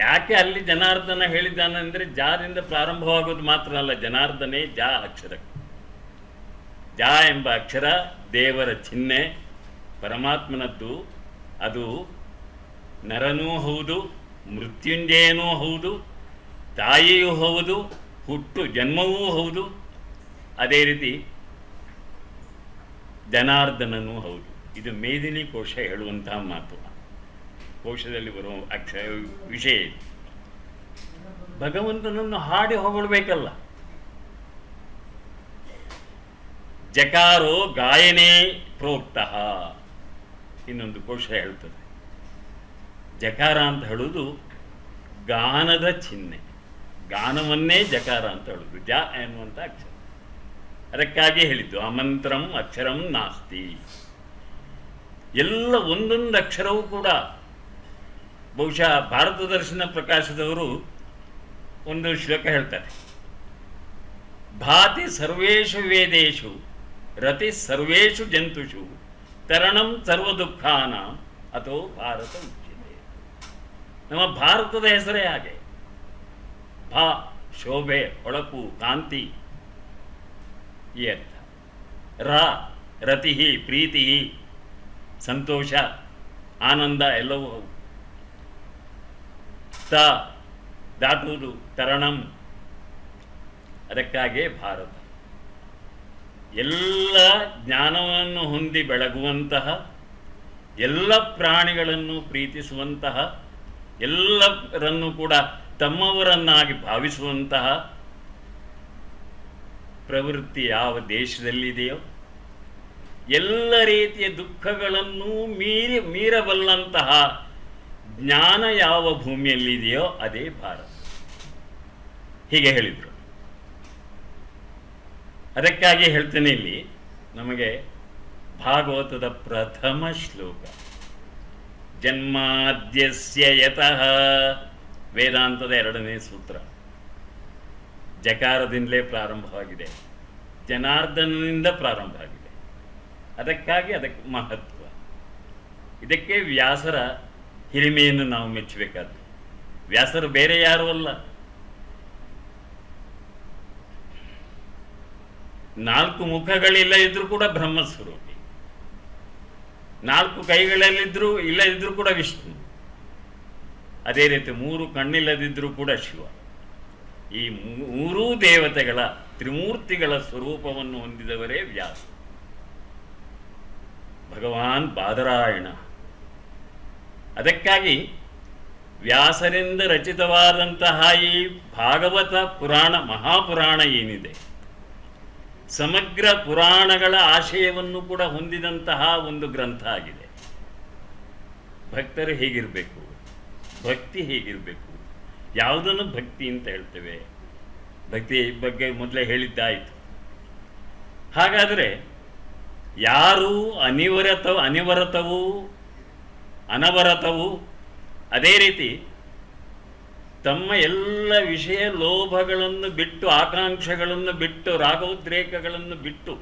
ಯಾಕೆ ಅಲ್ಲಿ ಜನಾರ್ದನ ಹೇಳಿದ್ದಾನೆಂದರೆ ಜಾದಿಂದ ಪ್ರಾರಂಭವಾಗೋದು ಮಾತ್ರ ಅಲ್ಲ, ಜನಾರ್ದನೇ ಜಾ ಅಕ್ಷರ. ಜಾ ಎಂಬ ಅಕ್ಷರ ದೇವರ ಚಿಹ್ನೆ, ಪರಮಾತ್ಮನದ್ದು. ಅದು ನರನೂ ಹೌದು, ಮೃತ್ಯುಂಜಯನೂ ಹೌದು, ತಾಯಿಯೂ ಹೌದು, ಹುಟ್ಟು ಜನ್ಮವೂ ಹೌದು, ಅದೇ ರೀತಿ ಜನಾರ್ದನನೂ ಹೌದು. ಇದು ಮೇದಿನಿ ಕೋಶ ಹೇಳುವಂತಹ ಮಾತು. ಕೋಶದಲ್ಲಿ ಬರುವ ವಿಷಯ. ಭಗವಂತನನ್ನು ಹಾಡಿ ಹೊಗಳಬೇಕಲ್ಲ. ಜಕಾರೋ ಗಾಯನೇ ಪ್ರೋಕ್ತಃ. ಇನ್ನೊಂದು ಕೋಶ ಹೇಳ್ತದೆ, ಜಕಾರ ಅಂತ ಹೇಳುವುದು ಗಾನದ ಚಿಹ್ನೆ, ಗಾನವನ್ನೇ ಜಕಾರ ಅಂತ ಹೇಳುದು, ಜ ಎನ್ನುವಂಥ ಅಕ್ಷರ. ಅದಕ್ಕಾಗಿ ಹೇಳಿದ್ದು ಅಮಂತ್ರಂ ಅಕ್ಷರಂ ನಾಸ್ತಿ. ಎಲ್ಲ ಒಂದೊಂದು ಅಕ್ಷರವೂ ಕೂಡ, ಬಹುಶಃ ಭಾರತ ದರ್ಶನ ಪ್ರಕಾಶದವರು ಒಂದು ಶ್ಲೋಕ ಹೇಳ್ತಾರೆ, ಭಾತಿ ಸರ್ವೇಷು ವೇದೇಶು ರತಿ ಸರ್ವೇಷು ಜಂತುಷು ತರಣಂ ಸರ್ವ ದುಃಖಾನಾಂ ಅಥೋ ಭಾರತ ಉಚ್ಯತೆ. ನಮ್ಮ ಭಾರತದ ಹೆಸರೇ ಹಾಗೆ. ಭಾ ಶೋಭೆ, ಹೊಳಪು, ಕಾಂತಿ ಈ ಅರ್ಥ. ರತಿ ಪ್ರೀತಿ, ಸಂತೋಷ, ಆನಂದ ಎಲ್ಲವೂ ಹೌದು. ದಾಟುವುದು ತರಣಂ, ಅದಕ್ಕಾಗೇ ಭಾರತ. ಎಲ್ಲ ಜ್ಞಾನವನ್ನು ಹೊಂದಿ ಬೆಳಗುವಂತಹ, ಎಲ್ಲ ಪ್ರಾಣಿಗಳನ್ನು ಪ್ರೀತಿಸುವಂತಹ, ಎಲ್ಲರನ್ನು ಕೂಡ ತಮ್ಮವರನ್ನಾಗಿ ಭಾವಿಸುವಂತಹ ಪ್ರವೃತ್ತಿ ಯಾವ ದೇಶದಲ್ಲಿದೆಯೋ, ಎಲ್ಲ ರೀತಿಯ ದುಃಖಗಳನ್ನು ಮೀರಬಲ್ಲಂತಹ ಜ್ಞಾನ ಯಾವ ಭೂಮಿಯಲ್ಲಿದೆಯೋ ಅದೇ ಭಾರತ. ಹೀಗೆ ಹೇಳಿದರು. ಅದಕ್ಕಾಗಿ ಹೇಳ್ತೇನೆ, ಇಲ್ಲಿ ನಮಗೆ ಭಾಗವತದ ಪ್ರಥಮ ಶ್ಲೋಕ, ಜನ್ಮಾದ್ಯಸ್ಯ ಯತಃ, ವೇದಾಂತದ 2ನೇ ಸೂತ್ರ, ಜಕಾರದಿಂದಲೇ ಪ್ರಾರಂಭವಾಗಿದೆ, ಜನಾರ್ದನನಿಂದ ಪ್ರಾರಂಭ ಆಗಿದೆ. ಅದಕ್ಕಾಗಿ ಅದಕ್ಕೆ ಮಹತ್ವ. ಇದಕ್ಕೆ ವ್ಯಾಸರ ಹಿರಿಮೆಯನ್ನು ನಾವು ಮೆಚ್ಚಬೇಕಾದ್ದು. ವ್ಯಾಸರು ಬೇರೆ ಯಾರೂ ಅಲ್ಲ, 4 ಮುಖಗಳಿಲ್ಲ ಇದ್ರೂ ಕೂಡ ಬ್ರಹ್ಮಸ್ವರೂಪಿ, 4 ಕೈಗಳಲ್ಲಿದ್ದರೂ ಇಲ್ಲದಿದ್ರೂ ಕೂಡ ವಿಷ್ಣು, ಅದೇ ರೀತಿ 3 ಕಣ್ಣಿಲ್ಲದಿದ್ರೂ ಕೂಡ ಶಿವ. ಈ 3 ದೇವತೆಗಳ ತ್ರಿಮೂರ್ತಿಗಳ ಸ್ವರೂಪವನ್ನು ಹೊಂದಿದವರೇ ವ್ಯಾಸ, ಭಗವಾನ್ ಬಾದರಾಯಣ. ಅದಕ್ಕಾಗಿ ವ್ಯಾಸರಿಂದ ರಚಿತವಾದಂತಹ ಈ ಭಾಗವತ ಪುರಾಣ, ಮಹಾಪುರಾಣ ಏನಿದೆ, ಸಮಗ್ರ ಪುರಾಣಗಳ ಆಶಯವನ್ನು ಕೂಡ ಹೊಂದಿದಂತಹ ಒಂದು ಗ್ರಂಥ ಆಗಿದೆ. ಭಕ್ತರು ಹೇಗಿರಬೇಕು, ಭಕ್ತಿ ಹೇಗಿರಬೇಕು, ಯಾವುದನ್ನು ಭಕ್ತಿ ಅಂತ ಹೇಳ್ತೇವೆ, ಭಕ್ತಿ ಬಗ್ಗೆ ಮೊದಲೇ ಹೇಳಿದ್ದಾಯಿತು. ಹಾಗಾದರೆ ಯಾರು ಅನಿವರತವೂ ಅನವರತವೂ, ಅದೇ ರೀತಿ ತಮ್ಮ ಎಲ್ಲ ವಿಷಯ ಲೋಭಗಳನ್ನು ಬಿಟ್ಟು, ಆಕಾಂಕ್ಷೆಗಳನ್ನು ಬಿಟ್ಟು, ರಾಗೋದ್ರೇಕಗಳನ್ನು ಬಿಟ್ಟು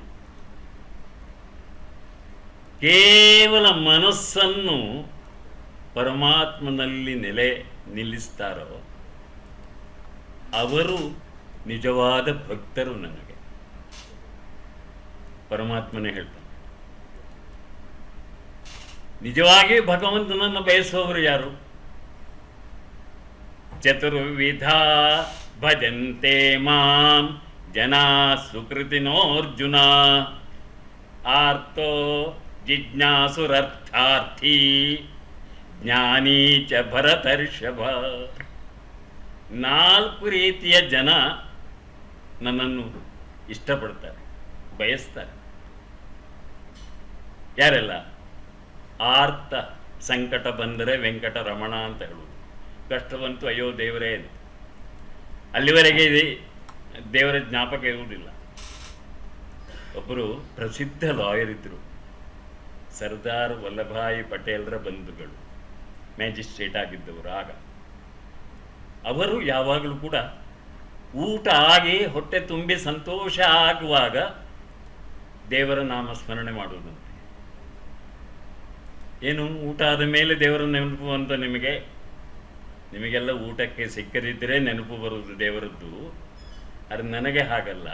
ಕೇವಲ ಮನಸ್ಸನ್ನು ಪರಮಾತ್ಮನಲ್ಲಿ ನಿಲ್ಲಿಸ್ತಾರೋ ಅವರು ನಿಜವಾದ ಭಕ್ತರು. ನನಗೆ ಪರಮಾತ್ಮನೇ ಹೇಳ್ತಾನೆ, ನಿಜವಾಗಿ ಭಗವಂತನನ್ನು ಬಯಸುವವರು ಯಾರು? ಚತುರ್ವಿಧ ಭಜಂತೆ ಮಾಂ ಜನಾ ಸುಕೃತಿನೋರ್ಜುನ, ಆರ್ತೋ ಜಿಜ್ಞಾಸುರರ್ಥಾರ್ಥಿ ಜ್ಞಾನಿ ಚ ಭರತರ್ಷಭ. 4 ರೀತಿಯ ಜನ ನನ್ನನ್ನು ಇಷ್ಟಪಡ್ತಾರೆ, ಬಯಸ್ತಾರೆ. ಯಾರೆಲ್ಲ? ಆರ್ತ, ಸಂಕಟ ಬಂದರೆ ವೆಂಕಟರಮಣ ಅಂತ ಹೇಳುವುದು, ಕಷ್ಟ ಬಂತು ಅಯ್ಯೋ ದೇವರೇ ಅಂತ. ಅಲ್ಲಿವರೆಗೆ ಇದೆ ದೇವರ ಜ್ಞಾಪಕ ಇರುವುದಿಲ್ಲ. ಒಬ್ಬರು ಪ್ರಸಿದ್ಧ ಲಾಯರ್ ಇದ್ದರು, ಸರ್ದಾರ್ ವಲ್ಲಭಾಯಿ ಪಟೇಲ್ರ ಬಂಧುಗಳು, ಮ್ಯಾಜಿಸ್ಟ್ರೇಟ್ ಆಗಿದ್ದವರು. ಆಗ ಅವರು ಯಾವಾಗಲೂ ಕೂಡ ಊಟ ಆಗಿ ಹೊಟ್ಟೆ ತುಂಬಿ ಸಂತೋಷ ಆಗುವಾಗ ದೇವರ ನಾಮಸ್ಮರಣೆ ಮಾಡುವುದಂತೆ. ಏನು ಊಟ ಆದ ಮೇಲೆ ದೇವರ ನೆನಪು ಅಂತ ನಿಮಗೆಲ್ಲ ಊಟಕ್ಕೆ ಸಿಕ್ಕದಿದ್ದರೆ ನೆನಪು ಬರುವುದು ದೇವರದ್ದು. ಆದರೆ ನನಗೆ ಹಾಗಲ್ಲ.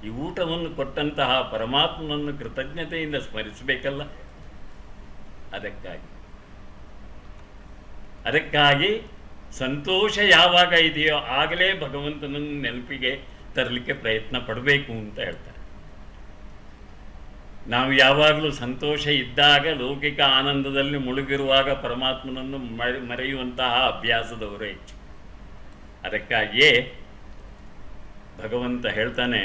ಈ ಊಟವನ್ನು ಕೊಟ್ಟಂತಹ ಪರಮಾತ್ಮನನ್ನು ಕೃತಜ್ಞತೆಯಿಂದ ಸ್ಮರಿಸಬೇಕಲ್ಲ. ಅದಕ್ಕಾಗಿ ಸಂತೋಷ ಯಾವಾಗ ಇದೆಯೋ ಆಗಲೇ ಭಗವಂತನನ್ನು ನೆನಪಿಗೆ ತರಲಿಕ್ಕೆ ಪ್ರಯತ್ನ ಪಡಬೇಕು ಅಂತ ಹೇಳ್ತಾರೆ. ನಾವು ಯಾವಾಗಲೂ ಸಂತೋಷ ಇದ್ದಾಗ, ಲೌಕಿಕ ಆನಂದದಲ್ಲಿ ಮುಳುಗಿರುವಾಗ ಪರಮಾತ್ಮನನ್ನು ಮರೆಯುವಂತಹ ಅಭ್ಯಾಸದವರೇ ಹೆಚ್ಚು. ಅದಕ್ಕಾಗಿಯೇ ಭಗವಂತ ಹೇಳ್ತಾನೆ,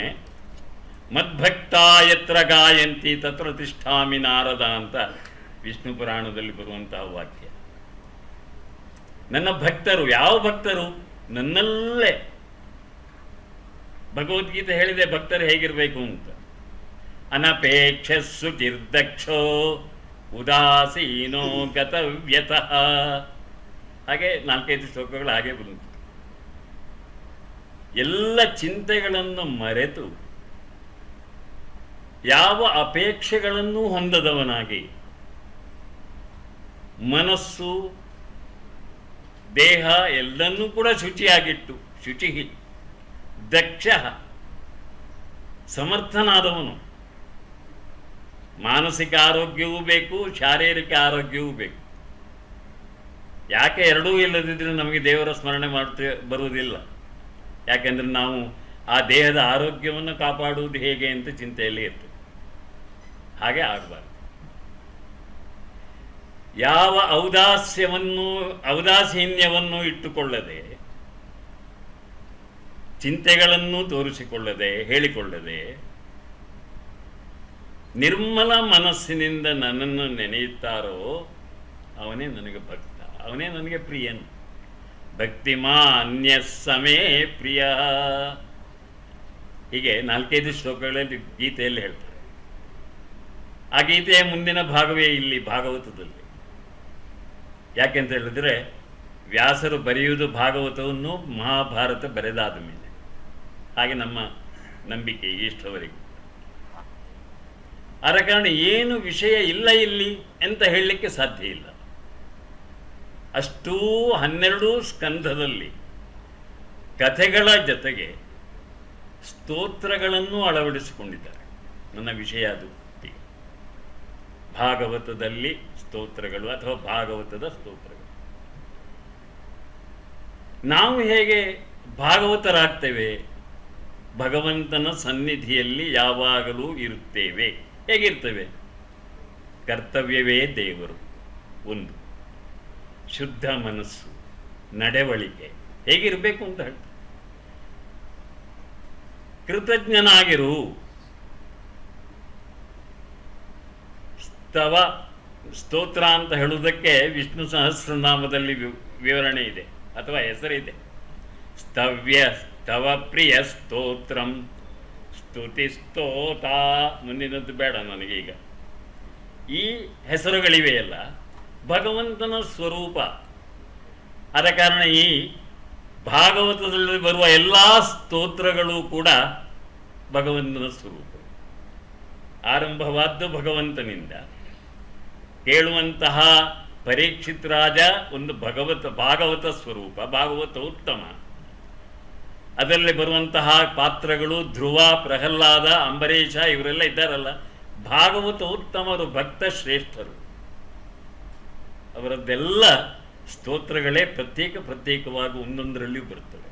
ಮದ್ಭಕ್ತ ಯತ್ರ ಗಾಯಂತಿ ತತ್ರ ತಿಷ್ಠಾಮಿ ನಾರದ ಅಂತ ವಿಷ್ಣು ಪುರಾಣದಲ್ಲಿ ಬರುವಂತಹ ವಾಕ್ಯ. ನನ್ನ ಭಕ್ತರು, ಯಾವ ಭಕ್ತರು? ನನ್ನಲ್ಲೇ. ಭಗವದ್ಗೀತೆ ಹೇಳಿದೆ ಭಕ್ತರು ಹೇಗಿರಬೇಕು ಅಂತ. ಅನಪೇಕ್ಷ ಶುಚಿರ್ದಕ್ಷೋ ಉದಾಸೀನೋ ಗತವ್ಯತಃ. ಹಾಗೆ 4-5 ಶ್ಲೋಕಗಳು ಹಾಗೆ ಬಂತು. ಎಲ್ಲ ಚಿಂತೆಗಳನ್ನು ಮರೆತು ಯಾವ ಅಪೇಕ್ಷೆಗಳನ್ನು ಹೊಂದದವನಾಗಿ ಮನಸ್ಸು ದೇಹ ಎಲ್ಲನ್ನೂ ಕೂಡ ಶುಚಿಯಾಗಿಟ್ಟು, ಶುಚಿ ದಕ್ಷ ಸಮರ್ಥನಾದವನು. ಮಾನಸಿಕ ಆರೋಗ್ಯವೂ ಬೇಕು, ಶಾರೀರಿಕ ಆರೋಗ್ಯವೂ ಬೇಕು. ಯಾಕೆ ಎರಡೂ ಇಲ್ಲದಿದ್ದರೆ ನಮಗೆ ದೇವರ ಸ್ಮರಣೆ ಬರುವುದಿಲ್ಲ? ಯಾಕೆಂದ್ರೆ ನಾವು ಆ ದೇಹದ ಆರೋಗ್ಯವನ್ನು ಕಾಪಾಡುವುದು ಹೇಗೆ ಅಂತ ಚಿಂತೆಯಲ್ಲಿ ಇರ್ತದೆ. ಹಾಗೆ ಆಗಬಾರ್ದು. ಯಾವ ಔದಾಸೀನ್ಯವನ್ನು ಇಟ್ಟುಕೊಳ್ಳದೆ, ಚಿಂತೆಗಳನ್ನು ತೋರಿಸಿಕೊಳ್ಳದೆ, ಹೇಳಿಕೊಳ್ಳದೆ, ನಿರ್ಮಲ ಮನಸ್ಸಿನಿಂದ ನನ್ನನ್ನು ನೆನೆಯುತ್ತಾರೋ ಅವನೇ ನನಗೆ ಭಕ್ತ, ಅವನೇ ನನಗೆ ಪ್ರಿಯನು. ಭಕ್ತಿಮಾನ್ಯ ಸಮೇ ಪ್ರಿಯ. ಹೀಗೆ 4-5 ಶ್ಲೋಕಗಳಲ್ಲಿ ಗೀತೆಯಲ್ಲಿ ಹೇಳ್ತಾರೆ. ಆ ಗೀತೆಯ ಮುಂದಿನ ಭಾಗವೇ ಇಲ್ಲಿ ಭಾಗವತದಲ್ಲಿ. ಯಾಕೆಂತ ಹೇಳಿದ್ರೆ ವ್ಯಾಸರು ಬರೆಯುವುದು ಭಾಗವತವನ್ನು ಮಹಾಭಾರತ ಬರೆದಾದ ಮೇಲೆ. ಹಾಗೆ ನಮ್ಮ ನಂಬಿಕೆ ಇಷ್ಟವರೆಗೂ. ಆದ ಕಾರಣ ಏನು ವಿಷಯ ಇಲ್ಲ ಇಲ್ಲಿ ಅಂತ ಹೇಳಲಿಕ್ಕೆ ಸಾಧ್ಯ ಇಲ್ಲ. ಅಷ್ಟೂ 12 ಸ್ಕಂಧದಲ್ಲಿ ಕಥೆಗಳ ಜೊತೆಗೆ ಸ್ತೋತ್ರಗಳನ್ನು ಅಳವಡಿಸಿಕೊಂಡಿದ್ದಾರೆ. ನನ್ನ ವಿಷಯ ಅದು. ಭಾಗವತದಲ್ಲಿ ಸ್ತೋತ್ರಗಳು ಅಥವಾ ಭಾಗವತದ ಸ್ತೋತ್ರಗಳು. ನಾವು ಹೇಗೆ ಭಾಗವತರಾಗ್ತೇವೆ? ಭಗವಂತನ ಸನ್ನಿಧಿಯಲ್ಲಿ ಯಾವಾಗಲೂ ಇರುತ್ತೇವೆ. ಹೇಗಿರ್ತೇವೆ? ಕರ್ತವ್ಯವೇ ದೇವರು. ಒಂದು ಶುದ್ಧ ಮನಸ್ಸು, ನಡವಳಿಕೆ ಹೇಗಿರಬೇಕು ಅಂತ ಹೇಳ್ತಾರೆ. ಕೃತಜ್ಞನಾಗಿರು. ಸ್ತೋತ್ರ ಅಂತ ಹೇಳುವುದಕ್ಕೆ ವಿಷ್ಣು ಸಹಸ್ರನಾಮದಲ್ಲಿ ವಿವರಣೆ ಇದೆ ಅಥವಾ ಹೆಸರಿದೆ. ಸ್ತವ್ಯ ಸ್ತವ ಪ್ರಿಯ ಸ್ತೋತ್ರಂ ಸ್ತುತಿ ಸ್ತೋತ. ಮುಂದಿನದ್ದು ಬೇಡ ನನಗೀಗ. ಈ ಹೆಸರುಗಳಿವೆಯಲ್ಲ ಭಗವಂತನ ಸ್ವರೂಪ. ಆದ ಕಾರಣ ಈ ಭಾಗವತದಲ್ಲಿ ಬರುವ ಎಲ್ಲ ಸ್ತೋತ್ರಗಳು ಕೂಡ ಭಗವಂತನ ಸ್ವರೂಪ. ಆರಂಭವಾದ್ದು ಭಗವಂತನಿಂದ. ಕೇಳುವಂತಹ ಪರೀಕ್ಷಿತ್ ರಾಜ ಒಂದು ಭಾಗವತ ಸ್ವರೂಪ, ಭಾಗವತ ಉತ್ತಮ. ಅದರಲ್ಲಿ ಬರುವಂತಹ ಪಾತ್ರಗಳು ಧ್ರುವ, ಪ್ರಹ್ಲಾದ, ಅಂಬರೀಷ ಇವರೆಲ್ಲ ಇದ್ದಾರಲ್ಲ, ಭಾಗವತ ಉತ್ತಮರು, ಭಕ್ತ ಶ್ರೇಷ್ಠರು. ಅವರದ್ದೆಲ್ಲ ಸ್ತೋತ್ರಗಳೇ ಪ್ರತ್ಯೇಕವಾಗಿ ಒಂದೊಂದರಲ್ಲಿಯೂ ಬರುತ್ತವೆ.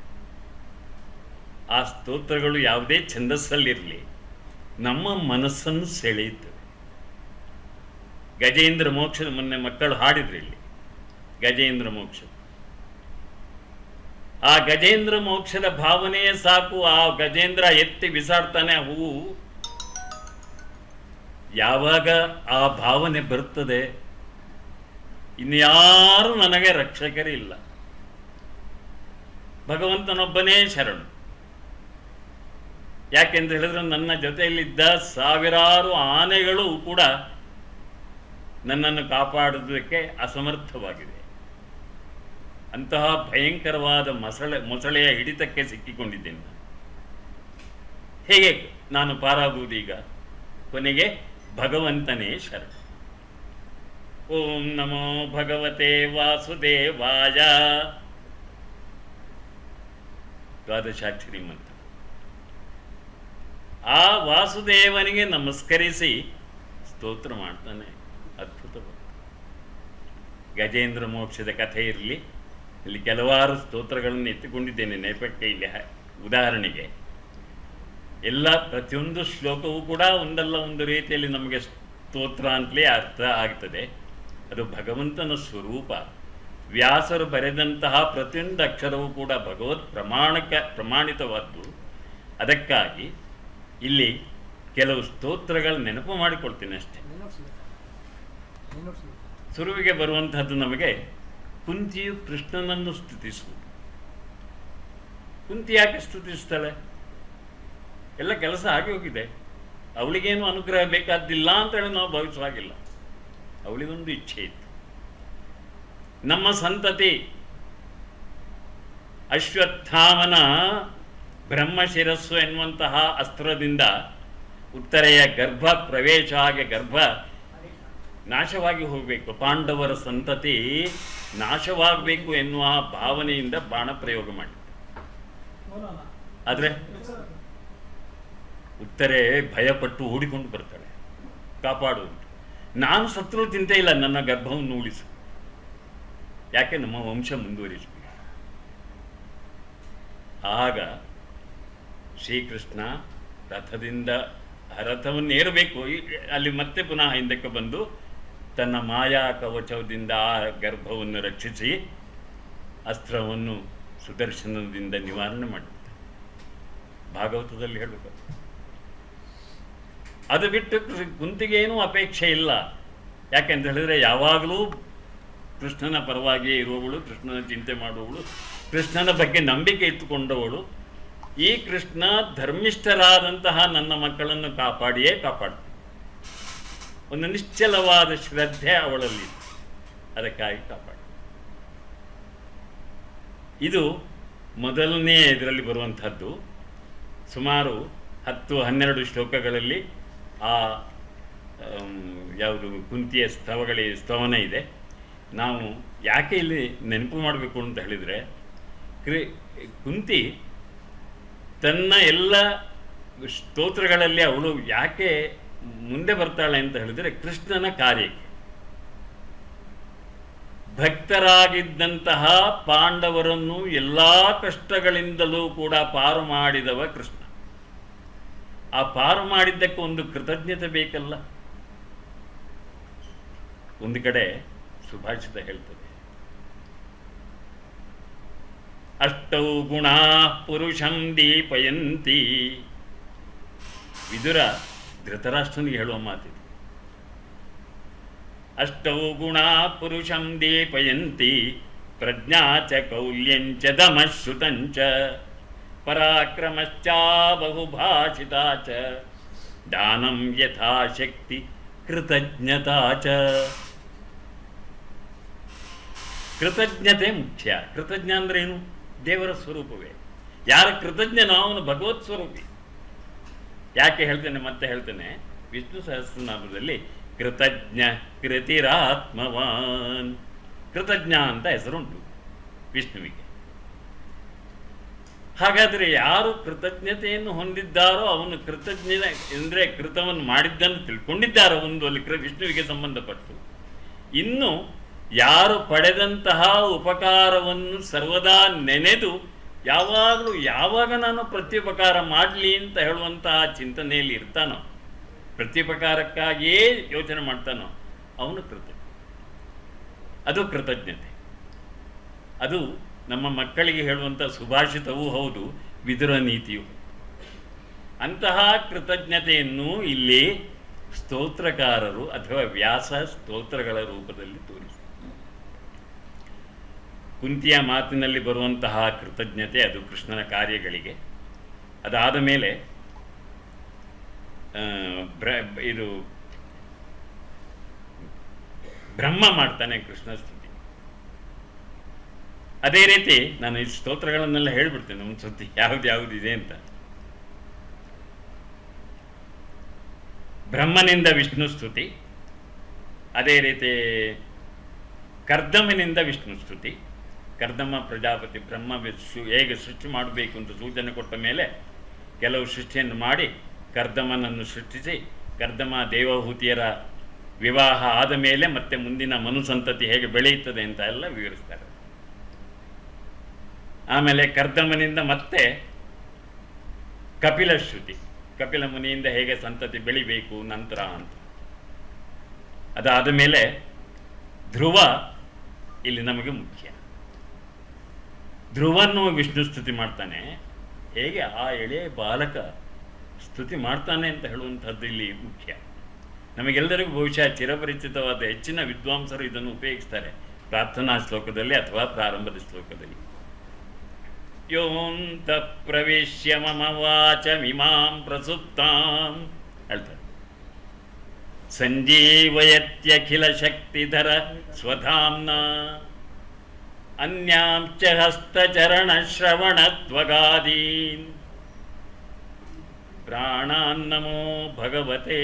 ಆ ಸ್ತೋತ್ರಗಳು ಯಾವುದೇ ಛಂದಸ್ಸಲ್ಲಿರಲಿ ನಮ್ಮ ಮನಸ್ಸನ್ನು ಸೆಳೆಯುತ್ತವೆ. ಗಜೇಂದ್ರ ಮೋಕ್ಷದ ಮೊನ್ನೆ ಮಕ್ಕಳು ಹಾಡಿದ್ರು ಇಲ್ಲಿ ಗಜೇಂದ್ರ ಮೋಕ್ಷ. ಆ ಗಜೇಂದ್ರ ಮೋಕ್ಷದ ಭಾವನೆಯೇ ಸಾಕು. ಆ ಗಜೇಂದ್ರ ಎತ್ತಿ ಬಿಸಾಡ್ತಾನೆ ಹೂವು. ಯಾವಾಗ ಆ ಭಾವನೆ ಬರುತ್ತದೆ, ಇನ್ಯಾರು ನನಗೆ ರಕ್ಷಕರಿಲ್ಲ, ಭಗವಂತನೊಬ್ಬನೇ ಶರಣು. ಯಾಕೆಂತ ಹೇಳಿದ್ರೆ ನನ್ನ ಜೊತೆಯಲ್ಲಿದ್ದ ಸಾವಿರಾರು ಆನೆಗಳು ಕೂಡ ನನ್ನನ್ನು ಕಾಪಾಡುವುದಕ್ಕೆ ಅಸಮರ್ಥವಾಗಿದೆ. ಅಂತಹ ಭಯಂಕರವಾದ ಮೊಸಳೆಯ ಹಿಡಿತಕ್ಕೆ ಸಿಕ್ಕಿಕೊಂಡಿದ್ದೇನೆ. ಹೇಗೆ ನಾನು ಪಾರಾಗುವುದೀಗ? ಕೊನೆಗೆ ಭಗವಂತನೇ ಶರಣ. ಓಂ ನಮೋ ಭಗವತೆ ವಾಸುದೇವಾಯ. ದ್ವಾದಶಾಕ್ಷರಿ ಮಂತ್ರ. ಆ ವಾಸುದೇವನಿಗೆ ನಮಸ್ಕರಿಸಿ ಸ್ತೋತ್ರ ಮಾಡ್ತಾನೆ. ಅದ್ಭುತವಾದ ಗಜೇಂದ್ರ ಮೋಕ್ಷದ ಕಥೆ ಇರಲಿ. ಇಲ್ಲಿ ಕೆಲವಾರು ಸ್ತೋತ್ರಗಳನ್ನು ಎತ್ತಿಕೊಂಡಿದ್ದೇನೆ ನೆಪಕ್ಕೆ. ಇಲ್ಲಿ ಉದಾಹರಣೆಗೆ ಎಲ್ಲ ಪ್ರತಿಯೊಂದು ಶ್ಲೋಕವೂ ಕೂಡ ಒಂದಲ್ಲ ಒಂದು ರೀತಿಯಲ್ಲಿ ನಮಗೆ ಸ್ತೋತ್ರ ಅಂತಲೇ ಅರ್ಥ ಆಗ್ತದೆ. ಅದು ಭಗವಂತನ ಸ್ವರೂಪ. ವ್ಯಾಸರು ಬರೆದಂತಹ ಪ್ರತಿಯೊಂದು ಅಕ್ಷರವೂ ಕೂಡ ಭಗವತ್ ಪ್ರಮಾಣಿತವಾದ್ದು. ಅದಕ್ಕಾಗಿ ಇಲ್ಲಿ ಕೆಲವು ಸ್ತೋತ್ರಗಳು ನೆನಪು ಮಾಡಿಕೊಳ್ತೀನಿ ಅಷ್ಟೇ. ಶುರುವಿಗೆ ಬರುವಂತಹದ್ದು ನಮಗೆ ಕುಂತಿಯು ಕೃಷ್ಣನನ್ನು ಸ್ತುತಿಸುವುದು. ಕುಂತಿ ಯಾಕೆ ಸ್ತುತಿಸ್ತಾಳೆ? ಎಲ್ಲ ಕೆಲಸ ಆಗಿ ಹೋಗಿದೆ, ಅವಳಿಗೇನು ಅನುಗ್ರಹ ಬೇಕಾದ್ದಿಲ್ಲ ಅಂತ ಹೇಳಿ ನಾವು ಭಾವಿಸುವಾಗಿಲ್ಲ. ಅವಳಿಗೊಂದು ಇಚ್ಛೆ ಇತ್ತು, ನಮ್ಮ ಸಂತತಿ ಅಶ್ವತ್ಥಾಮನ ಬ್ರಹ್ಮಶಿರಸ್ಸು ಎನ್ನುವಂತಹ ಅಸ್ತ್ರದಿಂದ ಉತ್ತರೆಯ ಗರ್ಭ ಪ್ರವೇಶ ಆಗಿ ಗರ್ಭ ನಾಶವಾಗಿ ಹೋಗಬೇಕು, ಪಾಂಡವರ ಸಂತತಿ ನಾಶವಾಗಬೇಕು ಎನ್ನುವ ಭಾವನೆಯಿಂದ ಬಾಣ ಪ್ರಯೋಗ ಮಾಡಿ. ಆದರೆ ಉತ್ತರೆ ಭಯಪಟ್ಟು ಓಡಿಕೊಂಡು ಬರ್ತಾಳೆ, ಕಾಪಾಡುವುದು. ನಾನು ಸತ್ರು ಚಿಂತೆ ಇಲ್ಲ, ನನ್ನ ಗರ್ಭವನ್ನು ಉಳಿಸು, ಯಾಕೆ ನಮ್ಮ ವಂಶ ಮುಂದುವರಿಸಬೇಕು. ಆಗ ಶ್ರೀಕೃಷ್ಣ ರಥದಿಂದ ರಥವನ್ನೇರಬೇಕು, ಅಲ್ಲಿ ಮತ್ತೆ ಪುನಃ ಹಿಂದಕ್ಕೆ ಬಂದು ತನ್ನ ಮಾಯಾ ಕವಚದಿಂದ ಆ ಗರ್ಭವನ್ನು ರಕ್ಷಿಸಿ ಅಸ್ತ್ರವನ್ನು ಸುದರ್ಶನದಿಂದ ನಿವಾರಣೆ ಮಾಡುತ್ತೆ. ಭಾಗವತದಲ್ಲಿ ಹೇಳಬೇಕು. ಅದು ಬಿಟ್ಟು ಕುಂತಿಗೇನೂ ಅಪೇಕ್ಷೆ ಇಲ್ಲ. ಯಾಕೆಂತ ಹೇಳಿದ್ರೆ ಯಾವಾಗಲೂ ಕೃಷ್ಣನ ಪರವಾಗಿಯೇ ಇರುವವಳು, ಕೃಷ್ಣನ ಚಿಂತೆ ಮಾಡುವವಳು, ಕೃಷ್ಣನ ಬಗ್ಗೆ ನಂಬಿಕೆ ಇಟ್ಟುಕೊಂಡವಳು. ಈ ಕೃಷ್ಣ ಧರ್ಮಿಷ್ಠರಾದಂತಹ ನನ್ನ ಮಕ್ಕಳನ್ನು ಕಾಪಾಡಿಯೇ ಕಾಪಾಡ್ತಾನೆ. ಒಂದು ನಿಶ್ಚಲವಾದ ಶ್ರದ್ಧೆ ಅವಳಲ್ಲಿ, ಅದಕ್ಕಾಗಿ ಕಾಪಾಡ. ಇದು ಮೊದಲನೇ ಇದರಲ್ಲಿ ಬರುವಂಥದ್ದು. ಸುಮಾರು 10-12 ಶ್ಲೋಕಗಳಲ್ಲಿ ಆ ಯಾವುದು ಕುಂತಿಯ ಸ್ತವನ ಇದೆ. ನಾವು ಯಾಕೆ ಇಲ್ಲಿ ನೆನಪು ಮಾಡಬೇಕು ಅಂತ ಹೇಳಿದರೆ, ಕುಂತಿ ತನ್ನ ಎಲ್ಲ ಸ್ತೋತ್ರಗಳಲ್ಲಿ ಅವಳು ಯಾಕೆ ಮುಂದೆ ಬರ್ತಾಳೆ ಅಂತ ಹೇಳಿದರೆ, ಕೃಷ್ಣನ ಕಾರ್ಯಕ್ಕೆ. ಭಕ್ತರಾಗಿದ್ದಂತಹ ಪಾಂಡವರನ್ನು ಎಲ್ಲ ಕಷ್ಟಗಳಿಂದಲೂ ಕೂಡ ಪಾರು ಮಾಡಿದವ ಕೃಷ್ಣ. ಆ ಪಾರು ಮಾಡಿದ್ದಕ್ಕೆ ಒಂದು ಕೃತಜ್ಞತೆ ಬೇಕಲ್ಲ. ಒಂದು ಕಡೆ ಸುಭಾಷಿತ ಹೇಳ್ತದೆ, ಅಷ್ಟೌ ಗುಣಾ ಪುರುಷಂ ದೀಪಯಂತಿ. ವಿದುರ ಧೃತರಾಷ್ಟ್ರನಿಗೆ ಹೇಳುವ ಮಾತಿದೆ. ಅಷ್ಟೌ ಗುಣಾ ಪುರುಷಂ ದೀಪಯಂತಿ ಪ್ರಜ್ಞಾ ಚ ಕೌಲ್ಯಂಚ ದಮಶ್ರುತಂಚ ಪರಾಕ್ರಮಶ್ಚ ಬಹುಭಾಷಿತಾ ಚ ದಾನಂ ಯಥಾಶಕ್ತಿ ಕೃತಜ್ಞತಾ ಚ. ಕೃತಜ್ಞತೆ ಮುಖ್ಯ. ಕೃತಜ್ಞ ಅಂದ್ರೆ ಏನು? ದೇವರ ಸ್ವರೂಪವೇ. ಯಾರ ಕೃತಜ್ಞನೋ ಅವನು ಭಗವತ್ ಸ್ವರೂಪಿ. ಯಾಕೆ ಹೇಳ್ತೇನೆ, ಮತ್ತೆ ಹೇಳ್ತೇನೆ, ವಿಷ್ಣು ಸಹಸ್ರನಾಮದಲ್ಲಿ ಕೃತಜ್ಞ ಕೃತಿರಾತ್ಮವಾನ್, ಕೃತಜ್ಞ ಅಂತ ಹೆಸರುಂಟು ವಿಷ್ಣುವಿಗೆ. ಹಾಗಾದರೆ ಯಾರು ಕೃತಜ್ಞತೆಯನ್ನು ಹೊಂದಿದ್ದಾರೋ ಅವನು ಕೃತಜ್ಞ ಅಂದರೆ ಕೃತವನ್ನು ಮಾಡಿದ್ದನ್ನು ತಿಳ್ಕೊಂಡಿದ್ದಾರೋ ಒಂದು ಅಲ್ಲಿ ವಿಷ್ಣುವಿಗೆ ಸಂಬಂಧಪಟ್ಟು. ಇನ್ನು ಯಾರು ಪಡೆದಂತಹ ಉಪಕಾರವನ್ನು ಸರ್ವದಾ ನೆನೆದು ಯಾವಾಗಲೂ ಯಾವಾಗ ನಾನು ಪ್ರತ್ಯುಪಕಾರ ಮಾಡಲಿ ಅಂತ ಹೇಳುವಂತಹ ಚಿಂತನೆಯಲ್ಲಿ ಇರ್ತಾನೋ, ಪ್ರತ್ಯುಪಕಾರಕ್ಕಾಗಿಯೇ ಯೋಚನೆ ಮಾಡ್ತಾನೋ, ಅವನು ಕೃತಜ್ಞ. ಅದು ಕೃತಜ್ಞತೆ. ಅದು ನಮ್ಮ ಮಕ್ಕಳಿಗೆ ಹೇಳುವಂಥ ಸುಭಾಷಿತವೂ ಹೌದು, ವಿದುರ ನೀತಿಯು. ಅಂತಹ ಕೃತಜ್ಞತೆಯನ್ನು ಇಲ್ಲಿ ಸ್ತೋತ್ರಕಾರರು ಅಥವಾ ವ್ಯಾಸ ಸ್ತೋತ್ರಗಳ ರೂಪದಲ್ಲಿ ತೋರಿಸಿ. ಕುಂತಿಯ ಮಾತಿನಲ್ಲಿ ಬರುವಂತಹ ಕೃತಜ್ಞತೆ ಅದು ಕೃಷ್ಣನ ಕಾರ್ಯಗಳಿಗೆ. ಅದಾದ ಮೇಲೆ ಇದು ಬ್ರಹ್ಮ ಮಾಡ್ತಾನೆ ಕೃಷ್ಣ ಸ್ತುತಿ. ಅದೇ ರೀತಿ ನಾನು ಈ ಸ್ತೋತ್ರಗಳನ್ನೆಲ್ಲ ಹೇಳ್ಬಿಡ್ತೇನೆ ಒಂದು ಸತಿ ಯಾವುದಿದೆ ಅಂತ. ಬ್ರಹ್ಮನಿಂದ ವಿಷ್ಣು ಸ್ತುತಿ, ಅದೇ ರೀತಿ ಕರ್ದಮನಿಂದ ವಿಷ್ಣು ಸ್ತುತಿ. ಕರ್ದಮ ಪ್ರಜಾಪತಿ ಬ್ರಹ್ಮ ಹೇಗೆ ಸೃಷ್ಟಿ ಮಾಡಬೇಕು ಅಂತ ಸೂಚನೆ ಕೊಟ್ಟ ಮೇಲೆ ಕೆಲವು ಸೃಷ್ಟಿಯನ್ನು ಮಾಡಿ ಕರ್ದಮನನ್ನು ಸೃಷ್ಟಿಸಿ, ಕರ್ದಮ ದೇವಹೂತಿಯರ ವಿವಾಹ ಆದ ಮೇಲೆ ಮತ್ತೆ ಮುಂದಿನ ಮನುಸಂತತಿ ಹೇಗೆ ಬೆಳೆಯುತ್ತದೆ ಅಂತ ಎಲ್ಲ ವಿವರಿಸ್ತಾರೆ. ಆಮೇಲೆ ಕರ್ದಮನಿಂದ ಮತ್ತೆ ಕಪಿಲ ಶ್ರುತಿ, ಕಪಿಲ ಮುನಿಯಿಂದ ಹೇಗೆ ಸಂತತಿ ಬೆಳಿಬೇಕು ನಂತರ ಅಂತ. ಅದಾದ ಮೇಲೆ ಧ್ರುವ ಇಲ್ಲಿ ನಮಗೆ ಮುಖ್ಯ. ಧ್ರುವನ್ನು ವಿಷ್ಣು ಸ್ತುತಿ ಮಾಡ್ತಾನೆ. ಹೇಗೆ ಆ ಎಳೆಯ ಬಾಲಕ ಸ್ತುತಿ ಮಾಡ್ತಾನೆ ಅಂತ ಹೇಳುವಂಥದ್ದು ಇಲ್ಲಿ ಮುಖ್ಯ. ನಮಗೆಲ್ಲರಿಗೂ ಬಹುಶಃ ಚಿರಪರಿಚಿತವಾದ ಹೆಚ್ಚಿನ ವಿದ್ವಾಂಸರು ಇದನ್ನು ಉಪಯೋಗಿಸ್ತಾರೆ ಪ್ರಾರ್ಥನಾ ಶ್ಲೋಕದಲ್ಲಿ ಅಥವಾ ಪ್ರಾರಂಭದ ಶ್ಲೋಕದಲ್ಲಿ. ಯೋಂತ ಪ್ರವೇಶ್ಯ ಮಮ ವಾಚಮಿಮಾಂ ಪ್ರಸುಪ್ತಾಂ ಹೇಳ್ತಾರೆ. ಸಂಜೀವಯತ್ಯಖಿಲ ಶಕ್ತಿಧರ ಸ್ವಧಾಮ್ನ ಅನ್ಯಾಂಚ ಹಸ್ತಚರಣ ಶ್ರವಣತ್ವಗಾದೀನ್ ಪ್ರಾಣಾನ್ನಮೋ ಭಗವತೆ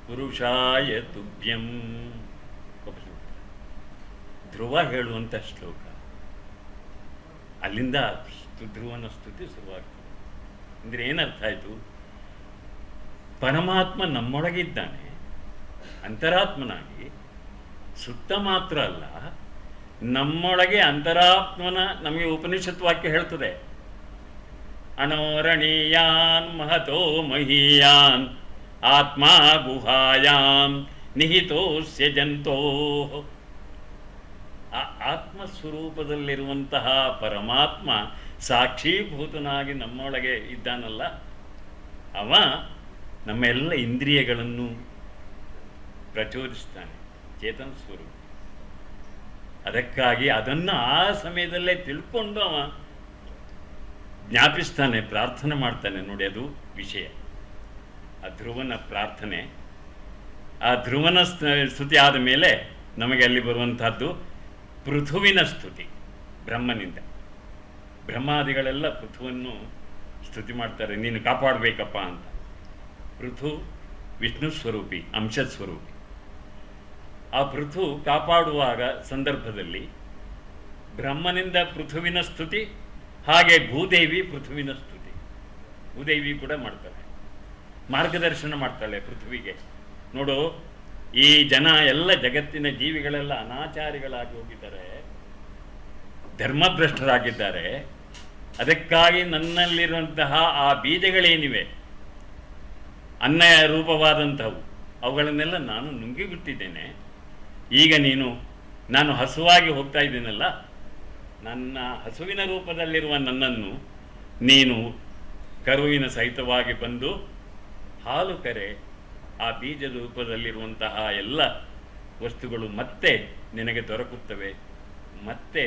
ಪುರುಷಾಯ ತುಭ್ಯಂ. ಧ್ರುವ ಹೇಳುವಂಥ ಶ್ಲೋಕ. ಅಲ್ಲಿಂದ ಧ್ರುವನ ಸ್ತುತಿ ಶುರುವಾಗ್ತದೆ. ಅಂದರೆ ಏನರ್ಥ ಆಯಿತು? ಪರಮಾತ್ಮ ನಮ್ಮೊಳಗಿದ್ದಾನೆ ಅಂತರಾತ್ಮನಾಗಿ. ಸುತ್ತ ಮಾತ್ರ ಅಲ್ಲ, ನಮ್ಮೊಳಗೆ ಅಂತರಾತ್ಮನ ನಮಗೆ ಉಪನಿಷತ್ ವಾಕ್ಯ ಹೇಳ್ತದೆ. ಅಣೋರಣೀಯಾನ್ ಮಹತೋ ಮಹೀಯಾನ್ ಆತ್ಮ ಗುಹಾಯಾಂ ನಿಹಿತೋಸ್ಯ ಜಂತೋ. ಆ ಆತ್ಮಸ್ವರೂಪದಲ್ಲಿರುವಂತಹ ಪರಮಾತ್ಮ ಸಾಕ್ಷೀಭೂತನಾಗಿ ನಮ್ಮೊಳಗೆ ಇದ್ದಾನಲ್ಲ, ಅವ ನಮ್ಮೆಲ್ಲ ಇಂದ್ರಿಯಗಳನ್ನು ಪ್ರಚೋದಿಸ್ತಾನೆ, ಚೇತನ ಸ್ವರೂಪ. ಅದಕ್ಕಾಗಿ ಅದನ್ನು ಆ ಸಮಯದಲ್ಲೇ ತಿಳ್ಕೊಂಡು ಅವ ಜ್ಞಾಪಿಸ್ತಾನೆ, ಪ್ರಾರ್ಥನೆ ಮಾಡ್ತಾನೆ. ನೋಡಿ, ಅದು ವಿಷಯ. ಆ ಧ್ರುವನ ಪ್ರಾರ್ಥನೆ, ಆ ಧ್ರುವನ ಸ್ತುತಿ ಆದ ಮೇಲೆ ನಮಗೆ ಅಲ್ಲಿ ಬರುವಂತಹದ್ದು ಪೃಥುವಿನ ಸ್ತುತಿ. ಬ್ರಹ್ಮನಿಂದ ಬ್ರಹ್ಮಾದಿಗಳೆಲ್ಲ ಪೃಥುವನ್ನು ಸ್ತುತಿ ಮಾಡ್ತಾರೆ, ನೀನು ಕಾಪಾಡಬೇಕಪ್ಪ ಅಂತ. ಪೃಥು ವಿಷ್ಣು ಸ್ವರೂಪಿ, ಅಂಶಸ್ವರೂಪಿ. ಆ ಪೃಥು ಕಾಪಾಡುವಾಗ ಸಂದರ್ಭದಲ್ಲಿ ಬ್ರಹ್ಮನಿಂದ ಪೃಥುವಿನ ಸ್ತುತಿ, ಹಾಗೆ ಭೂದೇವಿ ಪೃಥುವಿನ ಸ್ತುತಿ. ಭೂದೇವಿ ಕೂಡ ಮಾಡ್ತಾಳೆ, ಮಾರ್ಗದರ್ಶನ ಮಾಡ್ತಾಳೆ ಪೃಥ್ವಿಗೆ. ನೋಡು, ಈ ಜನ ಎಲ್ಲ ಜಗತ್ತಿನ ಜೀವಿಗಳೆಲ್ಲ ಅನಾಚಾರಿಗಳಾಗಿ ಹೋಗಿದ್ದಾರೆ, ಧರ್ಮಭ್ರಷ್ಟರಾಗಿದ್ದಾರೆ. ಅದಕ್ಕಾಗಿ ನನ್ನಲ್ಲಿರುವಂತಹ ಆ ಬೀಜಗಳೇನಿವೆ, ಅನ್ನ ರೂಪವಾದಂಥವು, ಅವುಗಳನ್ನೆಲ್ಲ ನಾನು ನುಂಗಿಬಿಟ್ಟಿದ್ದೇನೆ. ಈಗ ನಾನು ಹಸುವಾಗಿ ಹೋಗ್ತಾ ಇದ್ದೀನಲ್ಲ, ನನ್ನ ಹಸುವಿನ ರೂಪದಲ್ಲಿರುವ ನನ್ನನ್ನು ನೀನು ಕರುವಿನ ಸಹಿತವಾಗಿ ಬಂದು ಹಾಲು ಕರೆ. ಆ ಬೀಜದ ರೂಪದಲ್ಲಿರುವಂತಹ ಎಲ್ಲ ವಸ್ತುಗಳು ಮತ್ತೆ ನಿನಗೆ ದೊರಕುತ್ತವೆ, ಮತ್ತೆ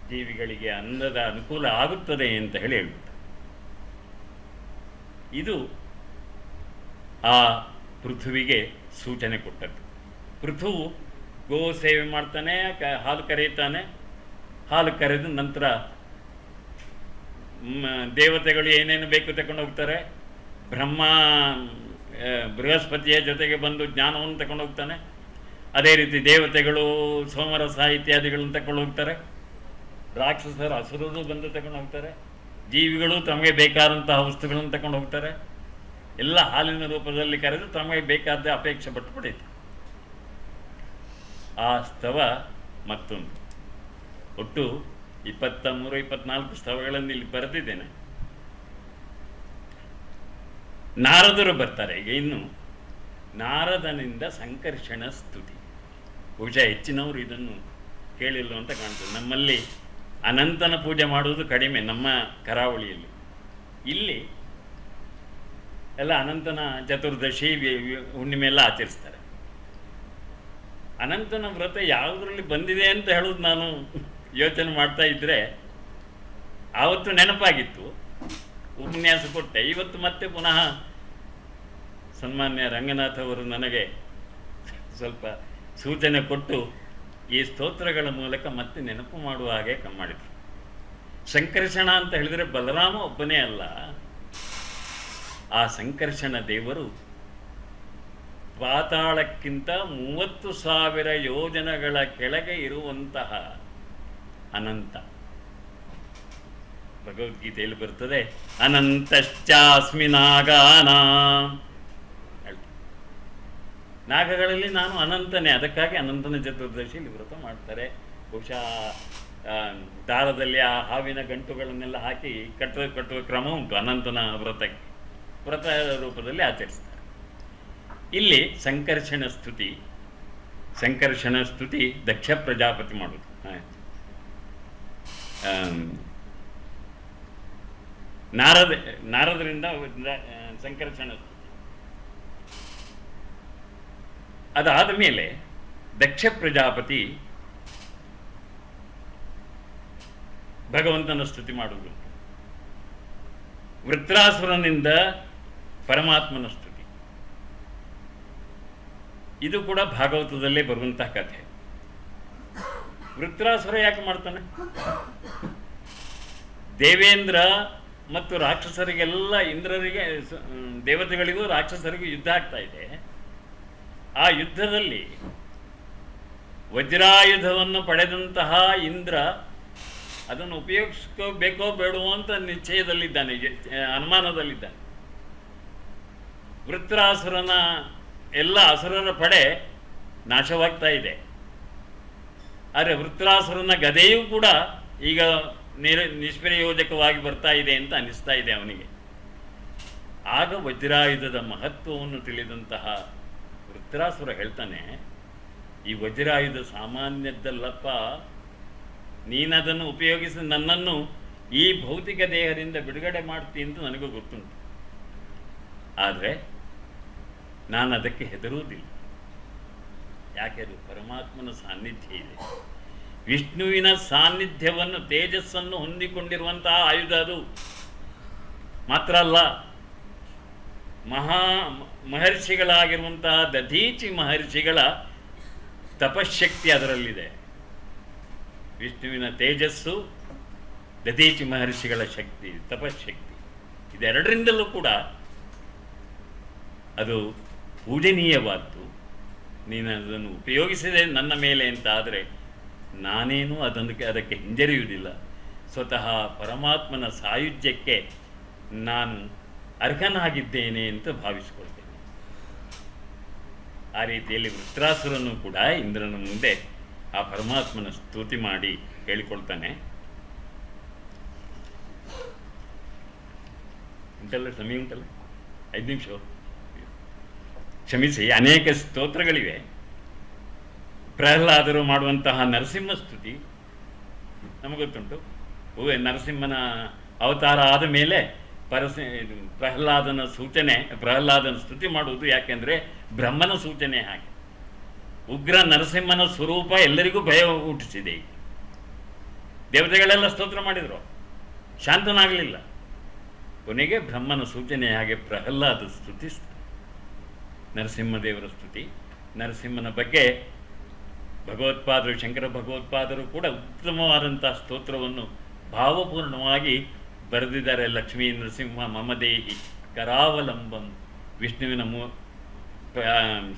ಜೀವಿಗಳಿಗೆ ಅನ್ನದ ಅನುಕೂಲ ಆಗುತ್ತದೆ ಅಂತ ಹೇಳಿ ಹೇಳ್ಬಿಟ್ಟ. ಇದು ಆ ಪೃಥ್ವಿಗೆ ಸೂಚನೆ ಕೊಟ್ಟದ್ದು. ಪೃಥುವು ಗೋ ಸೇವೆ ಮಾಡ್ತಾನೆ, ಹಾಲು ಕರೆಯುತ್ತಾನೆ. ಹಾಲು ಕರೆದು ನಂತರ ದೇವತೆಗಳು ಏನೇನು ಬೇಕು ತಗೊಂಡು ಹೋಗ್ತಾರೆ. ಬೃಹಸ್ಪತಿಯ ಜೊತೆಗೆ ಬಂದು ಜ್ಞಾನವನ್ನು ತಗೊಂಡು ಹೋಗ್ತಾನೆ. ಅದೇ ರೀತಿ ದೇವತೆಗಳು ಸೋಮರಸ ಇತ್ಯಾದಿಗಳನ್ನು ತಗೊಂಡು ಹೋಗ್ತಾರೆ. ರಾಕ್ಷಸರು, ಅಸುರರು ಬಂದು ತಗೊಂಡು ಹೋಗ್ತಾರೆ. ಜೀವಿಗಳು ತಮಗೆ ಬೇಕಾದಂತಹ ವಸ್ತುಗಳನ್ನು ತಗೊಂಡು ಹೋಗ್ತಾರೆ. ಎಲ್ಲ ಹಾಲಿನ ರೂಪದಲ್ಲಿ ಕರೆದು ತಮಗೆ ಬೇಕಾದ ಅಪೇಕ್ಷೆ ಪಟ್ಟು ಪಡೆಯಿತು. ಆ ಸ್ತವ ಮತ್ತೊಂದು. ಒಟ್ಟು 23-24 ಸ್ತವಗಳನ್ನು ಇಲ್ಲಿ ಬರೆದಿದ್ದೇನೆ. ನಾರದರು ಬರ್ತಾರೆ. ಈಗ ಇನ್ನು ನಾರದನಿಂದ ಸಂಕರ್ಷಣ ಸ್ತುತಿ. ಬಹುಶಃ ಹೆಚ್ಚಿನವರು ಇದನ್ನು ಕೇಳಿಲ್ಲ ಅಂತ ಕಾಣ್ತದೆ. ನಮ್ಮಲ್ಲಿ ಅನಂತನ ಪೂಜೆ ಮಾಡುವುದು ಕಡಿಮೆ, ನಮ್ಮ ಕರಾವಳಿಯಲ್ಲಿ. ಇಲ್ಲಿ ಎಲ್ಲ ಅನಂತನ ಚತುರ್ದಶಿ ಹುಣ್ಣಿಮೆ ಎಲ್ಲ ಆಚರಿಸ್ತಾರೆ. ಅನಂತನ ವ್ರತ ಯಾವುದರಲ್ಲಿ ಬಂದಿದೆ ಅಂತ ಹೇಳೋದು ನಾನು ಯೋಚನೆ ಮಾಡ್ತಾ ಇದ್ದರೆ ಆವತ್ತು ನೆನಪಾಗಿತ್ತು, ಉಪನ್ಯಾಸ ಕೊಟ್ಟೆ. ಇವತ್ತು ಮತ್ತೆ ಪುನಃ ಸನ್ಮಾನ್ಯ ರಂಗನಾಥ್ ಅವರು ನನಗೆ ಸ್ವಲ್ಪ ಸೂಚನೆ ಕೊಟ್ಟು ಈ ಸ್ತೋತ್ರಗಳ ಮೂಲಕ ಮತ್ತೆ ನೆನಪು ಮಾಡುವ ಹಾಗೆ ಮಾಡಿದರು. ಸಂಕರ್ಷಣ ಅಂತ ಹೇಳಿದರೆ ಬಲರಾಮ ಒಬ್ಬನೇ ಅಲ್ಲ, ಆ ಸಂಕರ್ಷಣ ದೇವರು ಪಾತಾಳಕ್ಕಿಂತ 30,000 ಯೋಜನಗಳ ಕೆಳಗೆ ಇರುವಂತಹ ಅನಂತ. ಭಗವದ್ಗೀತೆಯಲ್ಲಿ ಬರ್ತದೆ, ಅನಂತಶ್ಚಾಸ್ಮಿ ನಾಗಾನಾಂ. ನಾಗಗಳಲ್ಲಿ ನಾನು ಅನಂತನೇ. ಅದಕ್ಕಾಗಿ ಅನಂತನ ಚತುರ್ದಶಿಯಲ್ಲಿ ವ್ರತ ಮಾಡ್ತಾರೆ. ಬಹುಶಃ ದಾರದಲ್ಲಿ ಆ ಹಾವಿನ ಗಂಟುಗಳನ್ನೆಲ್ಲ ಹಾಕಿ ಕಟ್ಟುವ ಕ್ರಮ ಉಂಟು ಅನಂತನ ವ್ರತ ರೂಪದಲ್ಲಿ ಆಚರಿಸ್ತಾರೆ. ಇಲ್ಲಿ ಸಂಕರ್ಷಣ ಸ್ತುತಿ ದಕ್ಷ ಪ್ರಜಾಪತಿ ಮಾಡೋದು. ನಾರದರಿಂದ ಸಂಕರ್ಷಣ ಸ್ತುತಿ. ಅದಾದ ಮೇಲೆ ದಕ್ಷ ಪ್ರಜಾಪತಿ ಭಗವಂತನ ಸ್ತುತಿ ಮಾಡುವುದು, ವೃತ್ರಾಸುರನಿಂದ ಪರಮಾತ್ಮನ ಸ್ತುತಿ. ಇದು ಕೂಡ ಭಾಗವತದಲ್ಲೇ ಬರುವಂತಹ ಕಥೆ. ವೃತ್ರಾಸುರ ಯಾಕೆ ಮಾಡ್ತಾನೆ? ದೇವೇಂದ್ರ ಮತ್ತು ರಾಕ್ಷಸರಿಗೆಲ್ಲ, ಇಂದ್ರರಿಗೆ, ದೇವತೆಗಳಿಗೂ ರಾಕ್ಷಸರಿಗೂ ಯುದ್ಧ ಆಗ್ತಾ ಇದೆ. ಆ ಯುದ್ಧದಲ್ಲಿ ವಜ್ರಾಯುಧವನ್ನು ಪಡೆದಂತಹ ಇಂದ್ರ ಅದನ್ನು ಉಪಯೋಗಿಸ್ಕೋಬೇಕೋ ಬೇಡವೋ ಅಂತ ನಿಶ್ಚಯದಲ್ಲಿದ್ದಾನೆ, ಅನುಮಾನದಲ್ಲಿದ್ದಾನೆ. ವೃತ್ರಾಸುರನ ಎಲ್ಲ ಅಸುರರ ಪಡೆ ನಾಶವಾಗ್ತಾ ಇದೆ. ಆದರೆ ವೃತ್ರಾಸುರನ ಗದೆಯೂ ಕೂಡ ಈಗ ನಿಷ್ಪ್ರಯೋಜಕವಾಗಿ ಬರ್ತಾ ಇದೆ ಅಂತ ಅನಿಸ್ತಾ ಇದೆ ಅವನಿಗೆ. ಆಗ ವಜ್ರಾಯುಧದ ಮಹತ್ವವನ್ನು ತಿಳಿದಂತಹ ವೃತ್ರಾಸುರ ಹೇಳ್ತಾನೆ, ಈ ವಜ್ರಾಯುಧ ಸಾಮಾನ್ಯದ್ದಲ್ಲಪ್ಪ, ನೀನದನ್ನು ಉಪಯೋಗಿಸಿ ನನ್ನನ್ನು ಈ ಭೌತಿಕ ದೇಹದಿಂದ ಬಿಡುಗಡೆ ಮಾಡ್ತೀನಿ ಅಂತ ನನಗೂ ಗೊತ್ತುಂಟು. ಆದರೆ ನಾನು ಅದಕ್ಕೆ ಹೆದರುವುದಿಲ್ಲ. ಯಾಕೆ? ಅದು ಪರಮಾತ್ಮನ ಸಾನ್ನಿಧ್ಯ ಇದೆ. ವಿಷ್ಣುವಿನ ಸಾನ್ನಿಧ್ಯವನ್ನು, ತೇಜಸ್ಸನ್ನು ಹೊಂದಿಕೊಂಡಿರುವಂತಹ ಆಯುಧ ಅದು. ಮಾತ್ರ ಅಲ್ಲ, ಮಹರ್ಷಿಗಳಾಗಿರುವಂತಹ ದಧೀಚಿ ಮಹರ್ಷಿಗಳ ತಪಶಕ್ತಿ ಅದರಲ್ಲಿದೆ. ವಿಷ್ಣುವಿನ ತೇಜಸ್ಸು, ದಧೀಚಿ ಮಹರ್ಷಿಗಳ ಶಕ್ತಿ, ತಪಶಕ್ತಿ, ಇದೆರಡರಿಂದಲೂ ಕೂಡ ಅದು ಪೂಜನೀಯವಾದ್ದು. ನೀನು ಅದನ್ನು ಉಪಯೋಗಿಸಿದೆ ನನ್ನ ಮೇಲೆ ಅಂತ ಆದರೆ ನಾನೇನು ಅದಕ್ಕೆ ಹಿಂಜರಿಯುವುದಿಲ್ಲ. ಸ್ವತಃ ಪರಮಾತ್ಮನ ಸಾಯುಜ್ಯಕ್ಕೆ ನಾನು ಅರ್ಹನಾಗಿದ್ದೇನೆ ಅಂತ ಭಾವಿಸಿಕೊಳ್ತೇನೆ. ಆ ರೀತಿಯಲ್ಲಿ ವೃತ್ರಾಸುರನು ಕೂಡ ಇಂದ್ರನ ಮುಂದೆ ಆ ಪರಮಾತ್ಮನ ಸ್ತುತಿ ಮಾಡಿ ಹೇಳಿಕೊಳ್ತಾನೆ. ಉಂಟಲ್ಲ, ಸಮಯ ಉಂಟಲ್ಲ, 5 ನಿಮಿಷ ಕ್ಷಮಿಸಿ. ಅನೇಕ ಸ್ತೋತ್ರಗಳಿವೆ. ಪ್ರಹ್ಲಾದರು ಮಾಡುವಂತಹ ನರಸಿಂಹ ಸ್ತುತಿ ನಮಗೊತ್ತುಂಟು. ನರಸಿಂಹನ ಅವತಾರ ಆದ ಮೇಲೆ ಪ್ರಹ್ಲಾದನ ಸ್ತುತಿ ಮಾಡುವುದು. ಯಾಕೆಂದರೆ ಬ್ರಹ್ಮನ ಸೂಚನೆ ಹಾಗೆ. ಉಗ್ರ ನರಸಿಂಹನ ಸ್ವರೂಪ ಎಲ್ಲರಿಗೂ ಭಯ ಹುಟ್ಟಿಸಿದೆ. ದೇವತೆಗಳೆಲ್ಲ ಸ್ತೋತ್ರ ಮಾಡಿದರು, ಶಾಂತನಾಗಲಿಲ್ಲ. ಕೊನೆಗೆ ಬ್ರಹ್ಮನ ಸೂಚನೆ ಹಾಗೆ ಪ್ರಹ್ಲಾದ ಸ್ತುತಿಸ್ತಾರೆ. ನರಸಿಂಹದೇವರ ಸ್ತುತಿ. ನರಸಿಂಹನ ಬಗ್ಗೆ ಭಗವತ್ಪಾದರು, ಶಂಕರ ಭಗವತ್ಪಾದರು ಕೂಡ ಉತ್ತಮವಾದಂತಹ ಸ್ತೋತ್ರವನ್ನು ಭಾವಪೂರ್ಣವಾಗಿ ಬರೆದಿದ್ದಾರೆ. ಲಕ್ಷ್ಮೀ ನರಸಿಂಹ ಮಮದೇಹಿ ಕರಾವಲಂಬಂ. ವಿಷ್ಣುವಿನ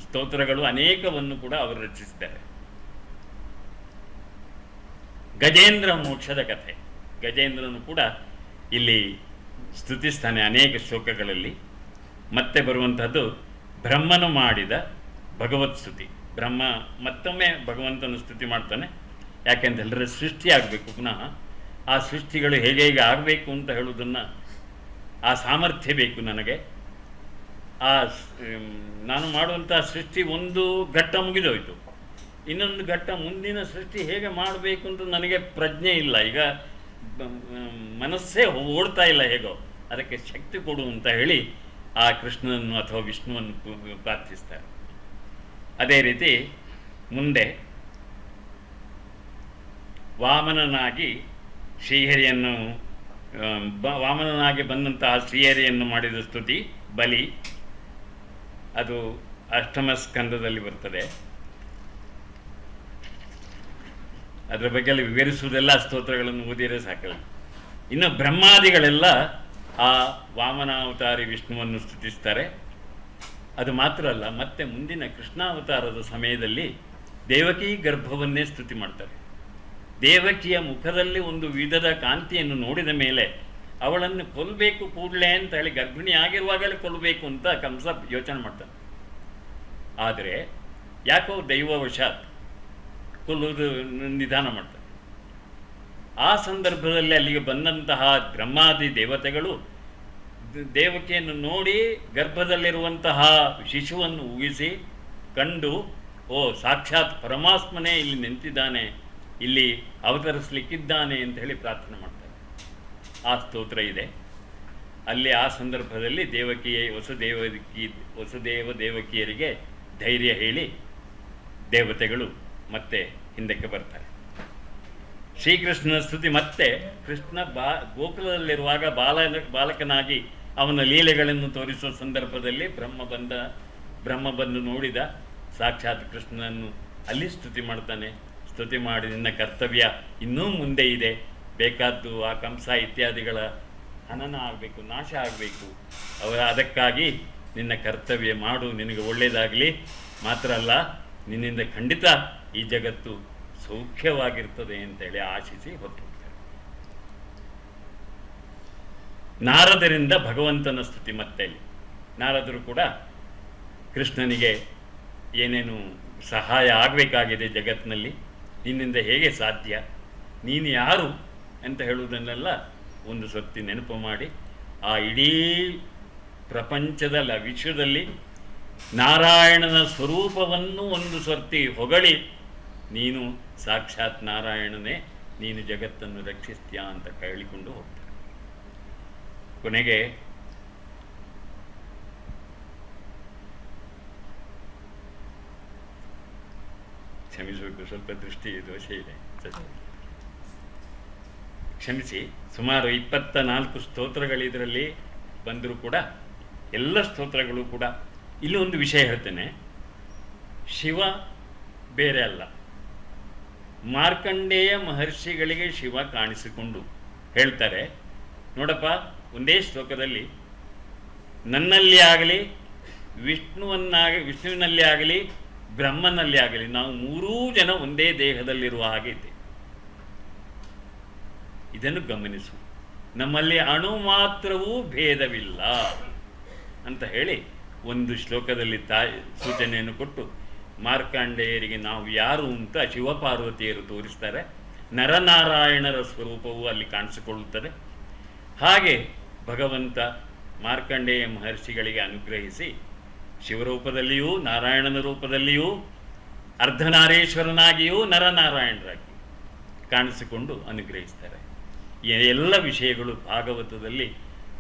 ಸ್ತೋತ್ರಗಳು ಅನೇಕವನ್ನು ಕೂಡ ಅವರು ರಚಿಸಿದ್ದಾರೆ. ಗಜೇಂದ್ರ ಮೋಕ್ಷದ ಕಥೆ. ಗಜೇಂದ್ರನು ಕೂಡ ಇಲ್ಲಿ ಸ್ತುತಿಸ್ತಾನೆ ಅನೇಕ ಶ್ಲೋಕಗಳಲ್ಲಿ. ಮತ್ತೆ ಬರುವಂಥದ್ದು ಬ್ರಹ್ಮನು ಮಾಡಿದ ಭಗವತ್ ಸ್ತುತಿ. ಬ್ರಹ್ಮ ಮತ್ತೊಮ್ಮೆ ಭಗವಂತನ ಸ್ತುತಿ ಮಾಡ್ತಾನೆ. ಯಾಕೆಂತೇಳಿದ್ರೆ ಸೃಷ್ಟಿ ಆಗಬೇಕು ಪುನಃ. ಆ ಸೃಷ್ಟಿಗಳು ಹೇಗೆ ಹೇಗೆ ಆಗಬೇಕು ಅಂತ ಹೇಳುವುದನ್ನು, ಆ ಸಾಮರ್ಥ್ಯ ಬೇಕು ನನಗೆ. ನಾನು ಮಾಡುವಂಥ ಸೃಷ್ಟಿ ಒಂದು ಘಟ್ಟ ಮುಗಿದೋಯ್ತು, ಇನ್ನೊಂದು ಘಟ್ಟ ಮುಂದಿನ ಸೃಷ್ಟಿ ಹೇಗೆ ಮಾಡಬೇಕು ಅಂತ ನನಗೆ ಪ್ರಜ್ಞೆ ಇಲ್ಲ. ಈಗ ಮನಸ್ಸೇ ಓಡ್ತಾ ಇಲ್ಲ ಹೇಗೋ. ಅದಕ್ಕೆ ಶಕ್ತಿ ಕೊಡು ಅಂತ ಹೇಳಿ ಆ ಕೃಷ್ಣನನ್ನು ಅಥವಾ ವಿಷ್ಣುವನ್ನು ಪ್ರಾರ್ಥಿಸ್ತಾರೆ. ಅದೇ ರೀತಿ ಮುಂದೆ ವಾಮನನಾಗಿ ಬಂದಂತಹ ಶ್ರೀಹರಿಯನ್ನು ಮಾಡಿದ ಸ್ತುತಿ ಬಲಿ. ಅದು ಅಷ್ಟಮ ಸ್ಕಂದದಲ್ಲಿ ಬರ್ತದೆ. ಅದರ ಬಗ್ಗೆ ಅಲ್ಲಿ ವಿವರಿಸುವುದೆಲ್ಲ ಸ್ತೋತ್ರಗಳನ್ನು ಓದಿದರೆ ಸಾಕಲ್ಲ. ಇನ್ನು ಬ್ರಹ್ಮಾದಿಗಳೆಲ್ಲ ಆ ವಾಮನಾವತಾರಿ ವಿಷ್ಣುವನ್ನು ಸ್ತುತಿಸ್ತಾರೆ. ಅದು ಮಾತ್ರ ಅಲ್ಲ, ಮತ್ತೆ ಮುಂದಿನ ಕೃಷ್ಣಾವತಾರದ ಸಮಯದಲ್ಲಿ ದೇವಕಿ ಗರ್ಭವನ್ನೇ ಸ್ತುತಿ ಮಾಡ್ತಾರೆ. ದೇವಕಿಯ ಮುಖದಲ್ಲಿ ಒಂದು ವಿಧದ ಕಾಂತಿಯನ್ನು ನೋಡಿದ ಮೇಲೆ ಅವಳನ್ನು ಕೊಲ್ಲಬೇಕು ಕೂಡಲೇ ಅಂತ ಹೇಳಿ, ಗರ್ಭಿಣಿ ಆಗಿರುವಾಗಲೇ ಕೊಲ್ಲಬೇಕು ಅಂತ ಕಂಸ ಯೋಚನೆ ಮಾಡ್ತಾನೆ. ಆದರೆ ಯಾಕೋ ದೈವವಶಾತ್ ಕೊಲ್ಲುವುದು ನಿಧಾನ ಮಾಡ್ತಾರೆ. ಆ ಸಂದರ್ಭದಲ್ಲಿ ಅಲ್ಲಿಗೆ ಬಂದಂತಹ ಬ್ರಹ್ಮಾದಿ ದೇವತೆಗಳು ದೇವಕಿಯನ್ನು ನೋಡಿ ಗರ್ಭದಲ್ಲಿರುವಂತಹ ಶಿಶುವನ್ನು ಊಹಿಸಿ ಕಂಡು, ಓ ಸಾಕ್ಷಾತ್ ಪರಮಾತ್ಮನೇ ಇಲ್ಲಿ ನಿಂತಿದ್ದಾನೆ, ಇಲ್ಲಿ ಅವತರಿಸಲಿಕ್ಕಿದ್ದಾನೆ ಅಂತ ಹೇಳಿ ಪ್ರಾರ್ಥನೆ ಮಾಡ್ತಾರೆ. ಆ ಸ್ತೋತ್ರ ಇದೆ. ಅಲ್ಲಿ ಆ ಸಂದರ್ಭದಲ್ಲಿ ವಸುದೇವ ದೇವಕಿಯರಿಗೆ ಧೈರ್ಯ ಹೇಳಿ ದೇವತೆಗಳು ಮತ್ತೆ ಹಿಂದಕ್ಕೆ ಬರ್ತಾರೆ. ಶ್ರೀಕೃಷ್ಣನ ಸ್ತುತಿ ಮತ್ತೆ ಕೃಷ್ಣ ಗೋಕುಲದಲ್ಲಿರುವಾಗ ಬಾಲಕನಾಗಿ ಅವನ ಲೀಲೆಗಳನ್ನು ತೋರಿಸುವ ಸಂದರ್ಭದಲ್ಲಿ ಬ್ರಹ್ಮ ಬಂದು ನೋಡಿದ ಸಾಕ್ಷಾತ್ ಕೃಷ್ಣನನ್ನು ಅಲ್ಲಿ ಸ್ತುತಿ ಮಾಡ್ತಾನೆ. ಸ್ತುತಿ ಮಾಡಿ ನಿನ್ನ ಕರ್ತವ್ಯ ಇನ್ನೂ ಮುಂದೆ ಇದೆ, ಬೇಕಾದ್ದು ಆ ಕಂಸ ಇತ್ಯಾದಿಗಳ ಹನನ ಆಗಬೇಕು, ನಾಶ ಆಗಬೇಕು, ಅದಕ್ಕಾಗಿ ನಿನ್ನ ಕರ್ತವ್ಯ ಮಾಡು, ನಿನಗೆ ಒಳ್ಳೆಯದಾಗಲಿ, ಮಾತ್ರ ಅಲ್ಲ ನಿನ್ನಿಂದ ಖಂಡಿತ ಈ ಜಗತ್ತು ಸೌಖ್ಯವಾಗಿರ್ತದೆ ಅಂತೇಳಿ ಆಶಿಸಿ ಹೊರಟುಬಿಡ್ತಾರೆ. ನಾರದರಿಂದ ಭಗವಂತನ ಸ್ತುತಿ ಮತ್ತೆ ಅಲ್ಲಿ ನಾರದರು ಕೂಡ ಕೃಷ್ಣನಿಗೆ ಏನೇನು ಸಹಾಯ ಆಗಬೇಕಾಗಿದೆ ಜಗತ್ತಿನಲ್ಲಿ, ನಿನ್ನಿಂದ ಹೇಗೆ ಸಾಧ್ಯ, ನೀನು ಯಾರು ಅಂತ ಹೇಳುವುದನ್ನೆಲ್ಲ ಒಂದು ಸರ್ತಿ ನೆನಪು ಮಾಡಿ ಆ ಇಡೀ ಪ್ರಪಂಚದ ವಿಶ್ವದಲ್ಲಿ ನಾರಾಯಣನ ಸ್ವರೂಪವನ್ನು ಒಂದು ಸರ್ತಿ ಹೊಗಳಿ, ನೀನು ಸಾಕ್ಷಾತ್ ನಾರಾಯಣನೇ, ನೀನು ಜಗತ್ತನ್ನು ರಕ್ಷಿಸ್ತೀಯಾ ಅಂತ ಹೇಳಿಕೊಂಡು ಹೋಗ್ತಾರೆ. ಕೊನೆಗೆ ಕ್ಷಮಿಸಬೇಕು, ಸ್ವಲ್ಪ ದೃಷ್ಟಿ ದೋಷ ಇದೆ, ಕ್ಷಮಿಸಿ. ಸುಮಾರು 24 ಸ್ತೋತ್ರಗಳು ಇದರಲ್ಲಿ ಬಂದರೂ ಕೂಡ ಎಲ್ಲ ಸ್ತೋತ್ರಗಳು ಕೂಡ ಇಲ್ಲಿ ಒಂದು ವಿಷಯ ಹೇಳ್ತೇನೆ. ಶಿವ ಬೇರೆ ಅಲ್ಲ, ಮಾರ್ಕಂಡೇಯ ಮಹರ್ಷಿಗಳಿಗೆ ಶಿವ ಕಾಣಿಸಿಕೊಂಡು ಹೇಳ್ತಾರೆ, ನೋಡಪ್ಪ, ಒಂದೇ ಶ್ಲೋಕದಲ್ಲಿ ನನ್ನಲ್ಲಿ ಆಗಲಿ ವಿಷ್ಣುವಿನಲ್ಲಿ ಆಗಲಿ ಬ್ರಹ್ಮನಲ್ಲಿ ಆಗಲಿ ನಾವು 3 ಜನ ಒಂದೇ ದೇಹದಲ್ಲಿರುವ ಹಾಗೆ ಇದೆ, ಇದನ್ನು ಗಮನಿಸು, ನಮ್ಮಲ್ಲಿ ಅಣು ಮಾತ್ರವೂ ಭೇದವಿಲ್ಲ ಅಂತ ಹೇಳಿ ಒಂದು ಶ್ಲೋಕದಲ್ಲಿ ಸೂಚನೆಯನ್ನು ಕೊಟ್ಟು ಮಾರ್ಕಂಡೇಯರಿಗೆ ನಾವು ಯಾರು ಅಂತ ಶಿವಪಾರ್ವತಿಯರು ತೋರಿಸ್ತಾರೆ. ನರನಾರಾಯಣರ ಸ್ವರೂಪವು ಅಲ್ಲಿ ಕಾಣಿಸಿಕೊಳ್ಳುತ್ತದೆ. ಹಾಗೆ ಭಗವಂತ ಮಾರ್ಕಂಡೇಯ ಮಹರ್ಷಿಗಳಿಗೆ ಅನುಗ್ರಹಿಸಿ ಶಿವರೂಪದಲ್ಲಿಯೂ ನಾರಾಯಣನ ರೂಪದಲ್ಲಿಯೂ ಅರ್ಧನಾರೀಶ್ವರನಾಗಿಯೂ ನರನಾರಾಯಣರಾಗಿ ಕಾಣಿಸಿಕೊಂಡು ಅನುಗ್ರಹಿಸ್ತಾರೆ. ಎಲ್ಲ ವಿಷಯಗಳು ಭಾಗವತದಲ್ಲಿ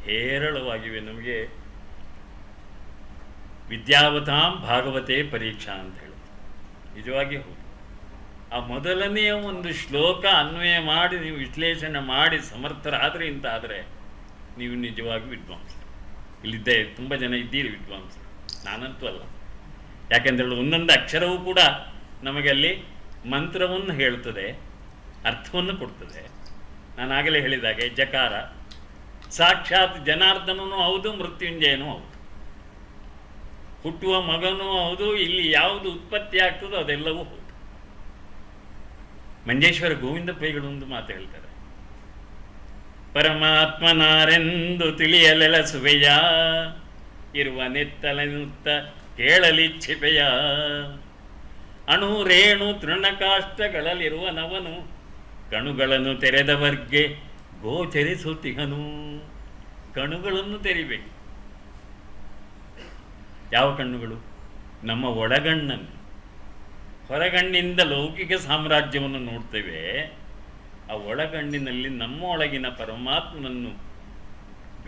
ಹೇರಳವಾಗಿವೆ. ನಮಗೆ ವಿದ್ಯಾವತಾಂ ಭಾಗವತೆ ಪರೀಕ್ಷಾ ಅಂತ ಹೇಳುತ್ತೆ, ನಿಜವಾಗಿ ಹೌದು. ಆ ಮೊದಲನೆಯ ಒಂದು ಶ್ಲೋಕ ಅನ್ವಯ ಮಾಡಿ ನೀವು ವಿಶ್ಲೇಷಣೆ ಮಾಡಿ ಸಮರ್ಥರಾದರೆ ಇಂತಾದರೆ ನೀವು ನಿಜವಾಗಿ ವಿದ್ವಾಂಸರು. ಇಲ್ಲಿದ್ದೇ ತುಂಬ ಜನ ಇದ್ದೀರಿ ವಿದ್ವಾಂಸರು, ನಾನಂತೂ ಅಲ್ಲ. ಯಾಕೆಂದ್ರೆ ಒಂದೊಂದು ಅಕ್ಷರವೂ ಕೂಡ ನಮಗೆ ಅಲ್ಲಿ ಮಂತ್ರವನ್ನು ಹೇಳ್ತದೆ, ಅರ್ಥವನ್ನು ಕೊಡ್ತದೆ. ನಾನು ಆಗಲೇ ಹೇಳಿದಾಗೆ ಜಕಾರ ಸಾಕ್ಷಾತ್ ಜನಾರ್ದನೂ ಹೌದು, ಮೃತ್ಯುಂಜಯನೂ ಹೌದು, ಹುಟ್ಟುವ ಮಗನೂ ಹೌದು, ಇಲ್ಲಿ ಯಾವುದು ಉತ್ಪತ್ತಿ ಆಗ್ತದೋ ಅದೆಲ್ಲವೂ ಹೌದು. ಮಂಜೇಶ್ವರ ಗೋವಿಂದ ಪೈಗಳು ಒಂದು ಮಾತು ಹೇಳ್ತಾರೆ, ಪರಮಾತ್ಮನಾರೆಂದು ತಿಳಿಯಲೆಲಸುವೆಯ ಇರುವ ನೆತ್ತಲನುತ್ತ ಕೇಳಲಿಚ್ಛಿಪೆಯ ಅಣು ರೇಣು ತೃಣಕಾಷ್ಟಗಳಲ್ಲಿರುವ ನವನು ಕಣುಗಳನ್ನು ತೆರೆದವರ್ಗೆ ಗೋಚರಿಸುತ್ತಿಹನು. ಕಣ್ಣುಗಳನ್ನು ತೆರಿಬೇಕು. ಯಾವ ಕಣ್ಣುಗಳು? ನಮ್ಮ ಒಳಗಣ್ಣನ್ನು. ಹೊರಗಣ್ಣಿಂದ ಲೌಕಿಕ ಸಾಮ್ರಾಜ್ಯವನ್ನು ನೋಡ್ತೇವೆ, ಆ ಒಳಗಣ್ಣಿನಲ್ಲಿ ನಮ್ಮ ಒಳಗಿನ ಪರಮಾತ್ಮನನ್ನು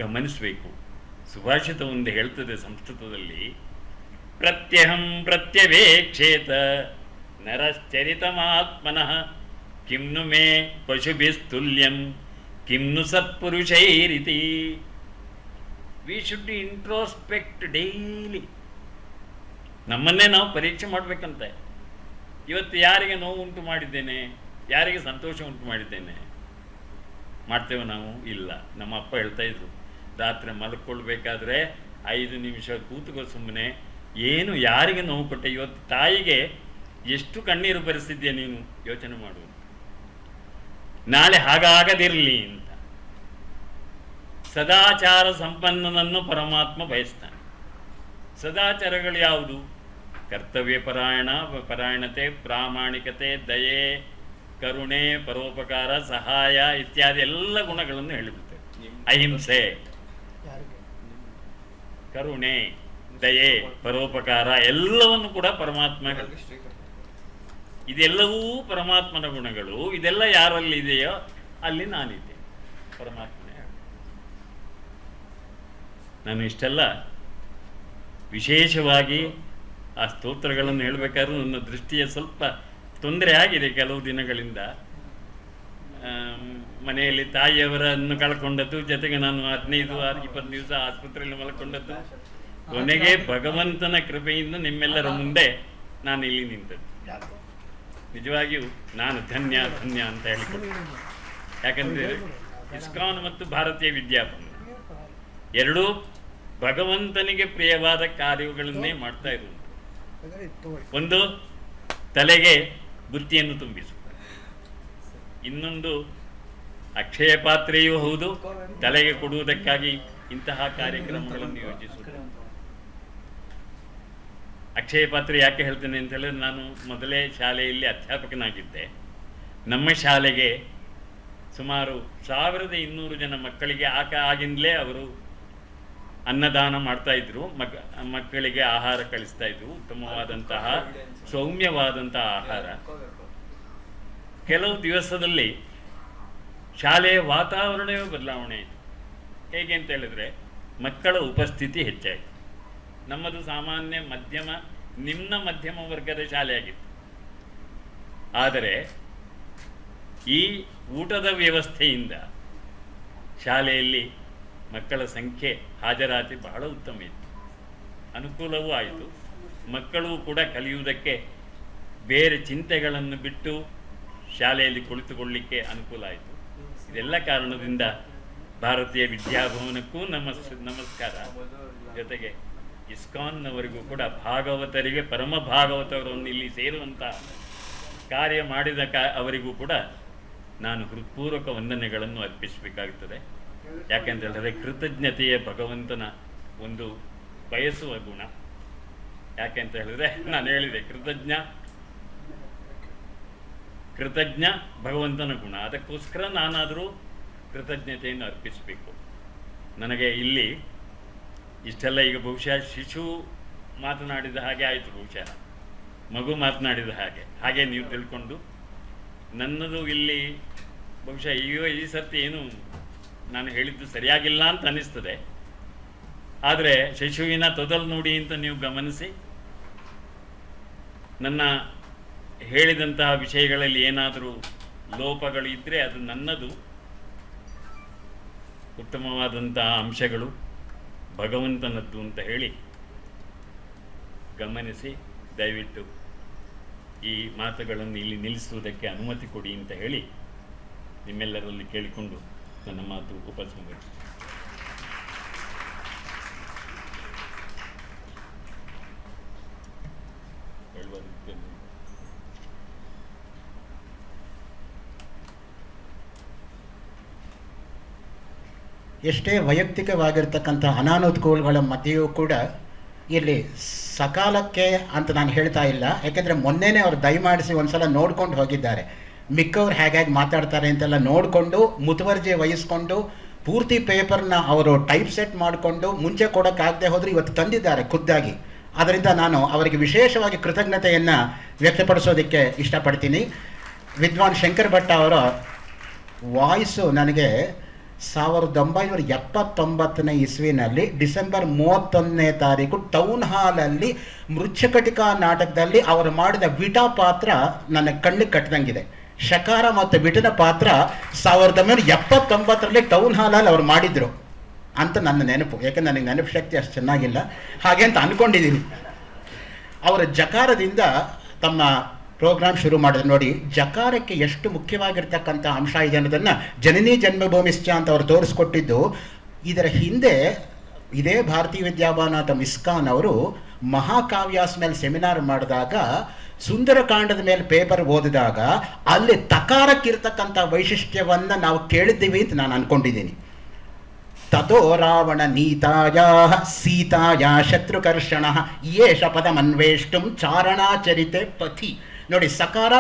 ಗಮನಿಸಬೇಕು. ಸುಭಾಷಿತ ಒಂದು ಹೇಳ್ತದೆ ಸಂಸ್ಕೃತದಲ್ಲಿ, ಪ್ರತ್ಯಹಂ ಪ್ರತ್ಯವೇಕ್ಷೇತ ನರಶ್ಚರಿತಮಾತ್ಮನಃ ಕಿಮ್ನು ಮೇ ಪಶುಭಿಸ್ತುಲ್ಯಂ ಕಿಮ್ನು ಸತ್ಪುರುಷೈರಿತಿ. We should introspect daily. ನಮ್ಮನ್ನೇ ನಾವು ಪರೀಕ್ಷೆ ಮಾಡಬೇಕಂತೆ. ಇವತ್ತು ಯಾರಿಗೆ ನೋವು ಉಂಟು ಮಾಡಿದ್ದೇನೆ, ಯಾರಿಗೆ ಸಂತೋಷ ಉಂಟು ಮಾಡಿದ್ದೇನೆ ಮಾಡ್ತೇವೆ ನಾವು? ಇಲ್ಲ. ನಮ್ಮ ಅಪ್ಪ ಹೇಳ್ತಾ ಇದ್ರು, ರಾತ್ರಿ ಮಲ್ಕೊಳ್ಬೇಕಾದ್ರೆ 5 ನಿಮಿಷ ಕೂತ್ಕೋ ಸುಮ್ಮನೆ, ಏನು ಯಾರಿಗೆ ನೋವು ಕೊಟ್ಟೆ, ಇವತ್ತು ತಾಯಿಗೆ ಎಷ್ಟು ಕಣ್ಣೀರು ಬರೆಸಿದ್ಯಾ ನೀನು, ಯೋಚನೆ ಮಾಡು, ನಾಳೆ ಹಾಗಾಗದಿರಲಿ ಅಂತ. ಸದಾಚಾರ ಸಂಪನ್ನನನ್ನು ಪರಮಾತ್ಮ ಬಯಸ್ತಾನೆ. ಸದಾಚಾರಗಳು ಯಾವುದು? ಕರ್ತವ್ಯ ಪರಾಯಣತೆ, ಪ್ರಾಮಾಣಿಕತೆ, ದಯೆ, ಕರುಣೆ, ಪರೋಪಕಾರ, ಸಹಾಯ ಇತ್ಯಾದಿ ಎಲ್ಲ ಗುಣಗಳನ್ನು ಹೇಳಿಬಿಡ್ತೇವೆ. ಅಹಿಂಸೆ, ಕರುಣೆ, ದಯೆ, ಪರೋಪಕಾರ ಎಲ್ಲವನ್ನು ಕೂಡ ಪರಮಾತ್ಮ ಹೇಳ್ತಾರೆ. ಇದೆಲ್ಲವೂ ಪರಮಾತ್ಮನ ಗುಣಗಳು. ಇದೆಲ್ಲ ಯಾರಲ್ಲಿ ಇದೆಯೋ ಅಲ್ಲಿ ನಾನಿದ್ದೆ, ಪರಮಾತ್ಮನೇ. ನಾನು ಇಷ್ಟೆಲ್ಲ ವಿಶೇಷವಾಗಿ ಆ ಸ್ತೋತ್ರಗಳನ್ನು ಹೇಳಬೇಕಾದ್ರೂ ನನ್ನ ದೃಷ್ಟಿಯ ಸ್ವಲ್ಪ ತೊಂದರೆ ಆಗಿದೆ ಕೆಲವು ದಿನಗಳಿಂದ. ಮನೆಯಲ್ಲಿ ತಾಯಿಯವರನ್ನು ಕಳ್ಕೊಂಡದ್ದು, ಜೊತೆಗೆ ನಾನು 15-20 ದಿವಸ ಆಸ್ಪತ್ರೆಯಲ್ಲಿ ಮಲ್ಕೊಂಡದ್ದು. ಕೊನೆಗೆ ಭಗವಂತನ ಕೃಪೆಯಿಂದ ನಿಮ್ಮೆಲ್ಲರ ಮುಂದೆ ನಾನು ಇಲ್ಲಿ ನಿಂತದ್ದು. ನಿಜವಾಗಿಯೂ ನಾನು ಧನ್ಯ ಧನ್ಯ ಅಂತ ಹೇಳಿಕೊಡ್ತೀನಿ. ಯಾಕಂದರೆ ಇಸ್ಕಾನ್ ಮತ್ತು ಭಾರತೀಯ ವಿದ್ಯಾಭವನ ಎರಡೂ ಭಗವಂತನಿಗೆ ಪ್ರಿಯವಾದ ಕಾರ್ಯಗಳನ್ನೇ ಮಾಡ್ತಾ ಇರುವುದು. ಒಂದು ತಲೆಗೆ ಬುತ್ತಿಯನ್ನು ತುಂಬಿಸು, ಇನ್ನೊಂದು ಅಕ್ಷಯ ಪಾತ್ರೆಯೂ ಹೌದು, ತಲೆಗೆ ಕೊಡುವುದಕ್ಕಾಗಿ ಇಂತಹ ಕಾರ್ಯಕ್ರಮಗಳನ್ನು ಯೋಜಿಸುವುದು. ಅಕ್ಷಯ ಪಾತ್ರೆ ಯಾಕೆ ಹೇಳ್ತೇನೆ ಅಂತ ಹೇಳಿದ್ರೆ, ನಾನು ಮೊದಲೇ ಶಾಲೆಯಲ್ಲಿ ಅಧ್ಯಾಪಕನಾಗಿದ್ದೆ. ನಮ್ಮ ಶಾಲೆಗೆ ಸುಮಾರು 1200 ಜನ ಮಕ್ಕಳಿಗೆ ಆಗಿಂದಲೇ ಅವರು ಅನ್ನದಾನ ಮಾಡ್ತಾ ಇದ್ರು. ಮಕ್ಕಳಿಗೆ ಆಹಾರ ಕಳಿಸ್ತಾ ಇದ್ರು, ಉತ್ತಮವಾದಂತಹ ಸೌಮ್ಯವಾದಂತಹ ಆಹಾರ. ಕೆಲವು ದಿವಸದಲ್ಲಿ ಶಾಲೆಯ ವಾತಾವರಣವೇ ಬದಲಾವಣೆ ಆಯಿತು. ಹೇಗೆ ಅಂತ ಹೇಳಿದ್ರೆ, ಮಕ್ಕಳ ಉಪಸ್ಥಿತಿ ಹೆಚ್ಚಾಯಿತು. ನಮ್ಮದು ಸಾಮಾನ್ಯ ನಿಮ್ನ ಮಧ್ಯಮ ವರ್ಗದ ಶಾಲೆಯಾಗಿತ್ತು. ಆದರೆ ಈ ಊಟದ ವ್ಯವಸ್ಥೆಯಿಂದ ಶಾಲೆಯಲ್ಲಿ ಮಕ್ಕಳ ಸಂಖ್ಯೆ, ಹಾಜರಾತಿ ಬಹಳ ಉತ್ತಮ ಇತ್ತು. ಅನುಕೂಲವೂ ಆಯಿತು. ಮಕ್ಕಳು ಕೂಡ ಕಲಿಯುವುದಕ್ಕೆ ಬೇರೆ ಚಿಂತೆಗಳನ್ನು ಬಿಟ್ಟು ಶಾಲೆಯಲ್ಲಿ ಕುಳಿತುಕೊಳ್ಳಲಿಕ್ಕೆ ಅನುಕೂಲ ಆಯಿತು. ಇದೆಲ್ಲ ಕಾರಣದಿಂದ ಭಾರತೀಯ ವಿದ್ಯಾಭವನಕ್ಕೂ ನಮಸ್ಕಾರ. ಜೊತೆಗೆ ಇಸ್ಕಾನ್ನವರಿಗೂ ಕೂಡ, ಭಾಗವತರಿಗೆ, ಪರಮ ಭಾಗವತರನ್ನು ಇಲ್ಲಿ ಸೇರುವಂಥ ಕಾರ್ಯ ಮಾಡಿದ ಅವರಿಗೂ ಕೂಡ ನಾನು ಹೃತ್ಪೂರ್ವಕ ವಂದನೆಗಳನ್ನು ಅರ್ಪಿಸಬೇಕಾಗುತ್ತದೆ. ಯಾಕೆಂತ ಹೇಳಿದ್ರೆ, ಕೃತಜ್ಞತೆಯೇ ಭಗವಂತನ ಒಂದು ಬಯಸುವ ಗುಣ. ಯಾಕೆಂತ ಹೇಳಿದ್ರೆ, ನಾನು ಹೇಳಿದೆ, ಕೃತಜ್ಞ ಭಗವಂತನ ಗುಣ. ಅದಕ್ಕೋಸ್ಕರ ನಾನಾದರೂ ಕೃತಜ್ಞತೆಯನ್ನು ಅರ್ಪಿಸಬೇಕು. ನನಗೆ ಇಲ್ಲಿ ಇಷ್ಟೆಲ್ಲ ಈಗ ಬಹುಶಃ ಶಿಶು ಮಾತನಾಡಿದ ಹಾಗೆ ಆಯಿತು, ಬಹುಶಃ ಮಗು ಮಾತನಾಡಿದ ಹಾಗೆ ನೀವು ತಿಳ್ಕೊಂಡು, ನನ್ನದು ಇಲ್ಲಿ ಬಹುಶಃ ಈ ಸರ್ತಿ ಏನು ನಾನು ಹೇಳಿದ್ದು ಸರಿಯಾಗಿಲ್ಲ ಅಂತ ಅನ್ನಿಸ್ತದೆ. ಆದರೆ ಶಿಶುವಿನ ತೊದಲು ನುಡಿ ಅಂತ ನೀವು ಗಮನಿಸಿ, ನನ್ನ ಹೇಳಿದಂತಹ ವಿಷಯಗಳಲ್ಲಿ ಏನಾದರೂ ಲೋಪಗಳು ಇದ್ದರೆ ಅದು ನನ್ನದು. ಉತ್ತಮವಾದಂತಹ ಅಂಶಗಳು ಭಗವಂತನದ್ದು ಅಂತ ಹೇಳಿ ಗಮನಿಸಿ, ದಯವಿಟ್ಟು ಈ ಮಾತುಗಳನ್ನು ಇಲ್ಲಿ ನಿಲ್ಲಿಸುವುದಕ್ಕೆ ಅನುಮತಿ ಕೊಡಿ ಅಂತ ಹೇಳಿ ನಿಮ್ಮೆಲ್ಲರಲ್ಲಿ ಕೇಳಿಕೊಂಡು ನನ್ನ ಮಾತು ಉಪಸಂಹರಿಸಿ. ಎಷ್ಟೇ ವೈಯಕ್ತಿಕವಾಗಿರ್ತಕ್ಕಂಥ ಅನಾನುಕೂಲಗಳ ಮಧ್ಯೆಯೂ ಕೂಡ ಇಲ್ಲಿ ಸಕಾಲಕ್ಕೆ ಅಂತ ನಾನು ಹೇಳ್ತಾ ಇಲ್ಲ. ಯಾಕೆಂದರೆ ಮೊನ್ನೆನೇ ಅವರು ದಯಮಾಡಿಸಿ ಒಂದ್ಸಲ ನೋಡ್ಕೊಂಡು ಹೋಗಿದ್ದಾರೆ. ಮಿಕ್ಕವ್ರು ಹೇಗಾಗಿ ಮಾತಾಡ್ತಾರೆ ಅಂತೆಲ್ಲ ನೋಡಿಕೊಂಡು, ಮುತುವರ್ಜಿ ವಹಿಸ್ಕೊಂಡು, ಪೂರ್ತಿ ಪೇಪರ್ನ ಅವರು ಟೈಪ್ ಸೆಟ್ ಮಾಡಿಕೊಂಡು ಮುಂಚೆ ಕೊಡೋಕ್ಕಾಗದೆ ಹೋದರೆ ಇವತ್ತು ತಂದಿದ್ದಾರೆ ಖುದ್ದಾಗಿ. ಅದರಿಂದ ನಾನು ಅವರಿಗೆ ವಿಶೇಷವಾಗಿ ಕೃತಜ್ಞತೆಯನ್ನು ವ್ಯಕ್ತಪಡಿಸೋದಕ್ಕೆ ಇಷ್ಟಪಡ್ತೀನಿ. ವಿದ್ವಾನ್ ಶಂಕರ್ ಭಟ್ಟ ಅವರ ವಾಯ್ಸು ನನಗೆ 1979 ಇಸ್ವಿನಲ್ಲಿ ಡಿಸೆಂಬರ್ 31ನೇ ತಾರೀಕು ಟೌನ್ ಹಾಲಲ್ಲಿ ಮೃಚ್ಛಕಟಿಕಾ ನಾಟಕದಲ್ಲಿ ಅವರು ಮಾಡಿದ ವಿಟ ಪಾತ್ರ ನನ್ನ ಕಣ್ಣಿಗೆ ಕಟ್ಟಿದಂಗಿದೆ. ಶಕಾರ ಮತ್ತು ವಿಟನ ಪಾತ್ರ 1979ರಲ್ಲಿ ಟೌನ್ ಹಾಲಲ್ಲಿ ಅವ್ರು ಮಾಡಿದ್ರು ಅಂತ ನನ್ನ ನೆನಪು. ಯಾಕೆಂದ್ರೆ ನನಗೆ ನೆನಪು ಶಕ್ತಿ ಅಷ್ಟು ಚೆನ್ನಾಗಿಲ್ಲ, ಹಾಗೆ ಅಂತ ಅಂದ್ಕೊಂಡಿದ್ದೀನಿ. ಅವರ ಜಕಾರದಿಂದ ತಮ್ಮ ಪ್ರೋಗ್ರಾಮ್ ಶುರು ಮಾಡಿದ್ರು. ನೋಡಿ, ಜಕಾರಕ್ಕೆ ಎಷ್ಟು ಮುಖ್ಯವಾಗಿರ್ತಕ್ಕಂಥ ಅಂಶ ಇದೆ ಅನ್ನೋದನ್ನು ಜನನಿ ಜನ್ಮಭೂಮಿಶ್ಚ ಅಂತ ಅವರು ತೋರಿಸ್ಕೊಟ್ಟಿದ್ದು. ಇದರ ಹಿಂದೆ ಇದೇ ಭಾರತೀಯ ವಿದ್ಯಾಭವನ ಅಥವಾ ಇಸ್ಕಾನ್ ಅವರು ಮಹಾಕಾವ್ಯಾಸ್ ಮೇಲೆ ಸೆಮಿನಾರ್ ಮಾಡಿದಾಗ, ಸುಂದರಕಾಂಡದ ಮೇಲೆ ಪೇಪರ್ ಓದಿದಾಗ ಅಲ್ಲಿ ತಕಾರಕ್ಕಿರ್ತಕ್ಕಂಥ ವೈಶಿಷ್ಟ್ಯವನ್ನು ನಾವು ಕೇಳಿದ್ದೀವಿ ಅಂತ ನಾನು ಅಂದ್ಕೊಂಡಿದ್ದೀನಿ. ತಥೋ ರಾವಣ ನೀತಾಯ ಸೀತಾಯ ಶತ್ರುಕರ್ಷಣ ಯೇಷ ಪದಮನ್ವೇಷ್ಟುಂ ಚಾರಣಾಚರಿತೆ ಪಥಿ. ನೋಡಿ, ಸಕಾರ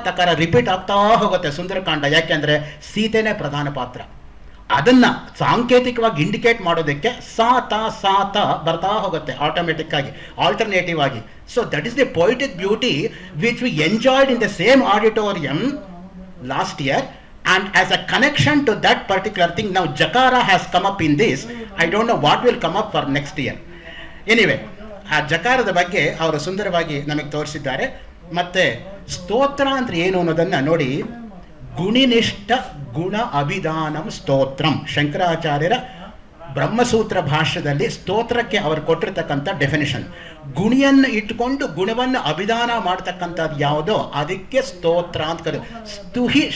ತಕಾರ ರಿಪೀಟ್ ಆಗ್ತಾ ಹೋಗುತ್ತೆ ಸುಂದರಕಾಂಡ. ಯಾಕೆಂದರೆ ಸೀತೆನೇ ಪ್ರಧಾನ ಪಾತ್ರ. ಅದನ್ನು ಸಾಂಕೇತಿಕವಾಗಿ ಇಂಡಿಕೇಟ್ ಮಾಡೋದಕ್ಕೆ ಸಾತ ಬರ್ತಾ ಹೋಗುತ್ತೆ ಆಟೋಮೆಟಿಕ್ ಆಗಿ, ಆಲ್ಟರ್ನೇಟಿವ್ ಆಗಿ. So that is the poetic beauty which we enjoyed in the same auditorium last year. And as a connection to that particular thing, now Jakara has come up in this. I don't know what will come up for next year. Anyway, ಆ ಜಕಾರದ ಬಗ್ಗೆ ಅವರು ಸುಂದರವಾಗಿ ನಮಗೆ ತೋರಿಸಿದ್ದಾರೆ. ಮತ್ತೆ ಸ್ತೋತ್ರ ಅಂದ್ರೆ ಏನು ಅನ್ನೋದನ್ನ ನೋಡಿ, ಗುಣಿನಿಷ್ಠ ಗುಣ ಅಭಿಧಾನಂ ಸ್ತೋತ್ರಂ, ಶಂಕರಾಚಾರ್ಯರ ಬ್ರಹ್ಮಸೂತ್ರ ಭಾಷ್ಯದಲ್ಲಿ ಸ್ತೋತ್ರಕ್ಕೆ ಅವರು ಕೊಟ್ಟಿರ್ತಕ್ಕಂಥ ಡೆಫಿನಿಷನ್. ಗುಣಿಯನ್ನು ಇಟ್ಕೊಂಡು ಗುಣವನ್ನು ಅಭಿಧಾನ ಮಾಡ್ತಕ್ಕಂಥದ್ದು ಯಾವುದೋ ಅದಕ್ಕೆ ಸ್ತೋತ್ರ ಅಂತ ಕರೀತಾರೆ.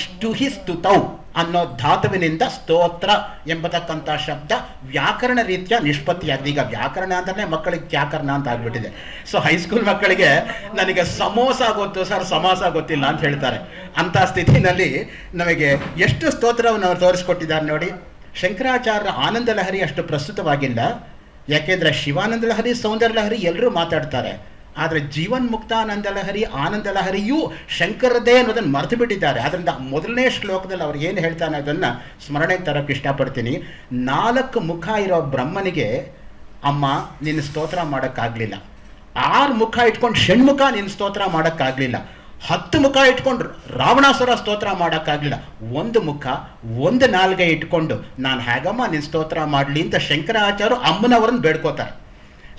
ಸ್ತುಹಿ ಸ್ತುತೌ ಅನ್ನೋ ಧಾತುವಿನಿಂದ ಸ್ತೋತ್ರ ಎಂಬತಕ್ಕಂಥ ಶಬ್ದ ವ್ಯಾಕರಣ ರೀತಿಯ ನಿಷ್ಪತ್ತಿಯಾಗಿದೆ. ಈಗ ವ್ಯಾಕರಣ ಅಂದ್ರೆ ಮಕ್ಕಳಿಗೆ ವ್ಯಾಕರಣ ಅಂತ ಆಗ್ಬಿಟ್ಟಿದೆ. ಸೊ ಹೈಸ್ಕೂಲ್ ಮಕ್ಕಳಿಗೆ ನನಗೆ ಸಮೋಸ ಗೊತ್ತು ಸರ್, ಸಮಾಸ ಗೊತ್ತಿಲ್ಲ ಅಂತ ಹೇಳ್ತಾರೆ. ಅಂತ ಸ್ಥಿತಿನಲ್ಲಿ ನಮಗೆ ಎಷ್ಟು ಸ್ತೋತ್ರವನ್ನು ಅವರು ತೋರಿಸ್ಕೊಟ್ಟಿದ್ದಾರೆ ನೋಡಿ. ಶಂಕರಾಚಾರ್ಯರ ಆನಂದ ಲಹರಿ ಅಷ್ಟು ಪ್ರಸ್ತುತವಾಗಿಲ್ಲ, ಯಾಕೆಂದ್ರೆ ಶಿವಾನಂದ ಲಹರಿ, ಸೌಂದರ್ಯ ಲಹರಿ ಎಲ್ಲರೂ ಮಾತಾಡ್ತಾರೆ. ಆದರೆ ಜೀವನ್ ಮುಕ್ತಾನಂದ ಲಹರಿ, ಆನಂದ ಲಹರಿಯೂ ಶಂಕರದೇ ಅನ್ನೋದನ್ನು ಮರೆತು ಬಿಟ್ಟಿದ್ದಾರೆ. ಅದರಿಂದ ಮೊದಲನೇ ಶ್ಲೋಕದಲ್ಲಿ ಅವ್ರು ಏನು ಹೇಳ್ತಾನೆ ಅದನ್ನು ಸ್ಮರಣೆಗೆ ತರಕ್ಕೆ ಇಷ್ಟಪಡ್ತೀನಿ. 4 ಮುಖ ಇರೋ ಬ್ರಹ್ಮನಿಗೆ ಅಮ್ಮ ನಿನ್ನ ಸ್ತೋತ್ರ ಮಾಡೋಕ್ಕಾಗಲಿಲ್ಲ. 6 ಮುಖ ಇಟ್ಕೊಂಡು ಷಣ್ಮುಖ ನಿನ್ನ ಸ್ತೋತ್ರ ಮಾಡೋಕ್ಕಾಗಲಿಲ್ಲ. 10 ಮುಖ ಇಟ್ಕೊಂಡು ರಾವಣಾಸುರ ಸ್ತೋತ್ರ ಮಾಡೋಕ್ಕಾಗಲಿಲ್ಲ. 1 ಮುಖ 1 ನಾಲ್ಗೆ ಇಟ್ಕೊಂಡು ನಾನು ಹೇಗಮ್ಮ ನಿನ್ನ ಸ್ತೋತ್ರ ಮಾಡಲಿ ಅಂತ ಶಂಕರಾಚಾರ್ಯರು ಅಮ್ಮನವರನ್ನು ಬೇಡ್ಕೋತಾರೆ.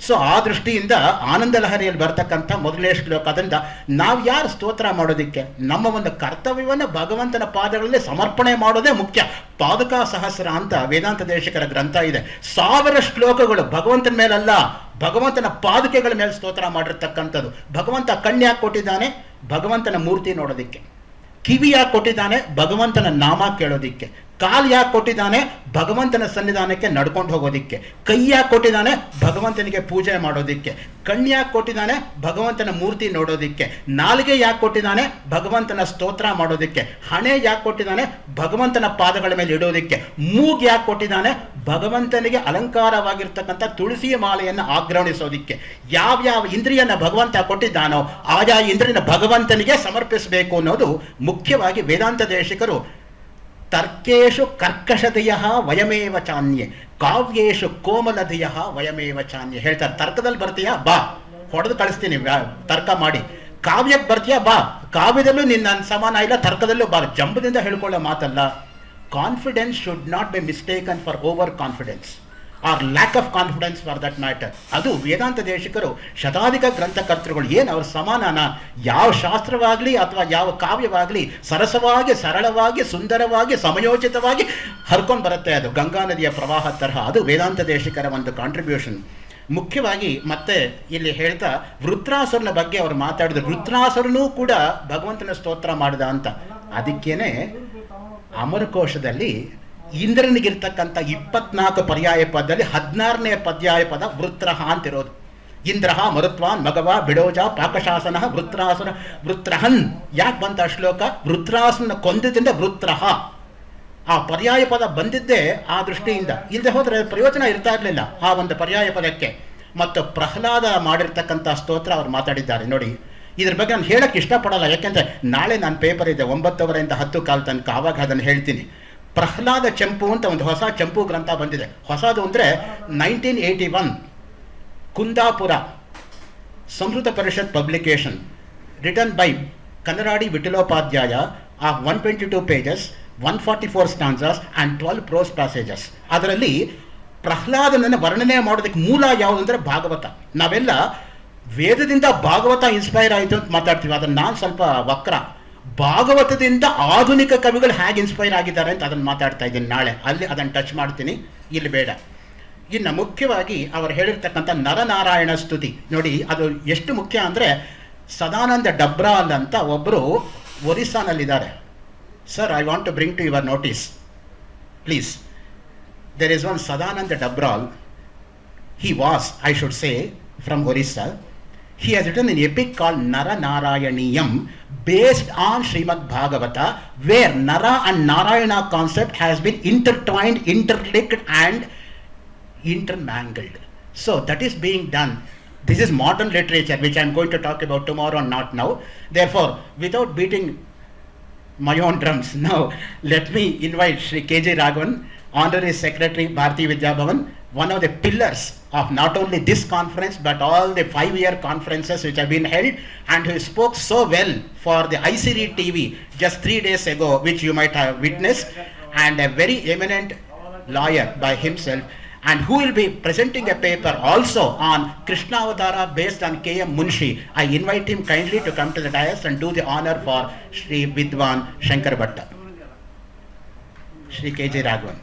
ಸೊ ಆ ದೃಷ್ಟಿಯಿಂದ ಆನಂದ ಲಹರಿಯಲ್ಲಿ ಬರ್ತಕ್ಕಂಥ ಮೊದಲನೇ ಶ್ಲೋಕ. ಅದರಿಂದ ನಾವು ಯಾರು ಸ್ತೋತ್ರ ಮಾಡೋದಕ್ಕೆ, ನಮ್ಮ ಒಂದು ಕರ್ತವ್ಯವನ್ನು ಭಗವಂತನ ಪಾದಗಳಲ್ಲಿ ಸಮರ್ಪಣೆ ಮಾಡೋದೇ ಮುಖ್ಯ. ಪಾದಕ ಸಹಸ್ರ ಅಂತ ವೇದಾಂತ ದೇಶಿಕರ ಗ್ರಂಥ ಇದೆ. 1000 ಶ್ಲೋಕಗಳು ಭಗವಂತನ ಮೇಲಲ್ಲ, ಭಗವಂತನ ಪಾದುಕೆಗಳ ಮೇಲೆ ಸ್ತೋತ್ರ ಮಾಡಿರ್ತಕ್ಕಂಥದ್ದು. ಭಗವಂತ ಕಣ್ಯಾಕೆ ಕೊಟ್ಟಿದ್ದಾನೆ? ಭಗವಂತನ ಮೂರ್ತಿ ನೋಡೋದಿಕ್ಕೆ. ಕಿವಿ ಯಾಕೆ ಕೊಟ್ಟಿದ್ದಾನೆ? ಭಗವಂತನ ನಾಮ ಕೇಳೋದಿಕ್ಕೆ. ಕಾಲು ಯಾಕೆ ಕೊಟ್ಟಿದ್ದಾನೆ? ಭಗವಂತನ ಸನ್ನಿಧಾನಕ್ಕೆ ನಡ್ಕೊಂಡು ಹೋಗೋದಿಕ್ಕೆ. ಕೈ ಯಾಕೆ ಕೊಟ್ಟಿದ್ದಾನೆ? ಭಗವಂತನಿಗೆ ಪೂಜೆ ಮಾಡೋದಿಕ್ಕೆ. ಕಣ್ಣು ಯಾಕೆ ಕೊಟ್ಟಿದ್ದಾನೆ? ಭಗವಂತನ ಮೂರ್ತಿ ನೋಡೋದಿಕ್ಕೆ. ನಾಲಿಗೆ ಯಾಕೆ ಕೊಟ್ಟಿದ್ದಾನೆ? ಭಗವಂತನ ಸ್ತೋತ್ರ ಮಾಡೋದಿಕ್ಕೆ. ಹಣೆ ಯಾಕೆ ಕೊಟ್ಟಿದ್ದಾನೆ? ಭಗವಂತನ ಪಾದಗಳ ಮೇಲೆ ಇಡೋದಿಕ್ಕೆ. ಮೂಗು ಯಾಕೆ ಕೊಟ್ಟಿದ್ದಾನೆ? ಭಗವಂತನಿಗೆ ಅಲಂಕಾರವಾಗಿರ್ತಕ್ಕಂಥ ತುಳಸಿಯ ಮಾಲೆಯನ್ನು ಆಗ್ರಹಣಿಸೋದಿಕ್ಕೆ. ಯಾವ್ಯಾವ ಇಂದ್ರಿಯನ ಭಗವಂತ ಕೊಟ್ಟಿದ್ದಾನೋ ಆಯಾ ಇಂದ್ರಿಯನ ಭಗವಂತನಿಗೆ ಸಮರ್ಪಿಸಬೇಕು ಅನ್ನೋದು ಮುಖ್ಯವಾಗಿ ವೇದಾಂತ ದೇಶಿಕರು ತರ್ಕೇಶು ಕರ್ಕಶತೆಯ ವಯಮೇವ ಚಾನ್ಯೆ, ಕಾವ್ಯೇಶು ಕೋಮಲತೆಯ ವಯಮೇವ ಚಾನ್ಯೆ ಹೇಳ್ತಾರೆ. ತರ್ಕದಲ್ಲಿ ಬರ್ತೀಯಾ ಬಾ, ಹೊಡೆದು ಕಳಿಸ್ತೀನಿ ತರ್ಕ ಮಾಡಿ. ಕಾವ್ಯಕ್ಕೆ ಬರ್ತೀಯಾ ಬಾ, ಕಾವ್ಯದಲ್ಲೂ ನಿನ್ನ ಸಮಾನ ಇಲ್ಲ, ತರ್ಕದಲ್ಲೂ ಬಾ. ಜಂಬದಿಂದ ಹೇಳ್ಕೊಳ್ಳೋ ಮಾತಲ್ಲ. Confidence should not be mistaken for over confidence or lack of confidence for that matter. ಅದು ವೇದಾಂತ ದೇಶಿಕರು ಶತಾಧಿಕ ಗ್ರಂಥಕರ್ತೃಗಳು ಏನು ಅವ್ರ ಸಮಾನನ ಯಾವ ಶಾಸ್ತ್ರವಾಗಲಿ ಅಥವಾ ಯಾವ ಕಾವ್ಯವಾಗಲಿ ಸರಸವಾಗಿ, ಸರಳವಾಗಿ, ಸುಂದರವಾಗಿ, ಸಮಯೋಚಿತವಾಗಿ ಹರ್ಕೊಂಡು ಬರುತ್ತೆ. ಅದು ಗಂಗಾ ನದಿಯ ಪ್ರವಾಹ ತರಹ. ಅದು ವೇದಾಂತ ದೇಶಿಕರ ಒಂದು ಕಾಂಟ್ರಿಬ್ಯೂಷನ್. ಮುಖ್ಯವಾಗಿ ಮತ್ತೆ ಇಲ್ಲಿ ಹೇಳ್ತಾ ವೃತ್ರಾಸುರನ ಬಗ್ಗೆ ಅವರು ಮಾತಾಡಿದ್ರು. ವೃತ್ರಾಸುರನೂ ಕೂಡ ಭಗವಂತನ ಸ್ತೋತ್ರ ಮಾಡಿದ ಅಂತ. ಅದಕ್ಕೇನೆ ಅಮರಕೋಶದಲ್ಲಿ ಇಂದ್ರನಿಗಿರ್ತಕ್ಕಂಥ 24 ಪರ್ಯಾಯ ಪದದಲ್ಲಿ 16ನೇ ಪರ್ಯಾಯ ಪದ ವೃತ್ರಃ ಅಂತಿರೋದು. ಇಂದ್ರಃ ಮರುತ್ವಾನ್ ಮಗವ ಬಿಡೋಜ ಪಾಕಶಾಸನ ವೃತ್ರಾಸುರ ವೃತ್ರಹನ್. ಯಾಕೆ ಬಂತ ಶ್ಲೋಕ? ವೃತ್ರಾಸುರನ ಕೊಂದದಿಂದ ವೃತ್ರಃ ಆ ಪರ್ಯಾಯ ಪದ ಬಂದಿದ್ದೇ ಆ ದೃಷ್ಟಿಯಿಂದ. ಇಲ್ಲದೆ ಹೋದ್ರೆ ಪ್ರಯೋಜನ ಇರ್ತಾ ಇರಲಿಲ್ಲ ಆ ಒಂದು ಪರ್ಯಾಯ ಪದಕ್ಕೆ. ಮತ್ತು ಪ್ರಹ್ಲಾದ ಮಾಡಿರ್ತಕ್ಕಂಥ ಸ್ತೋತ್ರ ಅವ್ರು ಮಾತಾಡಿದ್ದಾರೆ ನೋಡಿ. ಇದ್ರ ಬಗ್ಗೆ ನಾನು ಹೇಳಕ್ಕೆ ಇಷ್ಟಪಡಲ್ಲ, ಯಾಕೆಂದರೆ ನಾಳೆ ನಾನು ಪೇಪರ್ ಇದೆ 9 to 10 ತನಕ, ಆವಾಗ ಅದನ್ನು ಹೇಳ್ತೀನಿ. ಪ್ರಹ್ಲಾದ ಚಂಪು ಅಂತ ಒಂದು ಹೊಸ ಚಂಪು ಗ್ರಂಥ ಬಂದಿದೆ. ಹೊಸದು ಅಂದರೆ 1981 Kundapura Sanskrit Parishat publication, written by Kannadadi Vithalopadhyaya, of 122 pages, 144 stanzas and 12 prose passages. ಅದರಲ್ಲಿ ಪ್ರಹ್ಲಾದನನ್ನು ವರ್ಣನೆ ಮಾಡೋದಕ್ಕೆ ಮೂಲ ಯಾವುದು ಅಂದರೆ ಭಾಗವತ. ನಾವೆಲ್ಲ ವೇದದಿಂದ ಭಾಗವತ ಇನ್ಸ್ಪೈರ್ ಆಯಿತು ಅಂತ ಮಾತಾಡ್ತೀವಿ, ಅದನ್ನು ನಾನು ಸ್ವಲ್ಪ ವಕ್ರ. ಭಾಗವತದಿಂದ ಆಧುನಿಕ ಕವಿಗಳು ಹೇಗೆ ಇನ್ಸ್ಪೈರ್ ಆಗಿದ್ದಾರೆ ಅಂತ ಅದನ್ನು ಮಾತಾಡ್ತಾ ಇದ್ದೀನಿ. ನಾಳೆ ಅಲ್ಲಿ ಅದನ್ನು ಟಚ್ ಮಾಡ್ತೀನಿ, ಇಲ್ಲಿ ಬೇಡ. ಇನ್ನು ಮುಖ್ಯವಾಗಿ ಅವರು ಹೇಳಿರ್ತಕ್ಕಂಥ ನರನಾರಾಯಣ ಸ್ತುತಿ ನೋಡಿ, ಅದು ಎಷ್ಟು ಮುಖ್ಯ ಅಂದರೆ ಸದಾನಂದ ಡಬ್ರಾಲ್ ಅಂತ ಒಬ್ಬರು ಒರಿಸ್ಸಾನಲ್ಲಿದ್ದಾರೆ. Sir, I want to bring to your notice please. There is one Sadananda Dabral. He was, I should say, from Orissa. He has written an epic called Naranarayaniyam based on Srimad Bhagavata, where Nara and Narayana concept has been intertwined, interlinked and intermangled. So that is being done. This is modern literature, which I am going to talk about tomorrow, not now. Therefore, without beating my own drums, now let me invite Shri K.J. Raghavan, Honorary Secretary, Bharati Vidya Bhavan, one of the pillars of not only this conference but all the 5-year conferences which have been held, and who spoke so well for the ICD TV just 3 days ago, which you might have witnessed, and a very eminent lawyer by himself, and who will be presenting a paper also on Krishna Avtara based on K.M. Munshi. I invite him kindly to come to the dais and do the honor for Shri Vidwan Shankar Bhatta. Shri K.J. Raghavan.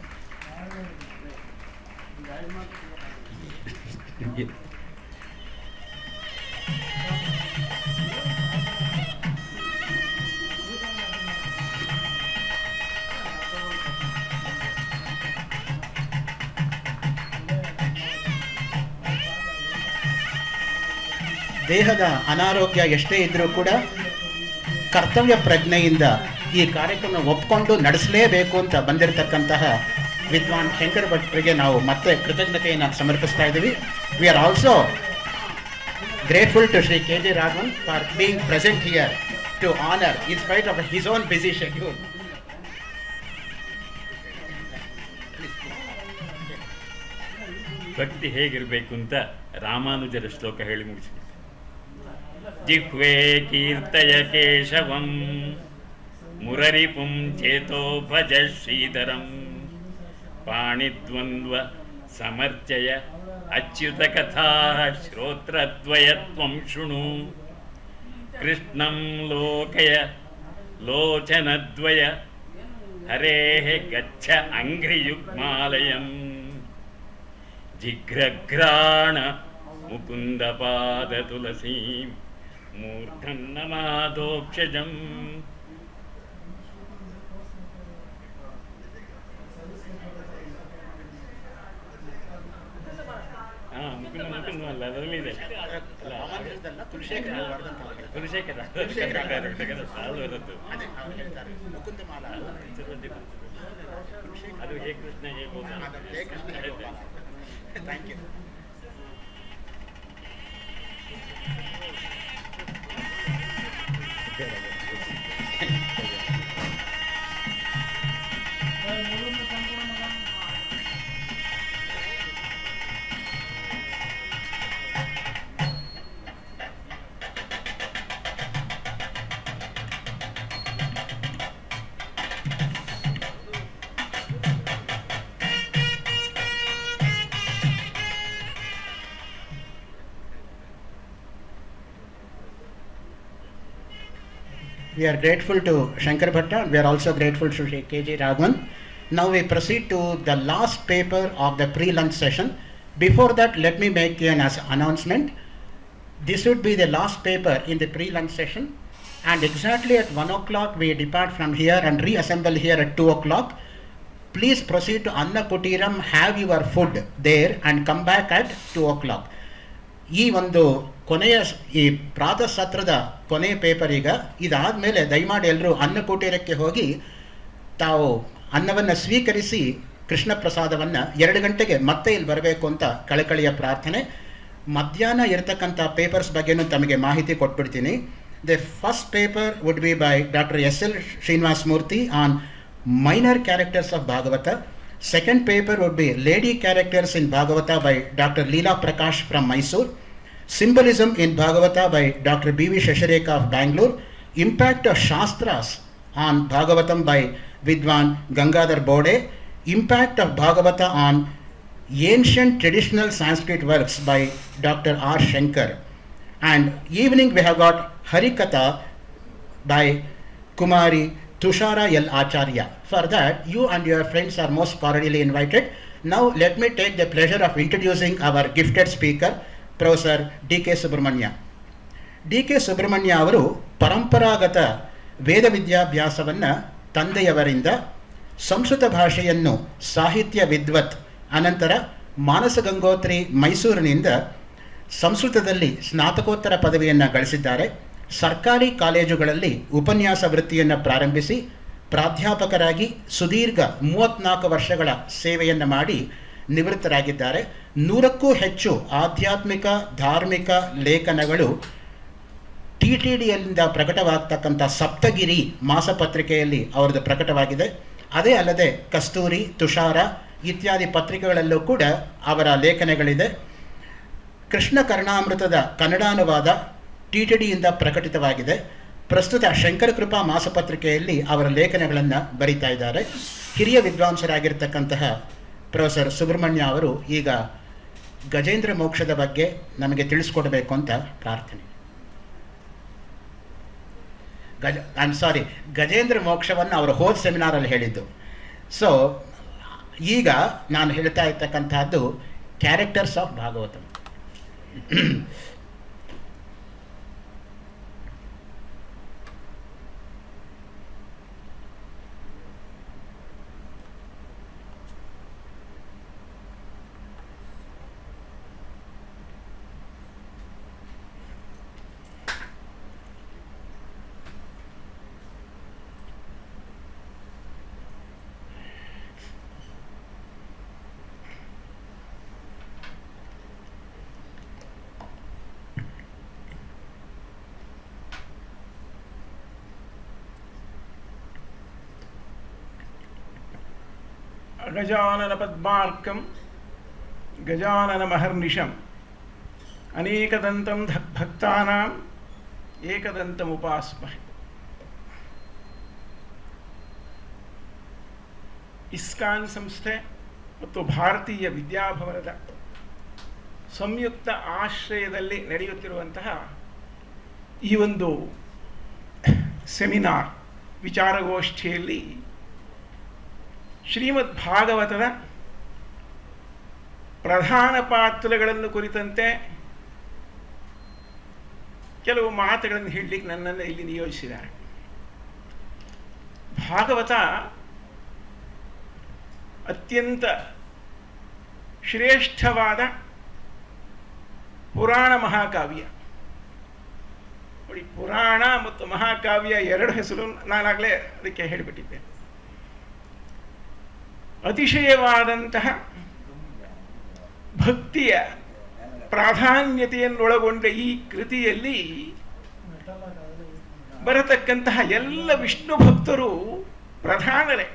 ದೇಹದ ಅನಾರೋಗ್ಯ ಎಷ್ಟೇ ಇದ್ರೂ ಕೂಡ ಕರ್ತವ್ಯ ಪ್ರಜ್ಞೆಯಿಂದ ಈ ಕಾರ್ಯಕ್ರಮ ಒಪ್ಕೊಂಡು ನಡೆಸಲೇಬೇಕು ಅಂತ ಬಂದಿರತಕ್ಕಂತಹ ವಿದ್ವಾನ್ ಶಂಕರ್ ಭಟ್ರಿಗೆ ನಾವು ಮತ್ತೆ ಕೃತಜ್ಞತೆಯನ್ನು ಸಮರ್ಪಿಸ್ತಾ ಇದ್ದೀವಿ. We are also grateful to Shri K J. Raghavan for being present here to honour in spite of his own busy schedule. ಭಕ್ತಿ ಹೇಗಿರಬೇಕು ಅಂತ ರಾಮಾನುಜರ ಶ್ಲೋಕ ಹೇಳಿ ಮುಗಿಸಿ. ಜಿಹ್ವೆ ಕೀರ್ತಯ ಕೇಶವಂ ಮುರರಿಪುಂ ಚೇತೋ ಭಜ ಶ್ರೀಧರಂ ಪಾಣಿದ್ವಂದ್ವ ಸಮರ್ಚಯ ಅಚ್ಯುತ ಕಥಾ ಶ್ರೋತ್ರದ್ವಯತ್ವಂ ಶೃಣು ಕೃಷ್ಣಂ ಲೋಕಯ ಲೋಚನದ್ವಯ ಹರೇಃ ಗಚ್ಚ ಅಂಘ್ರಿಯುಗ್ಮಾಲಯಂ ಜಿಘ್ರಘ್ರಾಣ ಮುಕುಂದ ಪಾದ ತುಳಸೀಂ ಮೂರ್ಧನ್ನಮಾದೋಕ್ಷಜಂ. ಮುಕುಂದ ಅಲ್ಲ, ಅದರಲ್ಲಿದೆ ಕುಲಶೇಖರ ಅದು ಹೇ ಕೃಷ್ಣ ಹೇ Gopala. Thank you. We are grateful to Shankar Bhatta, and we are also grateful to Shri K.J. Raghavan. Now we proceed to the last paper of the pre-lunch session. Before that, let me make an announcement. This would be the last paper in the pre-lunch session, and exactly at 1 o'clock we depart from here and reassemble here at 2 o'clock. Please proceed to Anna Kutiram, have your food there and come back at 2 o'clock. ಈ ಒಂದು ಕೊನೆಯ ಈ ಪ್ರಾತಃ ಸತ್ರದ ಕೊನೆಯ paper ಈಗ ಇದಾದಮೇಲೆ ದಯಮಾಡಿ ಎಲ್ಲರೂ ಅನ್ನಕೂಟೀರಕ್ಕೆ ಹೋಗಿ ತಾವು ಅನ್ನವನ್ನು ಸ್ವೀಕರಿಸಿ ಕೃಷ್ಣ ಪ್ರಸಾದವನ್ನು 2 ಗಂಟೆಗೆ ಮತ್ತೆ ಇಲ್ಲಿ ಬರಬೇಕು ಅಂತ ಕಳಕಳಿಯ ಪ್ರಾರ್ಥನೆ. ಮಧ್ಯಾಹ್ನ ಇರತಕ್ಕಂಥ ಪೇಪರ್ಸ್ ಬಗ್ಗೆನೂ ತಮಗೆ ಮಾಹಿತಿ ಕೊಟ್ಬಿಡ್ತೀನಿ. The first paper would be by doctor S.L. Srinivas Murthy on minor characters of Bhagavata. Second paper would be Lady Characters in Bhagavata by Dr. Leela Prakash from Mysore. Symbolism in Bhagavata by Dr. B.V. Shashareka of Bangalore. Impact of Shastras on Bhagavatam by Vidwan Gangadhar Bode. Impact of Bhagavata on Ancient Traditional Sanskrit Works by Dr. R. Shankar. And evening we have got Harikatha by Kumari Tushara L. Acharya. For that, you and your friends are most cordially invited. Now, let me take the pleasure of introducing our gifted speaker, Professor D.K. Subramanya. D.K. Subramanya ಅವರು ಪರಂಪರಾಗತ ವೇದ ವಿದ್ಯಾಭ್ಯಾಸವನ್ನು ತಂದೆಯವರಿಂದ, ಸಂಸ್ಕೃತ ಭಾಷೆಯನ್ನು ಸಾಹಿತ್ಯ ವಿದ್ವತ್, ಅನಂತರ ಮಾನಸ ಗಂಗೋತ್ರಿ ಮೈಸೂರಿನಿಂದ ಸಂಸ್ಕೃತದಲ್ಲಿ ಸ್ನಾತಕೋತ್ತರ ಪದವಿಯನ್ನು ಗಳಿಸಿದ್ದಾರೆ. ಸರ್ಕಾರಿ ಕಾಲೇಜುಗಳಲ್ಲಿ ಉಪನ್ಯಾಸ ವೃತ್ತಿಯನ್ನು ಪ್ರಾರಂಭಿಸಿ ಪ್ರಾಧ್ಯಾಪಕರಾಗಿ ಸುದೀರ್ಘ 34 ವರ್ಷಗಳ ಸೇವೆಯನ್ನು ಮಾಡಿ ನಿವೃತ್ತರಾಗಿದ್ದಾರೆ. 100ಕ್ಕೂ ಹೆಚ್ಚು ಆಧ್ಯಾತ್ಮಿಕ ಧಾರ್ಮಿಕ ಲೇಖನಗಳು TTDಯಲ್ಲಿಂದ ಪ್ರಕಟವಾಗ್ತಕ್ಕಂಥ ಸಪ್ತಗಿರಿ ಮಾಸಪತ್ರಿಕೆಯಲ್ಲಿ ಅವರದ್ದು ಪ್ರಕಟವಾಗಿದೆ. ಅದೇ ಅಲ್ಲದೆ ಕಸ್ತೂರಿ, ತುಷಾರ, ಇತ್ಯಾದಿ ಪತ್ರಿಕೆಗಳಲ್ಲೂ ಕೂಡ ಅವರ ಲೇಖನಗಳಿದೆ. ಕೃಷ್ಣ ಕರ್ಣಾಮೃತದ ಕನ್ನಡಾನುವಾದ ಟಿಟಿಡಿಯಿಂದ ಪ್ರಕಟಿತವಾಗಿದೆ. ಪ್ರಸ್ತುತ ಶಂಕರ ಕೃಪಾ ಮಾಸಪತ್ರಿಕೆಯಲ್ಲಿ ಅವರ ಲೇಖನಗಳನ್ನು ಬರೀತಾ ಇದ್ದಾರೆ. ಹಿರಿಯ ವಿದ್ವಾಂಸರಾಗಿರ್ತಕ್ಕಂತಹ ಪ್ರೊಫೆಸರ್ ಸುಬ್ರಹ್ಮಣ್ಯ ಅವರು ಈಗ ಗಜೇಂದ್ರ ಮೋಕ್ಷದ ಬಗ್ಗೆ ನಮಗೆ ತಿಳಿಸ್ಕೊಡ್ಬೇಕು ಅಂತ ಪ್ರಾರ್ಥನೆ. ಗಜೇಂದ್ರ ಮೋಕ್ಷವನ್ನು ಅವರು ಹೋದ ಸೆಮಿನಾರಲ್ಲಿ ಹೇಳಿದ್ದು. ಸೊ ಈಗ ನಾನು ಹೇಳ್ತಾ ಇರ್ತಕ್ಕಂಥದ್ದು ಕ್ಯಾರೆಕ್ಟರ್ಸ್ ಆಫ್ ಭಾಗವತಂ. ಗಜಾನನ ಪದ್ಮಾರ್ಕಂ ಗಜಾನನ ಮಹರ್ನಿಶಂ ಅನೇಕದಂತಂ ಭಕ್ತಾನಾಂ ಏಕದಂತಮುಪಾಸ್ಮಹೆ. ಇಸ್ಕಾನ್ ಸಂಸ್ಥೆ ಮತ್ತು ಭಾರತೀಯ ವಿದ್ಯಾಭವನದ ಸಂಯುಕ್ತ ಆಶ್ರಯದಲ್ಲಿ ನಡೆಯುತ್ತಿರುವಂತಹ ಈ ಒಂದು ಸೆಮಿನಾರ್ ವಿಚಾರಗೋಷ್ಠಿಯಲ್ಲಿ ಶ್ರೀಮದ್ ಭಾಗವತದ ಪ್ರಧಾನ ಪಾತ್ರಗಳನ್ನು ಕುರಿತಂತೆ ಕೆಲವು ಮಾತುಗಳನ್ನು ಹೇಳಲಿಕ್ಕೆ ನನ್ನನ್ನು ಇಲ್ಲಿ ನಿಯೋಜಿಸಿದ್ದಾರೆ. ಭಾಗವತ ಅತ್ಯಂತ ಶ್ರೇಷ್ಠವಾದ ಪುರಾಣ ಮಹಾಕಾವ್ಯ. ನೋಡಿ, ಪುರಾಣ ಮತ್ತು ಮಹಾಕಾವ್ಯ ಎರಡು ಹೆಸರು ನಾನಾಗಲೇ ಅದಕ್ಕೆ ಹೇಳಿಬಿಟ್ಟಿದ್ದೆ. ಅತಿಶಯವಾದಂತಹ ಭಕ್ತಿಯ ಪ್ರಾಧಾನ್ಯತೆಯನ್ನೊಳಗೊಂಡ ಈ ಕೃತಿಯಲ್ಲಿ ಬರತಕ್ಕಂತಹ ಎಲ್ಲ ವಿಷ್ಣು ಭಕ್ತರು ಪ್ರಧಾನರೇ.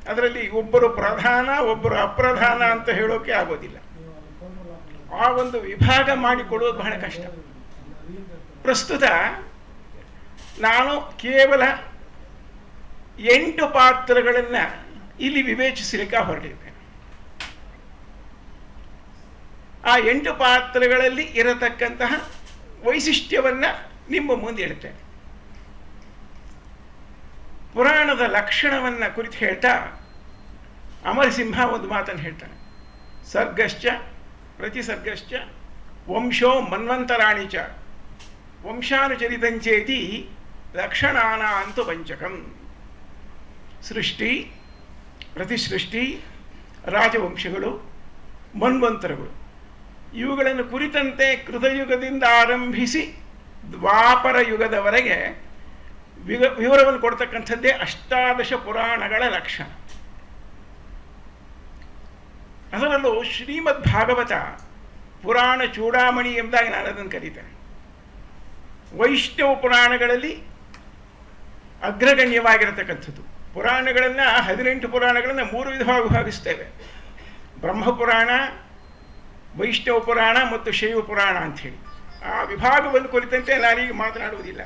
ಅದರಲ್ಲಿ ಒಬ್ಬರು ಪ್ರಧಾನ ಒಬ್ಬರು ಅಪ್ರಧಾನ ಅಂತ ಹೇಳೋಕೆ ಆಗೋದಿಲ್ಲ. ಆ ಒಂದು ವಿಭಾಗ ಮಾಡಿಕೊಳ್ಳುವುದು ಬಹಳ ಕಷ್ಟ. ಪ್ರಸ್ತುತ ನಾನು ಕೇವಲ 8 ಪಾತ್ರಗಳನ್ನು ಇಲ್ಲಿ ವಿವೇಚಿಸಲಿಕ್ಕೆ ಹೊರಟಿದ್ದೇನೆ. ಆ 8 ಪಾತ್ರಗಳಲ್ಲಿ ಇರತಕ್ಕಂತಹ ವೈಶಿಷ್ಟ್ಯವನ್ನು ನಿಮ್ಮ ಮುಂದೆ ಇಡುತ್ತೇನೆ. ಪುರಾಣದ ಲಕ್ಷಣವನ್ನು ಕುರಿತು ಹೇಳ್ತಾ ಅಮರಸಿಂಹ ಒಂದು ಮಾತನ್ನು ಹೇಳ್ತಾನೆ. ಸರ್ಗಶ್ಚ ಪ್ರತಿಸರ್ಗಶ್ಚ ವಂಶೋ ಮನ್ವಂತರಾಣಿ ಚ ವಂಶಾನುಚರಿತಂಚೇತಿ ಲಕ್ಷಣಾನ ಅಂತು ಪಂಚಕಂ. ಸೃಷ್ಟಿ, ಪ್ರತಿಸೃಷ್ಟಿ, ರಾಜವಂಶಗಳು, ಮನ್ವಂತರಗಳು ಇವುಗಳನ್ನು ಕುರಿತಂತೆ ಕೃತಯುಗದಿಂದ ಆರಂಭಿಸಿ ದ್ವಾಪರ ಯುಗದವರೆಗೆ ವಿವರವನ್ನು ಕೊಡ್ತಕ್ಕಂಥದ್ದೇ 18 ಪುರಾಣಗಳ ಲಕ್ಷಣ. ಅದರಲ್ಲೂ ಶ್ರೀಮದ್ ಭಾಗವತ ಪುರಾಣ ಚೂಡಾಮಣಿ ಎಂಬುದಾಗಿ ನಾನು ಅದನ್ನು ಕರೀತೇನೆ. ವೈಷ್ಣವ ಪುರಾಣಗಳಲ್ಲಿ ಅಗ್ರಗಣ್ಯವಾಗಿರತಕ್ಕಂಥದ್ದು. ಪುರಾಣಗಳನ್ನು 18 ಪುರಾಣಗಳನ್ನು 3 ವಿಧವಾಗಿ ವಿಭಾಗಿಸ್ತೇವೆ: ಬ್ರಹ್ಮಪುರಾಣ, ವೈಷ್ಣವ ಪುರಾಣ ಮತ್ತು ಶೈವ ಪುರಾಣ ಅಂಥೇಳಿ. ಆ ವಿಭಾಗವನ್ನು ಕುರಿತಂತೆ ನಾನೀಗ ಮಾತನಾಡುವುದಿಲ್ಲ.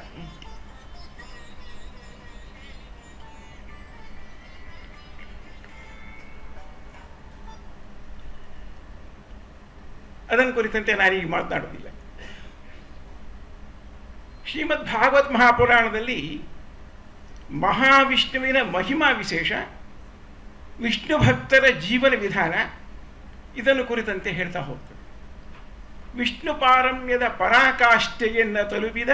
ಅದನ್ನು ಕುರಿತಂತೆ ನಾನೀಗ ಮಾತನಾಡುವುದಿಲ್ಲ. ಶ್ರೀಮದ್ ಭಾಗವತ್ ಮಹಾಪುರಾಣದಲ್ಲಿ ಮಹಾವಿಷ್ಣುವಿನ ಮಹಿಮಾ ವಿಶೇಷ, ವಿಷ್ಣು ಭಕ್ತರ ಜೀವನ ವಿಧಾನ ಇದನ್ನು ಕುರಿತಂತೆ ಹೇಳ್ತಾ ಹೋಗ್ತದೆ. ವಿಷ್ಣು ಪಾರಮ್ಯದ ಪರಾಕಾಷ್ಠೆಯನ್ನು ತಲುಪಿದ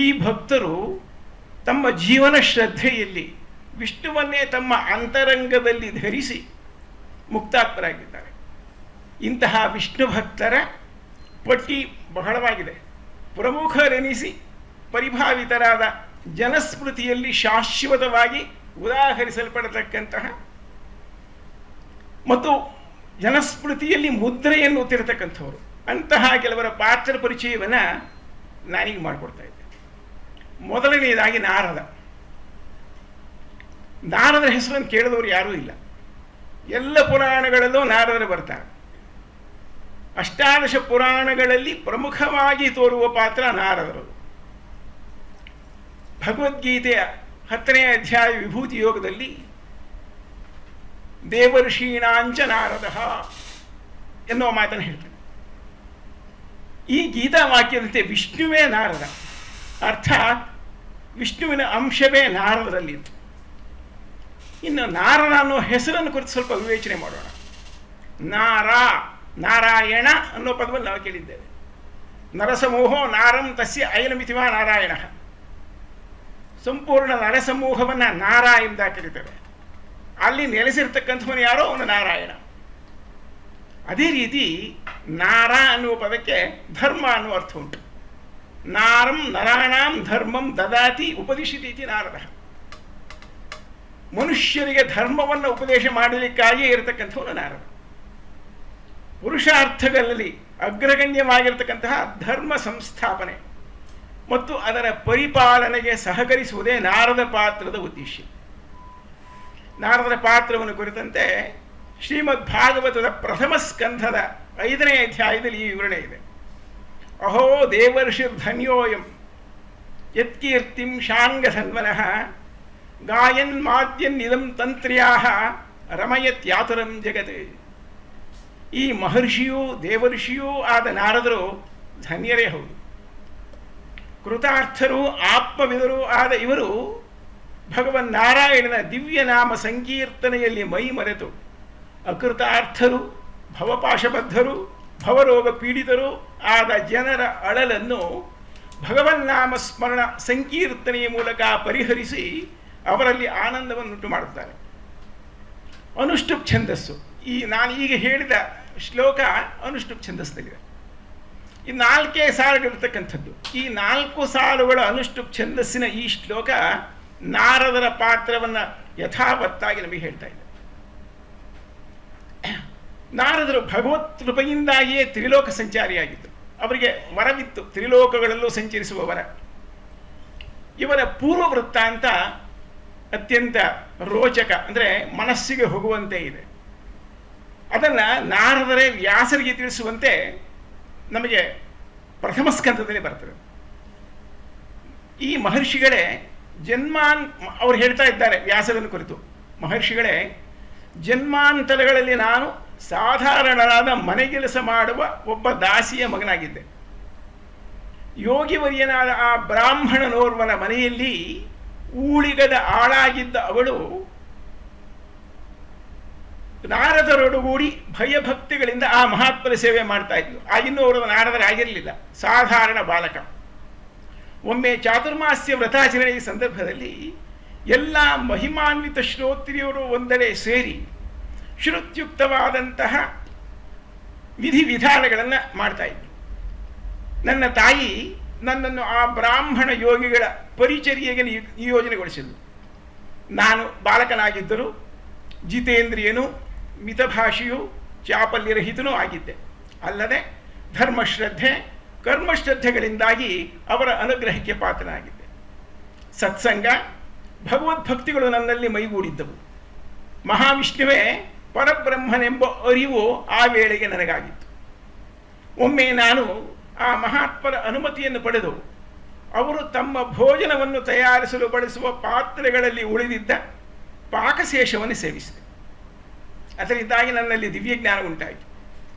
ಈ ಭಕ್ತರು ತಮ್ಮ ಜೀವನ ಶ್ರದ್ಧೆಯಲ್ಲಿ ವಿಷ್ಣುವನ್ನೇ ತಮ್ಮ ಅಂತರಂಗದಲ್ಲಿ ಧರಿಸಿ ಮುಕ್ತಾತ್ಮರಾಗಿದ್ದಾರೆ. ಇಂತಹ ವಿಷ್ಣು ಭಕ್ತರ ಪಟ್ಟಿ ಬಹಳವಾಗಿದೆ. ಪ್ರಮುಖರೆನಿಸಿ ಪರಿಭಾವಿತರಾದ ಜನಸ್ಮೃತಿಯಲ್ಲಿ ಶಾಶ್ವತವಾಗಿ ಉದಾಹರಿಸಲ್ಪಡತಕ್ಕಂತಹ ಮತ್ತು ಜನಸ್ಮೃತಿಯಲ್ಲಿ ಮುದ್ರೆಯನ್ನು ಒತ್ತಿರತಕ್ಕಂಥವರು ಅಂತಹ ಕೆಲವರ ಪಾತ್ರ ಪರಿಚಯವನ್ನು ನಾನೀಗ ಮಾಡಿಕೊಡ್ತಾ ಇದ್ದೆ. ಮೊದಲನೆಯದಾಗಿ ನಾರದರ ಹೆಸರನ್ನು ಕೇಳಿದವರು ಯಾರೂ ಇಲ್ಲ. ಎಲ್ಲ ಪುರಾಣಗಳಲ್ಲೂ ನಾರದರು ಬರ್ತಾರೆ. ಅಷ್ಟಾದಶ ಪುರಾಣಗಳಲ್ಲಿ ಪ್ರಮುಖವಾಗಿ ತೋರುವ ಪಾತ್ರ ನಾರದರು. ಭಗವದ್ಗೀತೆಯ 10ನೇ ಅಧ್ಯಾಯ ವಿಭೂತಿ ಯೋಗದಲ್ಲಿ ದೇವರ್ಷೀಣಾಂಚ ನಾರದ ಎನ್ನುವ ಮಾತನ್ನು ಹೇಳ್ತಾನೆ. ಈ ಗೀತಾ ವಾಕ್ಯದಂತೆ ವಿಷ್ಣುವೇ ನಾರದ, ಅರ್ಥಾತ್ ವಿಷ್ಣುವಿನ ಅಂಶವೇ ನಾರದರಲ್ಲಿತ್ತು. ಇನ್ನು ನಾರದ ಅನ್ನೋ ಹೆಸರನ್ನು ಕುರಿತು ಸ್ವಲ್ಪ ವಿವೇಚನೆ ಮಾಡೋಣ. ನಾರಾಯಣ ಅನ್ನೋ ಪದವನ್ನು ನಾವು ಕೇಳಿದ್ದೇವೆ. ನರಸಮೂಹೋ ನಾರಂ ತಸ್ಯ ಅಯನಮಿತಿವಾ ನಾರಾಯಣ. ಸಂಪೂರ್ಣ ನರಸಮೂಹವನ್ನು ನಾರ ಎಂದ ಕರೀತಾರೆ. ಅಲ್ಲಿ ನೆಲೆಸಿರ್ತಕ್ಕಂಥವನು ಯಾರೋ ಅವನು ನಾರಾಯಣ. ಅದೇ ರೀತಿ ನಾರ ಅನ್ನುವ ಪದಕ್ಕೆ ಧರ್ಮ ಅನ್ನುವ ಅರ್ಥ ಉಂಟು. ನಾರಂ ನರಾಣಾಂ ಧರ್ಮಂ ದದಾತಿ ಉಪದಿಶಿತಿ ಇತಿ ನಾರದ. ಮನುಷ್ಯರಿಗೆ ಧರ್ಮವನ್ನು ಉಪದೇಶ ಮಾಡಲಿಕ್ಕಾಗಿಯೇ ಇರತಕ್ಕಂಥವನು ನಾರದ. ಪುರುಷಾರ್ಥಗಳಲ್ಲಿ ಅಗ್ರಗಣ್ಯವಾಗಿರತಕ್ಕಂತಹ ಧರ್ಮ ಸಂಸ್ಥಾಪನೆ ಮತ್ತು ಅದರ ಪರಿಪಾಲನೆಗೆ ಸಹಕರಿಸುವುದೇ ನಾರದ ಪಾತ್ರದ ಉದ್ದೇಶ. ನಾರದರ ಪಾತ್ರವನ್ನು ಕುರಿತಂತೆ ಶ್ರೀಮದ್ ಭಾಗವತದ ಪ್ರಥಮ ಸ್ಕಂಧದ 5ನೇ ಅಧ್ಯಾಯದಲ್ಲಿ ಈ ವಿವರಣೆ ಇದೆ. ಅಹೋ ದೇವರ್ಷಿರ್ಧನ್ಯೋಯಂ ಯತ್ಕೀರ್ತಿಂ ಶಾಂಗಧನ್ವನಃ ಗಾಯನ್ ಮಾದ್ಯನ್ನಿದಂ ತಂತ್ರ್ಯಾಹ ರಮಯತ್ಯಾತುರಂ ಜಗತ್. ಈ ಮಹರ್ಷಿಯೂ ದೇವರ್ಷಿಯೂ ಆದ ನಾರದರು ಧನ್ಯರೇ ಹೌದು. ಕೃತಾರ್ಥರು ಆತ್ಮವಿದರು ಆದ ಇವರು ಭಗವನ್ನಾರಾಯಣನ ದಿವ್ಯ ನಾಮ ಸಂಕೀರ್ತನೆಯಲ್ಲಿ ಮೈ ಮರೆತು ಅಕೃತಾರ್ಥರು, ಭವಪಾಶಬದ್ಧರು, ಭವರೋಗ ಪೀಡಿತರು ಆದ ಜನರ ಅಳಲನ್ನು ಭಗವನ್ನಾಮ ಸ್ಮರಣ ಸಂಕೀರ್ತನೆಯ ಮೂಲಕ ಪರಿಹರಿಸಿ ಅವರಲ್ಲಿ ಆನಂದವನ್ನುಂಟು ಮಾಡುತ್ತಾರೆ. ಅನುಷ್ಠುಪ್ ಛಂದಸ್ಸು, ನಾನು ಈಗ ಹೇಳಿದ ಶ್ಲೋಕ ಅನುಷ್ಠುಪ್ ಛಂದಸ್ಸಲ್ಲಿದೆ. ಈ 4 ಸಾಲುಗಳಿರ್ತಕ್ಕಂಥದ್ದು. ಈ 4 ಸಾಲುಗಳ ಅನುಷ್ಠುಪ್ ಛಂದಸ್ಸಿನ ಈ ಶ್ಲೋಕ ನಾರದರ ಪಾತ್ರವನ್ನು ಯಥಾವತ್ತಾಗಿ ನಮಗೆ ಹೇಳ್ತಾ ಇದೆ. ನಾರದರು ಭಗವತ್ ಕೃಪೆಯಿಂದಾಗಿಯೇ ತ್ರಿಲೋಕ ಸಂಚಾರಿಯಾಗಿದ್ದರು. ಅವರಿಗೆ ವರವಿತ್ತು, ತ್ರಿಲೋಕಗಳಲ್ಲೂ ಸಂಚರಿಸುವ ವರ. ಇವರ ಪೂರ್ವ ವೃತ್ತಾಂತ ಅತ್ಯಂತ ರೋಚಕ, ಅಂದರೆ ಮನಸ್ಸಿಗೆ ಹೋಗುವಂತೆ ಇದೆ. ಅದನ್ನು ನಾರದರೇ ವ್ಯಾಸರಿಗೆ ತಿಳಿಸುವಂತೆ ನಮಗೆ ಪ್ರಥಮ ಸ್ಕಂದದಲ್ಲಿ ಬರ್ತದೆ. ಈ ಮಹರ್ಷಿಗಳೇ ಅವ್ರು ಹೇಳ್ತಾ ಇದ್ದಾರೆ ವ್ಯಾಸರನ್ನು ಕುರಿತು, ಮಹರ್ಷಿಗಳೇ ಜನ್ಮಾಂತರಗಳಲ್ಲಿ ನಾನು ಸಾಧಾರಣನಾದ ಮನೆಗೆಲಸ ಮಾಡುವ ಒಬ್ಬ ದಾಸಿಯ ಮಗನಾಗಿದ್ದೆ. ಯೋಗಿವರ್ಯನಾದ ಆ ಬ್ರಾಹ್ಮಣನೋರ್ವನ ಮನೆಯಲ್ಲಿ ಊಳಿಗದ ಆಳಾಗಿದ್ದ ಅವಳು ನಾರದರೊಡಗೂಡಿ ಭಯಭಕ್ತಿಗಳಿಂದ ಆ ಮಹಾತ್ಮರ ಸೇವೆ ಮಾಡ್ತಾ ಇದ್ಲು. ಆಗಿನ್ನೂ ಅವರು ನಾರದರಾಗಿರಲಿಲ್ಲ, ಸಾಧಾರಣ ಬಾಲಕ. ಒಮ್ಮೆ ಚಾತುರ್ಮಾಸ್ಯ ವ್ರತಾಚರಣೆಯ ಸಂದರ್ಭದಲ್ಲಿ ಎಲ್ಲ ಮಹಿಮಾನ್ವಿತ ಶ್ರೋತ್ರಿಯರು ಒಂದೆಡೆ ಸೇರಿ ಶ್ರುತ್ಯುಕ್ತವಾದಂತಹ ವಿಧಿವಿಧಾನಗಳನ್ನು ಮಾಡ್ತಾ ಇದ್ರು. ನನ್ನ ತಾಯಿ ನನ್ನನ್ನು ಆ ಬ್ರಾಹ್ಮಣ ಯೋಗಿಗಳ ಪರಿಚರ್ಯೆಗೆ ನಿಯೋಜನೆಗೊಳಿಸಿದ್ಲು. ನಾನು ಬಾಲಕನಾಗಿದ್ದರೂ ಜಿತೇಂದ್ರಿಯನು, ಮಿತಭಾಷಿಯು, ಚಾಪಲ್ಯರಹಿತನೂ ಆಗಿದ್ದೆ. ಅಲ್ಲದೆ ಧರ್ಮಶ್ರದ್ಧೆ, ಕರ್ಮಶ್ರದ್ಧೆಗಳಿಂದಾಗಿ ಅವರ ಅನುಗ್ರಹಕ್ಕೆ ಪಾತ್ರನಾಗಿದ್ದೆ. ಸತ್ಸಂಗ, ಭಗವದ್ಭಕ್ತಿಗಳು ನನ್ನಲ್ಲಿ ಮೈಗೂಡಿದ್ದವು. ಮಹಾವಿಷ್ಣುವೇ ಪರಬ್ರಹ್ಮನೆಂಬ ಅರಿವು ಆ ವೇಳೆಗೆ ನನಗಾಗಿತ್ತು. ಒಮ್ಮೆ ನಾನು ಆ ಮಹಾತ್ಮರ ಅನುಮತಿಯನ್ನು ಪಡೆದು ಅವರು ತಮ್ಮ ಭೋಜನವನ್ನು ತಯಾರಿಸಲು ಬಳಸುವ ಪಾತ್ರೆಗಳಲ್ಲಿ ಉಳಿದಿದ್ದ ಪಾಕಶೇಷವನ್ನು ಸೇವಿಸಿದೆ. ಅದರಿಂದಾಗಿ ನನ್ನಲ್ಲಿ ದಿವ್ಯಜ್ಞಾನ ಉಂಟಾಯಿತು.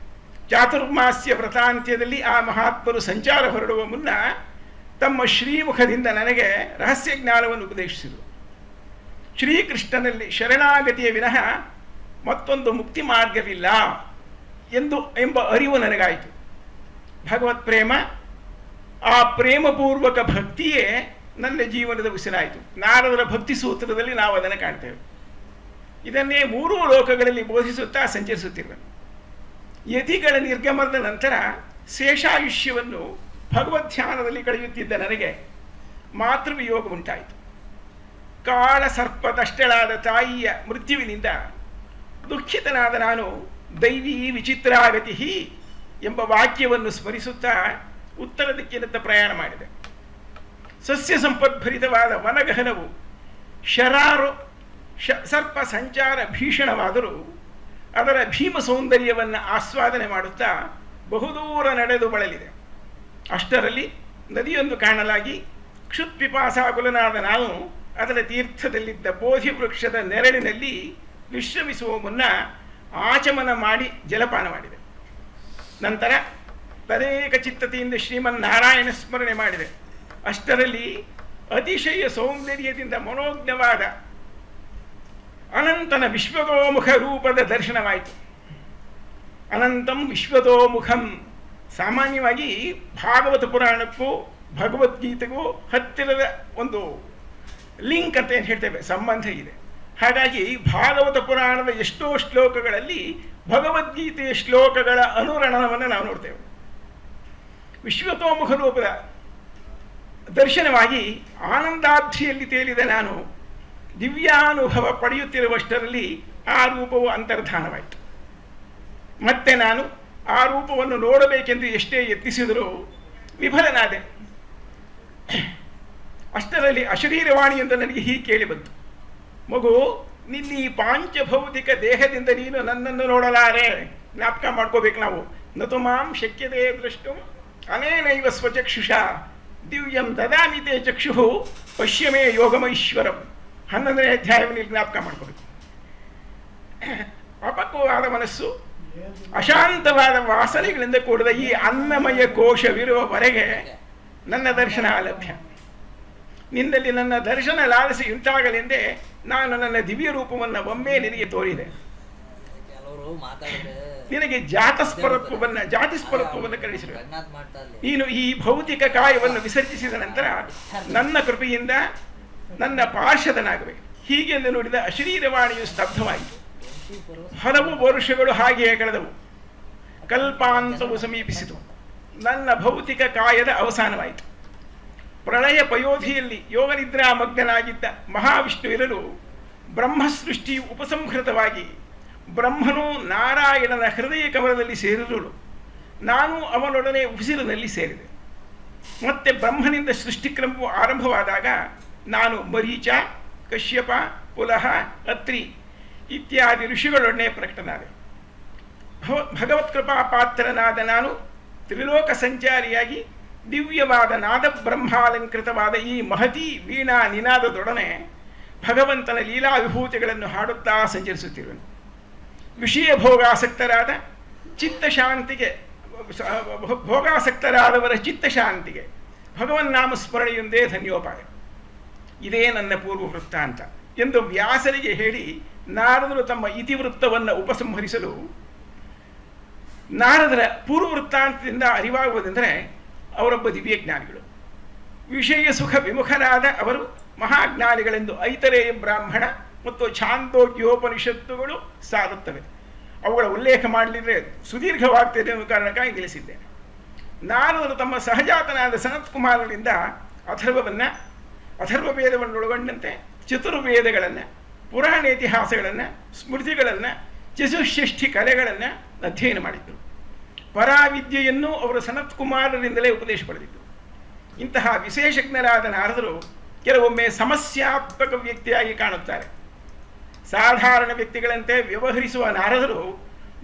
ಚಾತುರ್ಮಾಸ್ಯ ವ್ರತಾಂತ್ಯದಲ್ಲಿ ಆ ಮಹಾತ್ಮರು ಸಂಚಾರ ಹೊರಡುವ ಮುನ್ನ ತಮ್ಮ ಶ್ರೀಮುಖದಿಂದ ನನಗೆ ರಹಸ್ಯ ಜ್ಞಾನವನ್ನು ಉಪದೇಶಿಸಿದರು. ಶ್ರೀಕೃಷ್ಣನಲ್ಲಿ ಶರಣಾಗತಿಯ ವಿನಃ ಮತ್ತೊಂದು ಮುಕ್ತಿ ಮಾರ್ಗವಿಲ್ಲ ಎಂಬ ಅರಿವು ನನಗಾಯಿತು. ಭಗವತ್ ಪ್ರೇಮ, ಆ ಪ್ರೇಮಪೂರ್ವಕ ಭಕ್ತಿಯೇ ನನ್ನ ಜೀವನದ ಉಸಿರಾಯಿತು. ನಾರದರ ಭಕ್ತಿ ಸೂತ್ರದಲ್ಲಿ ನಾವು ಅದನ್ನು ಕಾಣ್ತೇವೆ. ಇದನ್ನೇ 3 ಲೋಕಗಳಲ್ಲಿ ಬೋಧಿಸುತ್ತಾ ಸಂಚರಿಸುತ್ತಿರುವನು. ಯತಿಗಳ ನಿರ್ಗಮನದ ನಂತರ ಶೇಷಾಯುಷ್ಯವನ್ನು ಭಗವದ್ಧ್ಯಾನದಲ್ಲಿ ಕಳೆಯುತ್ತಿದ್ದ ನನಗೆ ಮಾತೃವಿಯೋಗ ಉಂಟಾಯಿತು. ಕಾಳ ಸರ್ಪದಷ್ಟಳಾದ ತಾಯಿಯ ಮೃತ್ಯುವಿನಿಂದ ದುಃಖಿತನಾದ ನಾನು ದೈವೀ ವಿಚಿತ್ರಾಗತಿ ಎಂಬ ವಾಕ್ಯವನ್ನು ಸ್ಮರಿಸುತ್ತಾ ಉತ್ತರ ದಿಕ್ಕಿನತ್ತ ಪ್ರಯಾಣ ಮಾಡಿದೆ. ಸಸ್ಯ ಸಂಪದ್ಭರಿತವಾದ ವನಗಹನವು ಸರ್ಪ ಸಂಚಾರ ಭೀಷಣವಾದರೂ ಅದರ ಭೀಮ ಸೌಂದರ್ಯವನ್ನು ಆಸ್ವಾದನೆ ಮಾಡುತ್ತಾ ಬಹುದೂರ ನಡೆದು ಬಳಲಿದೆ. ಅಷ್ಟರಲ್ಲಿ ನದಿಯೊಂದು ಕಾಣಲಾಗಿ ಕ್ಷುತ್ಪಿಪಾಸಾಕುಲನಾದ ನಾನು ಅದರ ತೀರ್ಥದಲ್ಲಿದ್ದ ಬೋಧಿ ವೃಕ್ಷದ ನೆರಳಿನಲ್ಲಿ ವಿಶ್ರಮಿಸುವ ಮುನ್ನ ಆಚಮನ ಮಾಡಿ ಜಲಪಾನ ಮಾಡಿದೆ. ನಂತರ ತದೇಕ ಚಿತ್ತತೆಯಿಂದ ಶ್ರೀಮನ್ನಾರಾಯಣ ಸ್ಮರಣೆ ಮಾಡಿದೆ. ಅಷ್ಟರಲ್ಲಿ ಅತಿಶಯ ಸೌಂದರ್ಯದಿಂದ ಮನೋಜ್ಞವಾದ ಅನಂತನ ವಿಶ್ವತೋಮುಖ ರೂಪದ ದರ್ಶನವಾಯಿತು. ಅನಂತಂ ವಿಶ್ವತೋಮುಖಂ ಸಾಮಾನ್ಯವಾಗಿ ಭಾಗವತ ಪುರಾಣಕ್ಕೂ ಭಗವದ್ಗೀತೆಗೂ ಹತ್ತಿರದ ಒಂದು ಲಿಂಕ್ ಅಂತ ಏನು ಹೇಳ್ತೇವೆ, ಸಂಬಂಧ ಇದೆ. ಹಾಗಾಗಿ ಭಾಗವತ ಪುರಾಣದ ಎಷ್ಟೋ ಶ್ಲೋಕಗಳಲ್ಲಿ ಭಗವದ್ಗೀತೆಯ ಶ್ಲೋಕಗಳ ಅನುರಣನವನ್ನು ನಾವು ನೋಡ್ತೇವೆ. ವಿಶ್ವತೋಮುಖ ರೂಪದ ದರ್ಶನವಾಗಿ ಆನಂದಾಬ್ಧಿಯಲ್ಲಿ ತೇಲಿದ ನಾನು ದಿವ್ಯಾನುಭವ ಪಡೆಯುತ್ತಿರುವಷ್ಟರಲ್ಲಿ ಆ ರೂಪವು ಅಂತರ್ಧಾನವಾಯಿತು. ಮತ್ತೆ ನಾನು ಆ ರೂಪವನ್ನು ನೋಡಬೇಕೆಂದು ಎಷ್ಟೇ ಯತ್ನಿಸಿದರೂ ವಿಫಲನಾದೆ. ಅಷ್ಟರಲ್ಲಿ ಅಶರೀರವಾಣಿಯಿಂದ ನನಗೆ ಹೀಗೆ ಕೇಳಿ ಬಂತು, ಮಗು, ನಿನ್ನ ಈ ಪಾಂಚಭೌತಿಕ ದೇಹದಿಂದ ನೀನು ನನ್ನನ್ನು ನೋಡಲಾರೆ. ಜ್ಞಾಪಕ ಮಾಡ್ಕೋಬೇಕು ನಾವು. ನತು ಮಾಂ ಶಕ್ಯತೆ ದ್ರಷ್ಟು ಅನೇನೈವ ಸ್ವಚಕ್ಷುಷ ದಿವ್ಯಂ ದದಾಮಿತೆ ಚಕ್ಷು ಪಶ್ಯಮೇ ಯೋಗಮೈಶ್ವರಂ. 11ನೇ ಅಧ್ಯಾಯವನ್ನು ಜ್ಞಾಪಕ ಮಾಡ್ಕೋಬೇಕು. ಅಪಕ್ವವಾದ ಮನಸ್ಸು, ಅಶಾಂತವಾದ ವಾಸನೆಗಳಿಂದ ಕೂಡಿದ ಈ ಅನ್ನಮಯ ಕೋಶವಿರುವವರೆಗೆ ನನ್ನ ದರ್ಶನ ಅಲಭ್ಯ. ನಿನ್ನಲ್ಲಿ ನನ್ನ ದರ್ಶನ ಲಾಲಿಸಿ ಉಂಟಾಗಲೆಂದೇ ನಾನು ನನ್ನ ದಿವ್ಯ ರೂಪವನ್ನು ಒಮ್ಮೆ ನಿನಗೆ ತೋರಿದೆ. ನಿನಗೆ ಜಾತಿಸ್ಪರತ್ವವನ್ನು ಕಲಿಸಿದೆ. ನೀನು ಈ ಭೌತಿಕ ಕಾಯವನ್ನು ವಿಸರ್ಜಿಸಿದ ನಂತರ ನನ್ನ ಕೃಪೆಯಿಂದ ನನ್ನ ಪಾರ್ಷದನಾಗಬೇಕು. ಹೀಗೆಂದು ನುಡಿದ ಅಶರೀರವಾಣಿಯು ಸ್ತಬ್ಧವಾಯಿತು. ಹಲವು ವರುಷಗಳು ಹಾಗೆಯೇ ಕಳೆದವು. ಕಲ್ಪಾಂತವು ಸಮೀಪಿಸಿತು. ನನ್ನ ಭೌತಿಕ ಕಾಯದ ಅವಸಾನವಾಯಿತು. ಪ್ರಳಯ ಪಯೋಧಿಯಲ್ಲಿ ಯೋಗನಿದ್ರಾ ಮಗ್ನನಾಗಿದ್ದ ಮಹಾವಿಷ್ಣು ಇರಲು ಬ್ರಹ್ಮಸೃಷ್ಟಿಯು ಉಪಸಂಹೃತವಾಗಿ ಬ್ರಹ್ಮನು ನಾರಾಯಣನ ಹೃದಯ ಕಮಲದಲ್ಲಿ ಸೇರಿರುಳು. ನಾನು ಅವನೊಡನೆ ಉಸಿರಿನಲ್ಲಿ ಸೇರಿದೆ. ಮತ್ತೆ ಬ್ರಹ್ಮನಿಂದ ಸೃಷ್ಟಿಕ್ರಮವು ಆರಂಭವಾದಾಗ ನಾನು ಮರೀಚ, ಕಶ್ಯಪ, ಪುಲಹ, ಅತ್ರಿ ಇತ್ಯಾದಿ ಋಷಿಗಳೊಡನೆ ಪ್ರಕಟನಾದೆ. ಭಗವತ್ಕೃಪಾ ಪಾತ್ರನಾದ ನಾನು ತ್ರಿಲೋಕ ಸಂಚಾರಿಯಾಗಿ ದಿವ್ಯವಾದ ನಾದ ಬ್ರಹ್ಮಾಲಂಕೃತವಾದ ಈ ಮಹತಿ ವೀಣಾ ನಿನಾದದೊಡನೆ ಭಗವಂತನ ಲೀಲಾ ವಿಭೂತಿಗಳನ್ನು ಹಾಡುತ್ತಾ ಸಂಚರಿಸುತ್ತಿರುವನು. ವಿಷಯ ಭೋಗಾಸಕ್ತರಾದ ಭೋಗಾಸಕ್ತರಾದವರ ಚಿತ್ತಶಾಂತಿಗೆ ಭಗವನ್ನಾಮ ಸ್ಮರಣೆಯೊಂದೇ ಧನ್ಯೋಪಾಯ. ಇದೇ ನನ್ನ ಪೂರ್ವ ವೃತ್ತಾಂತ ಎಂದು ವ್ಯಾಸರಿಗೆ ಹೇಳಿ ನಾರದರು ತಮ್ಮ ಇತಿವೃತ್ತವನ್ನು ಉಪಸಂಹರಿಸಲು, ನಾರದರ ಪೂರ್ವ ವೃತ್ತಾಂತದಿಂದ ಅರಿವಾಗುವುದೆಂದರೆ ಅವರೊಬ್ಬ ದಿವ್ಯಜ್ಞಾನಿಗಳು. ವಿಷಯ ಸುಖ ವಿಮುಖರಾದ ಅವರು ಮಹಾಜ್ಞಾನಿಗಳೆಂದು ಐತರೇಯ ಬ್ರಾಹ್ಮಣ ಮತ್ತು ಛಾಂದೋಗ್ಯೋಪನಿಷತ್ತುಗಳು ಸಾರುತ್ತವೆ. ಅವುಗಳ ಉಲ್ಲೇಖ ಮಾಡಲಿದ್ರೆ ಸುದೀರ್ಘವಾಗ್ತದೆ ಎನ್ನುವ ಕಾರಣಕ್ಕಾಗಿ ನಿಲ್ಲಿಸಿದ್ದೇನೆ. ನಾರದರು ತಮ್ಮ ಸಹಜಾತನಾದ ಸನತ್ಕುಮಾರರಿಂದ ಅಥರ್ವ ವೇದವನ್ನೊಳಗೊಂಡಂತೆ ಚತುರ್ವೇದಗಳನ್ನು, ಪುರಾಣ ಇತಿಹಾಸಗಳನ್ನು, ಸ್ಮೃತಿಗಳನ್ನು, ಚತುಷ್ಷಷ್ಠಿ ಕಲೆಗಳನ್ನು ಅಧ್ಯಯನ ಮಾಡಿದ್ದರು. ಪರಾವಿದ್ಯೆಯನ್ನು ಅವರು ಸನತ್ಕುಮಾರರಿಂದಲೇ ಉಪದೇಶ ಪಡೆದಿದ್ದರು. ಇಂತಹ ವಿಶೇಷಜ್ಞರಾದ ನಾರದರು ಕೆಲವೊಮ್ಮೆ ಸಮಸ್ಯಾತ್ಮಕ ವ್ಯಕ್ತಿಯಾಗಿ ಕಾಣುತ್ತಾರೆ. ಸಾಧಾರಣ ವ್ಯಕ್ತಿಗಳಂತೆ ವ್ಯವಹರಿಸುವ ನಾರದರು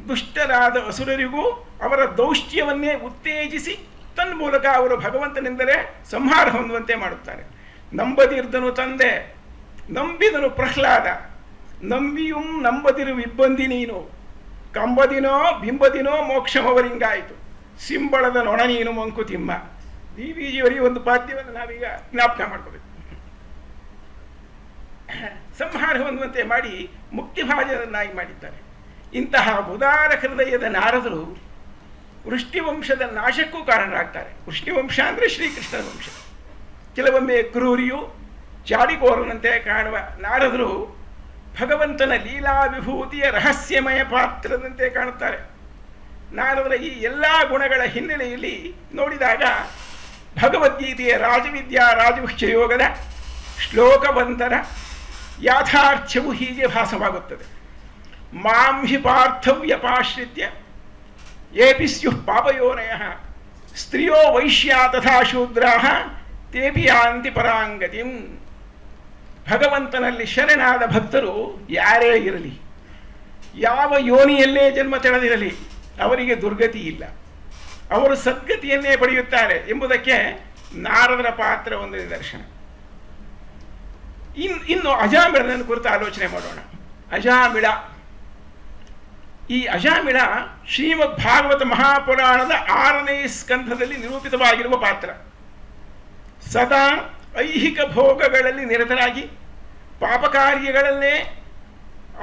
ದುಷ್ಟರಾದ ಅಸುರರಿಗೂ ಅವರ ದೌಷ್ಟ್ಯವನ್ನೇ ಉತ್ತೇಜಿಸಿ ತನ್ಮೂಲಕ ಅವರು ಭಗವಂತನಿಂದಲೇ ಸಂಹಾರ ಹೊಂದುವಂತೆ ಮಾಡುತ್ತಾರೆ. ನಂಬದಿರ್ದನು ತಂದೆ, ನಂಬಿದನು ಪ್ರಹ್ಲಾದ, ನಂಬಿಯೂ ನಂಬದಿರು ಇಬ್ಬಂದಿ ನೀನು, ಕಂಬದಿನೋ ಬಿಂಬದಿನೋ ಮೋಕ್ಷಮವರಿಂಗಾಯಿತು, ಸಿಂಬಳದ ನೊಣ ನೀನು ಮಂಕುತಿಮ್ಮ. ಡಿವಿಜಿಯವರಿಗೆ ಒಂದು ಪಾದ್ಯವನ್ನು ನಾವೀಗ ಜ್ಞಾಪಕ ಮಾಡ್ಕೋಬೇಕು. ಸಂಹಾರ ಹೊಂದುವಂತೆ ಮಾಡಿ ಮುಕ್ತಿಭಾಜನನ್ನಾಗಿ ಮಾಡಿದ್ದಾರೆ. ಇಂತಹ ಉದಾರ ಹೃದಯದ ನಾರದರು ವೃಷ್ಟಿವಂಶದ ನಾಶಕ್ಕೂ ಕಾರಣರಾಗ್ತಾರೆ. ವೃಷ್ಟಿವಂಶ ಅಂದರೆ ಶ್ರೀಕೃಷ್ಣನ ವಂಶ. ಕೆಲವೊಮ್ಮೆ ಕ್ರೂರಿಯು ಚಾಡಿಕೋರನಂತೆ ಕಾಣುವ ನಾರದರು ಭಗವಂತನ ಲೀಲಾ ವಿಭೂತಿಯ ರಹಸ್ಯಮಯ ಪಾತ್ರದಂತೆ ಕಾಣುತ್ತಾರೆ. ನಾರದರ ಈ ಎಲ್ಲ ಗುಣಗಳ ಹಿನ್ನೆಲೆಯಲ್ಲಿ ನೋಡಿದಾಗ ಭಗವದ್ಗೀತೆಯ ರಾಜವಿದ್ಯಾ ರಾಜಭಕ್ಷ್ಯ ಯೋಗದ ಶ್ಲೋಕವಂತರ ಯಾಥಾರ್ಥ್ಯವು ಹೀಗೆ ಭಾಸವಾಗುತ್ತದೆ. ಮಾಂ ಹಿ ಪಾರ್ಥವ್ಯಪಾಶ್ರಿತ್ಯ ಏಪಿ ಸ್ಯುಃ ಪಾಪಯೋನಯಃ ಸ್ತ್ರಿಯೋ ವೈಶ್ಯಾ ತಥಾ ಶೂದ್ರಾಃ ತೇಪಿ ಯಾಂತಿ ಪರಾಂಗತಿಂ. ಭಗವಂತನಲ್ಲಿ ಶರಣಾದ ಭಕ್ತರು ಯಾರೇ ಇರಲಿ, ಯಾವ ಯೋನಿಯಲ್ಲೇ ಜನ್ಮ ತಳೆದಿರಲಿ ಅವರಿಗೆ ದುರ್ಗತಿ ಇಲ್ಲ, ಅವರು ಸದ್ಗತಿಯನ್ನೇ ಪಡೆಯುತ್ತಾರೆ ಎಂಬುದಕ್ಕೆ ನಾರದರ ಪಾತ್ರ ಒಂದು ನಿದರ್ಶನ. ಇನ್ನು ಅಜಾಮಿಳನ ಕುರಿತು ಆಲೋಚನೆ ಮಾಡೋಣ. ಅಜಾಮಿಳ, ಈ ಅಜಾಮಿಳ ಶ್ರೀಮದ್ ಭಾಗವತ ಮಹಾಪುರಾಣದ 6ನೇ ಸ್ಕಂಧದಲ್ಲಿ ನಿರೂಪಿತವಾಗಿರುವ ಪಾತ್ರ. ಸದಾ ಐಹಿಕ ಭೋಗಗಳಲ್ಲಿ ನಿರತರಾಗಿ ಪಾಪಕಾರ್ಯಗಳನ್ನೇ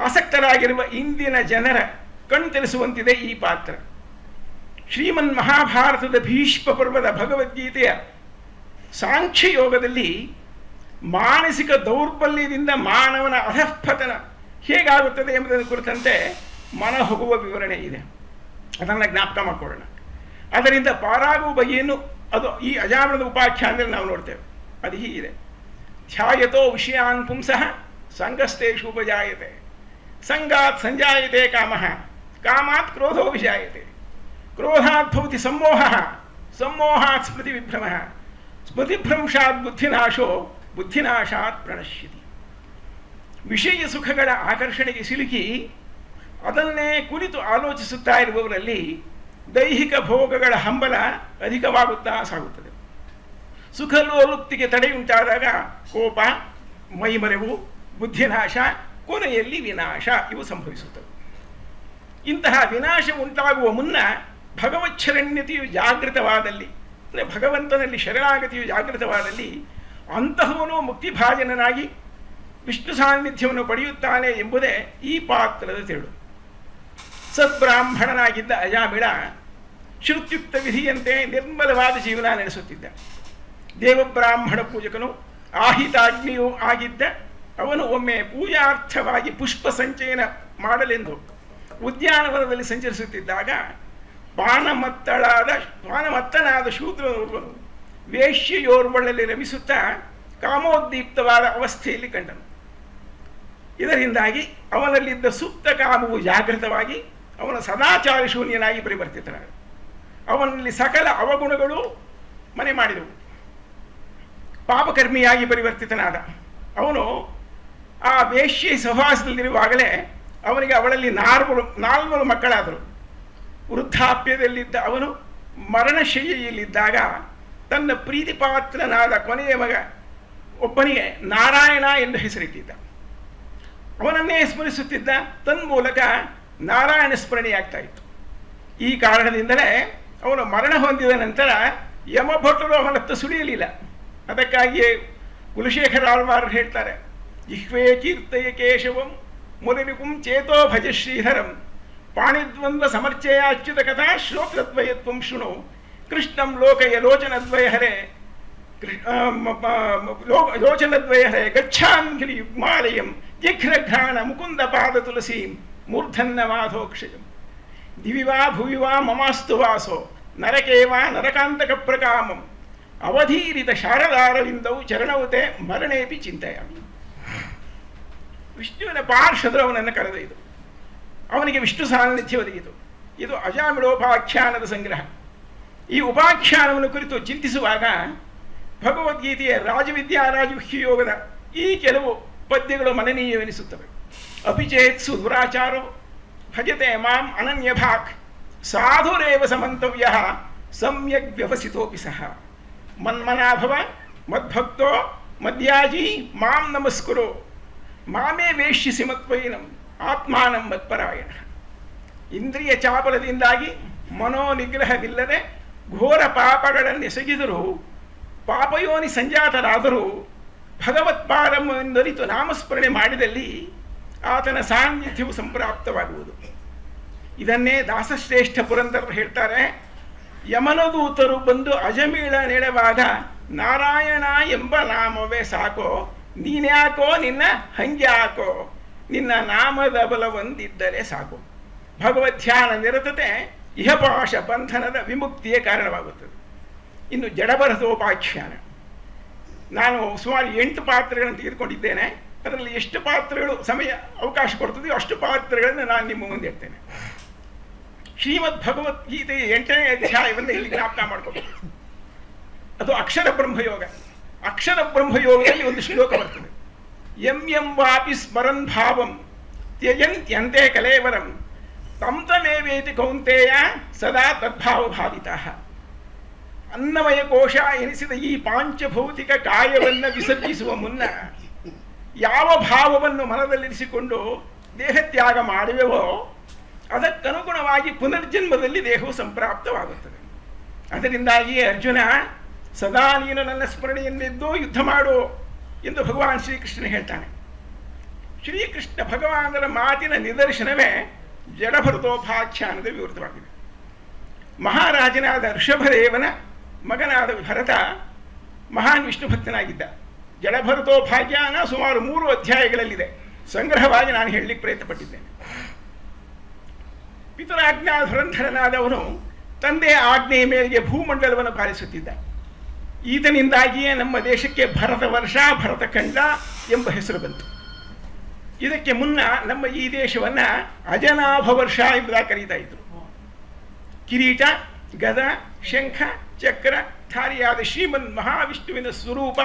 ಆಸಕ್ತರಾಗಿರುವ ಇಂದಿನ ಜನರ ಕಣ್ತೆರೆಸುವಂತಿದೆ ಈ ಪಾತ್ರ. ಶ್ರೀಮನ್ ಮಹಾಭಾರತದ ಭೀಷ್ಮ ಪರ್ವದ ಭಗವದ್ಗೀತೆಯ ಸಾಂಖ್ಯ ಯೋಗದಲ್ಲಿ ಮಾನಸಿಕ ದೌರ್ಬಲ್ಯದಿಂದ ಮಾನವನ ಅಧಃಪತನ ಹೇಗಾಗುತ್ತದೆ ಎಂಬುದನ್ನು ಕುರಿತಂತೆ ಮನ ಹೋಗುವ ವಿವರಣೆ ಇದೆ. ಅದನ್ನು ಜ್ಞಾಪಕ ಮಾಡಿಕೊಳ್ಳೋಣ. ಅದರಿಂದ ಪಾರಾಗುವ ಬಗೆಯನ್ನು ಅದು ಈ ಅಜಾಮಿಳದ ಉಪಾಖ್ಯಾನದಲ್ಲಿ ನಾವು ನೋಡ್ತೇವೆ. ಅದು ಹೀಗಿದೆ: ಧ್ಯಾಯತೋ ವಿಷಯಾನ್ ಪುಂಸಃ ಸಂಗಸ್ತೇಷು ಉಪಜಾಯತೆ, ಸಂಗಾತ್ ಸಂಜಾಯತೆ ಕಾಮಃ, ಕಾಮಾತ್ ಕ್ರೋಧೋ ವಿಜಾಯತೆ, ಕ್ರೋಧಾತ್ ಭವತಿ ಸಮ್ಮೋಹಃ, ಸಮ್ಮೋಹಾತ್ ಸ್ಮೃತಿ ವಿಭ್ರಮಃ, ಸ್ಮೃತಿಭ್ರಂಶಾತ್ ಬುದ್ಧಿನಾಶೋ, ಬುದ್ಧಿನಾಶಾತ್ ಪ್ರಣಶ್ಯತಿ. ವಿಷಯ ಸುಖಗಳ ಆಕರ್ಷಣೆಗೆ ಸಿಲುಕಿ ಅದನ್ನೇ ಕುರಿತು ಆಲೋಚಿಸುತ್ತಾ ಇರುವವರಲ್ಲಿ ದೈಹಿಕ ಭೋಗಗಳ ಹಂಬಲ ಅಧಿಕವಾಗುತ್ತಾ ಸಾಗುತ್ತದೆ. ಸುಖಲೋಲುಪ್ತಿಗೆ ತಡೆಯುಂಟಾದಾಗ ಕೋಪ, ಮೈಮರೆವು, ಬುದ್ಧಿನಾಶ, ಕೊನೆಯಲ್ಲಿ ವಿನಾಶ ಇವು ಸಂಭವಿಸುತ್ತವೆ. ಇಂತಹ ವಿನಾಶ ಉಂಟಾಗುವ ಮುನ್ನ ಭಗವಚ್ಛರಣ್ಯತೆಯು ಜಾಗೃತವಾದಲ್ಲಿ, ಅಂದರೆ ಭಗವಂತನಲ್ಲಿ ಶರಣಾಗತಿಯು ಜಾಗೃತವಾದಲ್ಲಿ ಅಂತಹವನು ಮುಕ್ತಿಭಾಜನನಾಗಿ ವಿಷ್ಣು ಸಾನ್ನಿಧ್ಯವನ್ನು ಪಡೆಯುತ್ತಾನೆ ಎಂಬುದೇ ಈ ಪಾತ್ರದ ತಿರುಳು. ಸದ್ಬ್ರಾಹ್ಮಣನಾಗಿದ್ದ ಅಜಾಮಿಳ ಶ್ರುತ್ಯುಕ್ತ ವಿಧಿಯಂತೆ ನಿರ್ಮಲವಾದ ಜೀವನ ನಡೆಸುತ್ತಿದ್ದ. ದೇವಬ್ರಾಹ್ಮಣ ಪೂಜಕನು, ಆಹಿತಾಗ್ನಿಯೂ ಆಗಿದ್ದ ಅವನು ಒಮ್ಮೆ ಪೂಜಾರ್ಥವಾಗಿ ಪುಷ್ಪ ಸಂಚಯನ ಮಾಡಲೆಂದು ಉದ್ಯಾನವನದಲ್ಲಿ ಸಂಚರಿಸುತ್ತಿದ್ದಾಗ ಪಾನಮತ್ತನಾದ ಶೂದ್ರನೋರ್ವನು ವೇಶ್ಯೆಯೋರ್ವಳಲ್ಲಿ ರಮಿಸುತ್ತಾ ಕಾಮೋದ್ದೀಪ್ತವಾದ ಅವಸ್ಥೆಯಲ್ಲಿ ಕಂಡನು. ಇದರಿಂದಾಗಿ ಅವನಲ್ಲಿದ್ದ ಸುಪ್ತ ಕಾಮವು ಜಾಗೃತವಾಗಿ ಅವನ ಸದಾಚಾರ ಶೂನ್ಯನಾಗಿ ಪರಿವರ್ತಿತನಾದ. ಅವನಲ್ಲಿ ಸಕಲ ಅವಗುಣಗಳು ಮನೆ ಮಾಡಿದವು. ಪಾಪಕರ್ಮಿಯಾಗಿ ಪರಿವರ್ತಿತನಾದ ಅವನು ಆ ವೇಶ್ಯೆ ಸಹವಾಸದಲ್ಲಿರುವಾಗಲೇ ಅವನಿಗೆ ಅವಳಲ್ಲಿ ನಾಲ್ವರು ಮಕ್ಕಳಾದರು. ವೃದ್ಧಾಪ್ಯದಲ್ಲಿದ್ದ ಅವನು ಮರಣಶಯ್ಯೆಯಲ್ಲಿದ್ದಾಗ ತನ್ನ ಪ್ರೀತಿಪಾತ್ರನಾದ ಕೊನೆಯ ಮಗ ಒಬ್ಬನಿಗೆ ನಾರಾಯಣ ಎಂದು ಹೆಸರಿಟ್ಟಿದ್ದ. ಅವನನ್ನೇ ಸ್ಮರಿಸುತ್ತಿದ್ದ. ತನ್ಮೂಲಕ ನಾರಾಯಣ ಸ್ಮರಣೆಯಾಗ್ತಾ ಇತ್ತು. ಈ ಕಾರಣದಿಂದಲೇ ಅವನು ಮರಣ ಹೊಂದಿದ ನಂತರ ಯಮಭಟರು ಅವನತ್ತ ಸುಳಿಯಲಿಲ್ಲ. ಅದಕ್ಕಾಗಿಯೇ ಕುಲಶೇಖರ ಆಳ್ವಾರ್ ಹೇಳ್ತಾರೆ: ಜಿಹ್ವೇ ಕೀರ್ತಯ ಕೇಶವಂ ಮುನಿರಿಪುಂ ಚೇತೋ ಭಜ ಶ್ರೀಧರಂ ಪಾಣಿದ್ವಂದ್ವ ಸಮರ್ಚಯಾಚ್ಯುತ ಕಥಾ ಶ್ರೋತ್ರದ್ವಯತ್ವಂ ಶೃಣು ಕೃಷ್ಣಂ ಲೋಕಯ ಲೋಚನದ್ವಯ ಹರೆ ಲೋಚನದ್ವಯ ಹರೆ ಗಚ್ಛಾಂಘ್ರಿ ಯುಗ್ಮಾಲಯಂ ಜಿಘ್ರಘ್ರಾಣ ಮುಕುಂದ ಪಾದ ತುಳಸೀಂ ಮೂರ್ಧನ್ನ ಮಾಧೋಕ್ಷಯಂ ದಿವಿವಾ ಭುವಿವಾ ಮಮಾಸ್ತು ವಾಸೋ ನರಕೇವಾ ನರಕಾಂತಕ ಪ್ರಕಾಮಂ ಅವಧೀರಿತ ಶಾರದಾರವಿಂದವು ಚರಣವುತೆ ಮರಣೇಪಿ ಚಿಂತೆಯಾಮಿ. ವಿಷ್ಣುವಿನ ಪಾರ್ಷದರು ಅವನನ್ನು ಕರೆದೊಯ್ದು ಅವನಿಗೆ ವಿಷ್ಣು ಸಾನ್ನಿಧ್ಯ ಒದಗಿತು. ಇದು ಅಜಾಮಿಳೋಪಾಖ್ಯಾನದ ಸಂಗ್ರಹ. ಈ ಉಪಾಖ್ಯಾನವನ್ನು ಕುರಿತು ಚಿಂತಿಸುವಾಗ ಭಗವದ್ಗೀತೆಯ ರಾಜವಿದ್ಯಾ ರಾಜಗುಹ್ಯಯೋಗದ ಈ ಕೆಲವು ಪದ್ಯಗಳು ಮನನೀಯವೆನಿಸುತ್ತವೆ. ಅಪಿಚೇತ್ಸು ದುರಾಚಾರೋ ಭಜತೆ ಮಾಂ ಅನನ್ಯಭಾಕ್ ಸಾಧುರೇವ ಸಮಂತವ್ಯ ಸಮ್ಯಕ್ ವ್ಯವಸಿತೋಪಿ ಸಹ ಮನ್ಮನಾಭವ ಮದ್ಭಕ್ತೋ ಮದ್ಯಾಜಿ ಮಾಂ ನಮಸ್ಕುರೋ ಮಾಮೇ ವೇಶ್ಯಸಿ ಮತ್ವೈನಂ ಆತ್ಮಾನಂ ಮತ್ಪರಾಯಣ. ಇಂದ್ರಿಯ ಚಾಪಲದಿಂದಾಗಿ ಮನೋನಿಗ್ರಹವಿಲ್ಲದೆ ಘೋರ ಪಾಪಗಳನ್ನೆಸಗಿದರೂ ಪಾಪಯೋನಿ ಸಂಜಾತರಾದರೂ ಭಗವತ್ಪಾರಮ್ಮೆಂದರಿತು ನಾಮಸ್ಮರಣೆ ಮಾಡಿದಲ್ಲಿ ಆತನ ಸಾನ್ನಿಧ್ಯವು ಸಂಪ್ರಾಪ್ತವಾಗುವುದು. ಇದನ್ನೇ ದಾಸಶ್ರೇಷ್ಠ ಪುರಂದರರು ಹೇಳ್ತಾರೆ: ಯಮನದೂತರು ಬಂದು ಅಜಮೀಳ ನೆಳೆವಾಗ ನಾರಾಯಣ ಎಂಬ ನಾಮವೇ ಸಾಕೋ, ನೀನ್ಯಾಕೋ ನಿನ್ನ ಹಂಗ್ಯಾಕೋ, ನಿನ್ನ ನಾಮದ ಬಲವೊಂದಿದ್ದರೆ ಸಾಕು. ಭಗವದ್ಧ್ಯಾನ ನಿರತತೆ ಇಹಪಾಶ ಬಂಧನದ ವಿಮುಕ್ತಿಯ ಕಾರಣವಾಗುತ್ತದೆ. ಇನ್ನು ಜಡಭರತೋಪಾಖ್ಯಾನ. ನಾನು ಸುಮಾರು 8 ಪಾತ್ರಗಳನ್ನು ತೆಗೆದುಕೊಂಡಿದ್ದೇನೆ. ಅದರಲ್ಲಿ ಎಷ್ಟು ಪಾತ್ರಗಳು ಸಮಯ ಅವಕಾಶ ಕೊಡ್ತದೆಯೋ ಅಷ್ಟು ಪಾತ್ರಗಳನ್ನು ನಾನು ನಿಮ್ಮ ಮುಂದೆ ಇರ್ತೇನೆ. ಶ್ರೀಮದ್ ಭಗವದ್ಗೀತೆಯ 8ನೇ ಅಧ್ಯಾಯವನ್ನು ಇಲ್ಲಿ ಜ್ಞಾಪಕ ಮಾಡ್ಕೋಬೇಕು. ಅದು ಅಕ್ಷರ ಬ್ರಹ್ಮಯೋಗ. ಅಕ್ಷರ ಬ್ರಹ್ಮಯೋಗದಲ್ಲಿ ಒಂದು ಶ್ಲೋಕ ಬರ್ತದೆ: ಎಂ ವಾಪಿ ಸ್ಮರನ್ ಭಾವಂ ತ್ಯಜಂತ್ಯಂತೆ ಕಲೇವರಂ ತಂ ತಮೇವೇತಿ ಕೌಂತೆಯ ಸದಾ ತದ್ಭಾವಭಾವಿತಃ. ಅನ್ನಮಯ ಕೋಶ ಎನಿಸಿದ ಈ ಪಾಂಚಭೌತಿಕ ಕಾಯವನ್ನು ವಿಸರ್ಜಿಸುವ ಮುನ್ನ ಯಾವ ಭಾವವನ್ನು ಮನದಲ್ಲಿರಿಸಿಕೊಂಡು ದೇಹತ್ಯಾಗ ಮಾಡುವೆವೋ ಅದಕ್ಕನುಗುಣವಾಗಿ ಪುನರ್ಜನ್ಮದಲ್ಲಿ ದೇಹವು ಸಂಪ್ರಾಪ್ತವಾಗುತ್ತದೆ. ಅದರಿಂದಾಗಿ ಅರ್ಜುನ ಸದಾ ನೀನು ನನ್ನ ಸ್ಮರಣೆಯನ್ನೆದ್ದು ಯುದ್ಧ ಮಾಡು ಎಂದು ಭಗವಾನ್ ಶ್ರೀಕೃಷ್ಣ ಹೇಳ್ತಾನೆ. ಶ್ರೀಕೃಷ್ಣ ಭಗವಾನರ ಮಾತಿನ ನಿದರ್ಶನವೇ ಜಡಭರತೋಪಾಖ್ಯಾನದ ವಿವೃತವಾಗಿದೆ. ಮಹಾರಾಜನಾದ ಋಷಭದೇವನ ಮಗನಾದ ಭರತ ಮಹಾನ್ ವಿಷ್ಣು ಭಕ್ತನಾಗಿದ್ದ. ಜಡಭರತೋಪಾಖ್ಯಾನ ಸುಮಾರು 3 ಅಧ್ಯಾಯಗಳಲ್ಲಿದೆ. ಸಂಗ್ರಹವಾಗಿ ನಾನು ಹೇಳಲಿಕ್ಕೆ ಪ್ರಯತ್ನಪಟ್ಟಿದ್ದೇನೆ. ಪಿತರಾಜ್ಞಾಧುರಂಧರನಾದವನು ತಂದೆಯ ಆಜ್ಞೆಯ ಮೇರೆಗೆ ಭೂಮಂಡಲವನ್ನು ಪಾಲಿಸುತ್ತಿದ್ದ. ಈತನಿಂದಾಗಿಯೇ ನಮ್ಮ ದೇಶಕ್ಕೆ ಭರತ ವರ್ಷ, ಭರತಖಂಡ ಎಂಬ ಹೆಸರು ಬಂತು. ಇದಕ್ಕೆ ಮುನ್ನ ನಮ್ಮ ಈ ದೇಶವನ್ನು ಅಜನಾಭ ವರ್ಷ ಎಂಬುದಾಗಿ ಕರೀತಾ ಇದ್ರು. ಕಿರೀಟ, ಗದ, ಶಂಖ, ಚಕ್ರ ಧಾರಿಯಾದ ಶ್ರೀಮನ್ ಮಹಾವಿಷ್ಣುವಿನ ಸ್ವರೂಪ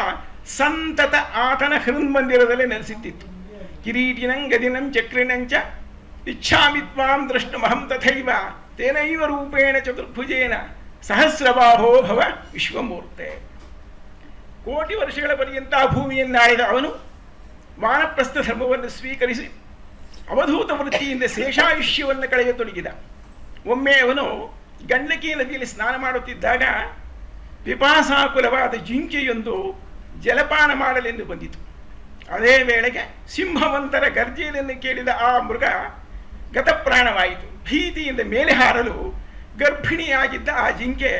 ಸಂತತ ಆತನ ಹೃನ್ಮಂದಿರದಲ್ಲಿ ನೆಲೆಸಿತ್ತಿತ್ತು. ಕಿರೀಟಿನಂ ಗದಿನಂ ಚಕ್ರಿಣಂಚ ಇಚ್ಛಾಮಿ ತ್ವಾಂ ದ್ರಷ್ಟುಮಹಂ ತಥೈವ ತೇನೈವ ರೂಪೇಣ ಚತುರ್ಭುಜೇನ ಸಹಸ್ರಬಾಹೋ ಭವ ವಿಶ್ವಮೂರ್ತೆ. ಕೋಟಿ ವರ್ಷಗಳ ಪರ್ಯಂತ ಭೂಮಿಯನ್ನಾಳಿದ ಅವನು ವಾನಪ್ರಸ್ಥ ಧರ್ಮವನ್ನು ಸ್ವೀಕರಿಸಿ ಅವಧೂತ ವೃತ್ತಿಯಿಂದ ಶೇಷಾಯುಷ್ಯವನ್ನು ಕಳೆಯತೊಡಗಿದ. ಒಮ್ಮೆ ಅವನು ಗಂಡಕಿ ನದಿಯಲ್ಲಿ ಸ್ನಾನ ಮಾಡುತ್ತಿದ್ದಾಗ ಪಿಪಾಸಾಕುಲವಾದ ಜಿಂಕೆಯೊಂದು ಜಲಪಾನ ಮಾಡಲೆಂದು ಬಂದಿತು. ಅದೇ ವೇಳೆಗೆ ಸಿಂಹವಂತರ ಗರ್ಜನೆಯನ್ನು ಕೇಳಿದ ಆ ಮೃಗ ಗತಪ್ರಾಣವಾಯಿತು. ಭೀತಿಯಿಂದ ಮೇಲೆ ಹಾರಲು ಗರ್ಭಿಣಿಯಾಗಿದ್ದ ಆ ಜಿಂಕೆ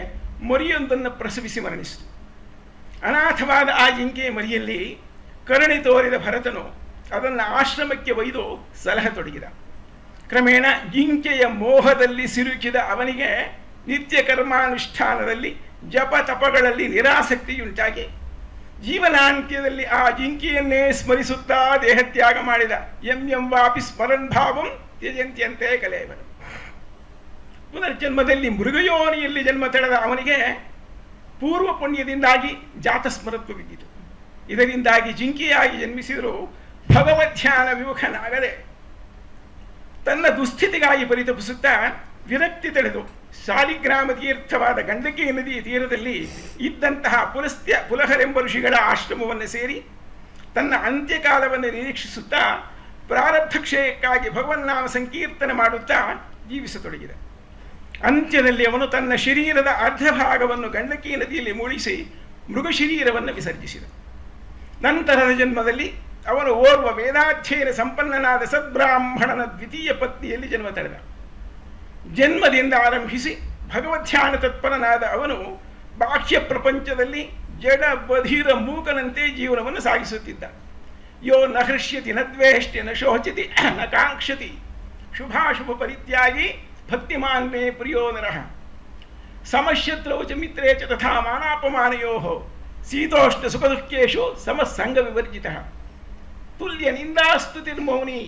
ಮರಿಯೊಂದನ್ನು ಪ್ರಸವಿಸಿ ಮರಣಿಸಿತು. ಅನಾಥವಾದ ಆ ಜಿಂಕೆಯ ಮರಿಯಲ್ಲಿ ಕರುಣೆ ತೋರಿದ ಭರತನು ಅದನ್ನು ಆಶ್ರಮಕ್ಕೆ ಒಯ್ದು ಸಲಹತೊಡಗಿದ. ಕ್ರಮೇಣ ಜಿಂಕೆಯ ಮೋಹದಲ್ಲಿ ಸಿಲುಕಿದ ಅವನಿಗೆ ನಿತ್ಯ ಕರ್ಮಾನುಷ್ಠಾನದಲ್ಲಿ ಜಪ ತಪಗಳಲ್ಲಿ ನಿರಾಸಕ್ತಿಯುಂಟಾಗಿ ಜೀವನಾಂತ್ಯದಲ್ಲಿ ಆ ಜಿಂಕೆಯನ್ನೇ ಸ್ಮರಿಸುತ್ತಾ ದೇಹತ್ಯಾಗ ಮಾಡಿದ. ಎಂ ವಾಪಿ ಸ್ಮರನ್ ಭಾವಂ ತ್ಯಜಂತ್ಯಂತೆ ಕಲೇವರಂ. ಪುನರ್ಜನ್ಮದಲ್ಲಿ ಮೃಗಯೋನಿಯಲ್ಲಿ ಜನ್ಮ ತಳೆದ ಅವನಿಗೆ ಪೂರ್ವ ಪುಣ್ಯದಿಂದಾಗಿ ಜಾತಸ್ಮರತ್ವವಿದ್ದಿತು. ಇದರಿಂದಾಗಿ ಜಿಂಕೆಯಾಗಿ ಜನ್ಮಿಸಿದರೂ ಭಗವಧ್ಯಾನ ವಿಮುಖನಾಗದೆ ತನ್ನ ದುಸ್ಥಿತಿಗಾಗಿ ಪರಿತಪಿಸುತ್ತಾ ವಿರಕ್ತಿ ತಳೆದು ಶಾಲಿಗ್ರಾಮ ತೀರ್ಥವಾದ ಗಂಡಕಿ ನದಿಯ ತೀರದಲ್ಲಿ ಇದ್ದಂತಹ ಪುಲಹರೆಂಬ ಋಷಿಗಳ ಆಶ್ರಮವನ್ನು ಸೇರಿ ತನ್ನ ಅಂತ್ಯಕಾಲವನ್ನು ನಿರೀಕ್ಷಿಸುತ್ತಾ ಪ್ರಾರಬ್ಧಕ್ಷಯಕ್ಕಾಗಿ ಭಗವನ್ನಾಮ ಸಂಕೀರ್ತನೆ ಮಾಡುತ್ತಾ ಜೀವಿಸತೊಡಗಿದ. ಅಂತ್ಯದಲ್ಲಿ ಅವನು ತನ್ನ ಶರೀರದ ಅರ್ಧ ಭಾಗವನ್ನು ಗಂಡಕಿ ನದಿಯಲ್ಲಿ ಮುಳುಗಿಸಿ ಮೃಗ ಶರೀರವನ್ನು ವಿಸರ್ಜಿಸಿದ. ನಂತರದ ಜನ್ಮದಲ್ಲಿ ಅವನು ಓರ್ವ ವೇದಾಧ್ಯಯನ ಸಂಪನ್ನನಾದ ಸದ್ಬ್ರಾಹ್ಮಣನ ದ್ವಿತೀಯ ಪತ್ನಿಯಲ್ಲಿ ಜನ್ಮ ತಳೆದ. ಜನ್ಮದಿಂದ ಆರಂಭಿಸಿ ಭಗವಧ್ಯಾನ ತತ್ಪರನಾದ ಅವನು ಬಾಹ್ಯ ಪ್ರಪಂಚದಲ್ಲಿ ಜಡ ಬಧಿರ ಮೂಕನಂತೆ ಜೀವನವನ್ನು ಸಾಗಿಸುತ್ತಿದ್ದ. ಯೋ ನ ಹೃಷ್ಯತಿ ನ ದ್ವೇಷ್ಟಿ ನ ಶೋಚತಿ ನ ಕಾಂಕ್ಷತಿ ಶುಭಾಶುಭ ಪರಿತ್ಯಾಗಿ ಭಕ್ತಿಮಾನ್ ಮೇ ಪ್ರಿಯೋ ನರಃ ಸಮಶತ್ರೌ ಚ ಮಿತ್ರೇ ಚ ತಥಾ ಮಾನಾಪಮಾನಯೋ ಶೀತೋಷ್ಣ ಸುಖದುಃಖೇಶು ಸಮಸಂಗ ವಿವರ್ಜಿತಃ ತುಲ್ಯ ನಿಂದಾಸ್ತುತಿರ್ಮೌನಿ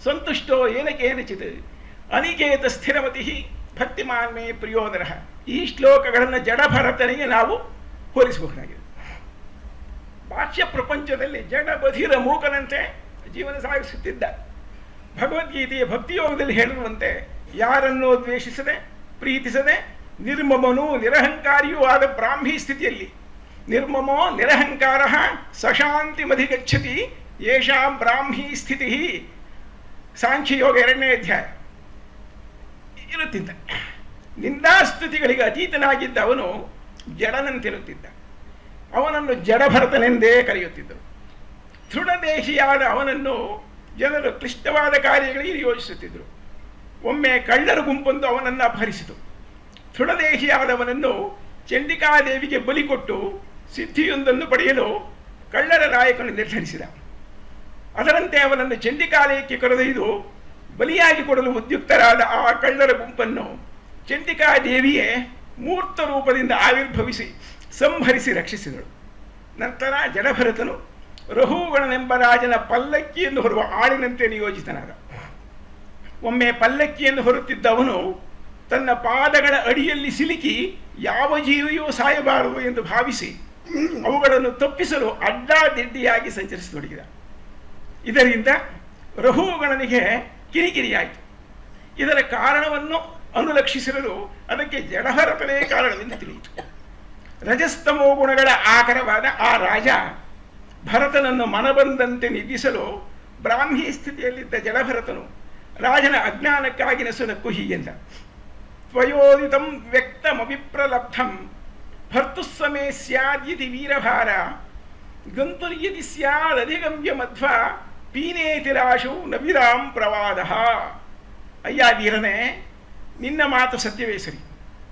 ಸಂತುಷ್ಟೋ ಏನ ಕೇನಚಿತ್ ಅನಿಕೇತ ಸ್ಥಿರಮತಿ ಭಕ್ತಿಮಾನ್ ಮೇ ಪ್ರಿಯೋ ನರಃ. ಈ ಶ್ಲೋಕಗಳನ್ನು ಜಡಭರತನಿಗೆ ನಾವು ಹೋಲಿಸಬಹುದಾಗಿದೆ. ಬಾಹ್ಯ ಪ್ರಪಂಚದಲ್ಲಿ ಜಡ ಬಧಿರ ಮೂಕನಂತೆ ಜೀವನ ಸಾಗಿಸುತ್ತಿದ್ದ. ಭಗವದ್ಗೀತೆಯ ಭಕ್ತಿಯೋಗದಲ್ಲಿ ಹೇಳಿರುವಂತೆ ಯಾರನ್ನೂ ದ್ವೇಷಿಸದೆ ಪ್ರೀತಿಸದೆ ನಿರ್ಮಮನೂ ನಿರಹಂಕಾರಿಯೂ ಆದ ಬ್ರಾಹ್ಮಿ ಸ್ಥಿತಿಯಲ್ಲಿ ನಿರ್ಮಮೋ ನಿರಹಂಕಾರ ಸಶಾಂತಿಮಧಿಗಚ್ಚತಿ ಯೇಷಾಂ ಬ್ರಾಹ್ಮಿ ಸ್ಥಿತಿ ಸಾಂಖ್ಯಯೋಗ 2ನೇ ಅಧ್ಯಾಯ ಇರುತ್ತಿದ್ದ. ನಿಂದಾಸ್ತುತಿಗಳಿಗೆ ಅತೀತನಾಗಿದ್ದ ಅವನು ಜಡನಂತಿರುತ್ತಿದ್ದ. ಅವನನ್ನು ಜಡಭರತನೆಂದೇ ಕರೆಯುತ್ತಿದ್ದರು. ದೃಢದೇಹಿಯಾದ ಅವನನ್ನು ಜನರು ಕ್ಲಿಷ್ಟವಾದ ಕಾರ್ಯಗಳಿಗೆ ಯೋಚಿಸುತ್ತಿದ್ದರು. ಒಮ್ಮೆ ಕಳ್ಳರ ಗುಂಪೊಂದು ಅವನನ್ನು ಅಪಹರಿಸಿತು. ದೃಢದೇಹಿಯಾದವನನ್ನು ಚಂಡಿಕಾದೇವಿಗೆ ಬಲಿ ಕೊಟ್ಟು ಸಿದ್ಧಿಯೊಂದನ್ನು ಪಡೆಯಲು ಕಳ್ಳರ ನಾಯಕನು ನಿರ್ಧರಿಸಿದ. ಅದರಂತೆ ಅವನನ್ನು ಚಂಡಿಕಾಲಯಕ್ಕೆ ಕರೆದೊಯ್ದು ಬಲಿಯಾಗಿ ಕೊಡಲು ಉದ್ಯುಕ್ತರಾದ ಆ ಕಳ್ಳರ ಗುಂಪನ್ನು ಚಂಡಿಕಾದೇವಿಯೇ ಮೂರ್ತ ರೂಪದಿಂದ ಆವಿರ್ಭವಿಸಿ ಸಂಹರಿಸಿ ರಕ್ಷಿಸಿದಳು. ನಂತರ ಜಡಭರತನು ರಹುಗಣನೆಂಬ ರಾಜನ ಪಲ್ಲಕ್ಕಿಯನ್ನು ಹೊರುವ ಆಳಿನಂತೆ ನಿಯೋಜಿತನಾದ. ಒಮ್ಮೆ ಪಲ್ಲಕ್ಕಿಯನ್ನು ಹೊರುತ್ತಿದ್ದವನು ತನ್ನ ಪಾದಗಳ ಅಡಿಯಲ್ಲಿ ಸಿಲುಕಿ ಯಾವ ಜೀವಿಯೂ ಸಾಯಬಾರದು ಎಂದು ಭಾವಿಸಿ ಅವುಗಳನ್ನು ತಪ್ಪಿಸಲು ಅಡ್ಡಾದಿಡ್ಡಿಯಾಗಿ ಸಂಚರಿಸತೊಡಗಿದ. ಇದರಿಂದ ರಹುಗಣನಿಗೆ ಕಿರಿಕಿರಿಯಾಯಿತು. ಇದರ ಕಾರಣವನ್ನು ಅನುಲಕ್ಷಿಸಿರಲು ಅದಕ್ಕೆ ಜಡಭರತನೇ ಕಾರಣವೆಂದು ತಿಳಿಯಿತು. ರಜಸ್ತಮೋ ಗುಣಗಳ ಆಕರವಾದ ಆ ರಾಜ ಭರತನನ್ನು ಮನಬಂದಂತೆ ನಿಂದಿಸಲು ಬ್ರಾಹ್ಮಿ ಸ್ಥಿತಿಯಲ್ಲಿದ್ದ ಜಡಭರತನು ರಾಜನ ಅಜ್ಞಾನಕ್ಕಾಗಿ ನಸುನಕ್ಕು ಹೀಗೆಂದ: ತ್ವಯೋದಿತಂ ವ್ಯಕ್ತಮವಿಪ್ರಲಬ್ಧಂ ಭರ್ತುಸ್ಸಮೇ ಸ್ಯಾದ್ಯತಿ ವೀರಭಾರ ಗಂತುರ್ಯದಿ ಸ್ಯಾದಧಿಗಮ್ಯ ಮಧ್ವ ಪೀನೇತಿರಾಶು ನವಿರಾಂ ಪ್ರವಾದ. ಅಯ್ಯ ವೀರನೇ, ನಿನ್ನ ಮಾತು ಸತ್ಯವೇ ಸರಿ.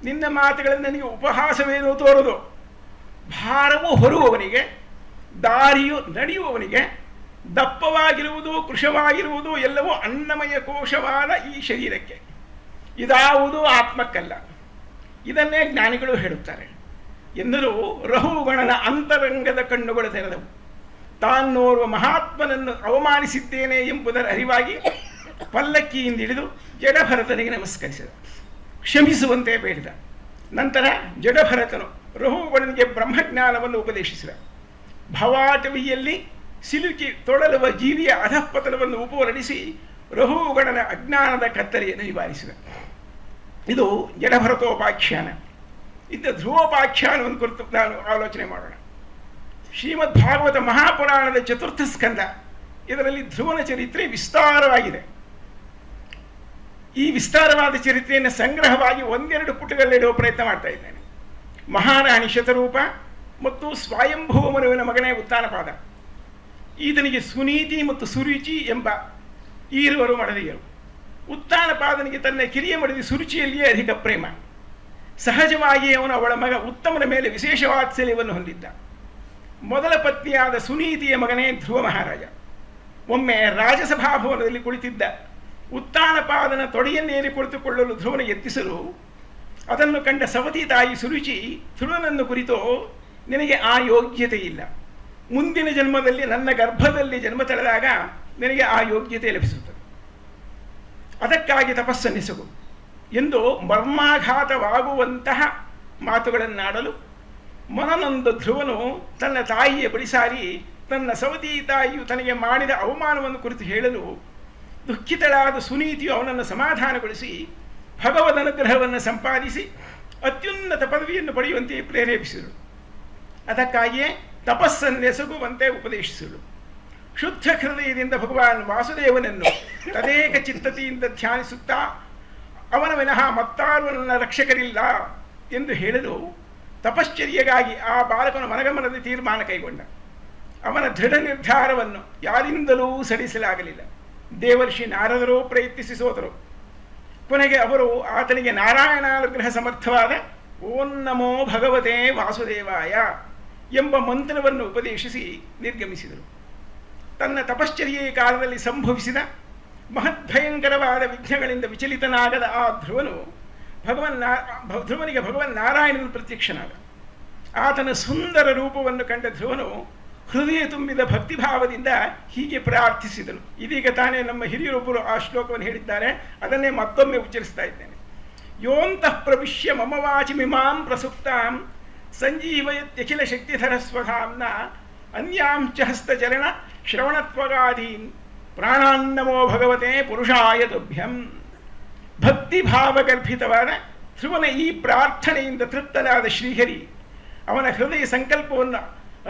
ನಿನ್ನ ಮಾತುಗಳಲ್ಲಿ ನನಗೆ ಉಪಹಾಸವೇನೂ ತೋರದು. ಭಾರವು ಹೊರುವವನಿಗೆ, ದಾರಿಯು ನಡೆಯುವವನಿಗೆ, ದಪ್ಪವಾಗಿರುವುದು ಕೃಶವಾಗಿರುವುದು ಎಲ್ಲವೂ ಅನ್ನಮಯ ಕೋಶವಾದ ಈ ಶರೀರಕ್ಕೆ. ಇದಾವುದು ಆತ್ಮಕ್ಕಲ್ಲ. ಇದನ್ನೇ ಜ್ಞಾನಿಗಳು ಹೇಳುತ್ತಾರೆ. ಎಂದರೂ ರಹುಗಣನ ಅಂತರಂಗದ ಕಣ್ಣುಗಳು ತೆರೆದವು. ತಾನೋರ್ವ ಮಹಾತ್ಮನನ್ನು ಅವಮಾನಿಸಿದ್ದೇನೆ ಎಂಬುದರ ಅರಿವಾಗಿ ಪಲ್ಲಕ್ಕಿಯಿಂದ ಇಳಿದು ಜಡಭರತನಿಗೆ ನಮಸ್ಕರಿಸಿದ, ಕ್ಷಮಿಸುವಂತೆ ಬೇಡಿದ. ನಂತರ ಜಡಭರತನು ರಹುಗಣನಿಗೆ ಬ್ರಹ್ಮಜ್ಞಾನವನ್ನು ಉಪದೇಶಿಸಿದ. ಭವಾಟವಿಯಲ್ಲಿ ಸಿಲುಕಿ ತೊಡಲುವ ಜೀವಿಯ ಅಧಃಪತನವನ್ನು ಉಪವರ್ಣಿಸಿ ರಹುಗಣನ ಅಜ್ಞಾನದ ಕತ್ತಲೆಯನ್ನು ನಿವಾರಿಸಿದ. ಇದು ಜಡಭರತೋಪಾಖ್ಯಾನ. ಇದ್ದ ಧ್ರುವೋಪಾಖ್ಯಾನವನ್ನು ಕುರಿತು ನಾನು ಆಲೋಚನೆ ಮಾಡೋಣ. ಶ್ರೀಮದ್ ಭಾಗವತ ಮಹಾಪುರಾಣದ ಚತುರ್ಥ ಸ್ಕಂದ, ಇದರಲ್ಲಿ ಧ್ರುವನ ಚರಿತ್ರೆ ವಿಸ್ತಾರವಾಗಿದೆ. ಈ ವಿಸ್ತಾರವಾದ ಚರಿತ್ರೆಯನ್ನು ಸಂಗ್ರಹವಾಗಿ ಒಂದೆರಡು ಪುಟಗಳಲ್ಲಿಡುವ ಪ್ರಯತ್ನ ಮಾಡ್ತಾ ಇದ್ದೇನೆ. ಮಹಾರಾಣಿ ಶತರೂಪ ಮತ್ತು ಸ್ವಯಂಭುವ ಮನುವಿನ ಮಗನೇ ಉತ್ತಾನಪಾದ. ಈತನಿಗೆ ಸುನೀತಿ ಮತ್ತು ಸುರುಚಿ ಎಂಬ ಈರುವರು ಮಡದಿಯರು. ಉತ್ತಾನಪಾದನಿಗೆ ತನ್ನ ಕಿರಿಯ ಮಡದಿ ಸುರುಚಿಯಲ್ಲಿಯೇ ಅಧಿಕ ಪ್ರೇಮ. ಸಹಜವಾಗಿ ಅವನು ಅವಳ ಮಗ ಉತ್ತಮನ ಮೇಲೆ ವಿಶೇಷ ವಾತ್ಸಲ್ಯವನ್ನು ಹೊಂದಿದ್ದ. ಮೊದಲ ಪತ್ನಿಯಾದ ಸುನೀತಿಯ ಮಗನೇ ಧ್ರುವ ಮಹಾರಾಜ. ಒಮ್ಮೆ ರಾಜಸಭಾಭವನದಲ್ಲಿ ಕುಳಿತಿದ್ದ ಉತ್ತಾನಪಾದನ ತೊಡೆಯನ್ನೇರಿ ಕುಳಿತುಕೊಳ್ಳಲು ಧ್ರುವನ ಯತ್ನಿಸಲು ಅದನ್ನು ಕಂಡ ಸವತಿ ತಾಯಿ ಸುರುಚಿ ಧ್ರುವನನ್ನು ಕುರಿತು, ನಿನಗೆ ಆ ಯೋಗ್ಯತೆ ಇಲ್ಲ. ಮುಂದಿನ ಜನ್ಮದಲ್ಲಿ ನನ್ನ ಗರ್ಭದಲ್ಲಿ ಜನ್ಮ ತಳೆದಾಗ ನಿನಗೆ ಆ ಯೋಗ್ಯತೆ ಲಭಿಸುತ್ತದೆ. ಅದಕ್ಕಾಗಿ ತಪಸ್ಸನ್ನಿಸು ಎಂದು ಮರ್ಮಾಘಾತವಾಗುವಂತಹ ಮಾತುಗಳನ್ನಾಡಲು ಮನನೊಂದ ಧ್ರುವನು ತನ್ನ ತಾಯಿಯ ಬಳಿ ಸಾರಿ ತನ್ನ ಸವತಿ ತಾಯಿಯು ತನಗೆ ಮಾಡಿದ ಅವಮಾನವನ್ನು ಕುರಿತು ಹೇಳಲು ದುಃಖಿತಳಾದ ಸುನೀತಿಯು ಅವನನ್ನು ಸಮಾಧಾನಗೊಳಿಸಿ ಭಗವದ್ ಅನುಗ್ರಹವನ್ನು ಸಂಪಾದಿಸಿ ಅತ್ಯುನ್ನತ ಪದವಿಯನ್ನು ಪಡೆಯುವಂತೆ ಪ್ರೇರೇಪಿಸಿದಳು. ಅದಕ್ಕಾಗಿಯೇ ತಪಸ್ಸನ್ನೆಸಗುವಂತೆ ಉಪದೇಶಿಸಿದಳು. ಶುದ್ಧ ಹೃದಯದಿಂದ ಭಗವಾನ್ ವಾಸುದೇವನನ್ನು ತದೇಕ ಚಿತ್ತತೆಯಿಂದ ಧ್ಯಾನಿಸುತ್ತಾ ಅವನ ವಿನಃ ಮತ್ತಾರ್ವನ ರಕ್ಷಕರಿಲ್ಲ ಎಂದು ಹೇಳಲು ತಪಶ್ಚರ್ಯೆಗಾಗಿ ಆ ಬಾಲಕನ ಮನಗಮನದ ತೀರ್ಮಾನ ಕೈಗೊಂಡ. ಅವನ ದೃಢ ನಿರ್ಧಾರವನ್ನು ಯಾರಿಂದಲೂ ಸಡಿಸಲಾಗಲಿಲ್ಲ. ದೇವರ್ಷಿ ನಾರದರು ಪ್ರಯತ್ನಿಸಿ ಸೋತರು. ಕೊನೆಗೆ ಅವರು ಆತನಿಗೆ ನಾರಾಯಣಾನುಗ್ರಹ ಸಮರ್ಥವಾದ ಓಂ ನಮೋ ಭಗವತೆ ವಾಸುದೇವಾಯ ಎಂಬ ಮಂತ್ರವನ್ನು ಉಪದೇಶಿಸಿ ನಿರ್ಗಮಿಸಿದರು. ತನ್ನ ತಪಶ್ಚರ್ಯೆಯ ಕಾಲದಲ್ಲಿ ಸಂಭವಿಸಿದ ಮಹದ್ಭಯಂಕರವಾದ ವಿಘ್ನಗಳಿಂದ ವಿಚಲಿತನಾಗದ ಆ ಧ್ರುವನಿಗೆ ಭಗವನ್ ನಾರಾಯಣನು ಪ್ರತ್ಯಕ್ಷನಾದ. ಆತನ ಸುಂದರ ರೂಪವನ್ನು ಕಂಡ ಧ್ರುವನು ಹೃದಯ ತುಂಬಿದ ಭಕ್ತಿಭಾವದಿಂದ ಹೀಗೆ ಪ್ರಾರ್ಥಿಸಿದನು. ಇದೀಗ ತಾನೇ ನಮ್ಮ ಹಿರಿಯರೊಬ್ಬರು ಆ ಶ್ಲೋಕವನ್ನು ಹೇಳಿದ್ದಾರೆ, ಅದನ್ನೇ ಮತ್ತೊಮ್ಮೆ ಉಚ್ಚರಿಸ್ತಾ ಇದ್ದೇನೆ. ಯೋಂತಃ ಪ್ರವಿಶ್ಯ ಮಮ ವಾಚಿಮಿಮಾಂ ಪ್ರಸುಪ್ತಾಂ ಸಂಜೀವಯತ್ಯಖಿಲ ಶಕ್ತಿಧರ ಸ್ವಧಾಂನ ಅನ್ಯಾಂಚ ಹಸ್ತಚರಣ ಶ್ರವಣತ್ವಗಾದೀನ್ ಪ್ರಾಣಾನ್ನಮೋ ಭಗವತೆ ಪುರುಷಾಯ ತುಭ್ಯಂ. ಭಕ್ತಿಭಾವಗರ್ಭಿತವಾದ ಧ್ರುವನ ಈ ಪ್ರಾರ್ಥನೆಯಿಂದ ತೃಪ್ತನಾದ ಶ್ರೀಹರಿ ಅವನ ಹೃದಯ ಸಂಕಲ್ಪವನ್ನು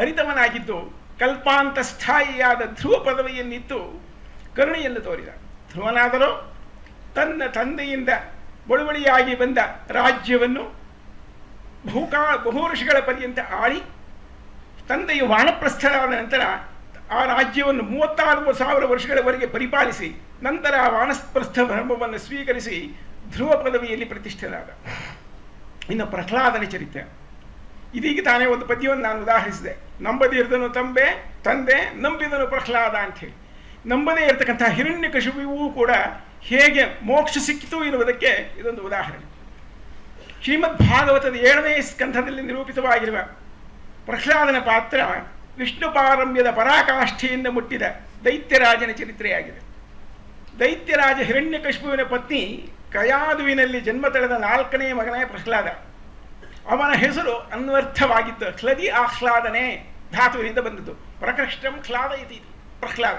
ಅರಿತವನಾಗಿದ್ದು ಕಲ್ಪಾಂತ ಸ್ಥಾಯಿಯಾದ ಧ್ರುವ ಪದವಿಯನ್ನಿತ್ತು ಕರುಣೆಯನ್ನು ತೋರಿದ. ಧ್ರುವನಾದರೂ ತನ್ನ ತಂದೆಯಿಂದ ಬಳುವಳಿಯಾಗಿ ಬಂದ ರಾಜ್ಯವನ್ನು ಬಹುವರ್ಷಗಳ ಪರ್ಯಂತ ಆಳಿ ತಂದೆಯು ವಾನಪ್ರಸ್ಥರಾದ ನಂತರ ಆ ರಾಜ್ಯವನ್ನು 36,000 ವರ್ಷಗಳವರೆಗೆ ಪರಿಪಾಲಿಸಿ ನಂತರ ಆ ವಾನಪ್ರಸ್ಥ ಧರ್ಮವನ್ನು ಸ್ವೀಕರಿಸಿ ಧ್ರುವ ಪದವಿಯಲ್ಲಿ ಪ್ರತಿಷ್ಠರಾದ. ಇನ್ನು ಪ್ರಹ್ಲಾದನ ಚರಿತ್ರೆ. ಇದೀಗ ತಾನೇ ಒಂದು ಪದ್ಯವನ್ನು ನಾನು ಉದಾಹರಿಸಿದೆ. ನಂಬದಿರ್ದನು ತಂದೆ ನಂಬಿದನು ಪ್ರಹ್ಲಾದ ಅಂಥೇಳಿ. ನಂಬದೇ ಇರತಕ್ಕಂಥ ಹಿರಣ್ಯಕಶಿಪುವೂ ಕೂಡ ಹೇಗೆ ಮೋಕ್ಷ ಸಿಕ್ಕಿತು ಎನ್ನುವುದಕ್ಕೆ ಇದೊಂದು ಉದಾಹರಣೆ. ಶ್ರೀಮದ್ ಭಾಗವತದ 7ನೇ ಸ್ಕಂಧದಲ್ಲಿ ನಿರೂಪಿತವಾಗಿರುವ ಪ್ರಹ್ಲಾದನ ಪಾತ್ರ ವಿಷ್ಣು ಪಾರಮ್ಯದ ಪರಾಕಾಷ್ಠೆಯಿಂದ ಮುಟ್ಟಿದ ದೈತ್ಯರಾಜನ ಚರಿತ್ರೆಯಾಗಿದೆ. ದೈತ್ಯರಾಜ ಹಿರಣ್ಯಕಶಿಪುವಿನ ಪತ್ನಿ ಕಯಾದುವಿನಲ್ಲಿ ಜನ್ಮ ತಳೆದ 4ನೇ ಮಗನೇ ಪ್ರಹ್ಲಾದ. ಅವನ ಹೆಸರು ಅನ್ವರ್ಥವಾಗಿದ್ದ ಕ್ಲದಿ ಆಹ್ಲಾದನೆ ಧಾತುವಿನಿಂದ ಬಂದದ್ದು. ಪ್ರಕೃಷ್ಟಂ ಕ್ಲಾದಯತಿ ಪ್ರಹ್ಲಾದ.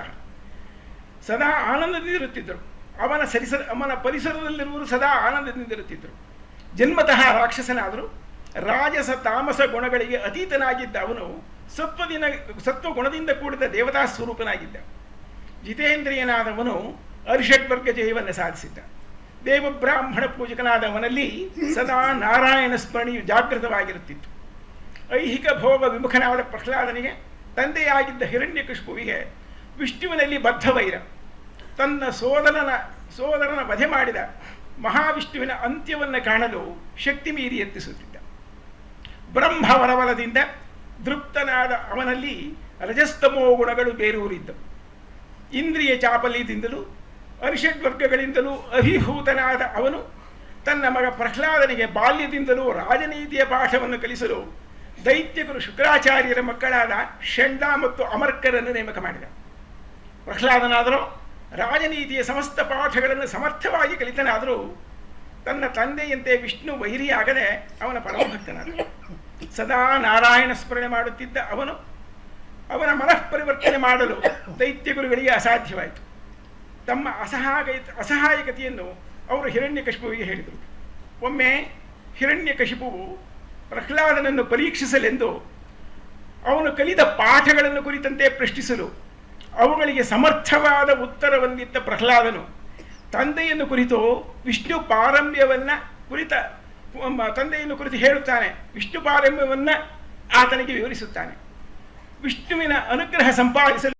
ಸದಾ ಆನಂದದಿಂದಿರುತ್ತಿದ್ದರು. ಅವನ ಪರಿಸರದಲ್ಲಿರುವರು ಸದಾ ಆನಂದದಿಂದಿರುತ್ತಿದ್ದರು. ಜನ್ಮತಃ ರಾಕ್ಷಸನಾದರೂ ರಾಜಸ ತಾಮಸ ಗುಣಗಳಿಗೆ ಅತೀತನಾಗಿದ್ದ ಅವನು ಸತ್ವಗುಣದಿಂದ ಕೂಡಿದ ದೇವತಾ ಸ್ವರೂಪನಾಗಿದ್ದ. ಜಿತೇಂದ್ರಿಯನಾದವನು ಅರಿಷಡ್ವರ್ಗ ಜಯವನ್ನು ಸಾಧಿಸಿದ್ದ. ದೇವಬ್ರಾಹ್ಮಣ ಪೂಜಕನಾದವನಲ್ಲಿ ಸದಾ ನಾರಾಯಣ ಸ್ಮರಣೆಯು ಜಾಗೃತವಾಗಿರುತ್ತಿತ್ತು. ಐಹಿಕ ಭೋಗ ವಿಮುಖನಾದ ಪ್ರಹ್ಲಾದನಿಗೆ ತಂದೆಯಾಗಿದ್ದ ಹಿರಣ್ಯಕಶಿಪುವಿಗೆ ವಿಷ್ಣುವಿನಲ್ಲಿ ಬದ್ಧವೈರ. ತನ್ನ ಸೋದರನ ವಧೆ ಮಾಡಿದ ಮಹಾವಿಷ್ಣುವಿನ ಅಂತ್ಯವನ್ನು ಕಾಣಲು ಶಕ್ತಿ ಮೀರಿ ಯತ್ನಿಸುತ್ತಿದ್ದ. ಬ್ರಹ್ಮವರವಲದಿಂದ ದೃಪ್ತನಾದ ಅವನಲ್ಲಿ ರಜಸ್ತಮೋ ಗುಣಗಳು ಬೇರೂರಿದ್ದವು. ಇಂದ್ರಿಯ ಚಾಪಲ್ಯದಿಂದಲೂ ಅರಿಷಡ್ವರ್ಗಗಳಿಂದಲೂ ಅಭಿಭೂತನಾದ ಅವನು ತನ್ನ ಮಗ ಪ್ರಹ್ಲಾದನಿಗೆ ಬಾಲ್ಯದಿಂದಲೂ ರಾಜನೀತಿಯ ಪಾಠವನ್ನು ಕಲಿಸಲು ದೈತ್ಯಗುರು ಶುಕ್ರಾಚಾರ್ಯರ ಮಕ್ಕಳಾದ ಷಂಡ ಮತ್ತು ಅಮರ್ಕರನ್ನು ನೇಮಕ ಮಾಡಿದ. ಪ್ರಹ್ಲಾದನಾದರೂ ರಾಜನೀತಿಯ ಸಮಸ್ತ ಪಾಠಗಳನ್ನು ಸಮರ್ಥವಾಗಿ ಕಲಿತನಾದರೂ ತನ್ನ ತಂದೆಯಂತೆ ವಿಷ್ಣು ವೈರಿಯಾಗದೆ ಅವನ ಪರಮಭಕ್ತನಾದ. ಸದಾ ನಾರಾಯಣ ಸ್ಮರಣೆ ಮಾಡುತ್ತಿದ್ದ ಅವನ ಮನಃಪರಿವರ್ತನೆ ಮಾಡಲು ದೈತ್ಯಗುರುಗಳಿಗೆ ಅಸಾಧ್ಯವಾಯಿತು. ತಮ್ಮ ಅಸಹಾಯಕತೆಯನ್ನು ಅವರು ಹಿರಣ್ಯಕಶಿಪುವಿಗೆ ಹೇಳಿದರು. ಒಮ್ಮೆ ಹಿರಣ್ಯಕಶಿಪುವು ಪ್ರಹ್ಲಾದನನ್ನು ಪರೀಕ್ಷಿಸಲೆಂದು ಅವನು ಕಲಿತ ಪಾಠಗಳನ್ನು ಕುರಿತಂತೆ ಪ್ರಶ್ನಿಸಲು ಅವುಗಳಿಗೆ ಸಮರ್ಥವಾದ ಉತ್ತರವನ್ನಿತ್ತ ಪ್ರಹ್ಲಾದನು ತಂದೆಯನ್ನು ಕುರಿತು ವಿಷ್ಣು ಪಾರಮ್ಯವನ್ನು ಹೇಳುತ್ತಾನೆ. ವಿಷ್ಣು ಪಾರಮ್ಯವನ್ನು ಆತನಿಗೆ ವಿವರಿಸುತ್ತಾನೆ. ವಿಷ್ಣುವಿನ ಅನುಗ್ರಹ ಸಂಪಾದಿಸಲು